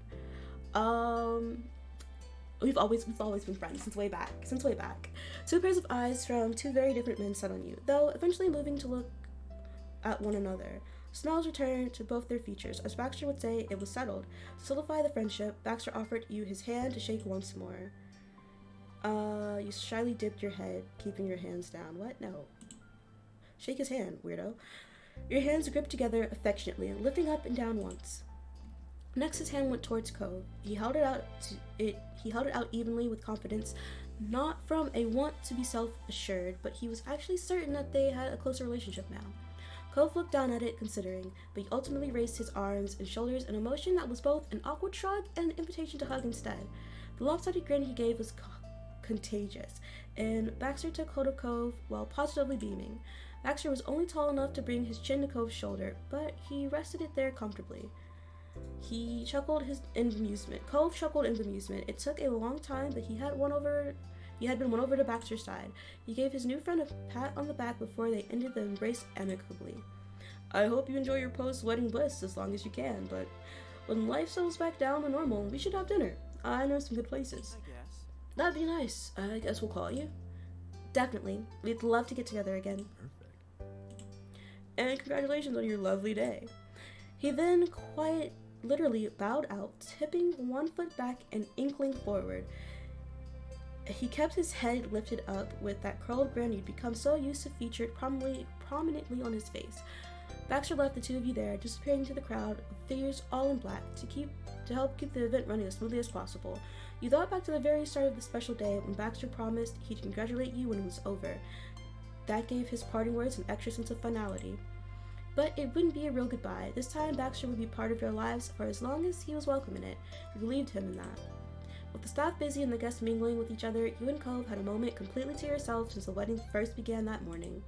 We've always been friends since way back. Two pairs of eyes from two very different men set on you, though eventually moving to look at one another. Smiles returned to both their features. As Baxter would say, it was settled. To solidify the friendship, Baxter offered you his hand to shake once more. You shyly dipped your head, keeping your hands down. What? No. Shake his hand, weirdo. Your hands gripped together affectionately, lifting up and down once. Next, his hand went towards Cove. He held it out evenly with confidence, not from a want to be self-assured, but he was actually certain that they had a closer relationship now. Cove looked down at it, considering, but he ultimately raised his arms and shoulders in a motion that was both an awkward shrug and an invitation to hug instead. The lopsided grin he gave was contagious, and Baxter took hold of Cove while positively beaming. Baxter was only tall enough to bring his chin to Cove's shoulder, but he rested it there comfortably. He chuckled in amusement. Cove chuckled in amusement. It took a long time, but he had been won over to Baxter's side. He gave his new friend a pat on the back before they ended the embrace amicably. I hope you enjoy your post-wedding bliss as long as you can, but when life settles back down to normal, we should have dinner. I know some good places. I guess. That'd be nice. I guess we'll call you. Definitely. We'd love to get together again. Perfect. And congratulations on your lovely day. He then quite literally bowed out, tipping one foot back and inkling forward. He kept his head lifted up with that curled grin you'd become so used to featured prominently on his face. Baxter left the two of you there, disappearing into the crowd of figures all in black to help keep the event running as smoothly as possible. You thought back to the very start of the special day when Baxter promised he'd congratulate you when it was over. That gave his parting words an extra sense of finality. But it wouldn't be a real goodbye. This time, Baxter would be part of your lives for as long as he was welcome in it. You believed him in that. With the staff busy and the guests mingling with each other, you and Cove had a moment completely to yourself since the wedding first began that morning.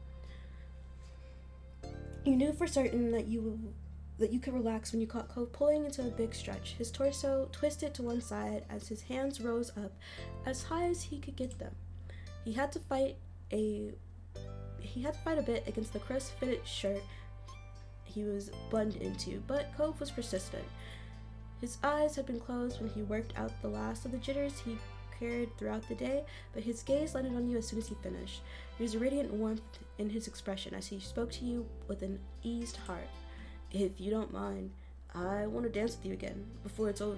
You knew for certain that you could relax when you caught Cove pulling into a big stretch, his torso twisted to one side as his hands rose up as high as he could get them. He had to fight a bit against the crisp-fitted shirt he was buttoned into, but Cove was persistent. His eyes had been closed when he worked out the last of the jitters he carried throughout the day, but his gaze landed on you as soon as he finished. There was a radiant warmth in his expression as he spoke to you with an eased heart. If you don't mind, I want to dance with you again before it's over.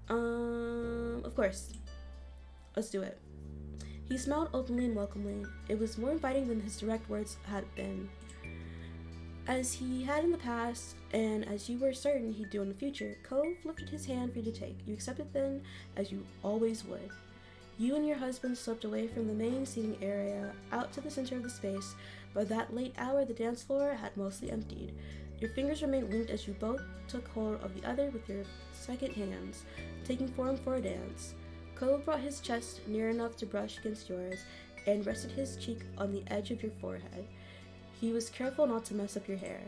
Of course. Let's do it. He smiled openly and welcomely. It was more inviting than his direct words had been. As he had in the past, and as you were certain he'd do in the future, Cove lifted his hand for you to take. You accepted then, as you always would. You and your husband slipped away from the main seating area, out to the center of the space. By that late hour, the dance floor had mostly emptied. Your fingers remained linked as you both took hold of the other with your second hands, taking form for a dance. Cove brought his chest near enough to brush against yours, and rested his cheek on the edge of your forehead. He was careful not to mess up your hair.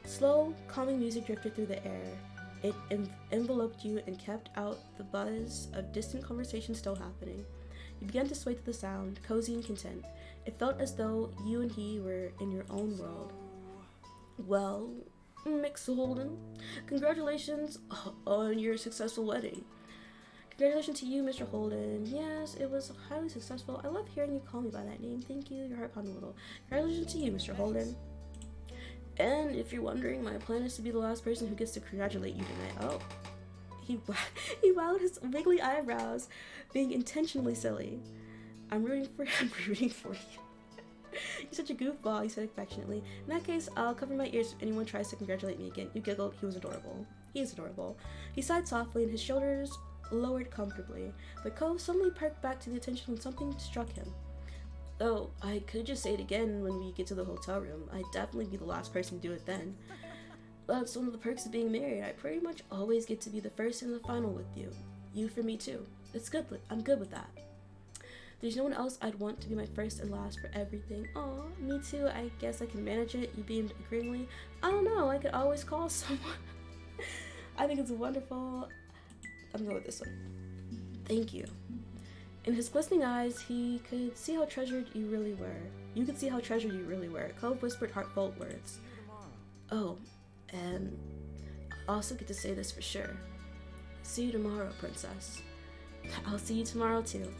Slow, calming music drifted through the air. It enveloped you and kept out the buzz of distant conversation still happening. You began to sway to the sound, cozy and content. It felt as though you and he were in your own world. Well, Mix Holden, congratulations on your successful wedding. Congratulations to you, Mr. Holden. Yes, it was highly successful. I love hearing you call me by that name. Thank you. Your heart pounded a little. Congratulations to you, Mr. Holden. And if you're wondering, my plan is to be the last person who gets to congratulate you tonight. Oh. He wowed his wiggly eyebrows, being intentionally silly. I'm rooting for you. You're such a goofball, he said affectionately. In that case, I'll cover my ears if anyone tries to congratulate me again. You giggled. He was adorable. He is adorable. He sighed softly and his shoulders lowered comfortably. But Cove suddenly perked back to the attention when something struck him. Oh, I could just say it again when we get to the hotel room. I'd definitely be the last person to do it then. That's one of the perks of being married. I pretty much always get to be the first and the final with you. You for me too. It's good. I'm good with that. There's no one else I'd want to be my first and last for everything. Aw, me too. I guess I can manage it. You beamed agreeingly. I don't know. I could always call someone. I think it's wonderful. I'm going with this one. Thank you. In his glistening eyes, he could see how treasured you really were. You could see how treasured you really were. Cove whispered heartfelt words. Oh, and I also get to say this for sure. See you tomorrow, princess. I'll see you tomorrow too.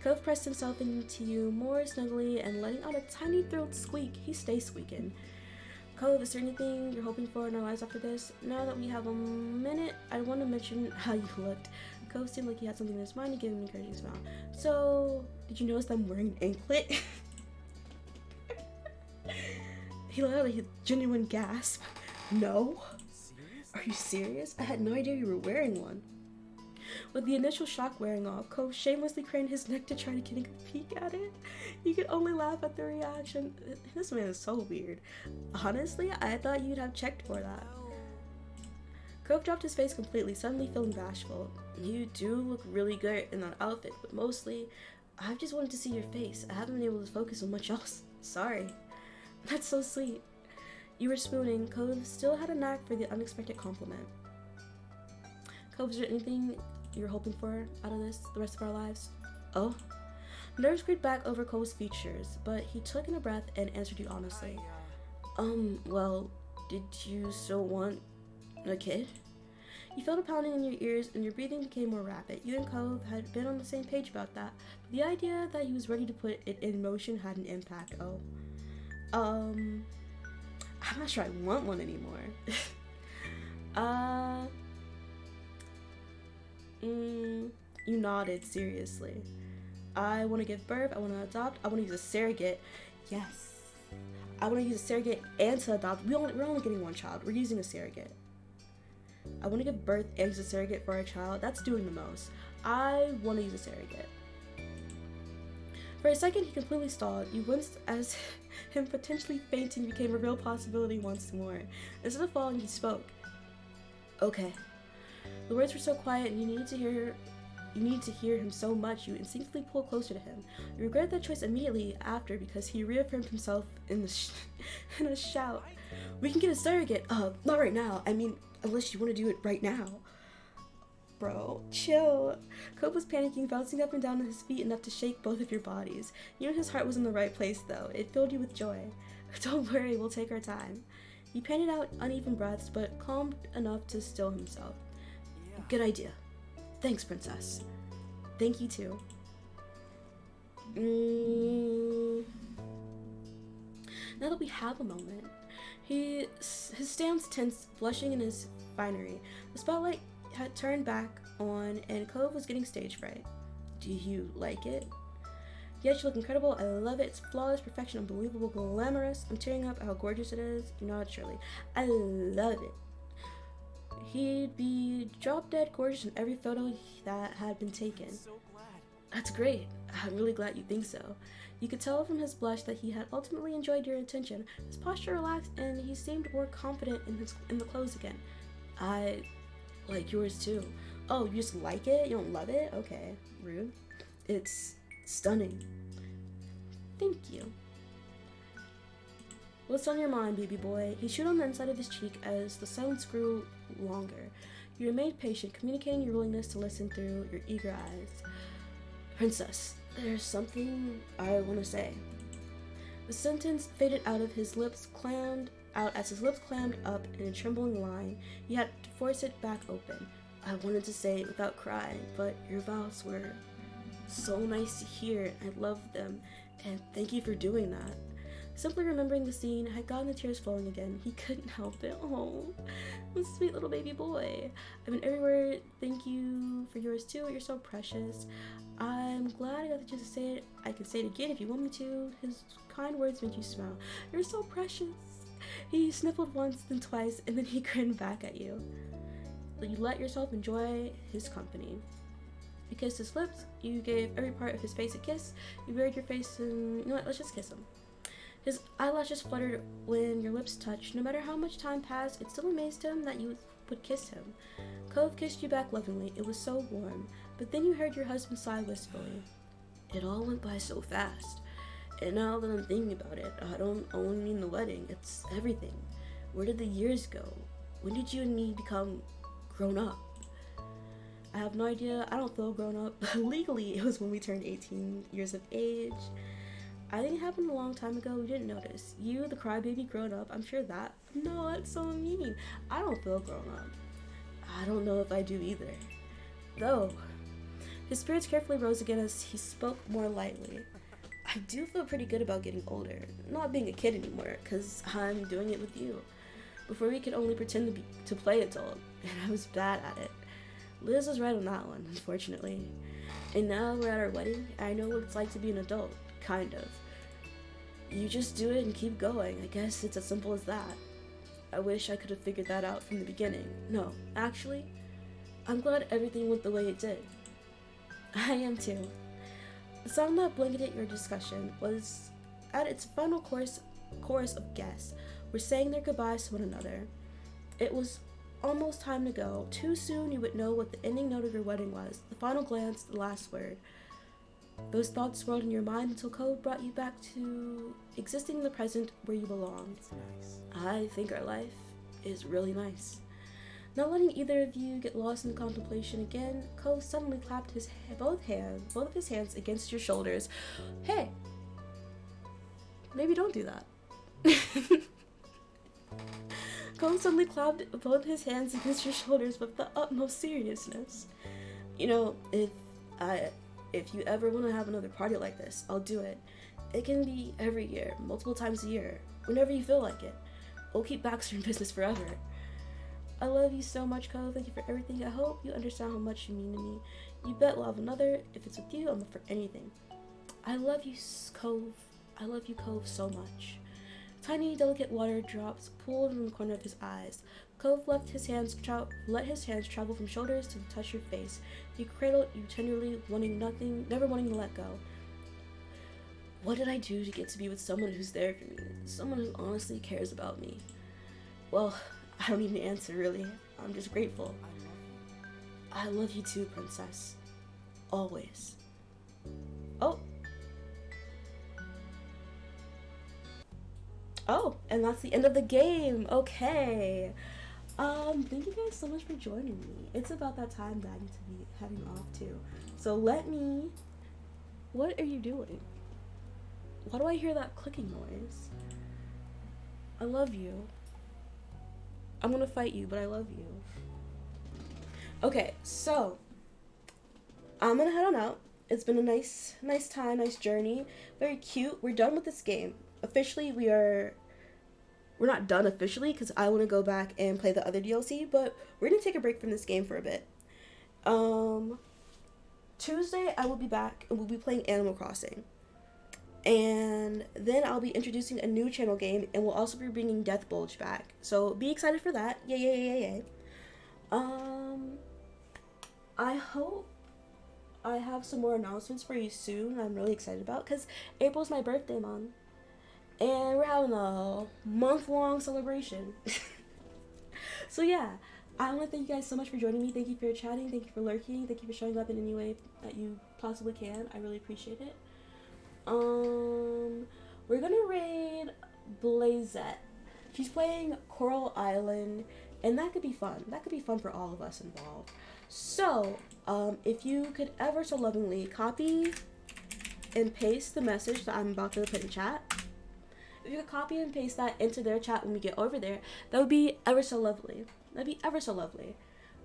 Cove pressed himself into you more snugly and letting out a tiny throat squeak. He stays squeaking. Cove, is there anything you're hoping for in our lives after this? Now that we have a minute, I want to mention how you looked. Cove seemed like he had something in his mind and gave him an encouraging smile. So, did you notice that I'm wearing an anklet? He let out a genuine gasp. No? Are you serious? I had no idea you were wearing one. With the initial shock wearing off, Cove shamelessly craned his neck to try to get a peek at it. You could only laugh at the reaction. This man is so weird. Honestly, I thought you'd have checked for that. Cove dropped his face completely, suddenly feeling bashful. You do look really good in that outfit, but mostly, I've just wanted to see your face. I haven't been able to focus on much else. Sorry. That's so sweet. You were spooning. Cove still had a knack for the unexpected compliment. Cove, is there anything you're hoping for out of this, the rest of our lives? Oh? Nerves crept back over Cove's features, but he took in a breath and answered you honestly. Well, did you still want a kid? You felt a pounding in your ears and your breathing became more rapid. You and Cove had been on the same page about that, but the idea that he was ready to put it in motion had an impact. Oh. I'm not sure I want one anymore. You nodded seriously. I want to give birth, I want to adopt, I want to use a surrogate. Yes. I want to use a surrogate and to adopt. We're only getting one child. We're using a surrogate. I want to give birth and use a surrogate for our child. That's doing the most. I want to use a surrogate. For a second, he completely stalled. You winced as him potentially fainting became a real possibility once more. Instead of falling, he spoke. Okay. The words were so quiet and you needed to hear him so much you instinctively pulled closer to him. You regretted that choice immediately after because he reaffirmed himself in a shout. We can get a surrogate. Not right now. I mean, unless you want to do it right now. Bro, chill. Cope was panicking, bouncing up and down on his feet enough to shake both of your bodies. You knew his heart was in the right place though. It filled you with joy. Don't worry, we'll take our time. He panted out uneven breaths, but calmed enough to still himself. Good idea. Thanks, princess. Thank you too. Now that we have a moment, his stance tensed, blushing in his finery. The spotlight had turned back on, and Cove was getting stage fright. Do you like it? Yes, you look incredible. I love it. It's flawless, perfection, unbelievable, glamorous. I'm tearing up how gorgeous it is. You know it, Shirley. I love it. He'd be drop dead gorgeous in every photo that had been taken. So glad. That's great. I'm really glad you think so. You could tell from his blush that he had ultimately enjoyed your attention. His posture relaxed, and he seemed more confident in the clothes again. I like yours too. Oh, you just like it? You don't love it? Okay, rude. It's stunning. Thank you. What's on your mind, baby boy? He chewed on the inside of his cheek as the silence grew longer. You remained patient, communicating your willingness to listen through your eager eyes. Princess, there's something I want to say. The sentence faded out of his lips, clammed out as his lips clammed up in a trembling line. He had to force it back open. I wanted to say it without crying, but your vows were so nice to hear. I loved them, and thank you for doing that. Simply remembering the scene had gotten the tears flowing again. He couldn't help it. Oh, the sweet little baby boy. I mean, everywhere, thank you for yours too. You're so precious. I'm glad I got the chance to say it. I can say it again if you want me to. His kind words made you smile. You're so precious. He sniffled once, then twice, and then he grinned back at you. You let yourself enjoy his company. You kissed his lips. You gave every part of his face a kiss. You buried your face and, you know what, let's just kiss him. His eyelashes fluttered when your lips touched. No matter how much time passed, it still amazed him that you would kiss him. Cove kissed you back lovingly. It was so warm. But then you heard your husband sigh wistfully. It all went by so fast. And now that I'm thinking about it, I don't only mean the wedding, it's everything. Where did the years go? When did you and me become grown up? I have no idea. I don't feel grown up. Legally, it was when we turned 18 years of age. I think it happened a long time ago. We didn't notice. You, the crybaby, grown up. I'm sure that. No, that's so mean. I don't feel grown up. I don't know if I do either. Though, his spirits carefully rose again as he spoke more lightly. I do feel pretty good about getting older. Not being a kid anymore, because I'm doing it with you. Before we could only pretend to play adult, and I was bad at it. Liz was right on that one, unfortunately. And now we're at our wedding, and I know what it's like to be an adult. Kind of. You just do it and keep going. I guess it's as simple as that. I wish I could have figured that out from the beginning. No, actually, I'm glad everything went the way it did. I am too. The song that blanketed your discussion was at its final chorus of guests were saying their goodbyes to one another. It was almost time to go. Too soon you would know what the ending note of your wedding was. The final glance, the last word. Those thoughts swirled in your mind until Code brought you back to existing in the present where you belong. It's nice. I think our life is really nice. Not letting either of you get lost in contemplation again, Cove suddenly clapped both of his hands against your shoulders. Hey, maybe don't do that. Cove suddenly clapped both his hands against your shoulders with the utmost seriousness. You know, if you ever want to have another party like this, I'll do it. It can be every year, multiple times a year, whenever you feel like it. We'll keep Baxter in business forever. I love you so much, Cove. Thank you for everything. I hope you understand how much you mean to me. You bet we'll have another. If it's with you, I'm up for anything. I love you, Cove. I love you, Cove, so much. Tiny, delicate water drops pooled in the corner of his eyes. Cove let his hands travel from shoulders to touch your face. He cradled you tenderly, never wanting to let go. What did I do to get to be with someone who's there for me? Someone who honestly cares about me? Well, I don't need an answer, really. I'm just grateful. I love you too, princess. Always. Oh, and that's the end of the game. Okay. Thank you guys so much for joining me. It's about that time that I need to be heading off too. So what are you doing? Why do I hear that clicking noise? I love you. I'm gonna fight you, but I love you. Okay, so I'm gonna head on out. It's been a nice time, nice journey. Very cute. We're done with this game. Officially, we're not done officially because I want to go back and play the other DLC, but we're gonna take a break from this game for a bit. Tuesday I will be back and we'll be playing Animal Crossing. And then I'll be introducing a new channel game, and we'll also be bringing Death Bulge back. So be excited for that. Yay. I hope I have some more announcements for you soon. I'm really excited about, because April's my birthday month. And we're having a month-long celebration. So yeah, I want to thank you guys so much for joining me. Thank you for chatting. Thank you for lurking. Thank you for showing up in any way that you possibly can. I really appreciate it. We're gonna raid Blazette. She's playing Coral Island, and that could be fun. That could be fun for all of us involved. So, If you could ever so lovingly copy and paste the message that I'm about to put in chat, if you could copy and paste that into their chat when we get over there, that would be ever so lovely. That'd be ever so lovely.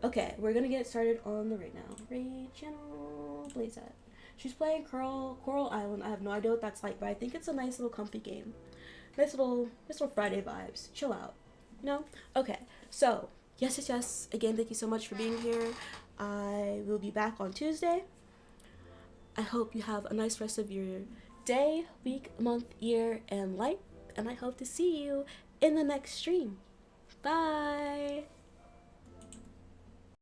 Okay, we're gonna get started on the raid now. Raid channel, Blaze at. She's playing Coral Island. I have no idea what that's like, but I think it's a nice little comfy game. Nice little Friday vibes. Chill out. No? Okay. So, yes. Again, thank you so much for being here. I will be back on Tuesday. I hope you have a nice rest of your day, week, month, year, and life. And I hope to see you in the next stream. Bye!